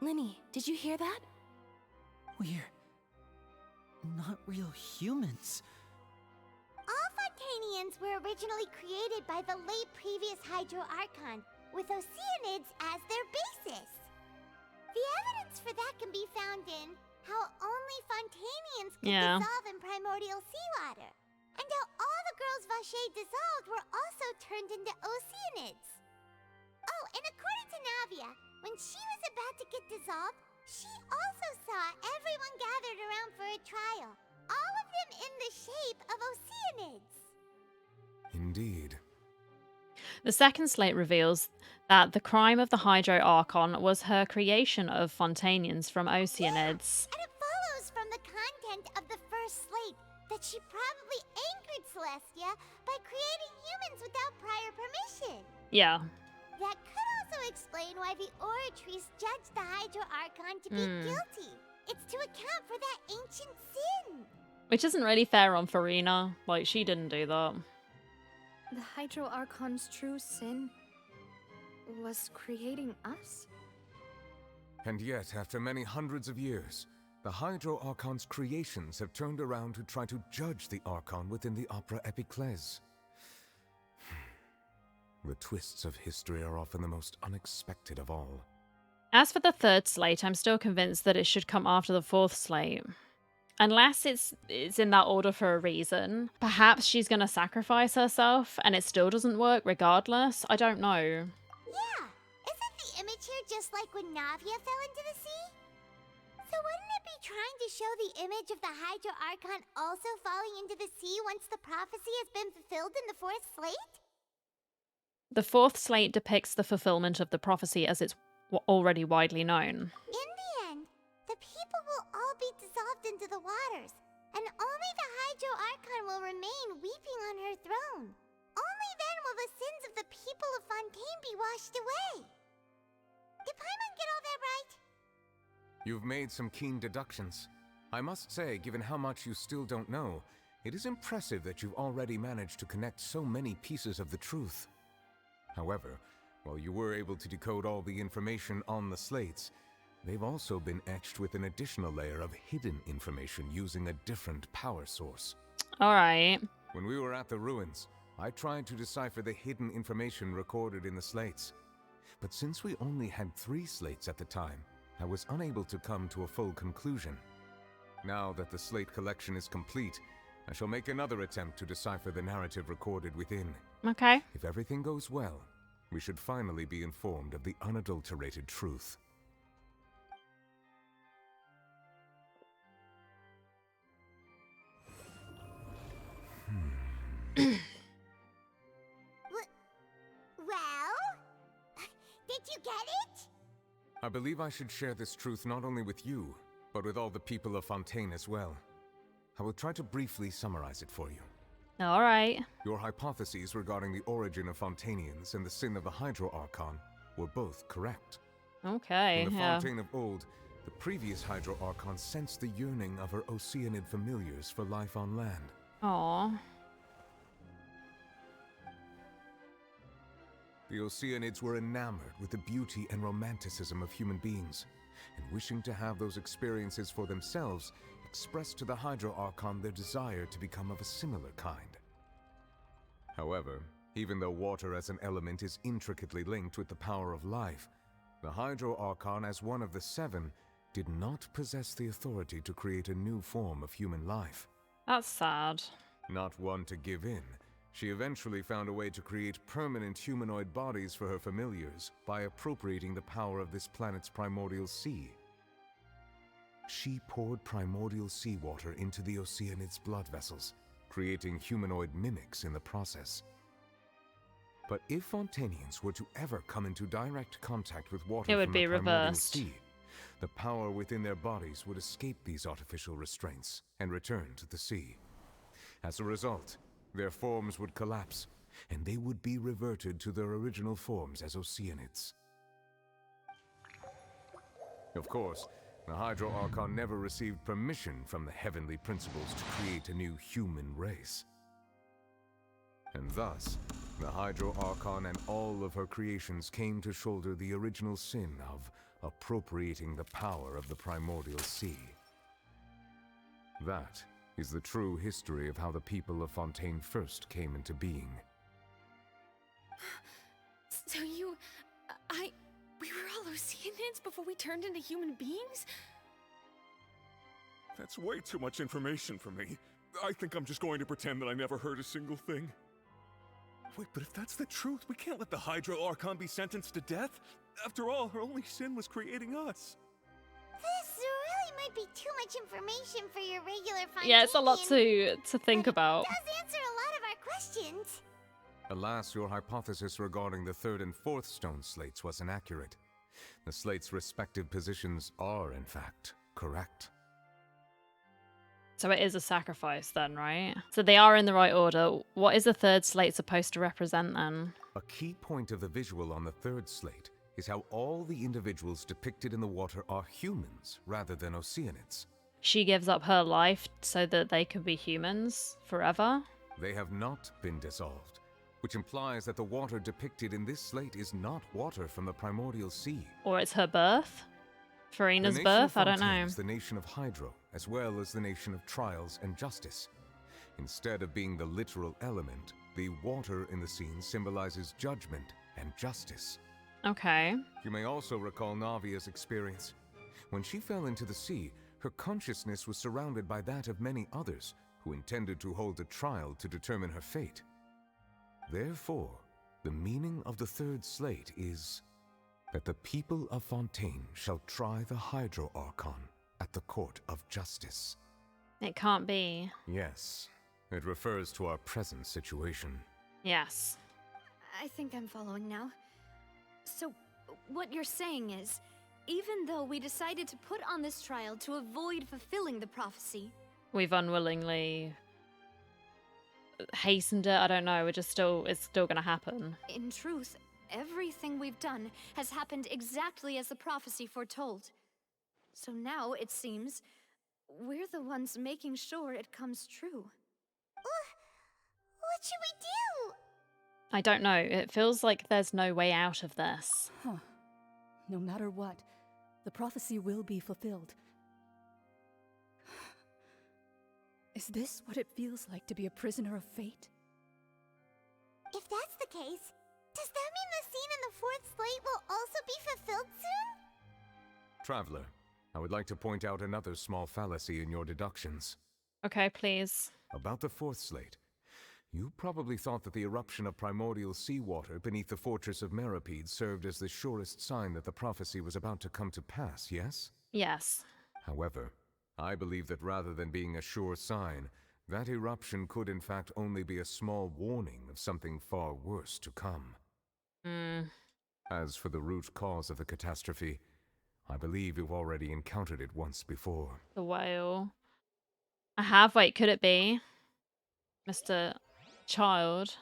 Linny, did you hear that? We're not real humans. All Fontainians were originally created by the late previous Hydro Archon, with Oceanids as their basis. The evidence for that can be found in how only Fontainians can dissolve in primordial seawater, and how all the girls Vacher dissolved were also turned into Oceanids. Oh, and according to Navia, when she was about to get dissolved, she also saw everyone gathered around for a trial, all of them in the shape of Oceanids. Indeed. The second slate reveals that the crime of the Hydro Archon was her creation of Fontainians from Oceanids. And it follows from the content of the first slate that she probably angered Celestia by creating humans without prior permission. Yeah. That could also explain why the Oratrice judged the Hydro Archon to be guilty. It's to account for that ancient sin. Which isn't really fair on Farina. Like, she didn't do that. The Hydro Archon's true sin was creating us? And yet, after many hundreds of years, the Hydro Archon's creations have turned around to try to judge the Archon within the Opera Epiclese. The twists of history are often the most unexpected of all. As for the third slate, I'm still convinced that it should come after the fourth slate. Unless it's in that order for a reason. Perhaps she's going to sacrifice herself and it still doesn't work regardless. I don't know. Yeah, isn't the image here just like when Navia fell into the sea? So wouldn't it be trying to show the image of the Hydro Archon also falling into the sea once the prophecy has been fulfilled in the fourth slate? The fourth slate depicts the fulfillment of the prophecy as it's already widely known. In the end, the people will all be dissolved into the waters, and only the Hydro Archon will remain weeping on her throne. Only then will the sins of the people of Fontaine be washed away. Did Paimon get all that right? You've made some keen deductions. I must say, given how much you still don't know, It is impressive that you've already managed to connect so many pieces of the truth. However, while you were able to decode all the information on the slates, they've also been etched with an additional layer of hidden information using a different power source. Alright. When we were at the ruins, I tried to decipher the hidden information recorded in the slates. But since we only had 3 slates at the time, I was unable to come to a full conclusion. Now that the slate collection is complete, I shall make another attempt to decipher the narrative recorded within. Okay. If everything goes well, we should finally be informed of the unadulterated truth. Well? Did you get it? I believe I should share this truth not only with you, but with all the people of Fontaine as well. I will try to briefly summarize it for you. Alright. Your hypotheses regarding the origin of Fontainians and the sin of the Hydro Archon were both correct. Okay, In the yeah. Fontaine of old, the previous Hydro Archon sensed the yearning of her Oceanid familiars for life on land. Aww. The Oceanids were enamored with the beauty and romanticism of human beings, and wishing to have those experiences for themselves, expressed to the Hydro Archon their desire to become of a similar kind. However, even though water as an element is intricately linked with the power of life, the Hydro Archon, as one of the 7, did not possess the authority to create a new form of human life. That's sad. Not one to give in, she eventually found a way to create permanent humanoid bodies for her familiars by appropriating the power of this planet's primordial sea. She poured primordial seawater into the Oceanids' blood vessels, creating humanoid mimics in the process. But if Fontainians were to ever come into direct contact with water It would from be the primordial reversed. sea, the power within their bodies would escape these artificial restraints and return to the sea. As a result, their forms would collapse, and they would be reverted to their original forms as Oceanids. Of course, the Hydro Archon never received permission from the heavenly principles to create a new human race. And thus, the Hydro Archon and all of her creations came to shoulder the original sin of appropriating the power of the primordial sea. That is the true history of how the people of Fontaine first came into being. So we were all Oceanids before we turned into human beings? That's way too much information for me. I think I'm just going to pretend that I never heard a single thing. Wait, but if that's the truth, we can't let the Hydro Archon be sentenced to death. After all, her only sin was creating us. This really might be too much information for your regular Fontaine. Yeah, it's a lot to think about. It does answer a lot of our questions. Alas, your hypothesis regarding the 3rd and 4th stone slates was inaccurate. The slates' respective positions are, in fact, correct. So it is a sacrifice then, right? So they are in the right order. What is the 3rd slate supposed to represent then? A key point of the visual on the 3rd slate is how all the individuals depicted in the water are humans rather than Oceanids. She gives up her life so that they could be humans forever? They have not been dissolved, which implies that the water depicted in this slate is not water from the primordial sea. Or it's her birth? Farina's The nation birth? of I don't Fontaine know. is the nation of Hydro, as well as the nation of trials and justice. Instead of being the literal element, the water in the scene symbolizes judgment and justice. Okay. You may also recall Navia's experience. When she fell into the sea, her consciousness was surrounded by that of many others who intended to hold a trial to determine her fate. Therefore, the meaning of the 3rd slate is that the people of Fontaine shall try the Hydro Archon at the court of justice. It can't be. Yes, it refers to our present situation. Yes. I think I'm following now. So, what you're saying is, even though we decided to put on this trial to avoid fulfilling the prophecy, We've unwillingly hastened it. I don't know. It's still going to happen. in truth, everything we've done has happened exactly as the prophecy foretold. So now, it seems, we're the ones making sure it comes true. What should we do? I don't know. It feels like there's no way out of this. Huh. No matter what, the prophecy will be fulfilled. Is this what it feels like to be a prisoner of fate? If that's the case, does that mean the scene in the fourth slate will also be fulfilled soon? Traveler, I would like to point out another small fallacy in your deductions. Okay, please. About the fourth slate. You probably thought that the eruption of primordial seawater beneath the fortress of Meripede served as the surest sign that the prophecy was about to come to pass, yes? Yes. However, I believe that rather than being a sure sign, that eruption could in fact only be a small warning of something far worse to come. As for the root cause of the catastrophe, I believe you've already encountered it once before. The whale. I have. Wait, could it be Mr. Child?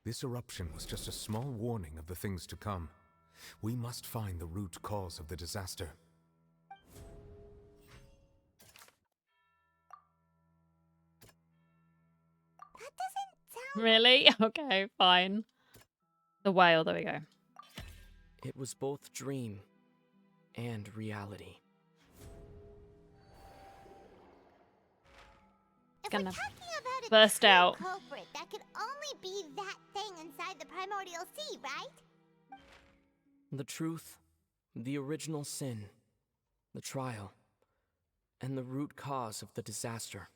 This eruption was just a small warning of the things to come. We must find the root cause of the disaster. That doesn't sound... Really? Okay, fine. The whale, there we go. It was both dream and reality. If Gonna we're talking about a burst true out. culprit, that could only be that thing inside the primordial sea, right? The truth, the original sin, the trial, and the root cause of the disaster.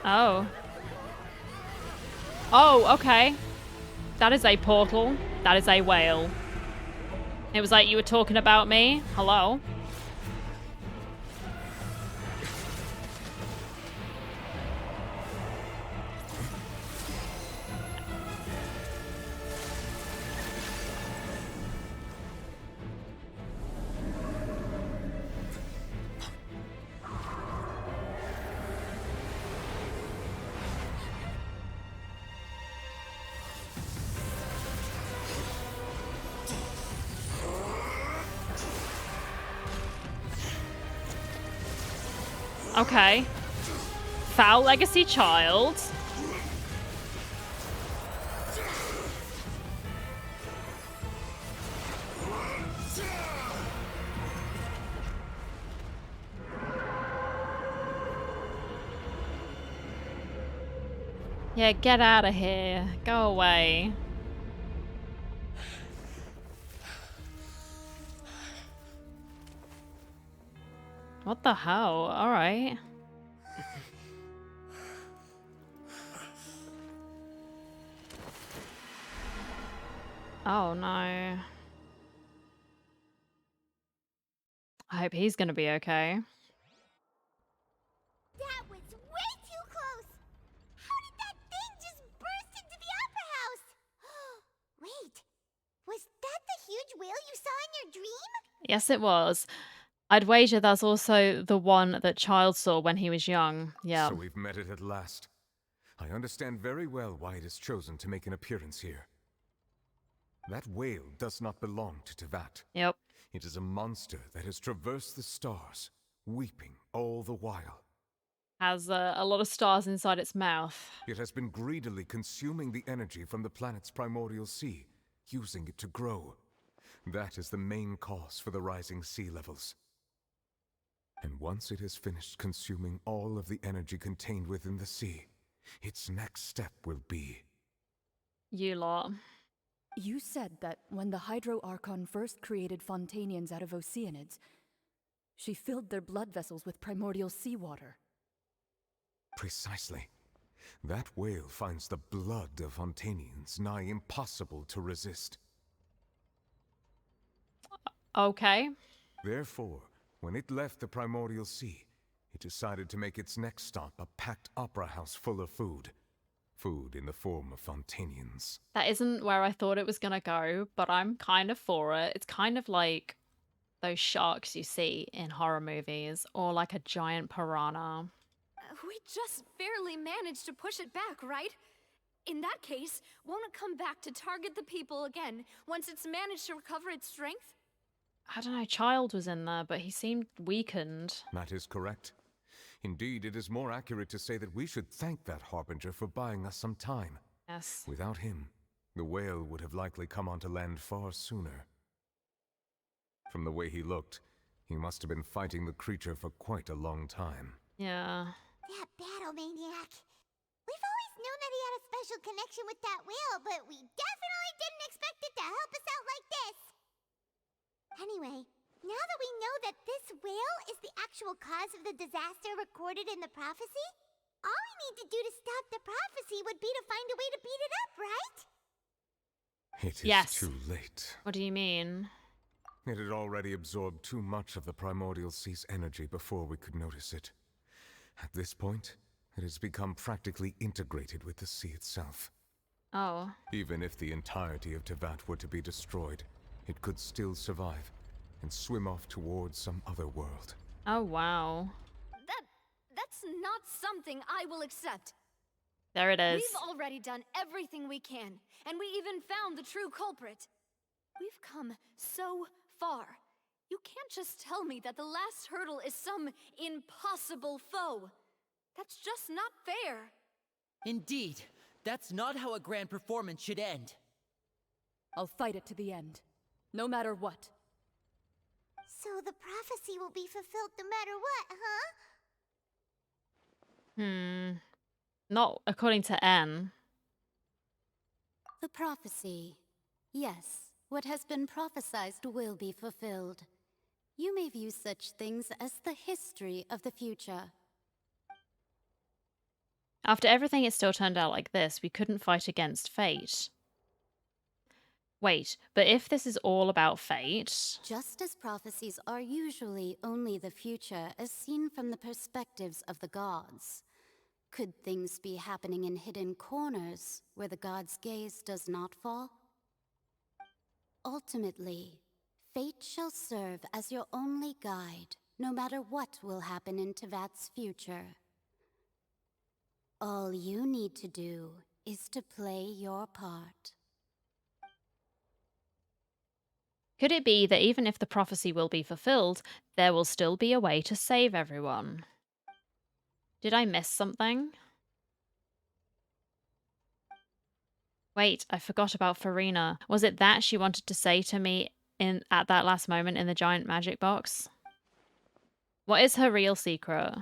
Oh. Oh, okay. That is a portal. That is a whale. It was like you were talking about me. Hello? Okay. Foul legacy child. Yeah, get out of here. Go away. What the hell? Alright. Oh no. I hope he's gonna be okay. That was way too close! How did that thing just burst into the Opera House? Wait, was that the huge whale you saw in your dream? Yes, it was. I'd wager that's also the one that Child saw when he was young. Yeah. So we've met it at last. I understand very well why it has chosen to make an appearance here. That whale does not belong to Tevat. Yep. It is a monster that has traversed the stars, weeping all the while. Has a lot of stars inside its mouth. It has been greedily consuming the energy from the planet's primordial sea, using it to grow. That is the main cause for the rising sea levels. And once it has finished consuming all of the energy contained within the sea, its next step will be... You lot. You said that when the Hydro Archon first created Fontainians out of Oceanids, she filled their blood vessels with primordial seawater. Precisely. That whale finds the blood of Fontainians nigh impossible to resist. Okay. Therefore, when it left the primordial sea, it decided to make its next stop a packed opera house full of food. Food in the form of Fontainians. That isn't where I thought it was gonna go, but I'm kind of for it. It's kind of like those sharks you see in horror movies, or like a giant piranha. We just barely managed to push it back, right? In that case, won't it come back to target the people again once it's managed to recover its strength? I don't know, Child was in there, but he seemed weakened. That is correct. Indeed, it is more accurate to say that we should thank that Harbinger for buying us some time. Yes. Without him, the whale would have likely come onto land far sooner. From the way he looked, he must have been fighting the creature for quite a long time. Yeah. That battle maniac. We've always known that he had a special connection with that whale, but we definitely didn't expect it to help us out like this. Anyway, now that we know that this whale is the actual cause of the disaster recorded in the prophecy, all we need to do to stop the prophecy would be to find a way to beat it up, right? It is Yes. too late. What do you mean? It had already absorbed too much of the primordial sea's energy before we could notice it. At this point, it has become practically integrated with the sea itself. Oh. Even if the entirety of Tevat were to be destroyed, it could still survive and swim off towards some other world. Oh, wow. That's not something I will accept. There it is. We've already done everything we can, and we even found the true culprit. We've come so far. You can't just tell me that the last hurdle is some impossible foe. That's just not fair. Indeed, that's not how a grand performance should end. I'll fight it to the end, no matter what. So the prophecy will be fulfilled no matter what, huh? Not according to N. The prophecy. Yes, what has been prophesied will be fulfilled. You may view such things as the history of the future. After everything, it still turned out like this. We couldn't fight against fate. Wait, but if this is all about fate... Just as prophecies are usually only the future as seen from the perspectives of the gods, could things be happening in hidden corners where the gods' gaze does not fall? Ultimately, fate shall serve as your only guide, no matter what will happen in Tevat's future. All you need to do is to play your part. Could it be that even if the prophecy will be fulfilled, there will still be a way to save everyone? Did I miss something? Wait, I forgot about Farina. Was it that she wanted to say to me at that last moment in the giant magic box? What is her real secret?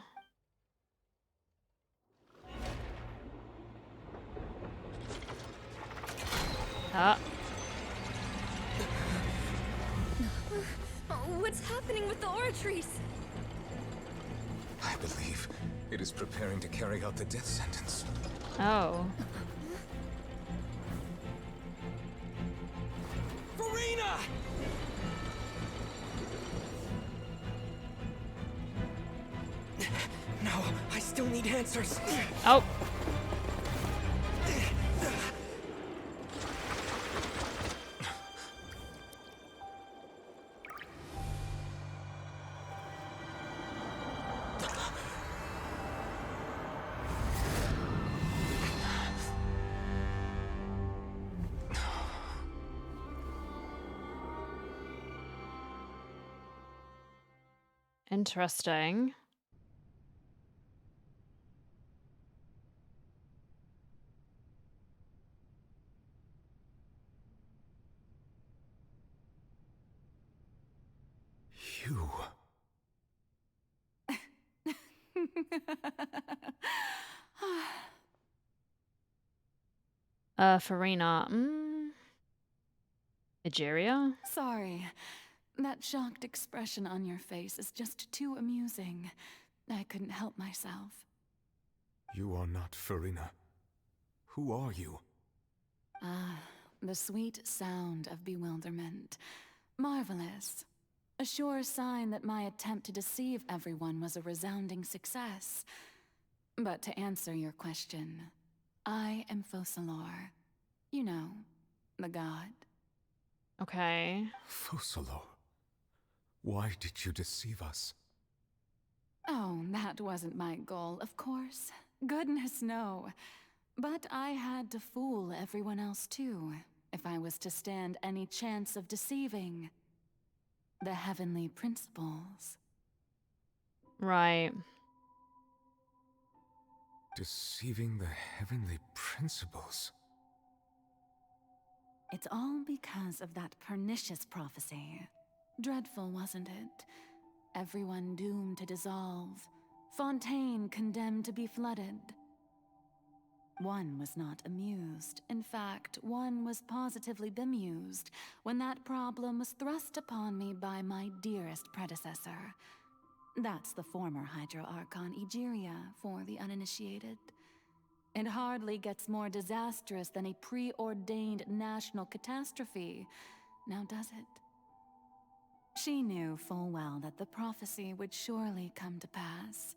What's happening with the oratories? I believe it is preparing to carry out the death sentence. Oh. Farina! No, I still need answers. Oh. Interesting. You. Farina. Egeria? Sorry. That shocked expression on your face is just too amusing. I couldn't help myself. You are not Farina. Who are you? Ah, the sweet sound of bewilderment. Marvelous. A sure sign that my attempt to deceive everyone was a resounding success. But to answer your question, I am Focalor. You know, the god. Okay. Focalor. Why did you deceive us? Oh, that wasn't my goal, of course. Goodness, no. But I had to fool everyone else too, if I was to stand any chance of deceiving the heavenly principles. Right. Deceiving the heavenly principles. It's all because of that pernicious prophecy. Dreadful, wasn't it? Everyone doomed to dissolve. Fontaine condemned to be flooded. One was not amused. In fact, one was positively bemused when that problem was thrust upon me by my dearest predecessor. That's the former Hydro Archon Egeria for the uninitiated. It hardly gets more disastrous than a preordained national catastrophe, now does it? She knew full well that the prophecy would surely come to pass.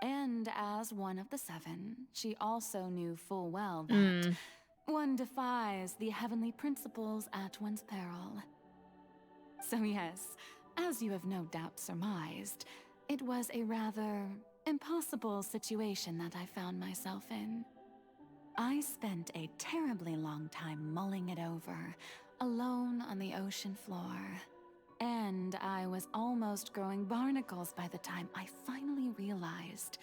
And as one of the seven, she also knew full well that one defies the heavenly principles at one's peril. So yes, as you have no doubt surmised, it was a rather impossible situation that I found myself in. I spent a terribly long time mulling it over, alone on the ocean floor. And I was almost growing barnacles by the time I finally realized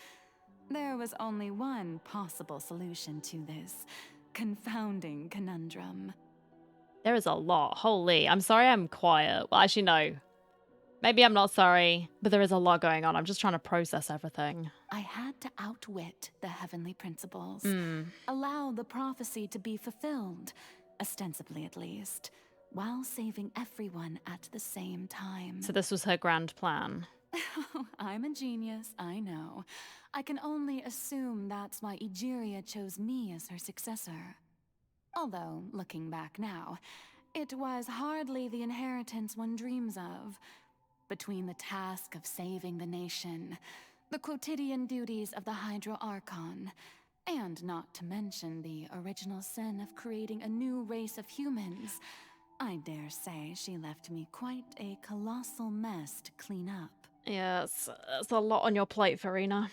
there was only one possible solution to this confounding conundrum. There is a lot. Holy. I'm sorry I'm quiet. Well, actually, no. Maybe I'm not sorry, but there is a lot going on. I'm just trying to process everything. I had to outwit the heavenly principles, allow the prophecy to be fulfilled, ostensibly at least, while saving everyone at the same time. So this was her grand plan. I'm a genius, I know. I can only assume that's why Egeria chose me as her successor. Although, looking back now, it was hardly the inheritance one dreams of. Between the task of saving the nation, the quotidian duties of the Hydro Archon, and not to mention the original sin of creating a new race of humans, I dare say she left me quite a colossal mess to clean up. Yeah, it's a lot on your plate, Farina.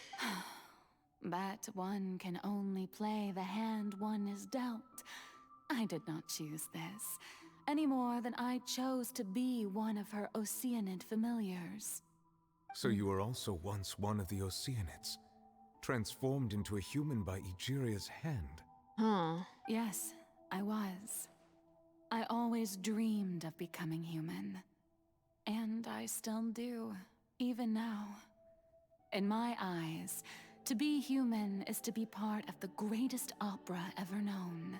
But one can only play the hand one is dealt. I did not choose this, any more than I chose to be one of her Oceanid familiars. So you were also once one of the Oceanids, transformed into a human by Egeria's hand. Huh. Yes, I was. I always dreamed of becoming human. And I still do, even now. In my eyes, to be human is to be part of the greatest opera ever known.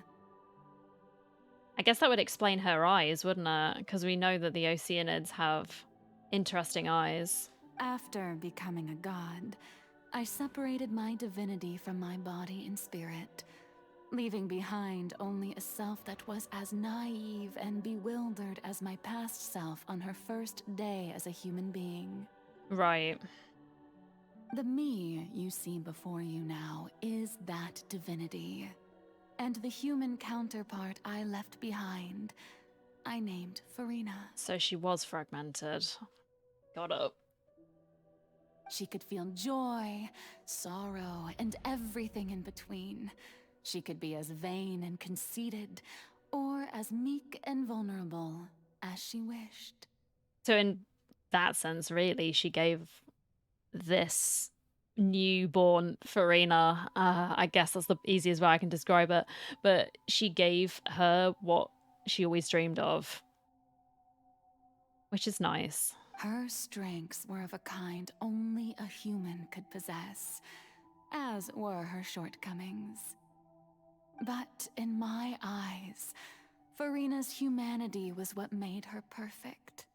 I guess that would explain her eyes, wouldn't it? Because we know that the Oceanids have interesting eyes. After becoming a god, I separated my divinity from my body and spirit, leaving behind only a self that was as naive and bewildered as my past self on her first day as a human being. Right. The me you see before you now is that divinity. And the human counterpart I left behind, I named Farina. So she was fragmented. Got up. She could feel joy, sorrow, and everything in between. She could be as vain and conceited, or as meek and vulnerable as she wished. So in that sense, really, she gave this newborn Farina, I guess that's the easiest way I can describe it, but she gave her what she always dreamed of, which is nice. Her strengths were of a kind only a human could possess, as were her shortcomings. But in my eyes, Farina's humanity was what made her perfect.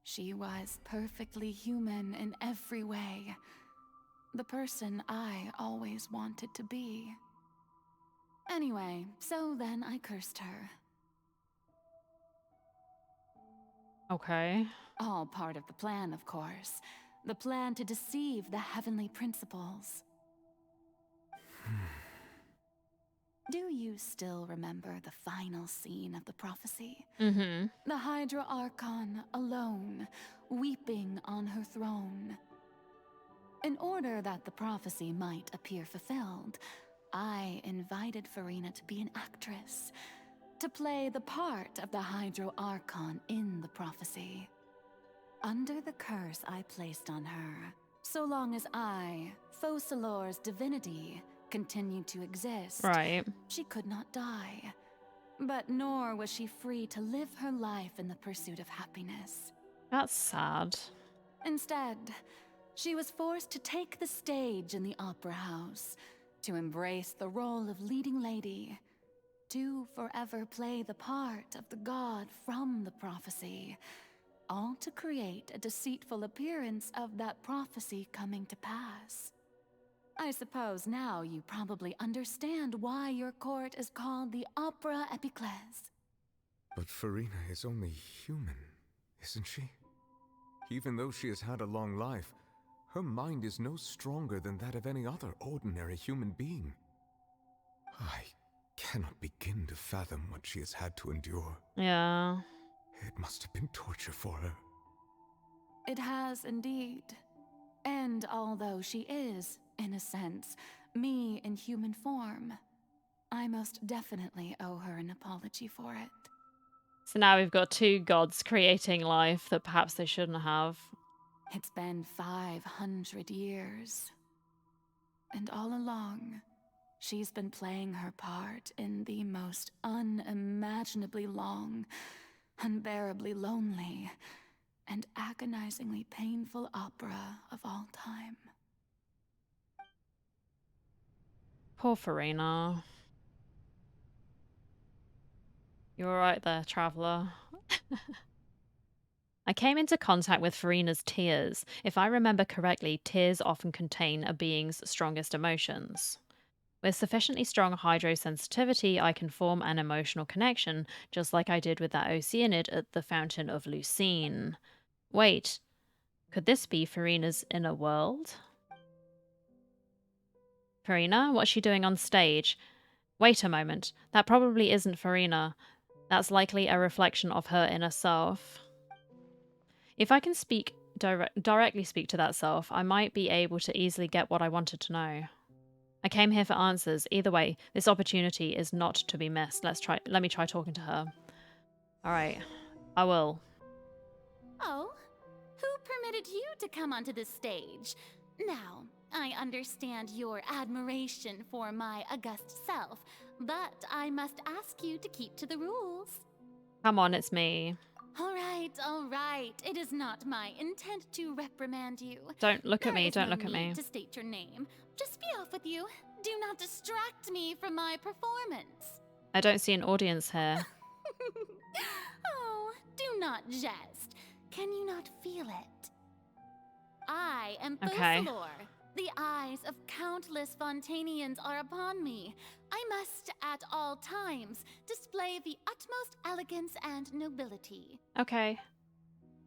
She was perfectly human in every way. The person I always wanted to be. Anyway, so then I cursed her. Okay. All part of the plan, of course. The plan to deceive the heavenly principles. Do you still remember the final scene of the prophecy? Mm-hmm. The Hydra Archon alone, weeping on her throne. In order that the prophecy might appear fulfilled, I invited Farina to be an actress, to play the part of the Hydro Archon in the prophecy. Under the curse I placed on her, so long as I, Focalor's divinity, continued to exist, Right. she could not die. But nor was she free to live her life in the pursuit of happiness. That's sad. Instead, she was forced to take the stage in the opera house, to embrace the role of leading lady, to forever play the part of the god from the prophecy, all to create a deceitful appearance of that prophecy coming to pass. I suppose now you probably understand why your court is called the Opera Epiclese. But Farina is only human, isn't she? Even though she has had a long life, her mind is no stronger than that of any other ordinary human being. I cannot begin to fathom what she has had to endure. Yeah. It must have been torture for her. It has indeed. And although she is, in a sense, me in human form, I most definitely owe her an apology for it. So now we've got two gods creating life that perhaps they shouldn't have. It's been 500 years. And all along, she's been playing her part in the most unimaginably long, unbearably lonely, and agonizingly painful opera of all time. Poor Farina. You're right there, traveler. I came into contact with Farina's tears. If I remember correctly, tears often contain a being's strongest emotions. With sufficiently strong hydrosensitivity, I can form an emotional connection, just like I did with that Oceanid at the Fountain of Lucine. Wait, could this be Farina's inner world? Farina? What's she doing on stage? Wait a moment. That probably isn't Farina. That's likely a reflection of her inner self. If I can directly speak to that self, I might be able to easily get what I wanted to know. I came here for answers. Either way, this opportunity is not to be missed. Let me try talking to her. All right, I will. Oh, who permitted you to come onto this stage? Now, I understand your admiration for my august self, but I must ask you to keep to the rules. Come on, it's me. All right. It is not my intent to reprimand you. Don't look at me, There don't is look no at me. need to state your name. Just be off with you. Do not distract me from my performance. I don't see an audience here. Oh, do not jest. Can you not feel it? I am Okay. Focalor. The eyes of countless Fontainians are upon me. I must, at all times, display the utmost elegance and nobility. Okay.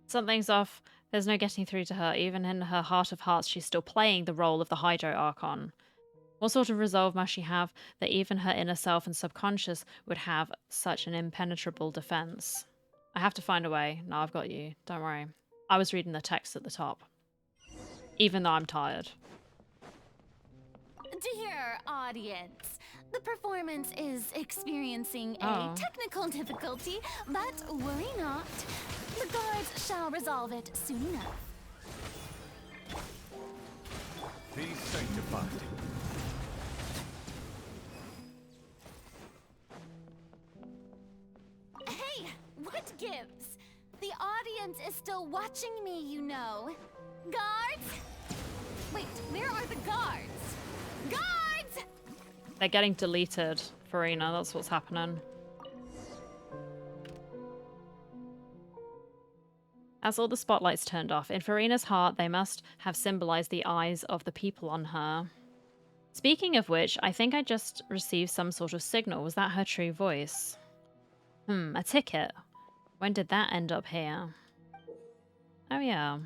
Something's off. There's no getting through to her. Even in her heart of hearts, she's still playing the role of the Hydro Archon. What sort of resolve must she have that even her inner self and subconscious would have such an impenetrable defense? I have to find a way. No, I've got you. Don't worry. I was reading the text at the top. Even though I'm tired. Dear audience, the performance is experiencing Oh. a technical difficulty, but worry not. The guards shall resolve it soon enough. Be sanctified. Hey, what gives? The audience is still watching me, you know. Guards? Wait, where are the guards? Guards! They're getting deleted, Farina. That's what's happening. As all the spotlights turned off, in Farina's heart, they must have symbolized the eyes of the people on her. Speaking of which, I think I just received some sort of signal. Was that her true voice? A ticket. When did that end up here? Oh, yeah.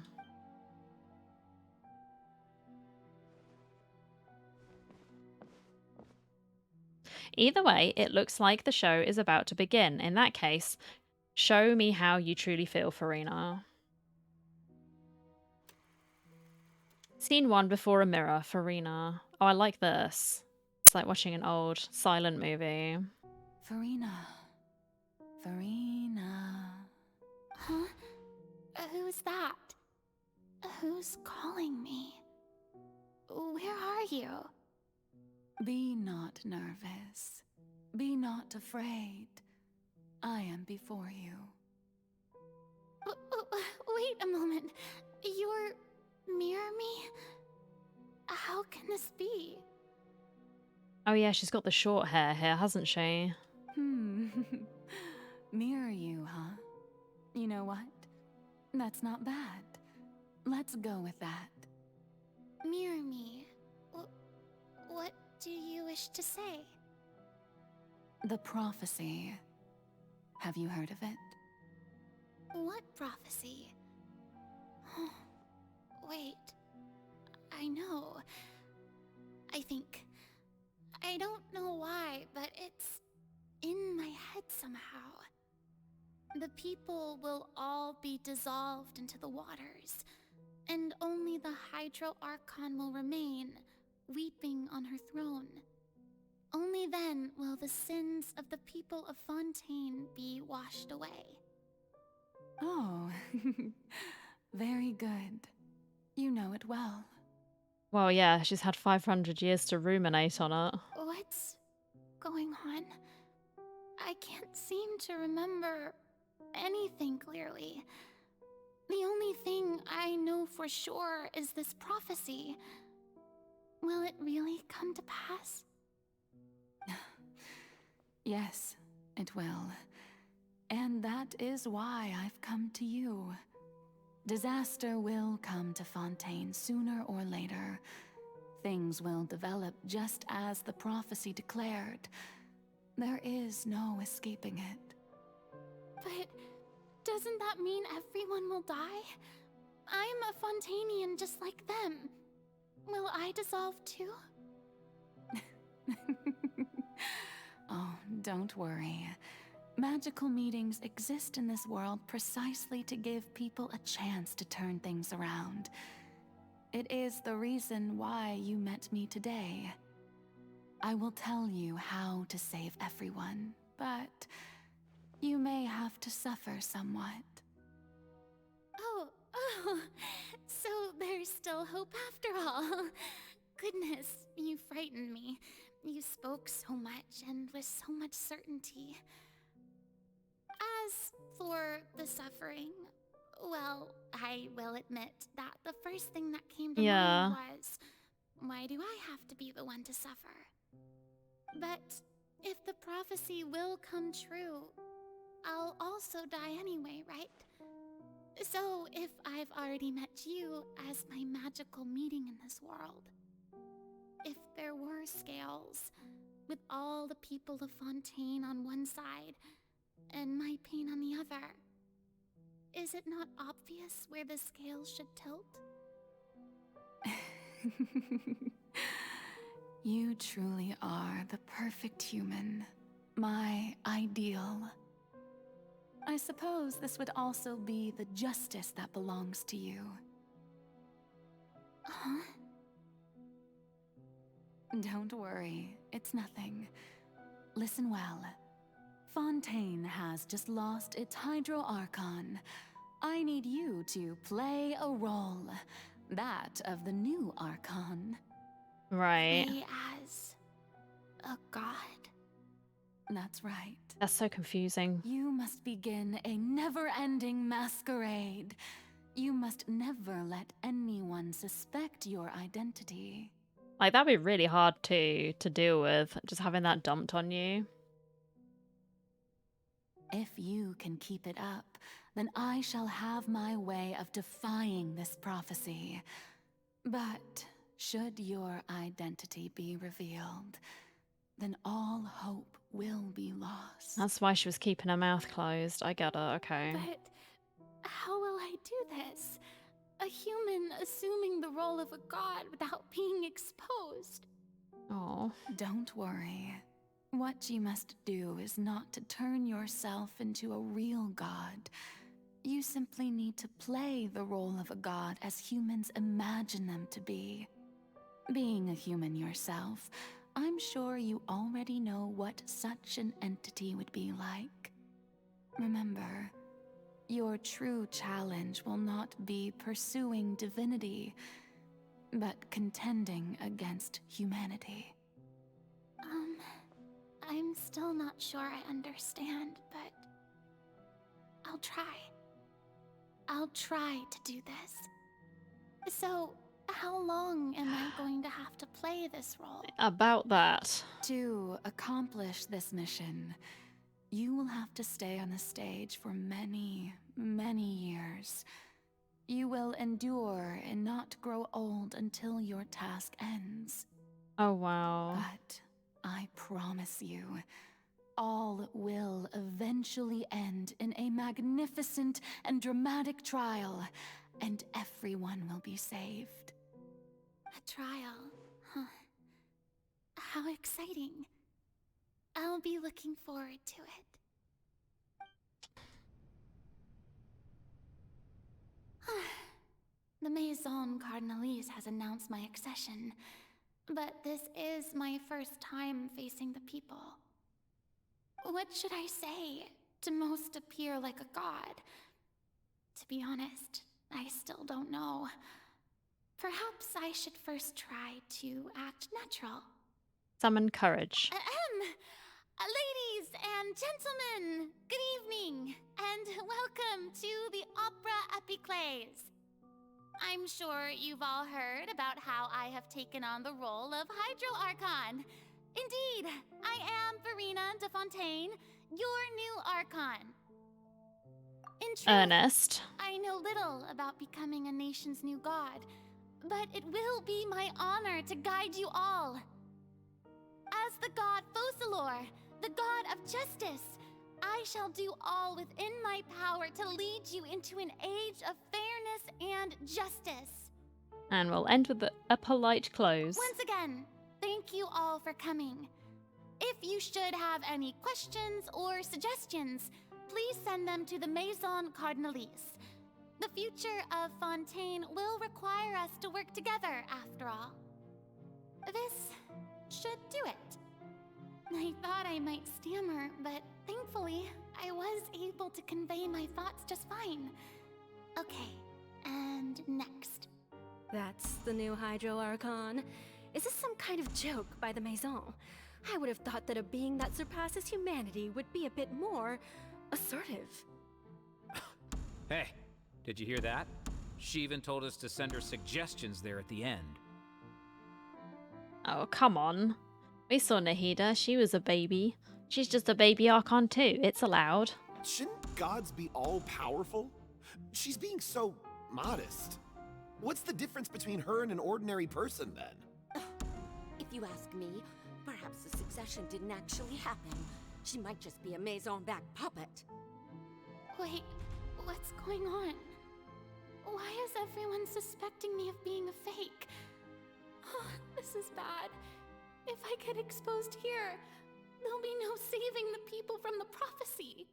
Either way, it looks like the show is about to begin. In that case, show me how you truly feel, Farina. Scene 1 before a mirror, Farina. Oh, I like this. It's like watching an old silent movie. Farina. Farina. Huh? Who's that? Who's calling me? Where are you? Be not nervous. Be not afraid. I am before you. Wait a moment. You're mirror me? How can this be? Oh yeah, she's got the short hair here, hasn't she? Mirror you, huh? You know what? That's not bad. Let's go with that. Mirror me. What do you wish to say? The prophecy. Have you heard of it? What prophecy? Wait. I know. I think. I don't know why, but it's in my head somehow. The people will all be dissolved into the waters, and only the Hydro Archon will remain, weeping on her throne. Only then will the sins of the people of Fontaine be washed away. Oh, very good. You know it well. Well, yeah, she's had 500 years to ruminate on it. What's going on? I can't seem to remember anything clearly. The only thing I know for sure is this prophecy. Will it really come to pass? Yes, it will. And that is why I've come to you. Disaster will come to Fontaine sooner or later. Things will develop just as the prophecy declared. There is no escaping it. But doesn't that mean everyone will die? I'm a Fontainian just like them. Will I dissolve too? Oh, don't worry. Magical meetings exist in this world precisely to give people a chance to turn things around. It is the reason why you met me today. I will tell you how to save everyone, but you may have to suffer somewhat. Oh, so there's still hope after all. Goodness, you frightened me. You spoke so much and with so much certainty. As for the suffering, well, I will admit that the first thing that came to mind was, why do I have to be the one to suffer? But if the prophecy will come true, I'll also die anyway, right? So if I've already met you as my magical meeting in this world, if there were scales, with all the people of Fontaine on one side, and my pain on the other, is it not obvious where the scales should tilt? You truly are the perfect human, my ideal. I suppose this would also be the justice that belongs to you. Huh? Don't worry, it's nothing. Listen well. Fontaine has just lost its Hydro Archon. I need you to play a role. That of the new Archon. Right. Play as a god? That's right. That's so confusing. You must begin a never-ending masquerade. You must never let anyone suspect your identity. Like, that'd be really hard to deal with, just having that dumped on you. If you can keep it up, then I shall have my way of defying this prophecy. But should your identity be revealed, then all hope will be lost. That's why she was keeping her mouth closed. I get it, okay. But how will I do this? A human assuming the role of a god without being exposed. Oh. Don't worry. What you must do is not to turn yourself into a real god, You simply need to play the role of a god as humans imagine them to be. Being a human yourself, I'm sure you already know what such an entity would be like. Remember, your true challenge will not be pursuing divinity, but contending against humanity. I'm still not sure I understand, but I'll try. I'll try to do this. So, how long am I going to have to play this role? About that. To accomplish this mission, you will have to stay on the stage for many, many years. You will endure and not grow old until your task ends. Oh, wow. But I promise you, all will eventually end in a magnificent and dramatic trial, and everyone will be saved. A trial, huh? How exciting. I'll be looking forward to it. The Maison Cardinalise has announced my accession, but this is my first time facing the people. What should I say to most appear like a god? To be honest, I still don't know. Perhaps I should first try to act natural. Summon courage. Ladies and gentlemen, good evening, and welcome to the Opera Epiclese. I'm sure you've all heard about how I have taken on the role of Hydro Archon. Indeed, I am Verena de Fontaine, your new Archon. In truth, Ernest. I know little about becoming a nation's new god, but it will be my honor to guide you all. As the god Focalor, the god of justice, I shall do all within my power to lead you into an age of fairness and justice. And we'll end with a polite close. Once again, thank you all for coming. If you should have any questions or suggestions, please send them to the Maison Cardinalise. The future of Fontaine will require us to work together, after all. This should do it. I thought I might stammer, but thankfully, I was able to convey my thoughts just fine. Okay, and next. That's the new Hydro Archon. Is this some kind of joke by the Maison? I would have thought that a being that surpasses humanity would be a bit more assertive. Hey, did you hear that? She even told us to send her suggestions there at the end. Oh, come on. We saw Nahida. She was a baby. She's just a baby Archon too. It's allowed. Shouldn't gods be all-powerful? She's being so modest. What's the difference between her and an ordinary person, then? If you ask me, perhaps the succession didn't actually happen. She might just be a Maison-backed puppet. Wait, what's going on? Why is everyone suspecting me of being a fake? Oh, this is bad. If I get exposed here, there'll be no saving the people from the prophecy.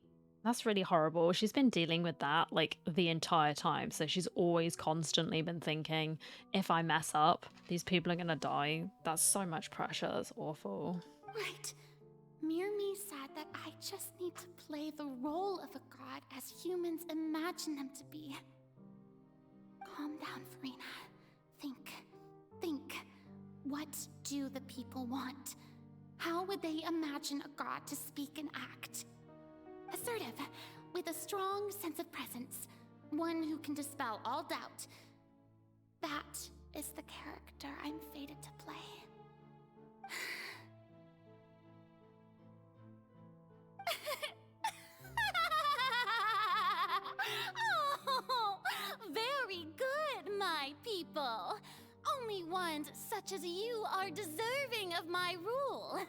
That's really horrible. She's been dealing with that like the entire time. So she's always constantly been thinking, if I mess up, these people are going to die. That's so much pressure. That's awful. Right. Mirmi said that I just need to play the role of a god as humans imagine them to be. Calm down, Verena. Think. What do the people want? How would they imagine a god to speak and act? Assertive, with a strong sense of presence. One who can dispel all doubt. That is the character I'm fated to play. Oh, very good, my people. Only ones such as you are deserving of my rule.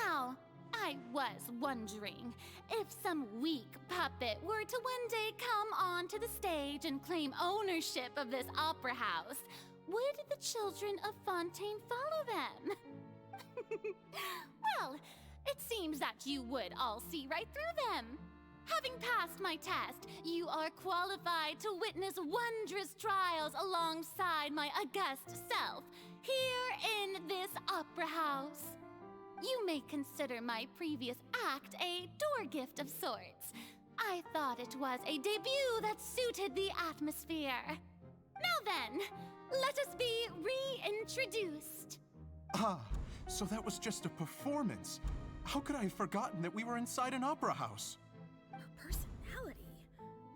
Now, I was wondering, if some weak puppet were to one day come onto the stage and claim ownership of this opera house, would the children of Fontaine follow them? Well, it seems that you would all see right through them. Having passed my test, you are qualified to witness wondrous trials alongside my august self, here in this opera house. You may consider my previous act a door gift of sorts. I thought it was a debut that suited the atmosphere. Now then, let us be reintroduced. Ah, so that was just a performance. How could I have forgotten that we were inside an opera house? Her personality.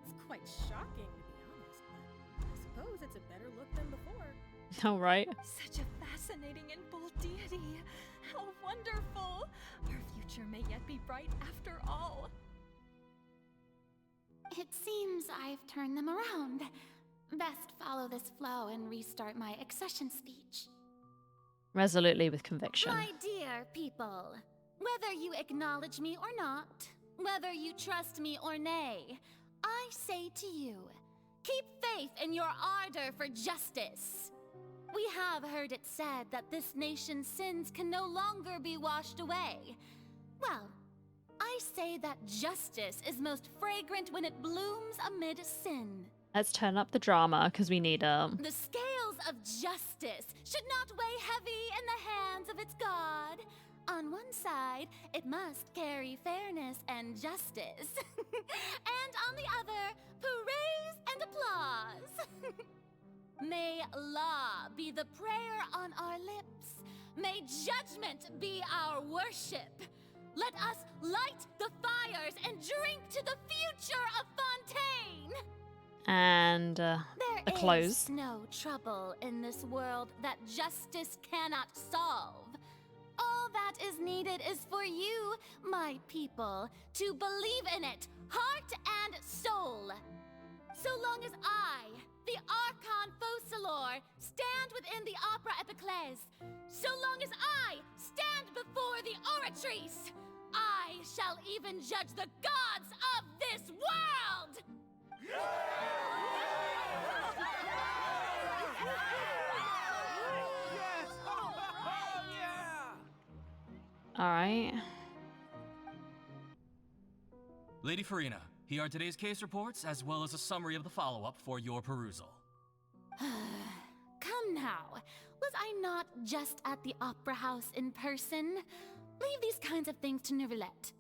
It's quite shocking, to be honest, but I suppose it's a better look than before. All right. Such a fascinating and bold deity. How wonderful! Our future may yet be bright after all. It seems I've turned them around. Best follow this flow and restart my accession speech. Resolutely with conviction. My dear people, whether you acknowledge me or not, whether you trust me or nay, I say to you, keep faith in your ardor for justice. We have heard it said that this nation's sins can no longer be washed away. Well, I say that justice is most fragrant when it blooms amid sin. Let's turn up the drama, because we need The scales of justice should not weigh heavy in the hands of its god. On one side, it must carry fairness and justice. And on the other, praise and applause. May law be the prayer on our lips. May judgment be our worship. Let us light the fires and drink to the future of Fontaine. And the close. There is no trouble in this world that justice cannot solve. All that is needed is for you, my people, to believe in it, heart and soul. So long as I, the Archon Focalor, stand within the Opera Epiclese, so long as I stand before the Oratrice, I shall even judge the gods of this world! All right. Lady Farina, here are today's case reports, as well as a summary of the follow-up for your perusal. Come now, was I not just at the Opera House in person? Leave these kinds of things to Neuvillette.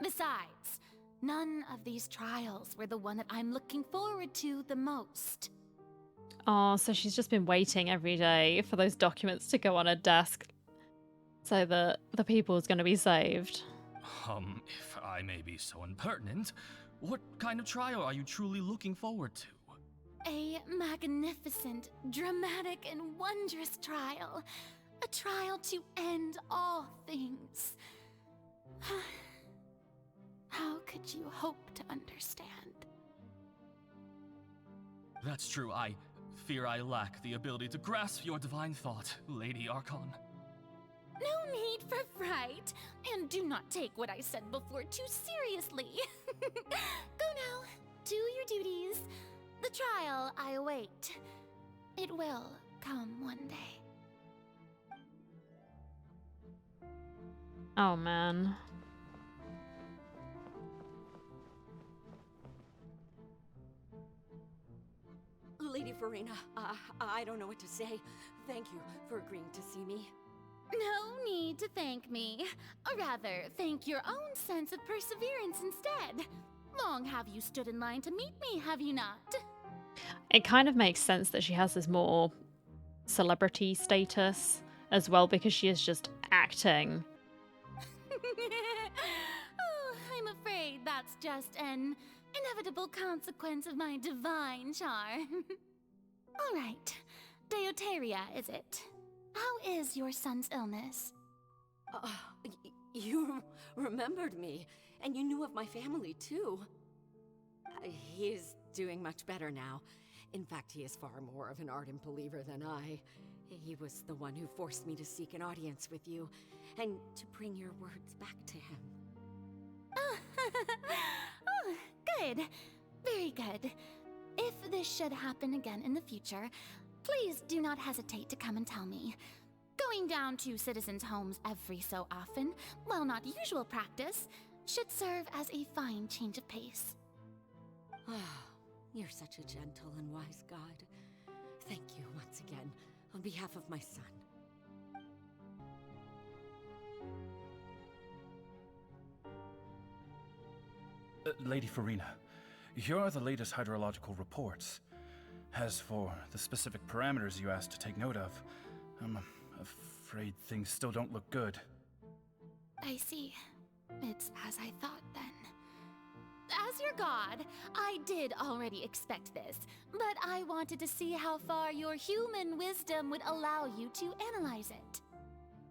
Besides, none of these trials were the one that I'm looking forward to the most. Oh, so she's just been waiting every day for those documents to go on her desk so that the people is going to be saved. If I may be so impertinent, what kind of trial are you truly looking forward to? A magnificent, dramatic, and wondrous trial. A trial to end all things. How could you hope to understand? That's true. I fear I lack the ability to grasp your divine thought, Lady Archon. No need for fright, and do not take what I said before too seriously. Go now, do your duties. The trial I await. It will come one day. Oh, man. Lady Farina, I don't know what to say. Thank you for agreeing to see me. No need to thank me. Or rather, thank your own sense of perseverance instead. Long have you stood in line to meet me, have you not? It kind of makes sense that she has this more celebrity status as well, because she is just acting. Oh, I'm afraid that's just an inevitable consequence of my divine charm. All right, Deoteria, is it? How is your son's illness? You remembered me, and you knew of my family, too. He is doing much better now. In fact, he is far more of an ardent believer than I. He was the one who forced me to seek an audience with you, and to bring your words back to him. Oh, good. Very good. If this should happen again in the future, please do not hesitate to come and tell me. Going down to citizens' homes every so often, while not usual practice, should serve as a fine change of pace. Ah, you're such a gentle and wise god. Thank you once again, on behalf of my son. Lady Farina, here are the latest hydrological reports. As for the specific parameters you asked to take note of, I'm afraid things still don't look good. I see. It's as I thought then. As your god, I did already expect this, but I wanted to see how far your human wisdom would allow you to analyze it.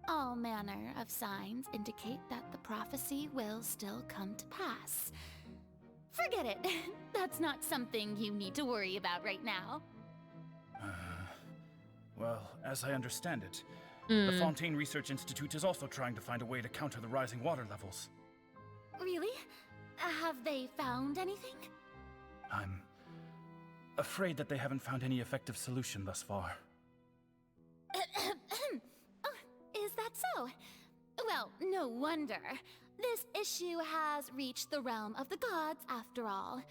All manner of signs indicate that the prophecy will still come to pass. Forget it. That's not something you need to worry about right now. Well, as I understand it, the Fontaine Research Institute is also trying to find a way to counter the rising water levels. Really? Have they found anything? I'm afraid that they haven't found any effective solution thus far. Is that so? Well, no wonder. This issue has reached the realm of the gods, after all.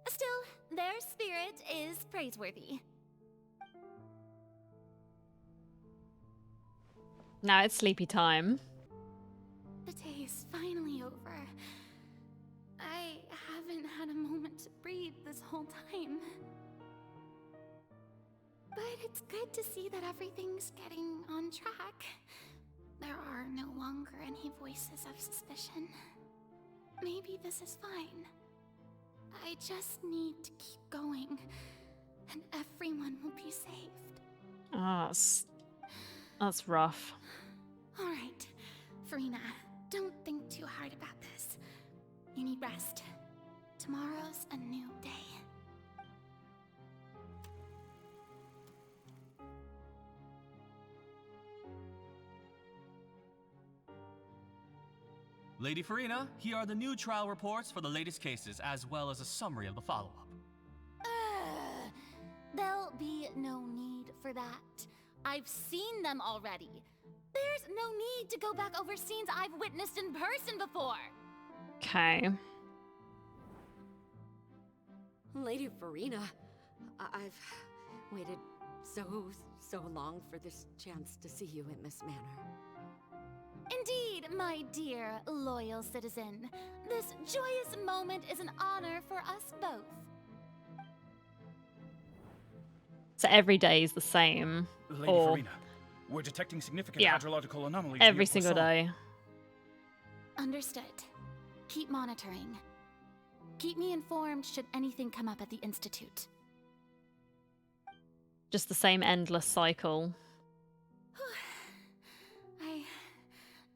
Still, their spirit is praiseworthy. Now it's sleepy time. The day is finally over. I haven't had a moment to breathe this whole time. But it's good to see that everything's getting on track. There are no longer any voices of suspicion. Maybe this is fine. I just need to keep going, and everyone will be saved. Oh, that's rough. All right, Farina, don't think too hard about this. You need rest. Tomorrow's a new day. Lady Farina, here are the new trial reports for the latest cases, as well as a summary of the follow-up. There'll be no need for that. I've seen them already. There's no need to go back over scenes I've witnessed in person before. Okay. Lady Farina, I've waited so long for this chance to see you in this manner. Indeed, my dear, loyal citizen. This joyous moment is an honor for us both. So every day is the same. Lady Farina, we're detecting significant hydrological anomalies every near single Poisson. day. Understood. Keep monitoring. Keep me informed should anything come up at the Institute. Just the same endless cycle. I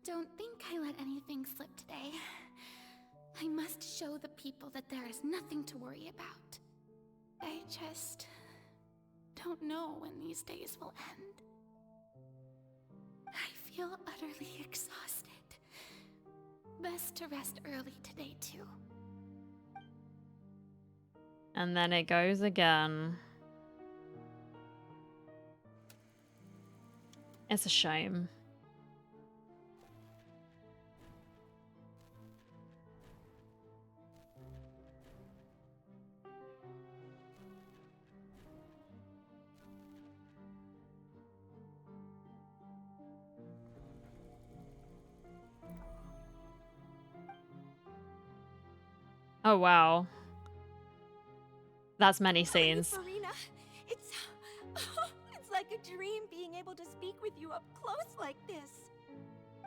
don't think I let anything slip today. I must show the people that there is nothing to worry about. I just don't know when these days will end. I feel utterly exhausted. Best to rest early today, too. And then it goes again. It's a shame. Oh, wow. That's many scenes. Farina, it's like a dream being able to speak with you up close like this.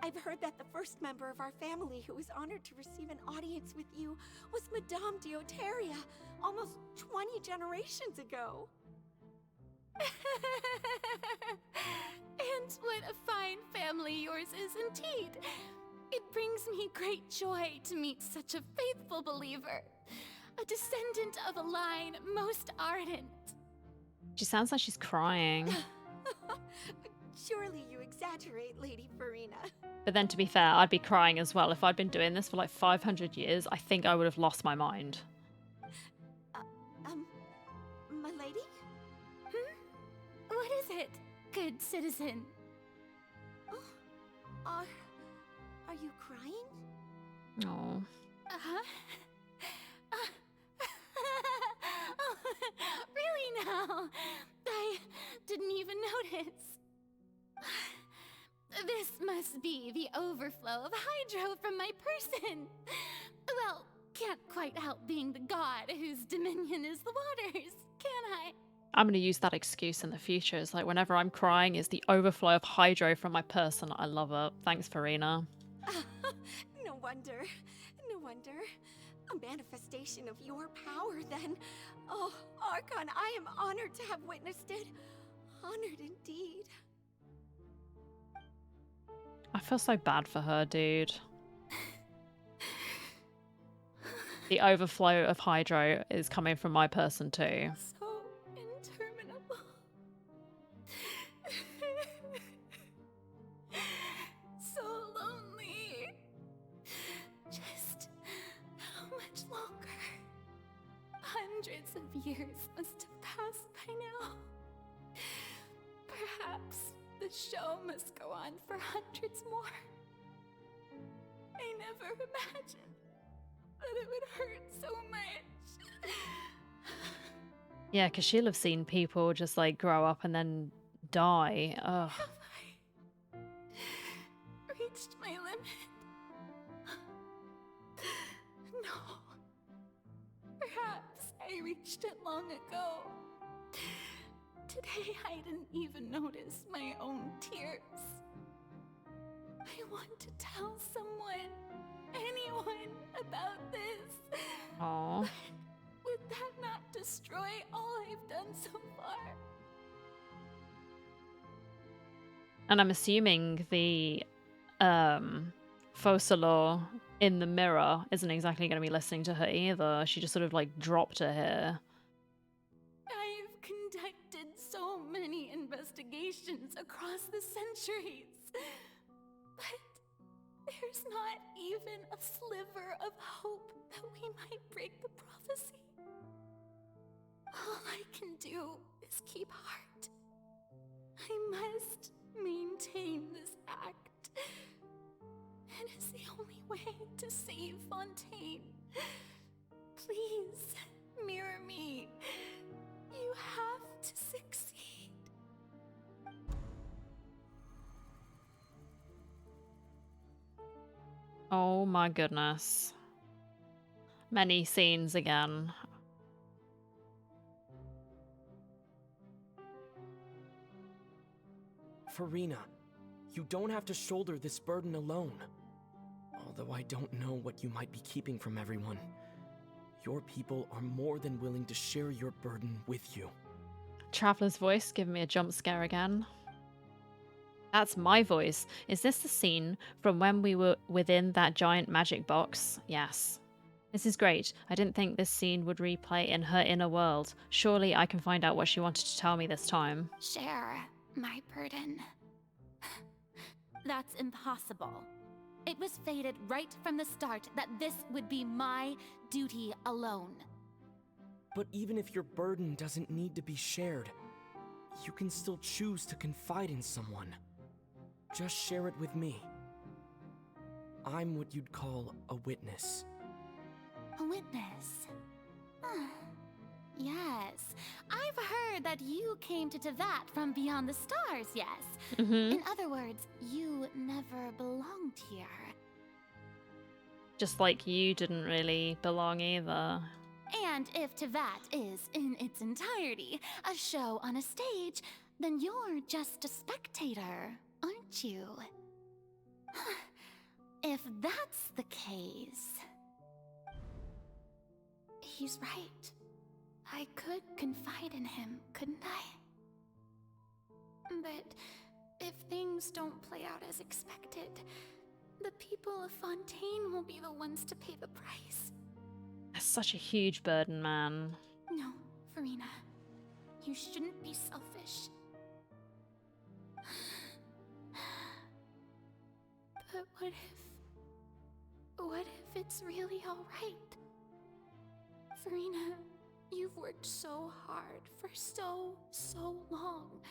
I've heard that the first member of our family who was honored to receive an audience with you was Madame Dioteria, almost 20 generations ago. And what a fine family yours is indeed. It brings me great joy to meet such a faithful believer, a descendant of a line most ardent. She sounds like she's crying. Surely you exaggerate, Lady Farina. But then to be fair, I'd be crying as well. If I'd been doing this for like 500 years, I think I would have lost my mind. My lady? What is it, good citizen? Are you crying? Oh. Oh, really now? I didn't even notice. This must be the overflow of hydro from my person. Well, can't quite help being the god whose dominion is the waters, can I? I'm going to use that excuse in the future. It's like whenever I'm crying, is the overflow of hydro from my person. I love it. Thanks, Farina. No wonder. No wonder. A manifestation of your power, then. Oh, Archon, I am honored to have witnessed it. Honored indeed. I feel so bad for her, dude. The overflow of hydro is coming from my person too. So interminable. So lonely. Just how much longer? Hundreds of years must have passed by now. Perhaps the show must go on for hundreds more. I never imagined that it would hurt so much. Yeah, because she'll have seen people just like grow up and then die. Ugh. Have I reached my limit? No. Perhaps I reached it long ago. Today I didn't even notice my own tears. I want to tell someone, anyone, about this. Aww. But would that not destroy all I've done so far? And I'm assuming the Focalor in the mirror isn't exactly going to be listening to her either. She just sort of like dropped her here. I've conducted so many investigations across the centuries, but there's not even a sliver of hope that we might break the prophecy. All I can do is keep heart. I must maintain this act. It is the only way to save Fontaine. Please, mirror me. You have to succeed. Oh my goodness. Many scenes again. Farina, you don't have to shoulder this burden alone. Although I don't know what you might be keeping from everyone. Your people are more than willing to share your burden with you. Traveler's voice giving me a jump scare again. That's my voice. Is this the scene from when we were within that giant magic box? Yes. This is great. I didn't think this scene would replay in her inner world. Surely I can find out what she wanted to tell me this time. Share my burden. That's impossible. It was fated right from the start that this would be my duty alone. But even if your burden doesn't need to be shared, you can still choose to confide in someone. Just share it with me. I'm what you'd call a witness. A witness? Yes. I've heard that you came to Tevat from beyond the stars, yes? In other words, you never belonged here. Just like you didn't really belong either. And if Tevat is, in its entirety, a show on a stage, then you're just a spectator, aren't you? If that's the case... He's right. I could confide in him, couldn't I? But if things don't play out as expected, the people of Fontaine will be the ones to pay the price. That's such a huge burden, man. No, Farina. You shouldn't be selfish. But what if it's really alright? Farina, you've worked so hard for so long.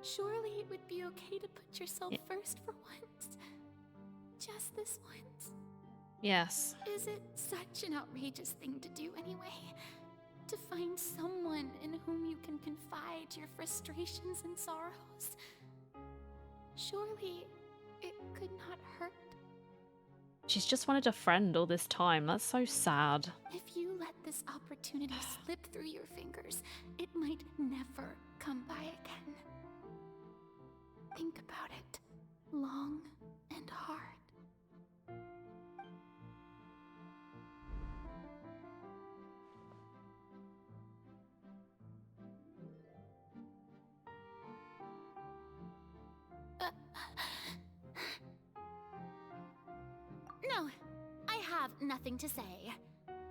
Surely it would be okay to put yourself first for once. Just this once. Yes. Is it such an outrageous thing to do anyway? To find someone in whom you can confide your frustrations and sorrows? Surely it could not hurt. She's just wanted a friend all this time. That's so sad. If you let this opportunity slip through your fingers, it might never come by again. Think about it long and hard. No, I have nothing to say.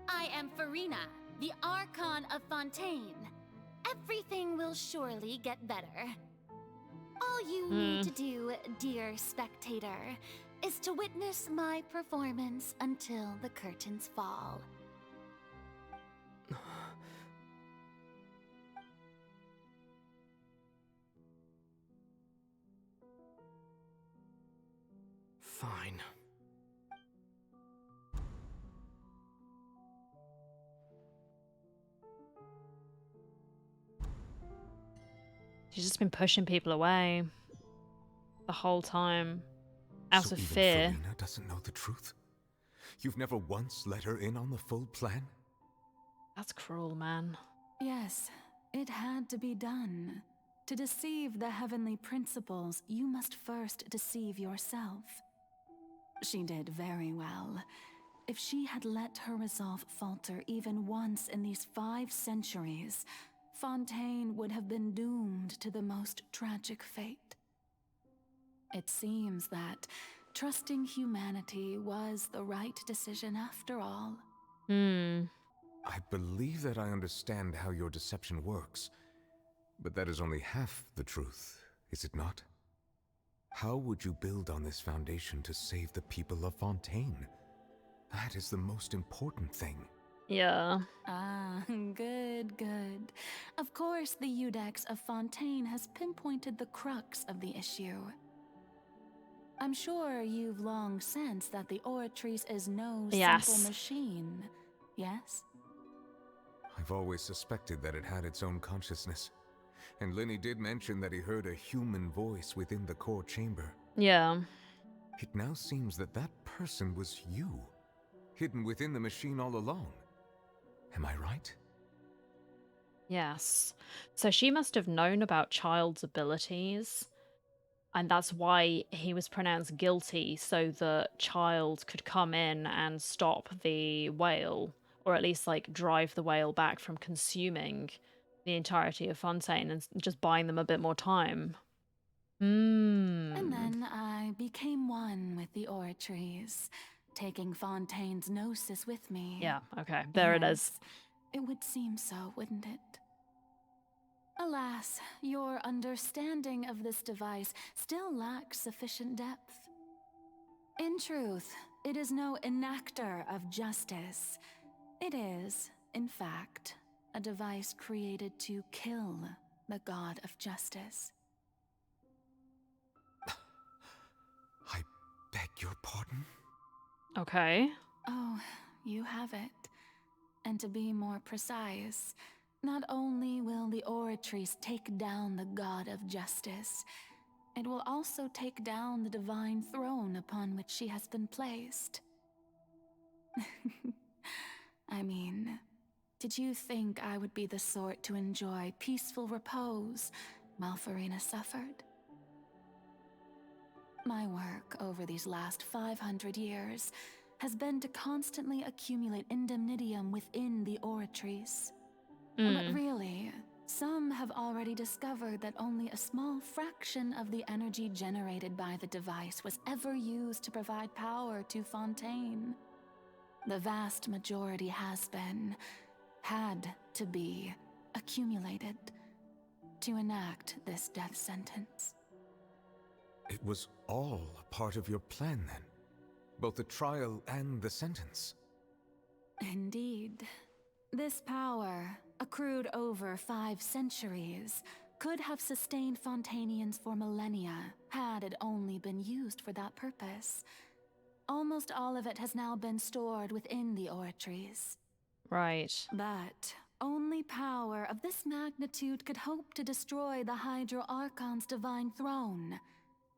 I am Farina, the Archon of Fontaine. Everything will surely get better. All you need to do, dear spectator, is to witness my performance until the curtains fall. Fine. She's just been pushing people away the whole time, out So of even fear. Farina doesn't know the truth? You've never once let her in on the full plan? That's cruel, man. Yes, it had to be done. To deceive the heavenly principles, you must first deceive yourself. She did very well. If she had let her resolve falter even once in these 5 centuries, Fontaine would have been doomed to the most tragic fate. It seems that trusting humanity was the right decision after all. I believe that I understand how your deception works, but that is only half the truth, is it not? How would you build on this foundation to save the people of Fontaine? That is the most important thing. Yeah. Ah, good, good. Of course, the Eudex of Fontaine has pinpointed the crux of the issue. I'm sure you've long sensed that the Oratrice is no simple machine, yes? I've always suspected that it had its own consciousness. And Linny did mention that he heard a human voice within the core chamber. Yeah. It now seems that that person was you, hidden within the machine all along. Am I right? Yes. So she must have known about Child's abilities, and that's why he was pronounced guilty, so that Child could come in and stop the whale, or at least like drive the whale back from consuming the entirety of Fontaine and just buying them a bit more time. And then I became one with the Oratrice, taking Fontaine's gnosis with me. Yeah, okay, there it is. It would seem so, wouldn't it? Alas, your understanding of this device still lacks sufficient depth. In truth, it is no enactor of justice. It is, in fact, a device created to kill the god of justice. I beg your pardon? Okay. Oh, you have it. And to be more precise, not only will the Oratrice take down the god of justice, it will also take down the divine throne upon which she has been placed. I mean, did you think I would be the sort to enjoy peaceful repose while Farina suffered? My work over these last 500 years has been to constantly accumulate indemnitium within the Oratrice. But really, some have already discovered that only a small fraction of the energy generated by the device was ever used to provide power to Fontaine. The vast majority had to be, accumulated to enact this death sentence. It was all a part of your plan then? Both the trial and the sentence? Indeed. This power, accrued over 5 centuries, could have sustained Fontainians for millennia had it only been used for that purpose. almost all of it has now been stored within the oratories. Right. But only power of this magnitude could hope to destroy the Hydro Archon's divine throne,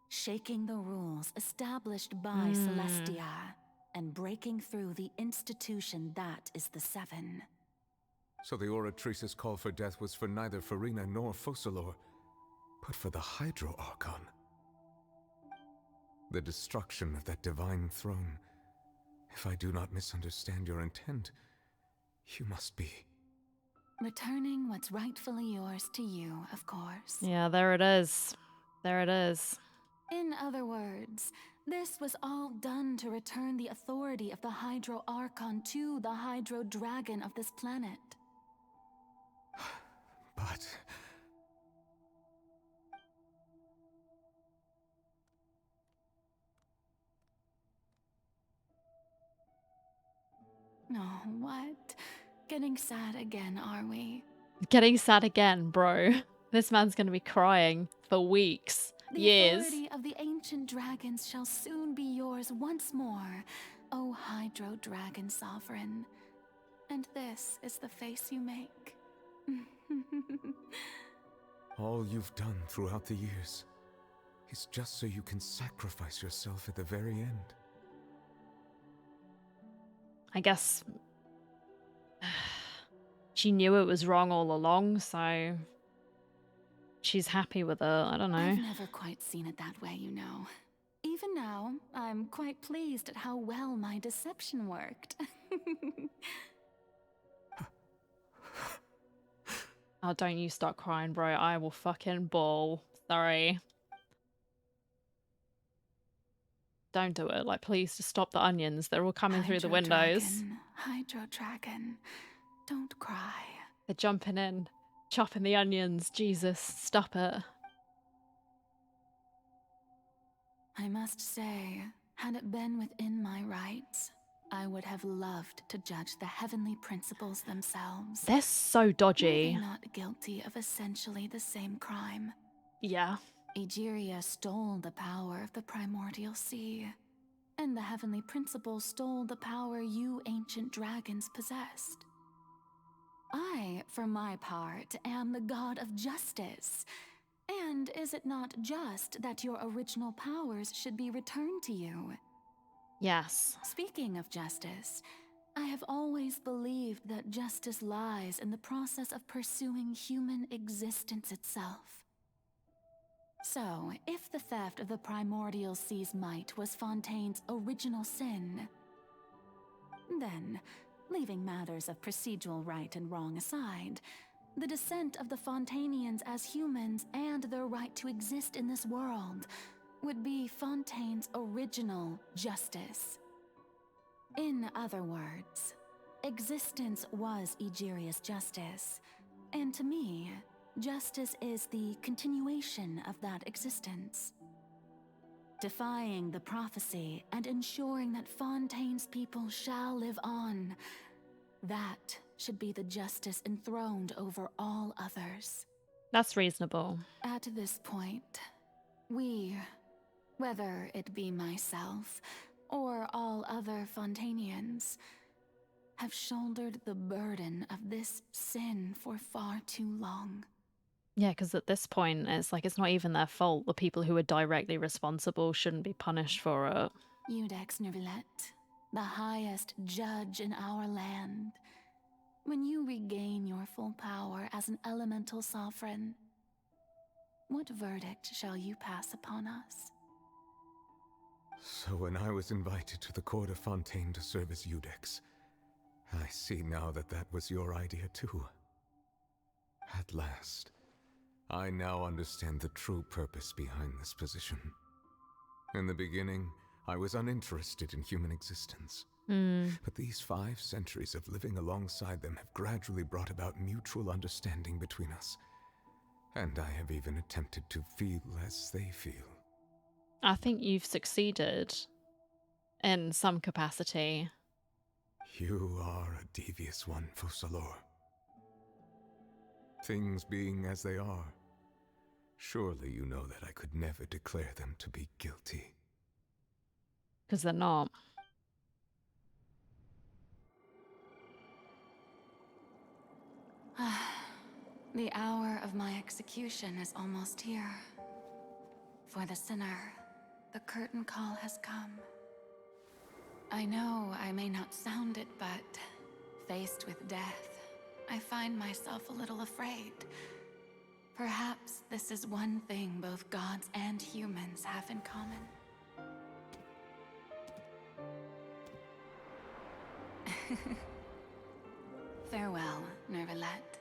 shaking the rules established by Celestia, and breaking through the institution that is the Seven. So the Oratrice's call for death was for neither Farina nor Focalor, but for the Hydro Archon. The destruction of that divine throne. If I do not misunderstand your intent, you must be... returning what's rightfully yours to you, of course. Yeah, there it is. There it is. In other words, this was all done to return the authority of the Hydro Archon to the Hydro Dragon of this planet. But... Oh, what? Getting sad again, are we? Getting sad again, bro. This man's gonna be crying for weeks, years. The authority of the ancient dragons shall soon be yours once more, O Hydro Dragon Sovereign. And this is the face you make. all you've done throughout the years is just so you can sacrifice yourself at the very end. I guess she knew it was wrong all along, so she's happy with it. I don't know. I've never quite seen it that way, you know. Even now, I'm quite pleased at how well my deception worked. Oh, don't you start crying, bro. I will fucking bawl. Sorry. Don't do it. Like, please just stop the onions. They're all coming through the windows. Hydro Dragon, don't cry. They're jumping in, chopping the onions. Jesus, stop it. I must say, had it been within my rights, I would have loved to judge the heavenly principles themselves. They're so dodgy. Were they not guilty of essentially the same crime? Yeah. Egeria stole the power of the primordial sea, and the heavenly principles stole the power you ancient dragons possessed. I, for my part, am the god of justice. And is it not just that your original powers should be returned to you? Yes. Speaking of justice, I have always believed that justice lies in the process of pursuing human existence itself. So, if the theft of the primordial sea's might was Fontaine's original sin, then, leaving matters of procedural right and wrong aside, the descent of the Fontainians as humans and their right to exist in this world would be Fontaine's original justice. In other words, existence was Egeria's justice, and to me, justice is the continuation of that existence. Defying the prophecy and ensuring that Fontaine's people shall live on, that should be the justice enthroned over all others. That's reasonable. At this point, we, whether it be myself or all other Fontainians, have shouldered the burden of this sin for far too long. Yeah, because at this point, it's like it's not even their fault. The people who are directly responsible shouldn't be punished for it. Iudex Neuvillette, the highest judge in our land, when you regain your full power as an elemental sovereign, what verdict shall you pass upon us? So when I was invited to the court of Fontaine to serve as Iudex, I see now that that was your idea too. At last, I now understand the true purpose behind this position. In the beginning, I was uninterested in human existence. But these 5 centuries of living alongside them have gradually brought about mutual understanding between us. And I have even attempted to feel as they feel. I think you've succeeded in some capacity. You are a devious one, Focalor. Things being as they are, surely you know that I could never declare them to be guilty. Because they're not. The hour of my execution is almost here. For the sinner, the curtain call has come. I know I may not sound it, but faced with death, I find myself a little afraid. Perhaps this is one thing both gods and humans have in common. Farewell, Nervalette.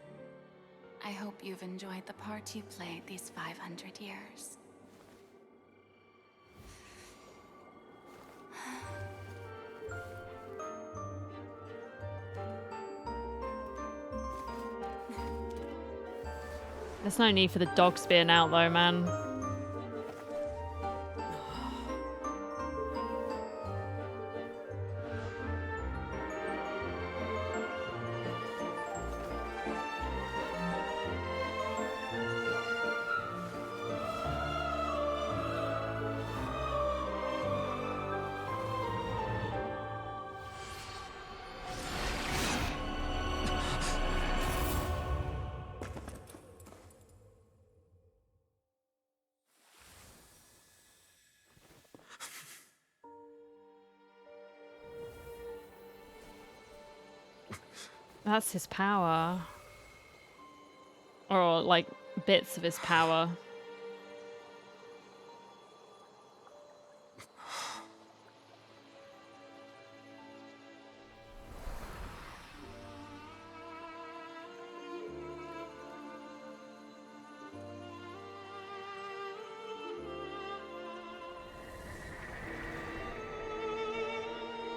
I hope you've enjoyed the part you played these 500 years. There's no need for the dogs being out though, man. That's his power. Or, like, bits of his power.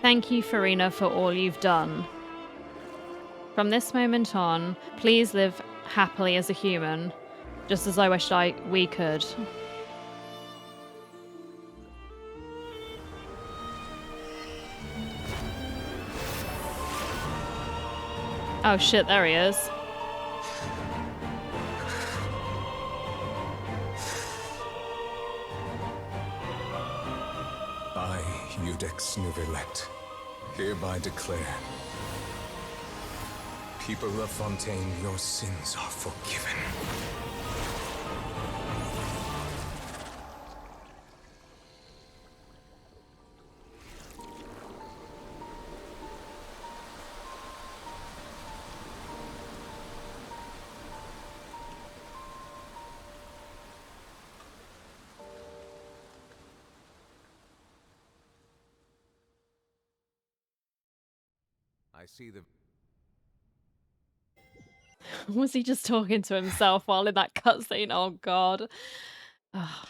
Thank you, Furina, for all you've done. From this moment on, please live happily as a human, just as I wished we could. Oh shit, there he is. I, Iudex Nervalette, hereby declare, people of Fontaine, your sins are forgiven. I see the... Was he just talking to himself while in that cutscene? Oh god. Ugh.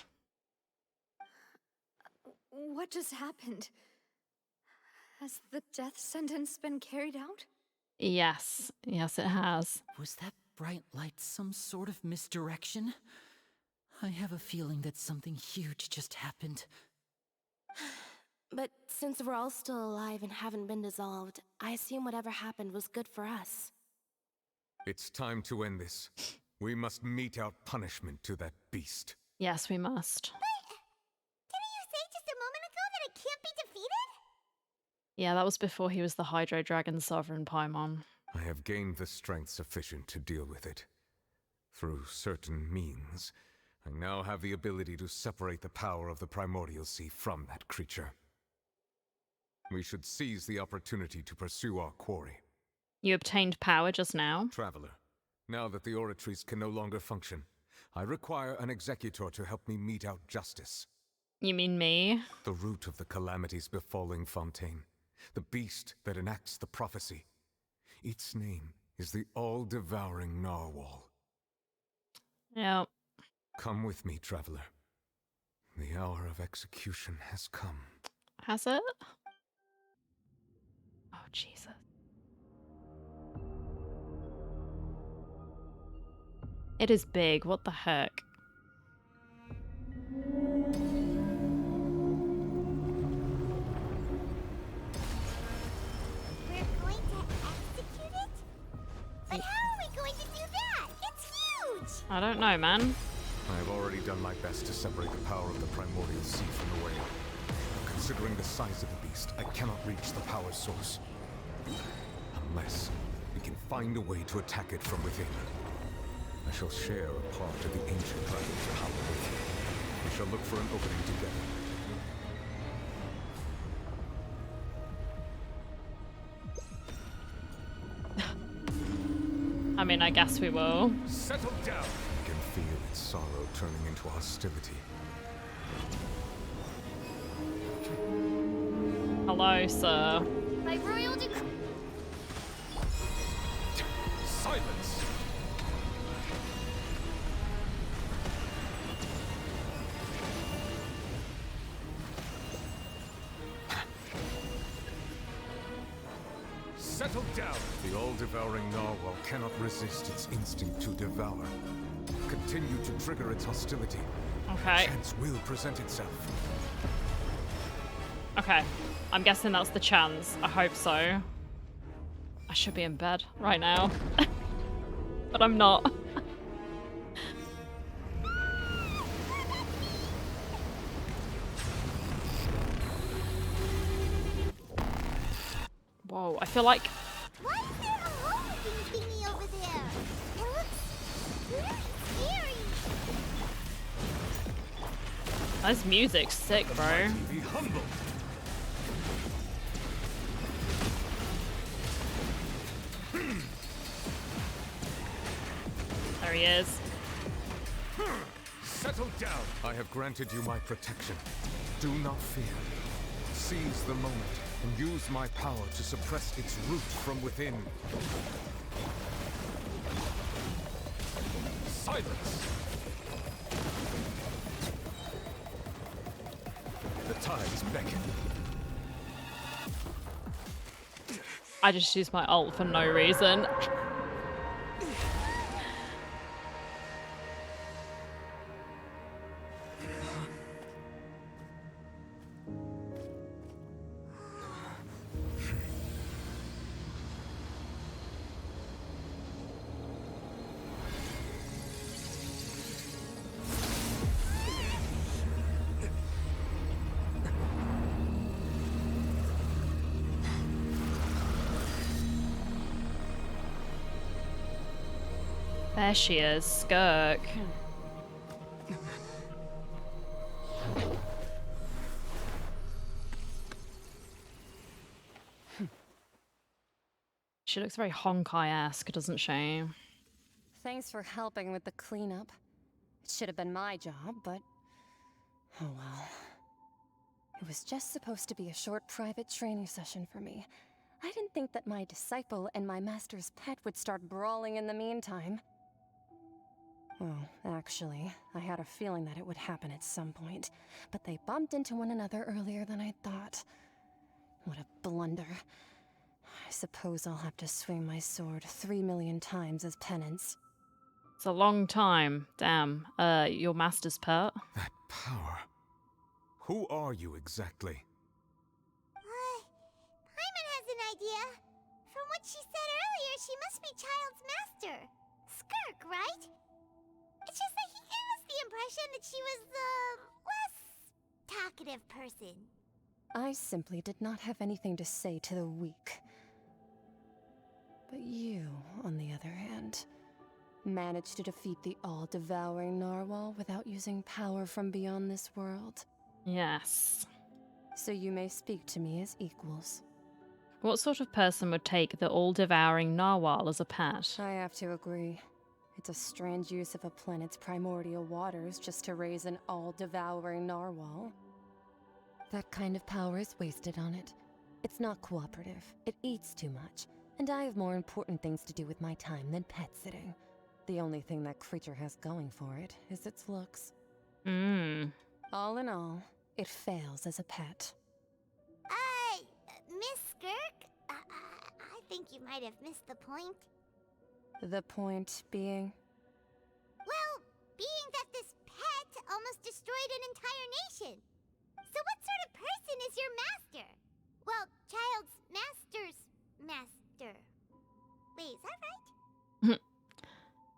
What just happened? Has the death sentence been carried out? Yes. Yes, it has. Was that bright light some sort of misdirection? I have a feeling that something huge just happened. But since we're all still alive and haven't been dissolved, I assume whatever happened was good for us. It's time to end this. We must mete out punishment to that beast. Yes, we must. Didn't you say just a moment ago that it can't be defeated? Yeah, that was before he was the Hydro Dragon Sovereign Paimon. I have gained the strength sufficient to deal with it. Through certain means, I now have the ability to separate the power of the Primordial Sea from that creature. We should seize the opportunity to pursue our quarry. You obtained power just now? Traveler, now that the oratories can no longer function, I require an executor to help me mete out justice. You mean me? The root of the calamities befalling Fontaine. The beast that enacts the prophecy. Its name is the all-devouring Narwhal. Yep. Come with me, traveler. The hour of execution has come. Has it? Oh, Jesus. It is big. What the heck? We're going to execute it? But how are we going to do that? It's huge! I don't know, man. I have already done my best to separate the power of the Primordial Sea from the whale. Considering the size of the beast, I cannot reach the power source. Unless we can find a way to attack it from within. I shall share a part of the ancient dragon's power with you. We shall look for an opening together. I mean, I guess we will. Settle down! I can feel its sorrow turning into hostility. Hello, sir. By royal Silence! Settle down! The all-devouring narwhal cannot resist its instinct to devour. Continue to trigger its hostility. Okay. A chance will present itself. Okay. I'm guessing that's the chance. I hope so. I should be in bed right now. But I'm not. Whoa, I feel like... Why is there a homing thingy over there? It looks really scary. This music's sick, bro. Be humble. There he is. Settle down! I have granted you my protection. Do not fear. Seize the moment and use my power to suppress its root from within. Silence! The tides beckon. I just used my ult for no reason. There she is, Skirk. She looks very Honkai-esque, doesn't she? Thanks for helping with the cleanup. It should have been my job, but... oh well. It was just supposed to be a short private training session for me. I didn't think that my disciple and my master's pet would start brawling in the meantime. Well, actually, I had a feeling that it would happen at some point, but they bumped into one another earlier than I thought. What a blunder. I suppose I'll have to swing my sword 3 million times as penance. It's a long time. Damn. Your master's pet? That power. Who are you exactly? Paimon has an idea. From what she said earlier, she must be Child's master. Skirk, right? It's just that he gave us the impression that she was the less talkative person. I simply did not have anything to say to the weak. But you, on the other hand, managed to defeat the all-devouring narwhal without using power from beyond this world. Yes. So you may speak to me as equals. What sort of person would take the all-devouring narwhal as a pet? I have to agree. It's a strange use of a planet's primordial waters just to raise an all-devouring narwhal. That kind of power is wasted on it. It's not cooperative. It eats too much. And I have more important things to do with my time than pet sitting. The only thing that creature has going for it is its looks. All in all, it fails as a pet. Miss Skirk? I think you might have missed the point. The point being? Well, being that this pet almost destroyed an entire nation. So what sort of person is your master? Well, Child's master's master. Wait, is that right?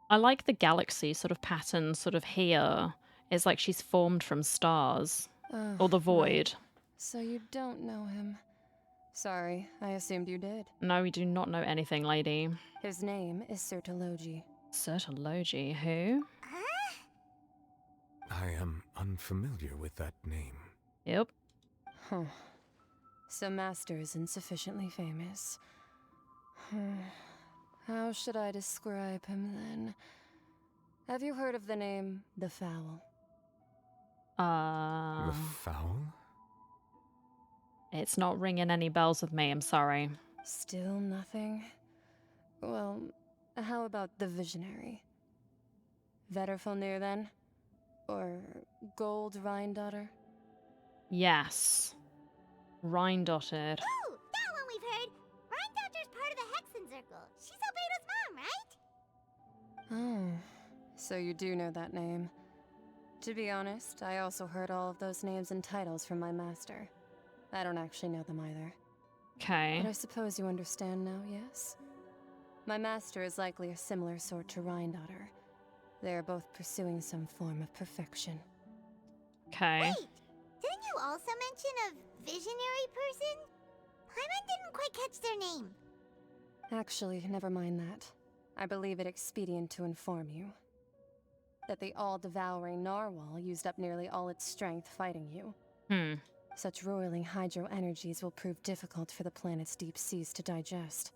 I like the galaxy sort of pattern sort of here. It's like she's formed from stars. Or the void. So you don't know him. Sorry, I assumed you did. No, we do not know anything, lady. His name is Sertologi. Sertologi, who? I am unfamiliar with that name. Yep. Huh. So Master isn't sufficiently famous. How should I describe him then? Have you heard of the name The Fowl? The Fowl? It's not ringing any bells with me, I'm sorry. Still nothing? Well, how about the Visionary? Vetterfilnir then? Or Gold Rhindaughter? Yes. Rhindaughter. Ooh, that one we've heard. Rhindaughter's part of the Hexen Circle. She's Albedo's mom, right? Oh, so you do know that name. To be honest, I also heard all of those names and titles from my master. I don't actually know them either. Okay. But I suppose you understand now, yes? My master is likely a similar sort to Rhindaughter. They are both pursuing some form of perfection. Okay. Wait, didn't you also mention a visionary person? Paimon didn't quite catch their name. Actually, never mind that. I believe it expedient to inform you that the all-devouring narwhal used up nearly all its strength fighting you. Such roiling hydro energies will prove difficult for the planet's deep seas to digest.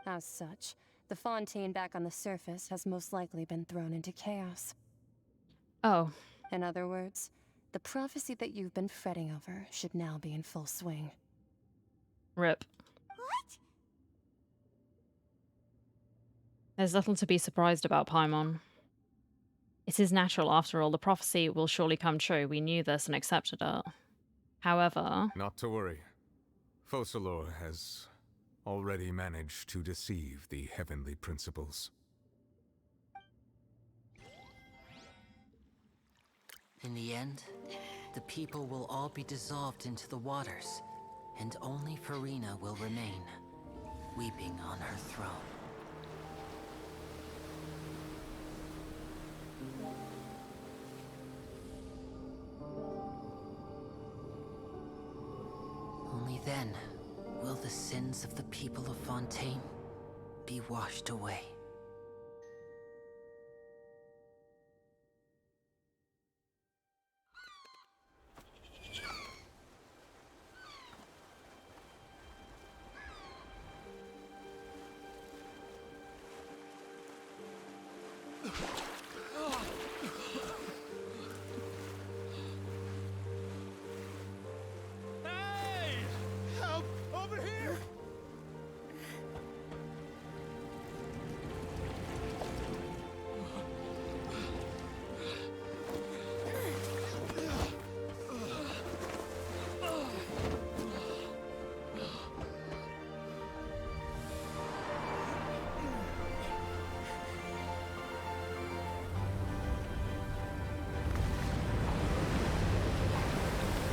As such, the Fontaine back on the surface has most likely been thrown into chaos. Oh. In other words, the prophecy that you've been fretting over should now be in full swing. Rip. What? There's little to be surprised about, Paimon. It is natural, after all. The prophecy will surely come true. We knew this and accepted it. However... Not to worry. Focalor has already managed to deceive the heavenly principles. In the end, the people will all be dissolved into the waters, and only Furina will remain, weeping on her throne. Only then will the sins of the people of Fontaine be washed away. Hey! Help! Over here!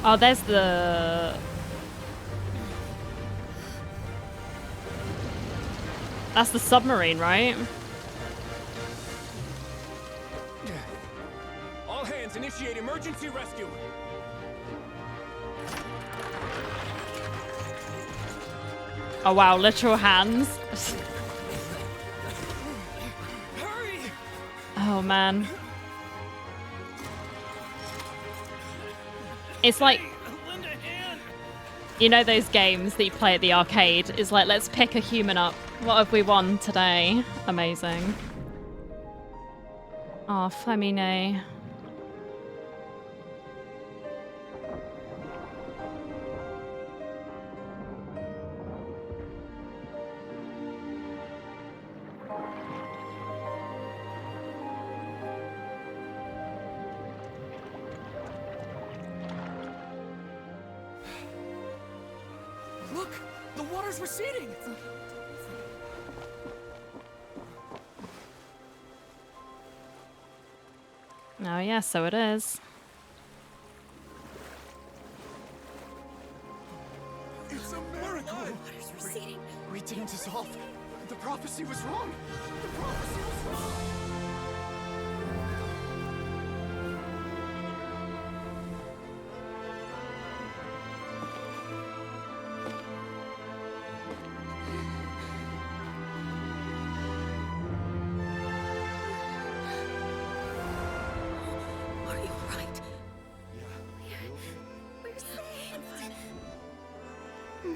Oh, there's the... That's the submarine, right? All hands, initiate emergency rescue! Oh wow, literal hands. Hurry! Oh man. It's like, you know those games that you play at the arcade? It's like, let's pick a human up. What have we won today? Amazing. Oh, Femine. Look! The water's receding! Oh yeah, so it is. It's a miracle! Water's receding. We didn't dissolve. The prophecy was wrong. The prophecy was wrong.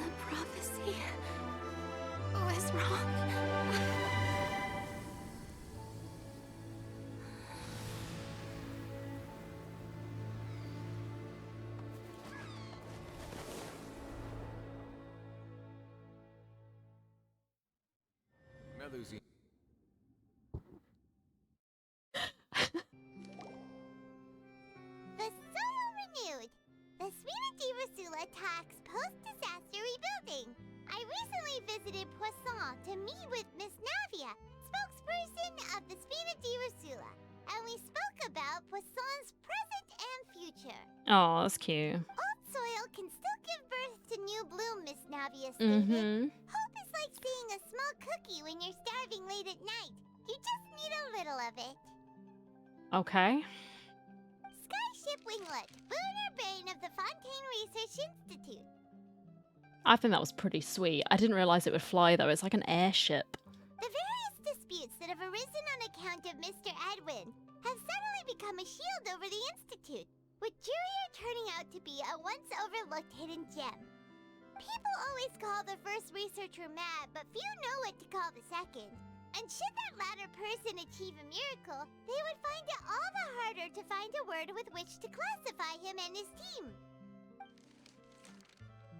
The prophecy was wrong. Melusi. The soil renewed. The Spina di Rasula talks post-disaster rebuilding. I recently visited Poisson to meet with Miss Navia, spokesperson of the Spina di Rasula, and we spoke about Poisson's present and future. Oh, that's cute. Old soil can still give birth to new bloom, Miss Navia stated. Hope is like seeing a small cookie when you're starving late at night. You just need a little of it. Okay. Skyship Winglet, Booner Bane of the Fontaine Research Institute. I think that was pretty sweet. I didn't realize it would fly though. It's like an airship. The various disputes that have arisen on account of Mr. Edwin have suddenly become a shield over the Institute, with Jurier turning out to be a once overlooked hidden gem. People always call the first researcher mad, but few know what to call the second. And should that latter person achieve a miracle, they would find it all the harder to find a word with which to classify him and his team.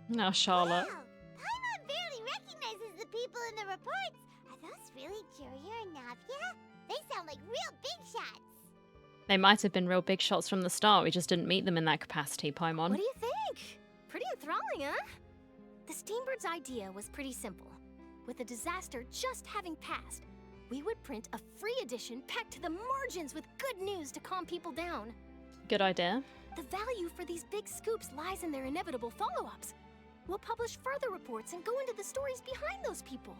Now, Charlotte. Wow! Paimon barely recognizes the people in the reports. Are those really Jurier and Navia? They sound like real big shots. They might have been real big shots from the start. We just didn't meet them in that capacity, Paimon. What do you think? Pretty enthralling, huh? The Steambird's idea was pretty simple. With the disaster just having passed, we would print a free edition packed to the margins with good news to calm people down. Good idea. The value for these big scoops lies in their inevitable follow-ups. We'll publish further reports and go into the stories behind those people.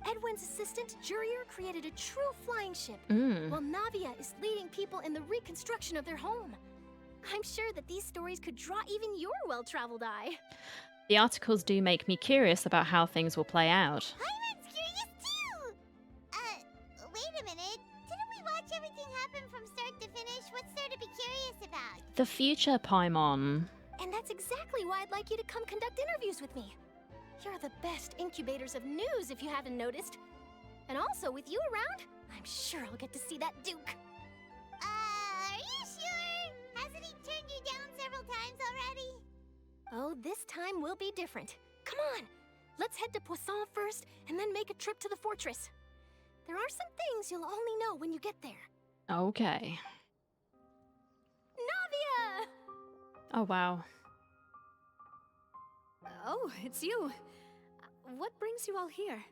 Edwin's assistant, Jurier, created a true flying ship, while Navia is leading people in the reconstruction of their home. I'm sure that these stories could draw even your well-traveled eye. The articles do make me curious about how things will play out. Paimon's curious too! Wait a minute. Didn't we watch everything happen from start to finish? What's there to be curious about? The future, Paimon. And that's exactly why I'd like you to come conduct interviews with me. You're the best incubators of news, if you haven't noticed. And also, with you around, I'm sure I'll get to see that Duke. Are you sure? Hasn't he turned you down several times already? Oh, this time will be different. Come on, let's head to Poisson first, and then make a trip to the fortress. There are some things you'll only know when you get there. Okay. Navia! Oh, wow. Oh, it's you. What brings you all here?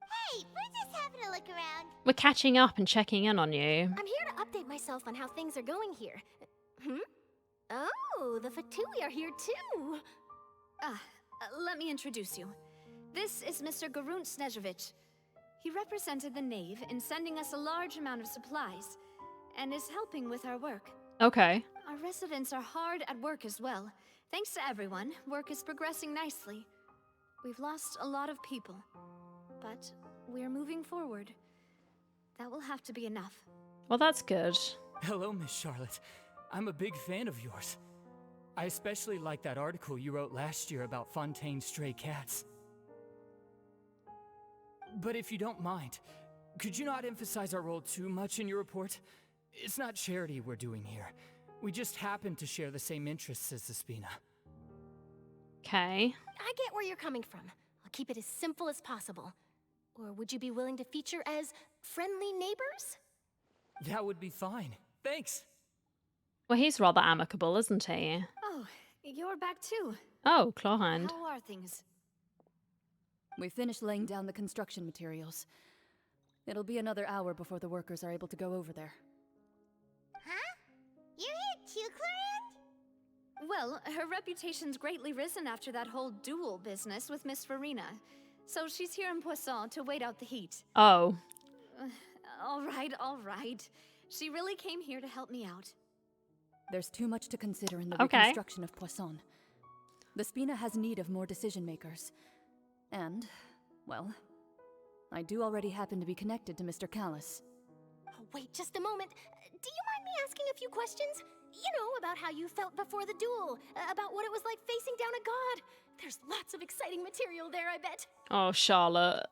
Hey, we're just having a look around. We're catching up and checking in on you. I'm here to update myself on how things are going here. Oh, the Fatui are here too. Let me introduce you. This is Mr. Garunt Snežević. He represented the Knave in sending us a large amount of supplies, and is helping with our work. Okay. Our residents are hard at work as well. Thanks to everyone, work is progressing nicely. We've lost a lot of people, but we're moving forward. That will have to be enough. Well, that's good. Hello, Miss Charlotte. I'm a big fan of yours. I especially like that article you wrote last year about Fontaine's stray cats. But if you don't mind, could you not emphasize our role too much in your report? It's not charity we're doing here. We just happen to share the same interests as the Spina. Okay. I get where you're coming from. I'll keep it as simple as possible. Or would you be willing to feature as friendly neighbors? That would be fine. Thanks. Well, he's rather amicable, isn't he? Oh, you're back too. Oh, Clawhand. How are things? We finished laying down the construction materials. It'll be another hour before the workers are able to go over there. Huh? You're here too, Clarant? Well, her reputation's greatly risen after that whole duel business with Miss Farina. So she's here in Poisson to wait out the heat. Oh. All right. She really came here to help me out. There's too much to consider in the reconstruction of Poisson. The Spina has need of more decision makers. And, well, I do already happen to be connected to Mr. Callis. Oh, wait just a moment. Do you mind me asking a few questions? You know, about how you felt before the duel, about what it was like facing down a god, There's lots of exciting material there, I bet. Oh, Charlotte.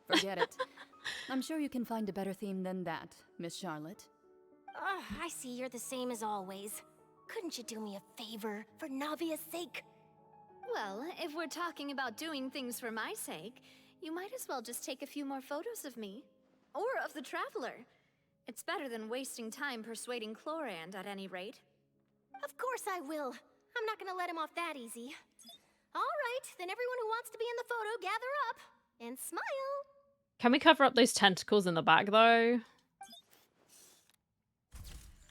Forget it. I'm sure you can find a better theme than that, Miss Charlotte. I see you're the same as always. Couldn't you do me a favor, for Navia's sake? Well, if we're talking about doing things for my sake, you might as well just take a few more photos of me. Or of the Traveler. It's better than wasting time persuading Chlorand at any rate. Of course I will. I'm not gonna let him off that easy. All right, then everyone who wants to be in the photo, gather up. And smile. Can we cover up those tentacles in the back, though?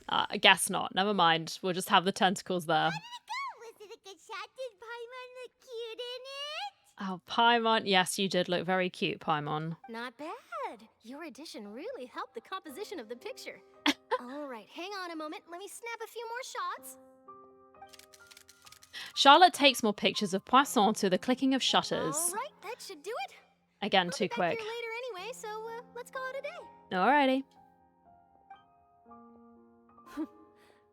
I guess not. Never mind. We'll just have the tentacles there. Was it a good shot? Did Paimon look cute in it? Oh, Paimon. Yes, you did look very cute, Paimon. Not bad. Your addition really helped the composition of the picture. All right, hang on a moment. Let me snap a few more shots. Charlotte takes more pictures of Poisson to the clicking of shutters. All right, that should do it. Again, I'll too be back quick. here later anyway, so let's call it a day. Alrighty.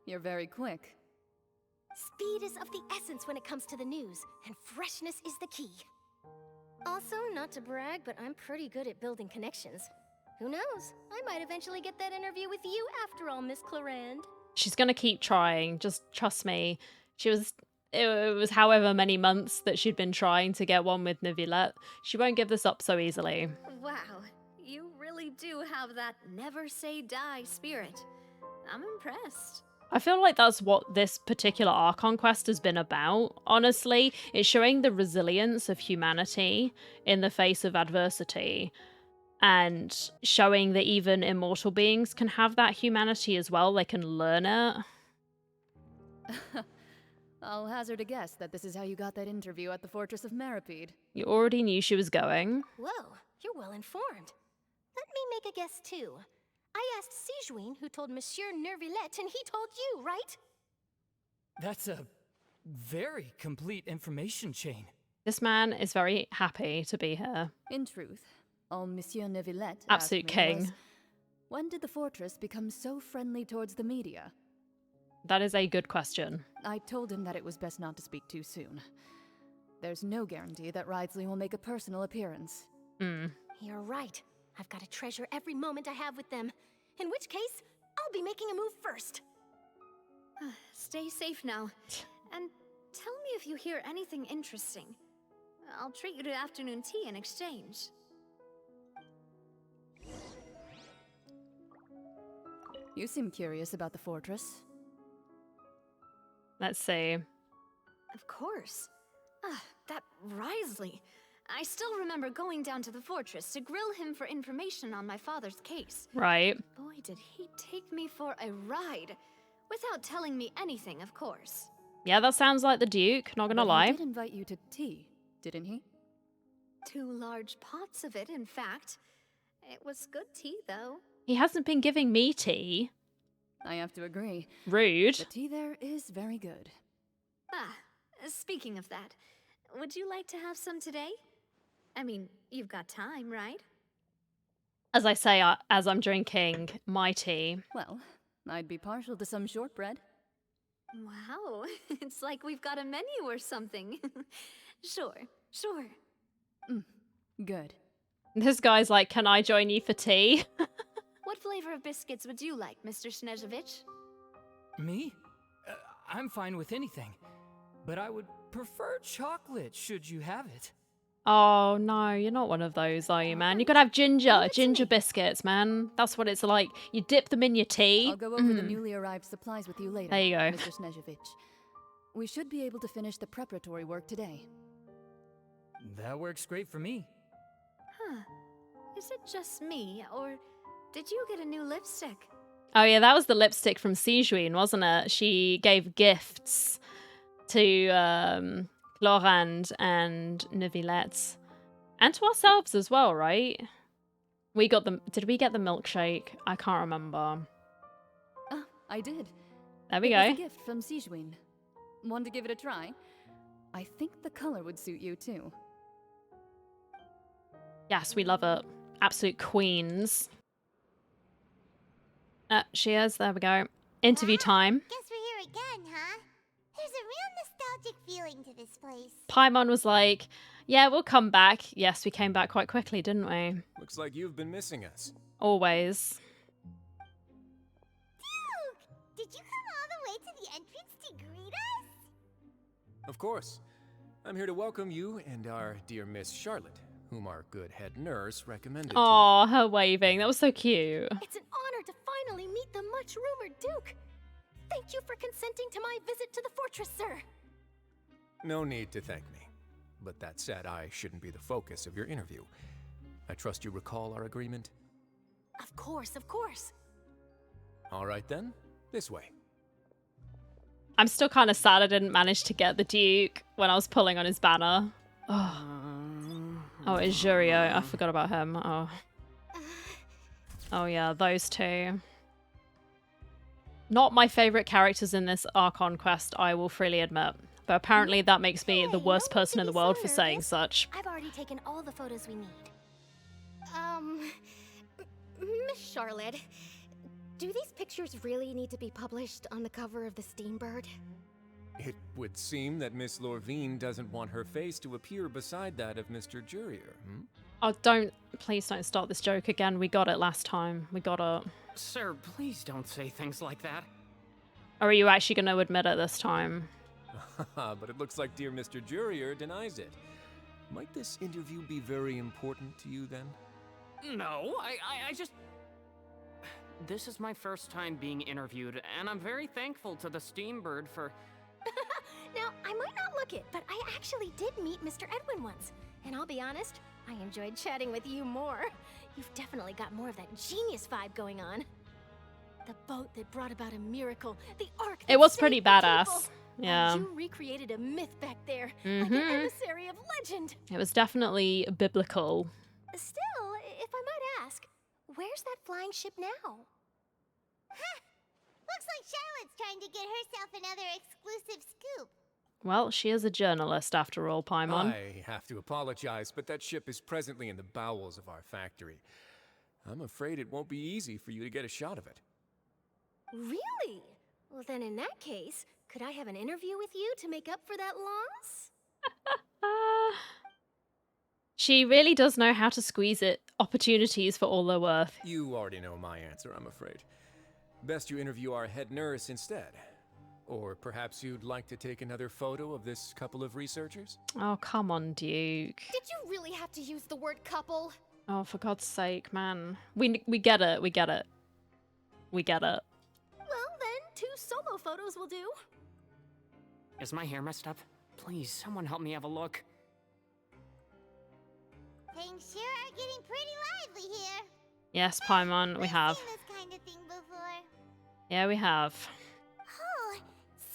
You're very quick. Speed is of the essence when it comes to the news, and freshness is the key. Also, not to brag, but I'm pretty good at building connections. Who knows? I might eventually get that interview with you after all, Miss Chlorand. She's gonna keep trying. Just trust me. It was however many months that she'd been trying to get one with Neuvillette. She won't give this up so easily. Wow, you really do have that never say die spirit. I'm impressed. I feel like that's what this particular Archon Quest has been about, honestly. It's showing the resilience of humanity in the face of adversity, and showing that even immortal beings can have that humanity as well. They can learn it. I'll hazard a guess that this is how you got that interview at the Fortress of Meripede. You already knew she was going. Whoa, you're well informed. Let me make a guess too. I asked Sijuin, who told Monsieur Neuvillette, and he told you, right? That's a very complete information chain. This man is very happy to be here. In truth, all Monsieur Neuvillette Absolute asked me king. was, when did the fortress become so friendly towards the media? That is a good question. I told him that it was best not to speak too soon. There's no guarantee that Ridesley will make a personal appearance. You're right. I've got to treasure every moment I have with them. In which case, I'll be making a move first. Stay safe now. And tell me if you hear anything interesting. I'll treat you to afternoon tea in exchange. You seem curious about the fortress. Let's see. Of course. That Ridesley. I still remember going down to the fortress to grill him for information on my father's case. Right. Boy, did he take me for a ride. Without telling me anything, of course. Yeah, that sounds like the Duke, not gonna lie. He did invite you to tea, didn't he? 2 large pots of it, in fact. It was good tea, though. He hasn't been giving me tea. I have to agree. Rude. The tea there is very good. Speaking of that, would you like to have some today? I mean, you've got time, right? As I say, as I'm drinking my tea. Well, I'd be partial to some shortbread. Wow, it's like we've got a menu or something. Sure. Good. This guy's like, can I join you for tea? What flavor of biscuits would you like, Mr. Snezhevich? Me? I'm fine with anything. But I would prefer chocolate, should you have it. Oh, no, you're not one of those, are you, man? You gotta have ginger biscuits, man. That's what it's like. You dip them in your tea. I'll go over the newly arrived supplies with you later. There you go. Mr. Snezhevich. We should be able to finish the preparatory work today. That works great for me. Is it just me, or did you get a new lipstick? Oh, yeah, that was the lipstick from Sijuin, wasn't it? She gave gifts to Chlorand and Neuvillette. And to ourselves as well, right? We got them. Did we get the milkshake? I can't remember. I did. There we It go. was a gift from Sijuin. Want to give it a try? I think the color would suit you too. Yes, we love it. Absolute queens. She is. There we go. Interview time. Guess we're here again, huh? There's a real nostalgic feeling going to this place. Paimon was like, yeah, we'll come back. Yes, we came back quite quickly, didn't we? Looks like you've been missing us. Always. Duke! Did you come all the way to the entrance to greet us? Of course. I'm here to welcome you and our dear Miss Charlotte, whom our good head nurse recommended. Aw, her waving. That was so cute. It's an honor to finally meet the much-rumored Duke. Thank you for consenting to my visit to the fortress, sir. No need to thank me. But that said, I shouldn't be the focus of your interview. I trust you recall our agreement? Of course, of course. All right then, this way. I'm still kind of sad I didn't manage to get the Duke when I was pulling on his banner. Oh, it's Jurio. I forgot about him. Oh. Oh yeah, those two. Not my favorite characters in this Archon Quest, I will freely admit. But apparently that makes me the worst person in the world for saying such. I've already taken all the photos we need. Miss Charlotte, do these pictures really need to be published on the cover of the Steambird? It would seem that Miss Lorvine doesn't want her face to appear beside that of Mr. Jurier, Oh, please don't start this joke again. We got it last time. We got it. Sir, please don't say things like that. Or are you actually going to admit it this time? But it looks like dear Mr. Jurier denies it. Might this interview be very important to you then? No, I just... This is my first time being interviewed, and I'm very thankful to the Steambird for... Now, I might not look it, but I actually did meet Mr. Edwin once. And I'll be honest, I enjoyed chatting with you more. You've definitely got more of that genius vibe going on. The boat that brought about a miracle, the ark that It was saved pretty the badass. people. Yeah. You recreated a myth back there, like an emissary of legend. It was definitely biblical. Still, if I might ask, where's that flying ship now? Huh. Looks like Charlotte's trying to get herself another exclusive scoop. Well, she is a journalist after all, Paimon. I have to apologize, but that ship is presently in the bowels of our factory. I'm afraid it won't be easy for you to get a shot of it. Really? Well, then in that case, could I have an interview with you to make up for that loss? She really does know how to squeeze it. Opportunities for all they're worth. You already know my answer, I'm afraid. Best you interview our head nurse instead. Or perhaps you'd like to take another photo of this couple of researchers? Oh, come on, Duke. Did you really have to use the word couple? Oh, for God's sake, man. We get it. We get it. We get it. Well, then 2 solo photos will do. Is my hair messed up? Please, someone help me have a look. Things sure are getting pretty lively here. Yes, Paimon, we have. Seen this kind of thing before. Yeah, we have. Oh,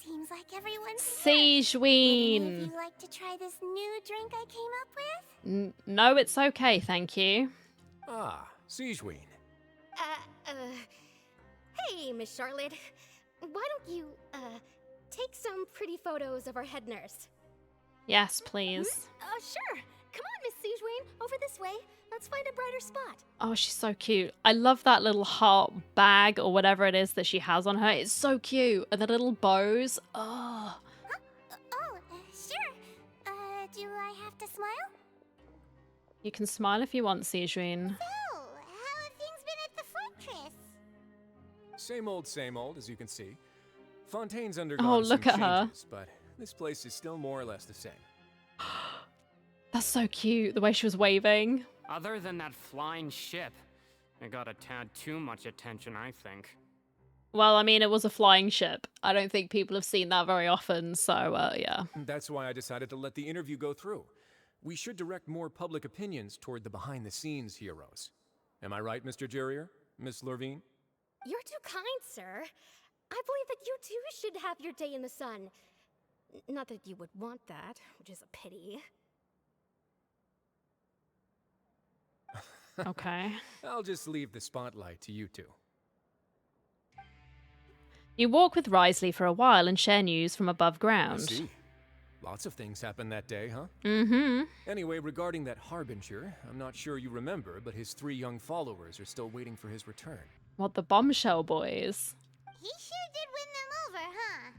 seems like everyone's Siegeween. Would you like to try this new drink I came up with? No, it's okay, thank you. Ah, Siegeween. Hey, Miss Charlotte. Why don't you, take some pretty photos of our head nurse? Yes, please. Sure. Come on, Miss Siegeween. Over this way. Let's find a brighter spot. Oh, she's so cute. I love that little heart bag or whatever it is that she has on her. It's so cute. And the little bows. Oh. Sure. Do I have to smile? You can smile if you want, Siegeween. So, how have things been at the fortress? Same old, as you can see. Fontaine's undergone look some at her. changes, but this place is still more or less the same. That's so cute, the way she was waving. Other than that flying ship, it got a tad too much attention, I think. Well, I mean, it was a flying ship. I don't think people have seen that very often, so, yeah. That's why I decided to let the interview go through. We should direct more public opinions toward the behind-the-scenes heroes. Am I right, Mr. Jurier? Miss Lorvine? You're too kind, sir. I believe that you too should have your day in the sun. Not that you would want that, which is a pity. Okay. I'll just leave the spotlight to you two. You walk with Risley for a while and share news from above I ground. see. Lots of things happened that day, huh? Mm-hmm. Anyway, regarding that Harbinger, I'm not sure you remember, but his 3 young followers are still waiting for his return. What, the bombshell boys? He sure did win them over, huh?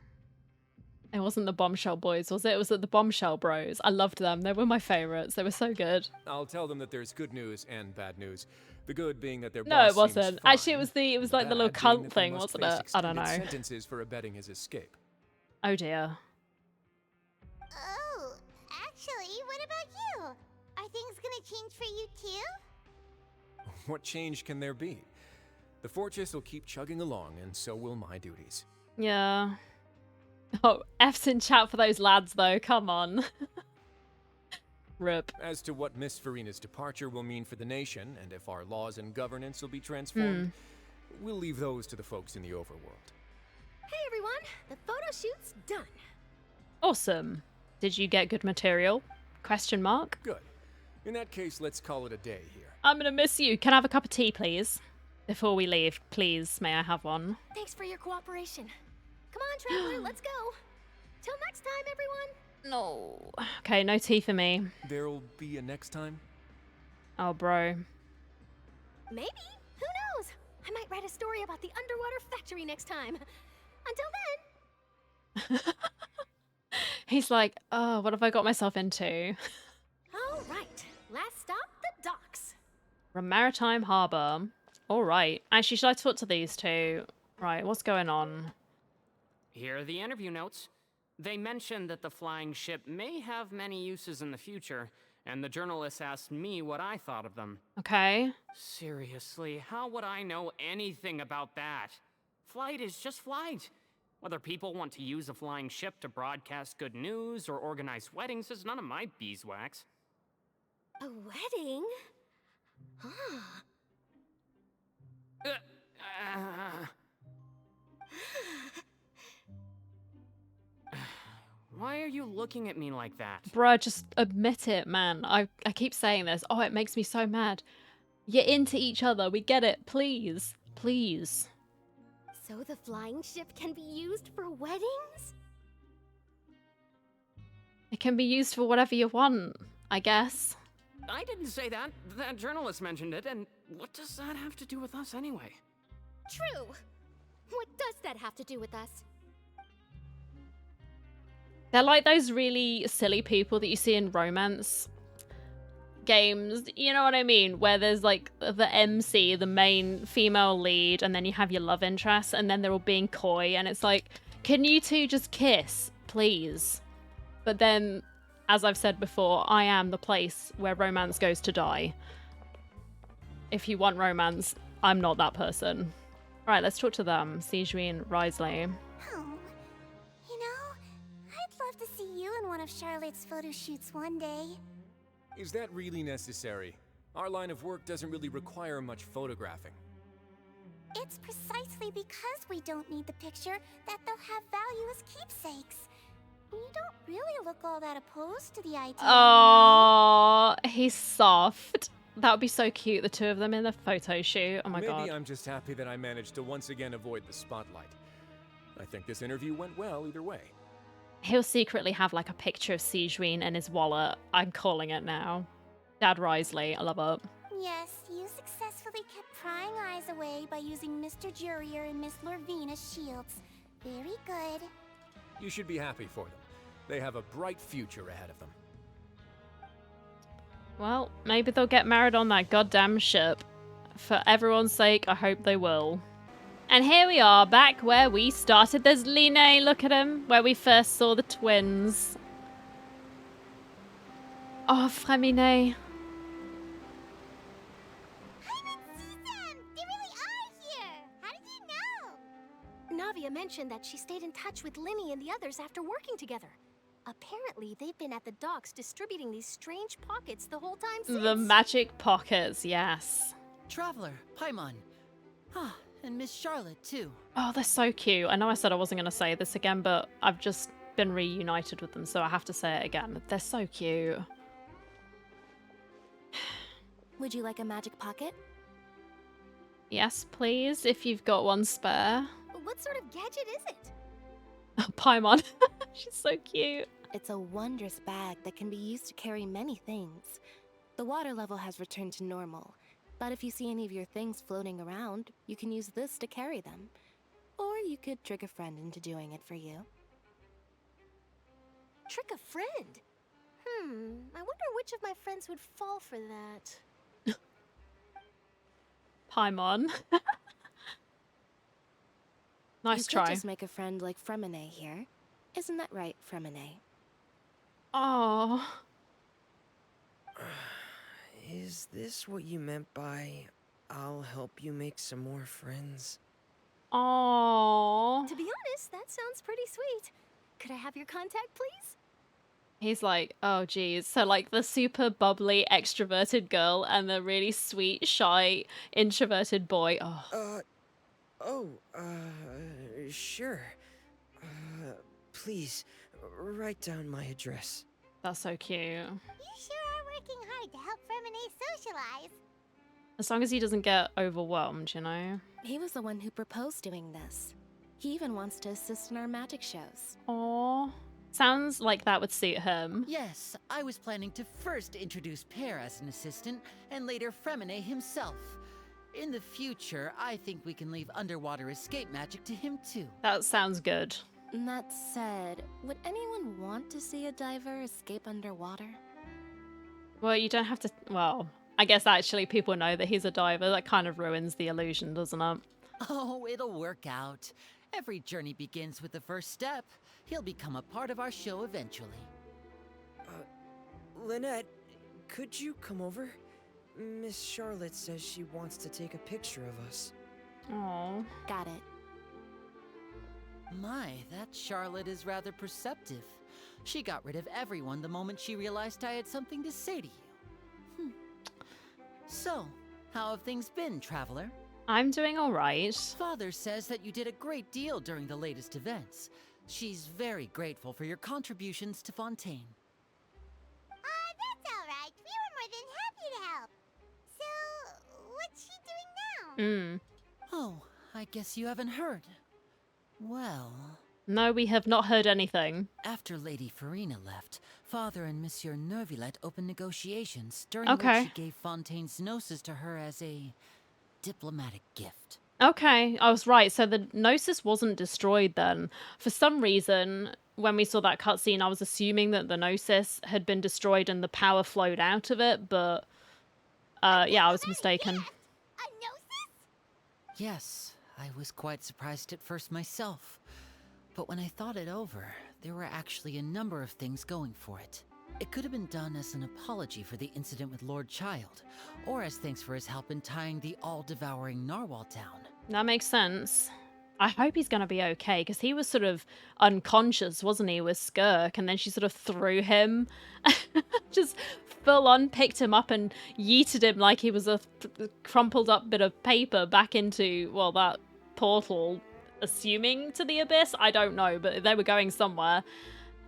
It wasn't the Bombshell Boys, was it? It was the Bombshell Bros. I loved them. They were my favorites. They were so good. I'll tell them that there's good news and bad news. The good being that their No, boss it wasn't. seems fine, Actually, it was like the little bad being cult that they thing, must wasn't face it? I don't extended know. sentences for abetting his escape. Oh dear. Oh, actually, what about you? Are things gonna change for you too? What change can there be? The fortress will keep chugging along, and so will my duties. Yeah. Oh, F's in chat for those lads, though. Come on. Rip. As to what Miss Farina's departure will mean for the nation, and if our laws and governance will be transformed, we'll leave those to the folks in the overworld. Hey everyone, the photo shoot's done. Awesome. Did you get good material? Question mark. Good. In that case, let's call it a day here. I'm gonna miss you. Can I have a cup of tea, please? Before we leave, please, may I have one? Thanks for your cooperation. Come on, Traveler, let's go. Till next time, everyone. No. Okay, no tea for me. There'll be a next time? Oh, bro. Maybe. Who knows? I might write a story about the underwater factory next time. Until then. He's like, oh, what have I got myself into? All right. Last stop, the docks. From Maritime Harbour. All right. Actually, should I talk to these two? Right, what's going on? Here are the interview notes. They mentioned that the flying ship may have many uses in the future, and the journalist asked me what I thought of them. Okay. Seriously, how would I know anything about that? Flight is just flight. Whether people want to use a flying ship to broadcast good news or organize weddings is none of my beeswax. A wedding? Huh. Why are you looking at me like that? Bruh, just admit it, man. I keep saying this. Oh, it makes me so mad. You're into each other. We get it. Please. Please. So the flying ship can be used for weddings? It can be used for whatever you want, I guess. I didn't say that. That journalist mentioned it, and what does that have to do with us anyway? True. What does that have to do with us? They're like those really silly people that you see in romance games. You know what I mean? Where there's like the MC, the main female lead, and then you have your love interest, and then they're all being coy, and it's like, can you two just kiss, please? But then, as I've said before, I am the place where romance goes to die. If you want romance, I'm not that person. Right, let's talk to them. Sijui and Risley. Oh, you know, I'd love to see you in one of Charlotte's photo shoots one day. Is that really necessary? Our line of work doesn't really require much photographing. It's precisely because we don't need the picture that they'll have value as keepsakes. You don't really look all that opposed to the idea. Oh, he's soft. That would be so cute, the two of them in the photo shoot. Oh my god. Maybe I'm just happy that I managed to once again avoid the spotlight. I think this interview went well either way. He'll secretly have like a picture of Sijui in his wallet. I'm calling it now. Dad Risley, I love it. Yes, you successfully kept prying eyes away by using Mr. Jurier and Miss Lorvine as shields. Very good. You should be happy for them. They have a bright future ahead of them. Well, maybe they'll get married on that goddamn ship. For everyone's sake, I hope they will. And here we are, back where we started. There's Line, look at him, where we first saw the twins. Oh, Frémine. I haven't seen them! They really are here! How did you know? Navia mentioned that she stayed in touch with Linny and the others after working together. Apparently, they've been at the docks distributing these strange pockets the whole time since. The magic pockets, yes. Traveler, Paimon. Ah, and Miss Charlotte, too. Oh, they're so cute. I know I said I wasn't going to say this again, but I've just been reunited with them, so I have to say it again. They're so cute. Would you like a magic pocket? Yes, please, if you've got one spare. What sort of gadget is it? Paimon. She's so cute. It's a wondrous bag that can be used to carry many things. The water level has returned to normal, but if you see any of your things floating around, you can use this to carry them. Or you could trick a friend into doing it for you. Trick a friend? I wonder which of my friends would fall for that. Paimon. Nice you try. could just make a friend like Fremine here. Isn't that right, Fremine? Oh. Is this what you meant by I'll help you make some more friends? Oh. To be honest, that sounds pretty sweet. Could I have your contact, please? He's like, oh geez. So like the super bubbly extroverted girl and the really sweet, shy, introverted boy. Oh. Sure. Please, write down my address. That's so cute. You sure are working hard to help Fremine socialize. As long as he doesn't get overwhelmed, you know? He was the one who proposed doing this. He even wants to assist in our magic shows. Aww. Sounds like that would suit him. Yes, I was planning to first introduce Pear as an assistant, and later Fremine himself. In the future, I think we can leave underwater escape magic to him too. That sounds good. That said, would anyone want to see a diver escape underwater? Well, you don't have to... Well, I guess actually people know that he's a diver. That kind of ruins the illusion, doesn't it? Oh, it'll work out. Every journey begins with the first step. He'll become a part of our show eventually. Lynette, could you come over? Miss Charlotte says she wants to take a picture of us. Oh. Got it. My, that Charlotte is rather perceptive. She got rid of everyone the moment she realized I had something to say to you. So, how have things been, Traveler? I'm doing alright. Father says that you did a great deal during the latest events. She's very grateful for your contributions to Fontaine. That's alright. We were more than happy to help. So, what's she doing now? Oh, I guess you haven't heard. Well... No, we have not heard anything. After Lady Farina left, Father and Monsieur Nervillet opened negotiations, during which he gave Fontaine's Gnosis to her as a diplomatic gift. Okay, I was right. So the Gnosis wasn't destroyed then. For some reason, when we saw that cutscene, I was assuming that the Gnosis had been destroyed and the power flowed out of it, but yeah, I was mistaken. A Gnosis? Yes, I was quite surprised at first myself. But when I thought it over, there were actually a number of things going for it. It could have been done as an apology for the incident with Lord Child, or as thanks for his help in tying the all-devouring narwhal down. That makes sense. I hope he's going to be okay, because he was sort of unconscious, wasn't he, with Skirk, and then she sort of threw him, just full on picked him up and yeeted him like he was a crumpled up bit of paper back into, well, that portal, assuming to the abyss? I don't know, but they were going somewhere.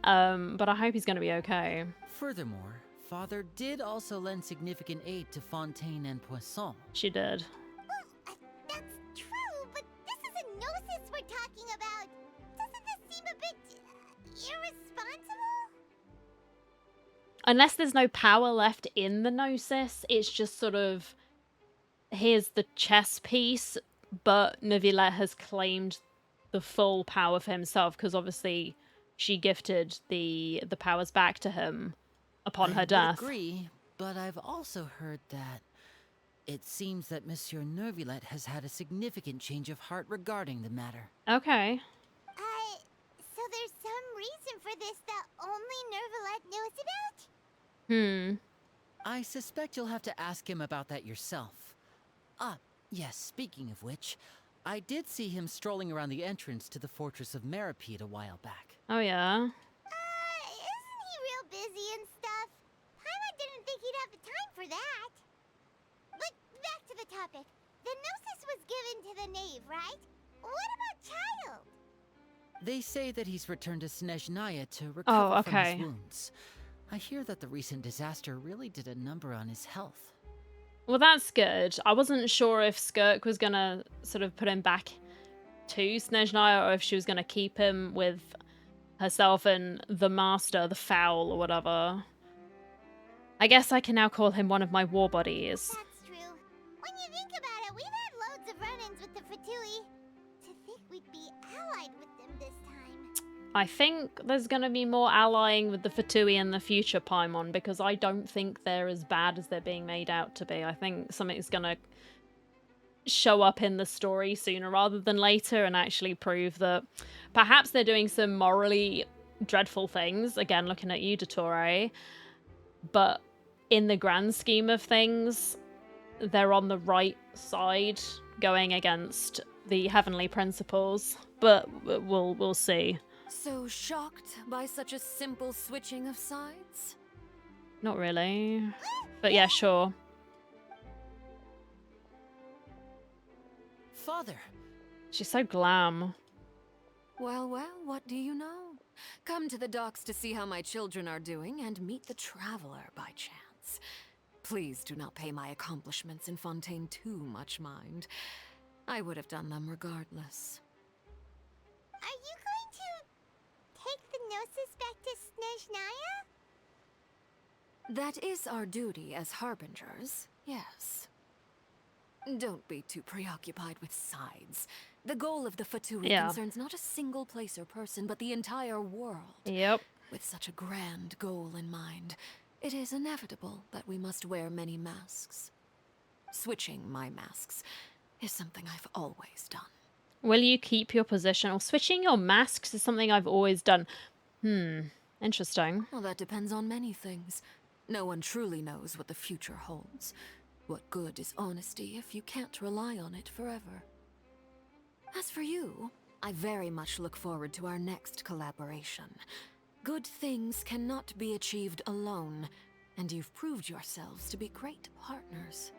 But I hope he's going to be okay. Furthermore, Father did also lend significant aid to Fontaine and Poisson. She did. Well, that's true, but this is a Gnosis we're talking about. Doesn't this seem a bit irresponsible? Unless there's no power left in the Gnosis, it's just sort of, here's the chess piece, but Nervillet has claimed the full power for himself, because obviously she gifted the powers back to him upon her death. I agree, but I've also heard that it seems that Monsieur Nervillet has had a significant change of heart regarding the matter. Okay. So there's some reason for this that only Nervillet knows about? I suspect you'll have to ask him about that yourself. Yes, speaking of which, I did see him strolling around the entrance to the Fortress of Meripede a while back. Oh, yeah? Isn't he real busy and stuff? Paimon didn't think he'd have the time for that. But back to the topic. The Gnosis was given to the knave, right? What about Child? They say that he's returned to Snezhnaya to recover from his wounds. I hear that the recent disaster really did a number on his health. Well, that's good. I wasn't sure if Skirk was going to sort of put him back to Snezhnaya, or if she was going to keep him with herself and the Master, the Fowl, or whatever. I guess I can now call him one of my war buddies. That's true. When you think about it, we've had loads of run-ins with the Fatui. To think we'd be allied with them this time. I think there's going to be more allying with the Fatui in the future, Paimon, because I don't think they're as bad as they're being made out to be. I think something's going to show up in the story sooner rather than later and actually prove that perhaps they're doing some morally dreadful things. Again, looking at you, Dottore. But in the grand scheme of things, they're on the right side going against the heavenly principles. But we'll see. So shocked by such a simple switching of sides? Not really. But yeah, sure. Father. She's so glam. Well, what do you know? Come to the docks to see how my children are doing and meet the traveler by chance. Please do not pay my accomplishments in Fontaine too much mind. I would have done them regardless. Are you going to take the Gnosis back to Snezhnaya? That is our duty as harbingers, yes. Don't be too preoccupied with sides. The goal of the Fatui concerns not a single place or person, but the entire world. Yep. With such a grand goal in mind, it is inevitable that we must wear many masks. Switching my masks is something I've always done. Will you keep your position? Or switching your masks is something I've always done. Interesting. Well, that depends on many things. No one truly knows what the future holds. What good is honesty if you can't rely on it forever? As for you, I very much look forward to our next collaboration. Good things cannot be achieved alone, and you've proved yourselves to be great partners.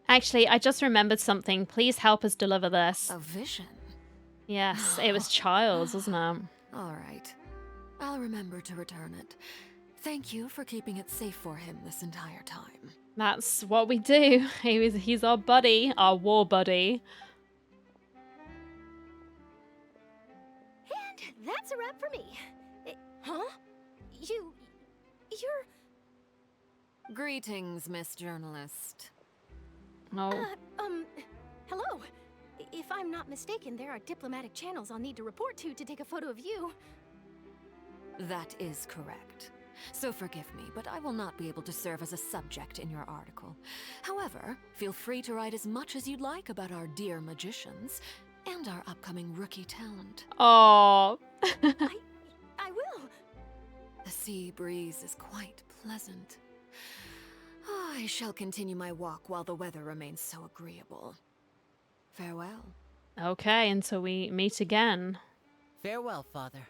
Actually, I just remembered something. Please help us deliver this. A vision? Yes, it was Childs, wasn't it? All right. I'll remember to return it. Thank you for keeping it safe for him this entire time. That's what we do. He's our buddy, our war buddy. And that's a wrap for me. Huh? You're... Greetings, Miss Journalist. Oh. Hello. If I'm not mistaken, there are diplomatic channels I'll need to report to take a photo of you. That is correct. So forgive me, but I will not be able to serve as a subject in your article. However, feel free to write as much as you'd like about our dear magicians and our upcoming rookie talent. Oh. I will. The sea breeze is quite pleasant. I shall continue my walk while the weather remains so agreeable. Farewell. Okay, until we meet again. Farewell, Father.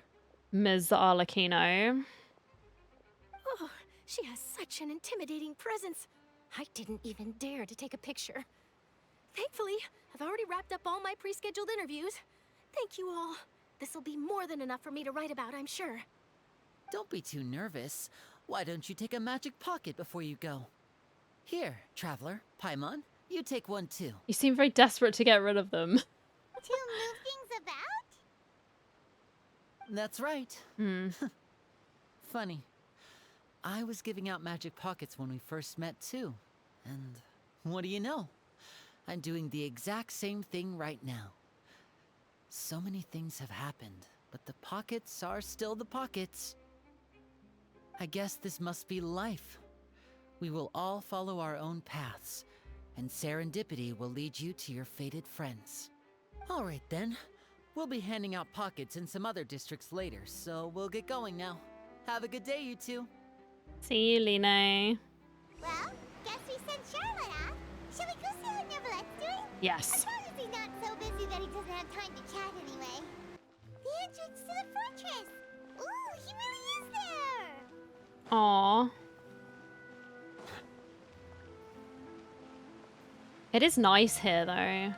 Ms. Arlecchino. Oh, she has such an intimidating presence. I didn't even dare to take a picture. Thankfully, I've already wrapped up all my pre-scheduled interviews. Thank you all. This'll be more than enough for me to write about, I'm sure. Don't be too nervous. Why don't you take a magic pocket before you go? Here, Traveler, Paimon, you take one too. You seem very desperate to get rid of them. To move things about? That's right. Funny. I was giving out magic pockets when we first met too. And what do you know? I'm doing the exact same thing right now. So many things have happened, but the pockets are still the pockets. I guess this must be life. We will all follow our own paths, and serendipity will lead you to your fated friends. All right then. We'll be handing out pockets in some other districts later, so we'll get going now. Have a good day, you two. See you, Line. Well, guess we sent Charlotte off. Shall we go see what Nervalet's doing? Yes. As long as he's not so busy that he doesn't have time to chat anyway. The entrance to the fortress. Ooh, he really is there. Aww. It is nice here, though.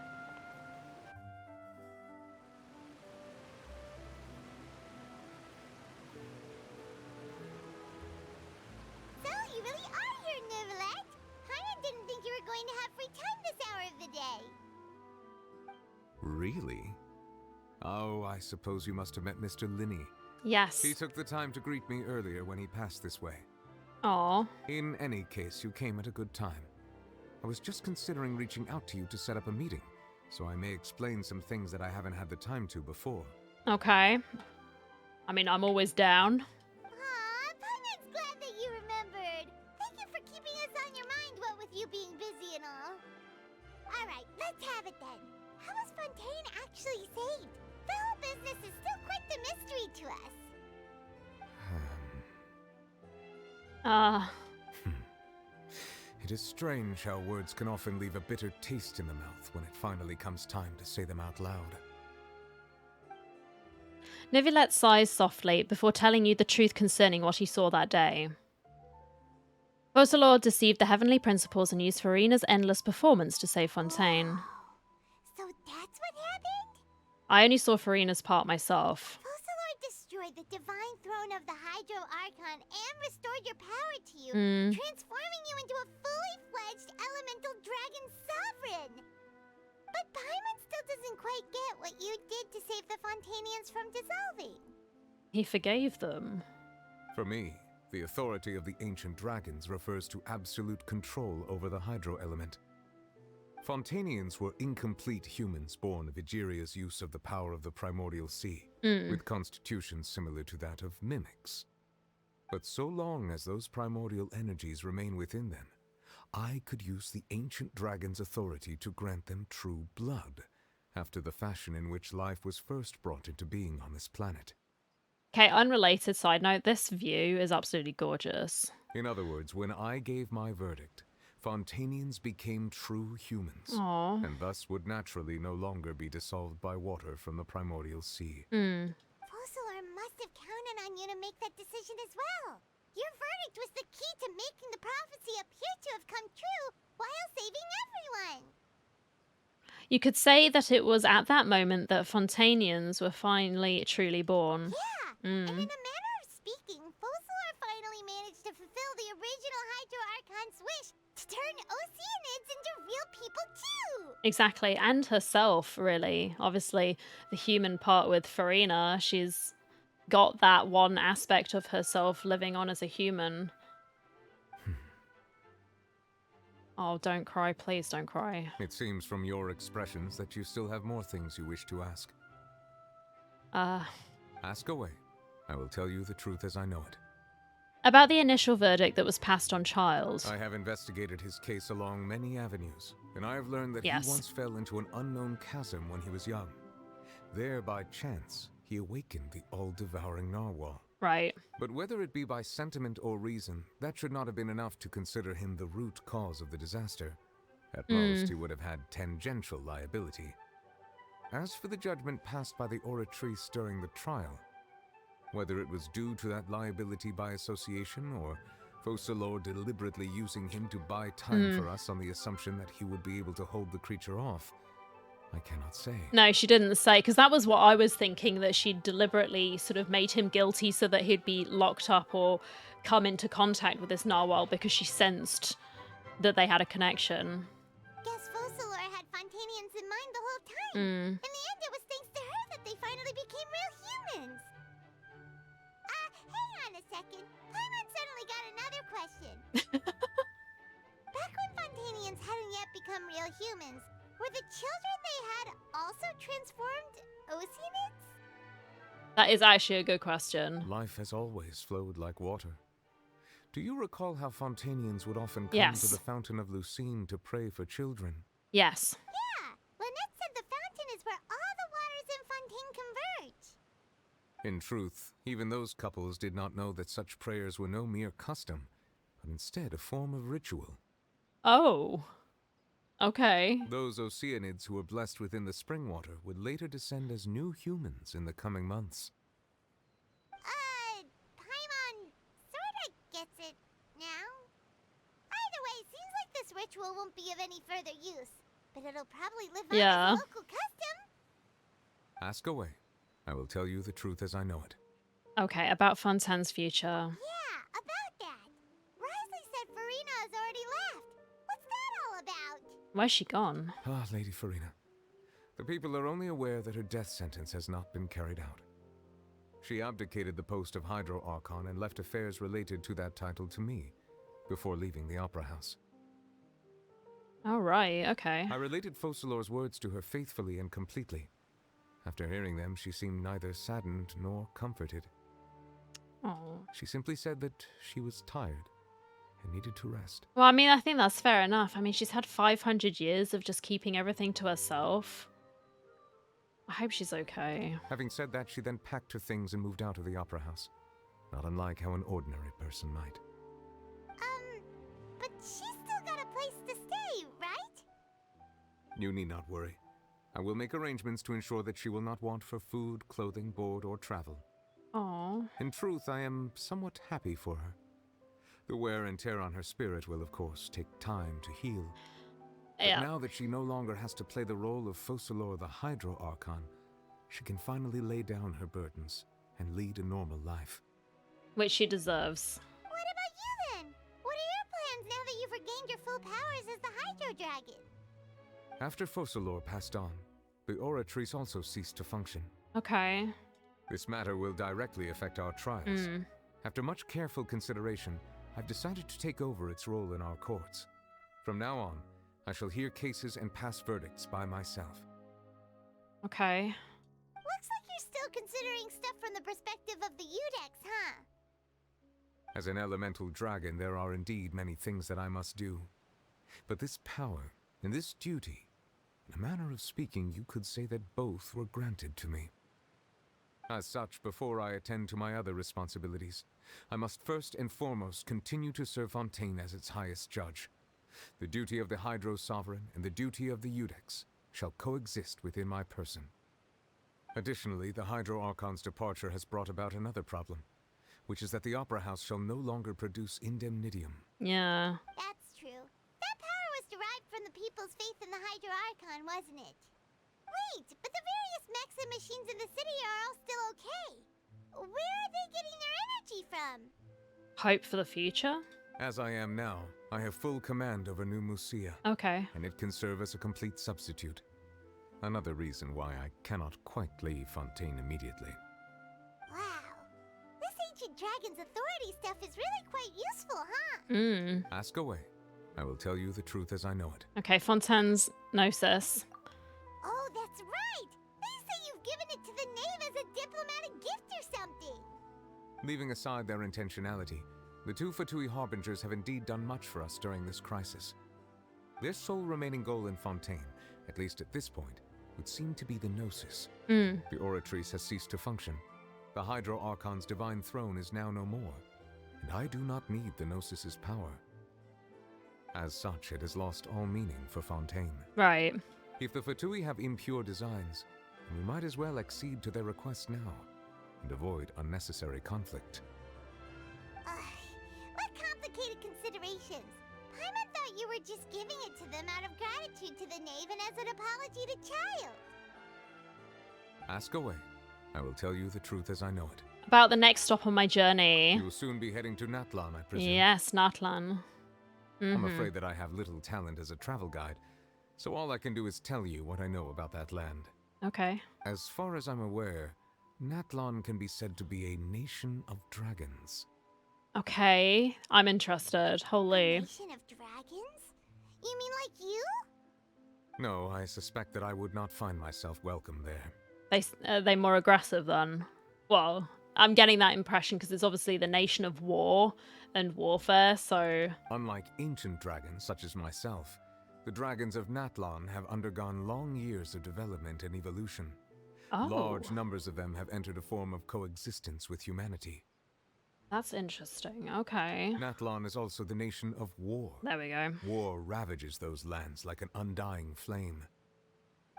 So, you really are here, Nervalet. Paimon didn't think you were going to have free time this hour of the day. Really? Oh, I suppose you must have met Mr. Linney. Yes. He took the time to greet me earlier when he passed this way. Aww. In any case, you came at a good time. I was just considering reaching out to you to set up a meeting, so I may explain some things that I haven't had the time to before. Okay. I mean, I'm always down. Aw, Paimon's glad that you remembered. Thank you for keeping us on your mind, what with you being busy and all. Alright, let's have it then. How was Fontaine actually saved? The whole business is still quite the mystery to us. It is strange how words can often leave a bitter taste in the mouth when it finally comes time to say them out loud. Nivilet sighs softly before telling you the truth concerning what he saw that day. Focalors deceived the heavenly principles and used Farina's endless performance to save Fontaine. So that's what happened? I only saw Farina's part myself. Focalors destroyed the divine throne of the Hydro Archon and restored your power to you, transforming you into a fully fledged elemental dragon sovereign. But Paimon still doesn't quite get what you did to save the Fontainians from dissolving. He forgave them. For me, the authority of the ancient dragons refers to absolute control over the hydro element. Fontainians were incomplete humans born of Egeria's use of the power of the primordial sea, with constitutions similar to that of mimics. But so long as those primordial energies remain within them, I could use the ancient dragon's authority to grant them true blood, after the fashion in which life was first brought into being on this planet. Okay, unrelated side note, this view is absolutely gorgeous. In other words, when I gave my verdict, Fontainians became true humans, and thus would naturally no longer be dissolved by water from the primordial sea. Focalor must have counted on you to make that decision as well. Your verdict was the key to making the prophecy appear to have come true while saving everyone. You could say that it was at that moment that Fontainians were finally truly born. Yeah, and in a manner of speaking, Focalor finally managed to fulfill the original Hydro Archon's wish to turn Oceanids into real people too. Exactly, and herself, really. Obviously, the human part with Farina, she's got that one aspect of herself living on as a human. Oh, don't cry. Please don't cry. It seems from your expressions that you still have more things you wish to ask. Ask away. I will tell you the truth as I know it. About the initial verdict that was passed on Child. I have investigated his case along many avenues, and I have learned that he once fell into an unknown chasm when he was young. There, by chance, he awakened the all-devouring narwhal. Right. But whether it be by sentiment or reason, that should not have been enough to consider him the root cause of the disaster. At most, he would have had tangential liability. As for the judgment passed by the oratrice during the trial, whether it was due to that liability by association or Focalor deliberately using him to buy time for us on the assumption that he would be able to hold the creature off, I cannot say. No, she didn't say, because that was what I was thinking, that she deliberately sort of made him guilty so that he'd be locked up or come into contact with this narwhal because she sensed that they had a connection. Guess Focalor had Fontainians in mind the whole time. In the end, it was thanks to her that they finally became real humans. Hang on a second. Paimon suddenly got another question. Back when Fontainians hadn't yet become real humans, were the children they had also transformed Oceanids? That is actually a good question. Life has always flowed like water. Do you recall how Fontainians would often come to the Fountain of Lucine to pray for children? Yes. Yeah, Lynette said the fountain is where all the waters in Fontaine converge. In truth, even those couples did not know that such prayers were no mere custom, but instead a form of ritual. Oh. Okay. Those Oceanids who were blessed within the spring water would later descend as new humans in the coming months. Paimon sorta gets it now. Either way, seems like this ritual won't be of any further use, but it'll probably live on as a local custom. Ask away. I will tell you the truth as I know it. Okay, about Fontaine's future. Yeah, about that. Risley said Farina has already left. What's that all about? Where's she gone? Ah, Lady Farina. The people are only aware that her death sentence has not been carried out. She abdicated the post of Hydro Archon and left affairs related to that title to me, before leaving the Opera House. Oh, right, okay. I related Focalor's words to her faithfully and completely. After hearing them, she seemed neither saddened nor comforted. Oh. She simply said that she was tired and needed to rest. Well, I mean, I think that's fair enough. I mean, she's had 500 years of just keeping everything to herself. I hope she's okay. Having said that, she then packed her things and moved out of the opera house. Not unlike how an ordinary person might. But she's still got a place to stay, right? You need not worry. I will make arrangements to ensure that she will not want for food, clothing, board, or travel. Aww. In truth, I am somewhat happy for her. The wear and tear on her spirit will, of course, take time to heal. But now that she no longer has to play the role of Focalor the Hydro Archon, she can finally lay down her burdens and lead a normal life. Which she deserves. What about you then? What are your plans now that you've regained your full powers as the Hydro Dragon? After Focalor passed on, the Oratrice also ceased to function. Okay. This matter will directly affect our trials. After much careful consideration, I've decided to take over its role in our courts. From now on, I shall hear cases and pass verdicts by myself. Okay. Looks like you're still considering stuff from the perspective of the Udex, huh? As an elemental dragon, there are indeed many things that I must do. But this power and this duty, in a manner of speaking, you could say that both were granted to me. As such, before I attend to my other responsibilities, I must first and foremost continue to serve Fontaine as its highest judge. The duty of the Hydro Sovereign and the duty of the Udex shall coexist within my person. Additionally, the Hydro Archon's departure has brought about another problem, which is that the Opera House shall no longer produce indemnitium. Yeah. That's true. That power was derived from the people's faith in the Hydro Archon, wasn't it? Wait, but the various mechs and machines in the city are all still okay. Where are they getting their energy from? Hope for the future? As I am now, I have full command over New Musia. Okay. And it can serve as a complete substitute. Another reason why I cannot quite leave Fontaine immediately. Wow. This ancient dragon's authority stuff is really quite useful, huh? Ask away. I will tell you the truth as I know it. Okay, Fontaine's Gnosis. Oh, that's right! They say you've given it to the knave as a diplomatic gift or something! Leaving aside their intentionality, the two Fatui Harbingers have indeed done much for us during this crisis. Their sole remaining goal in Fontaine, at least at this point, would seem to be the Gnosis. The Oratrice has ceased to function. The Hydro Archon's divine throne is now no more, and I do not need the Gnosis's power. As such, it has lost all meaning for Fontaine. Right. If the Fatui have impure designs, then we might as well accede to their request now, and avoid unnecessary conflict. What complicated considerations? Paimon thought you were just giving it to them out of gratitude to the knave and as an apology to Child. Ask away. I will tell you the truth as I know it. About the next stop on my journey. You will soon be heading to Natlan, I presume. Yes, Natlan. I'm afraid that I have little talent as a travel guide, so all I can do is tell you what I know about that land. Okay. As far as I'm aware, Natlan can be said to be a nation of dragons. Okay, I'm interested. Holy. A nation of dragons? You mean like you? No, I suspect that I would not find myself welcome there. They more aggressive then? Well, I'm getting that impression because it's obviously the nation of war and warfare, so... Unlike ancient dragons such as myself, the dragons of Natlan have undergone long years of development and evolution. Oh. Large numbers of them have entered a form of coexistence with humanity. That's interesting. Okay. Natlan is also the nation of war. There we go. War ravages those lands like an undying flame.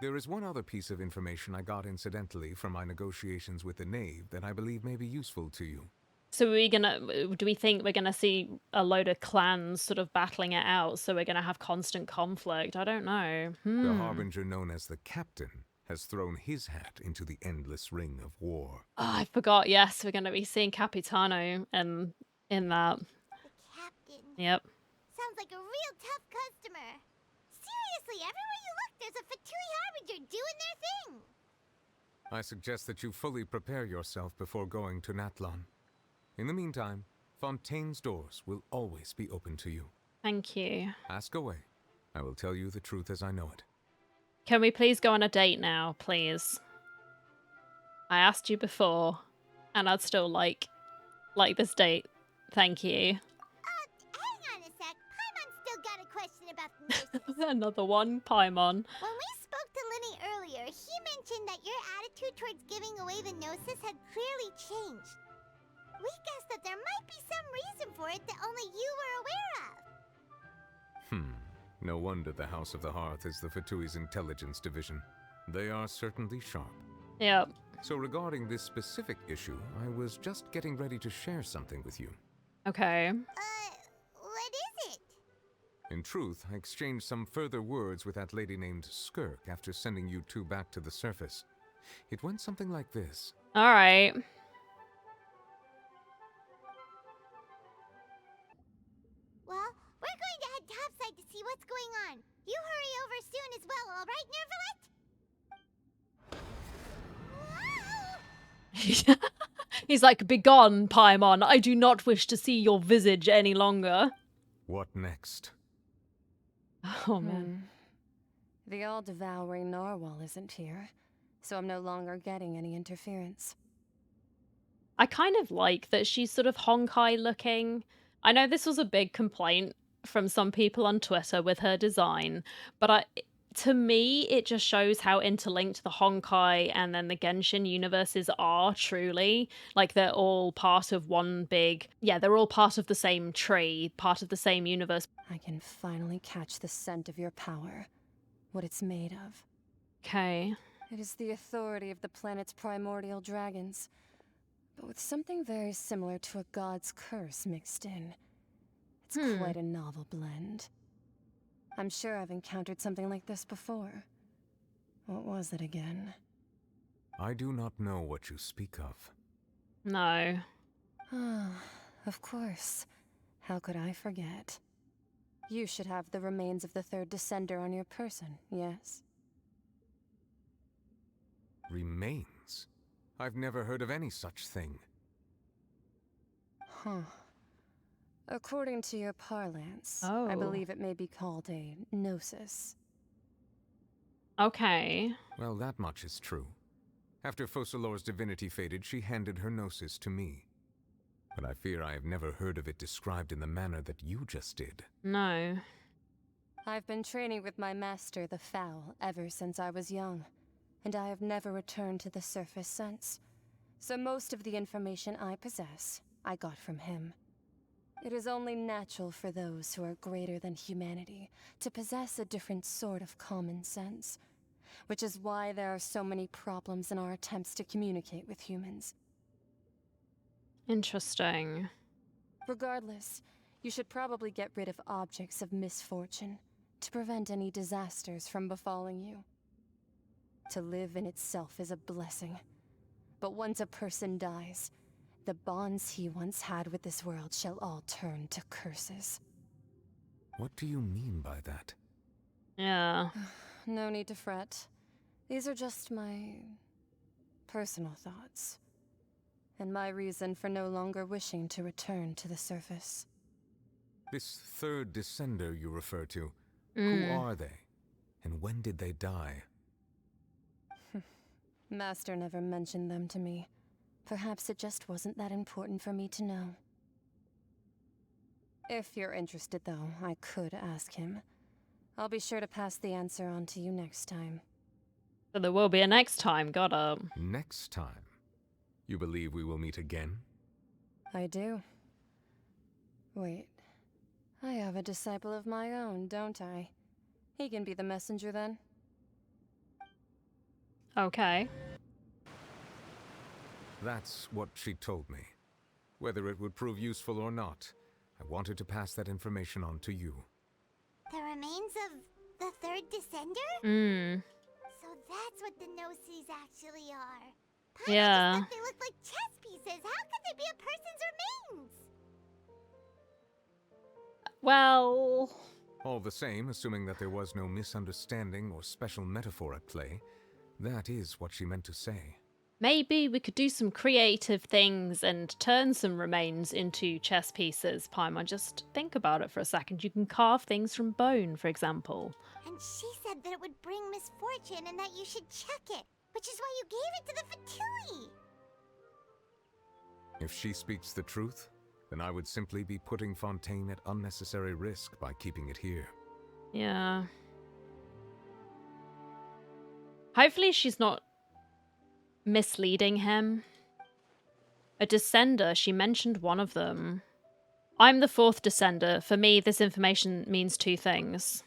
There is one other piece of information I got incidentally from my negotiations with the knave that I believe may be useful to you. So do we think we're gonna see a load of clans sort of battling it out, so we're gonna have constant conflict? I don't know. The Harbinger known as the Captain has thrown his hat into the endless ring of war. Oh, I forgot. Yes, we're gonna be seeing Capitano in that. The Captain. Yep. Sounds like a real tough customer. Seriously, everywhere you look, there's a Fatui Harbinger doing their thing. I suggest that you fully prepare yourself before going to Natlan. In the meantime, Fontaine's doors will always be open to you. Thank you. Ask away. I will tell you the truth as I know it. Can we please go on a date now, please? I asked you before, and I'd still like this date. Thank you. Hang on a sec. Paimon's still got a question about the nurses. Another one, Paimon. When we spoke to Linny earlier, he mentioned that your attitude towards giving away the Gnosis had clearly changed. We guessed that there might be some reason for it that only you were aware of. No wonder the House of the Hearth is the Fatui's intelligence division. They are certainly sharp. Yep. So regarding this specific issue, I was just getting ready to share something with you. Okay. What is it? In truth, I exchanged some further words with that lady named Skirk after sending you two back to the surface. It went something like this. All right. Well, we're going to head topside to see what's going on. You hurry over soon as well, all right, Nervalet? He's like, begone, Paimon. I do not wish to see your visage any longer. What next? Oh, man. The all-devouring narwhal isn't here, so I'm no longer getting any interference. I kind of like that she's sort of Honkai looking. I know this was a big complaint from some people on Twitter with her design, but to me, it just shows how interlinked the Honkai and then the Genshin universes are truly. Like, they're all part of one big... Yeah, they're all part of the same tree, part of the same universe. I can finally catch the scent of your power, what it's made of. Okay. It is the authority of the planet's primordial dragons, but with something very similar to a god's curse mixed in. It's quite a novel blend. I'm sure I've encountered something like this before. What was it again? I do not know what you speak of. No. Of course. How could I forget? You should have the remains of the third descender on your person, yes? Remains? I've never heard of any such thing. According to your parlance, I believe it may be called a gnosis. Okay. Well, that much is true. After Focalor's divinity faded, she handed her gnosis to me. But I fear I have never heard of it described in the manner that you just did. No. I've been training with my master, the Foul, ever since I was young, and I have never returned to the surface since. So most of the information I possess, I got from him. It is only natural for those who are greater than humanity to possess a different sort of common sense, which is why there are so many problems in our attempts to communicate with humans. Interesting. Regardless, you should probably get rid of objects of misfortune to prevent any disasters from befalling you. To live in itself is a blessing, but once a person dies, the bonds he once had with this world shall all turn to curses. What do you mean by that? Yeah. No need to fret. These are just my personal thoughts, and my reason for no longer wishing to return to the surface. This third descender you refer to, who are they? And when did they die? Master never mentioned them to me. Perhaps it just wasn't that important for me to know. If you're interested, though, I could ask him. I'll be sure to pass the answer on to you next time. So there will be a next time, got up. Next time? You believe we will meet again? I do. Wait. I have a disciple of my own, don't I? He can be the messenger then. Okay. That's what she told me. Whether it would prove useful or not, I wanted to pass that information on to you. The remains of the third descender? So that's what the Gnosis actually are. Yeah. They look like chess pieces. How could they be a person's remains? Well... All the same, assuming that there was no misunderstanding or special metaphor at play, that is what she meant to say. Maybe we could do some creative things and turn some remains into chess pieces, Paimon. Just think about it for a second. You can carve things from bone, for example. And she said that it would bring misfortune and that you should check it. which is why you gave it to the Fatui. If she speaks the truth, then I would simply be putting Fontaine at unnecessary risk by keeping it here. Yeah. Hopefully she's not misleading him. A descender, she mentioned one of them. I'm the 4th descender. For me, this information means 2 things.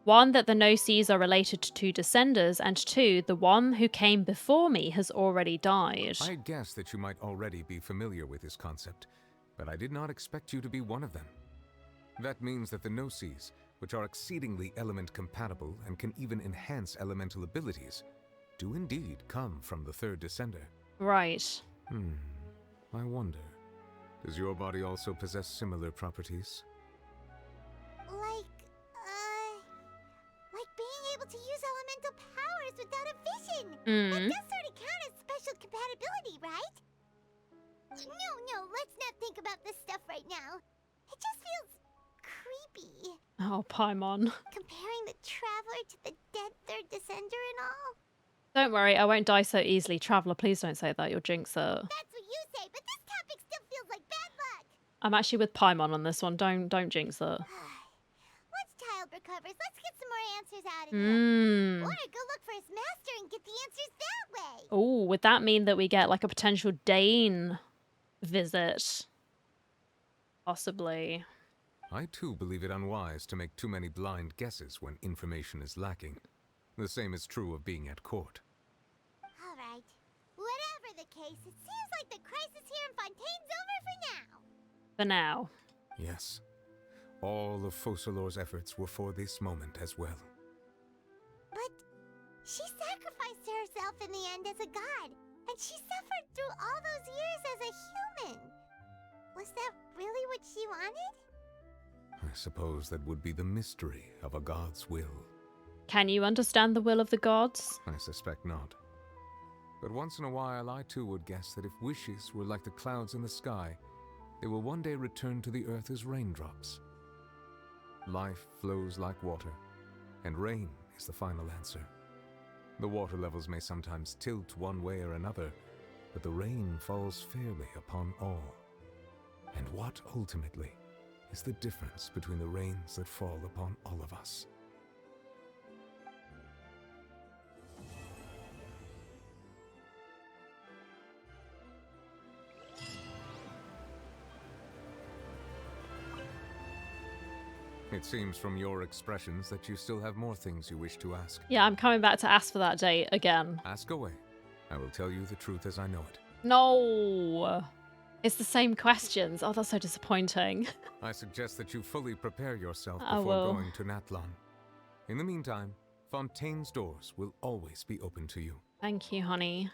1, that the no-sees are related to descenders, and 2, the one who came before me has already died. I guessed that you might already be familiar with this concept, but I did not expect you to be one of them. That means that the no-sees, which are exceedingly element-compatible and can even enhance elemental abilities, do indeed come from the 3rd descender. Right. I wonder, does your body also possess similar properties? Like being able to use elemental powers without a vision. That Mm. does sort of count as special compatibility, right? No, let's not think about this stuff right now. It just feels creepy. Oh, Paimon. Comparing the Traveler to the dead 3rd descender and all. Don't worry, I won't die so easily. Traveler, please don't say that. You'll jinx it. That's what you say, but this topic still feels like bad luck. I'm actually with Paimon on this one. Don't jinx it. Once Child recovers, let's get some more answers out of him. Or go look for his master and get the answers that way. Oh, would that mean that we get like a potential Dane visit? Possibly. I too believe it unwise to make too many blind guesses when information is lacking. The same is true of being at court. All right. Whatever the case, it seems like the crisis here in Fontaine's over for now. For now. Yes. All of Focalor's efforts were for this moment as well. But she sacrificed herself in the end as a god, and she suffered through all those years as a human. Was that really what she wanted? I suppose that would be the mystery of a god's will. Can you understand the will of the gods? I suspect not. But once in a while, I too would guess that if wishes were like the clouds in the sky, they will one day return to the earth as raindrops. Life flows like water, and rain is the final answer. The water levels may sometimes tilt one way or another, but the rain falls fairly upon all. And what, ultimately, is the difference between the rains that fall upon all of us? It seems from your expressions that you still have more things you wish to ask. Yeah, I'm coming back to ask for that date again. Ask away. I will tell you the truth as I know it. No! It's the same questions. Oh, that's so disappointing. I suggest that you fully prepare yourself I before will. going to Natlan. In the meantime, Fontaine's doors will always be open to you. Thank you, honey.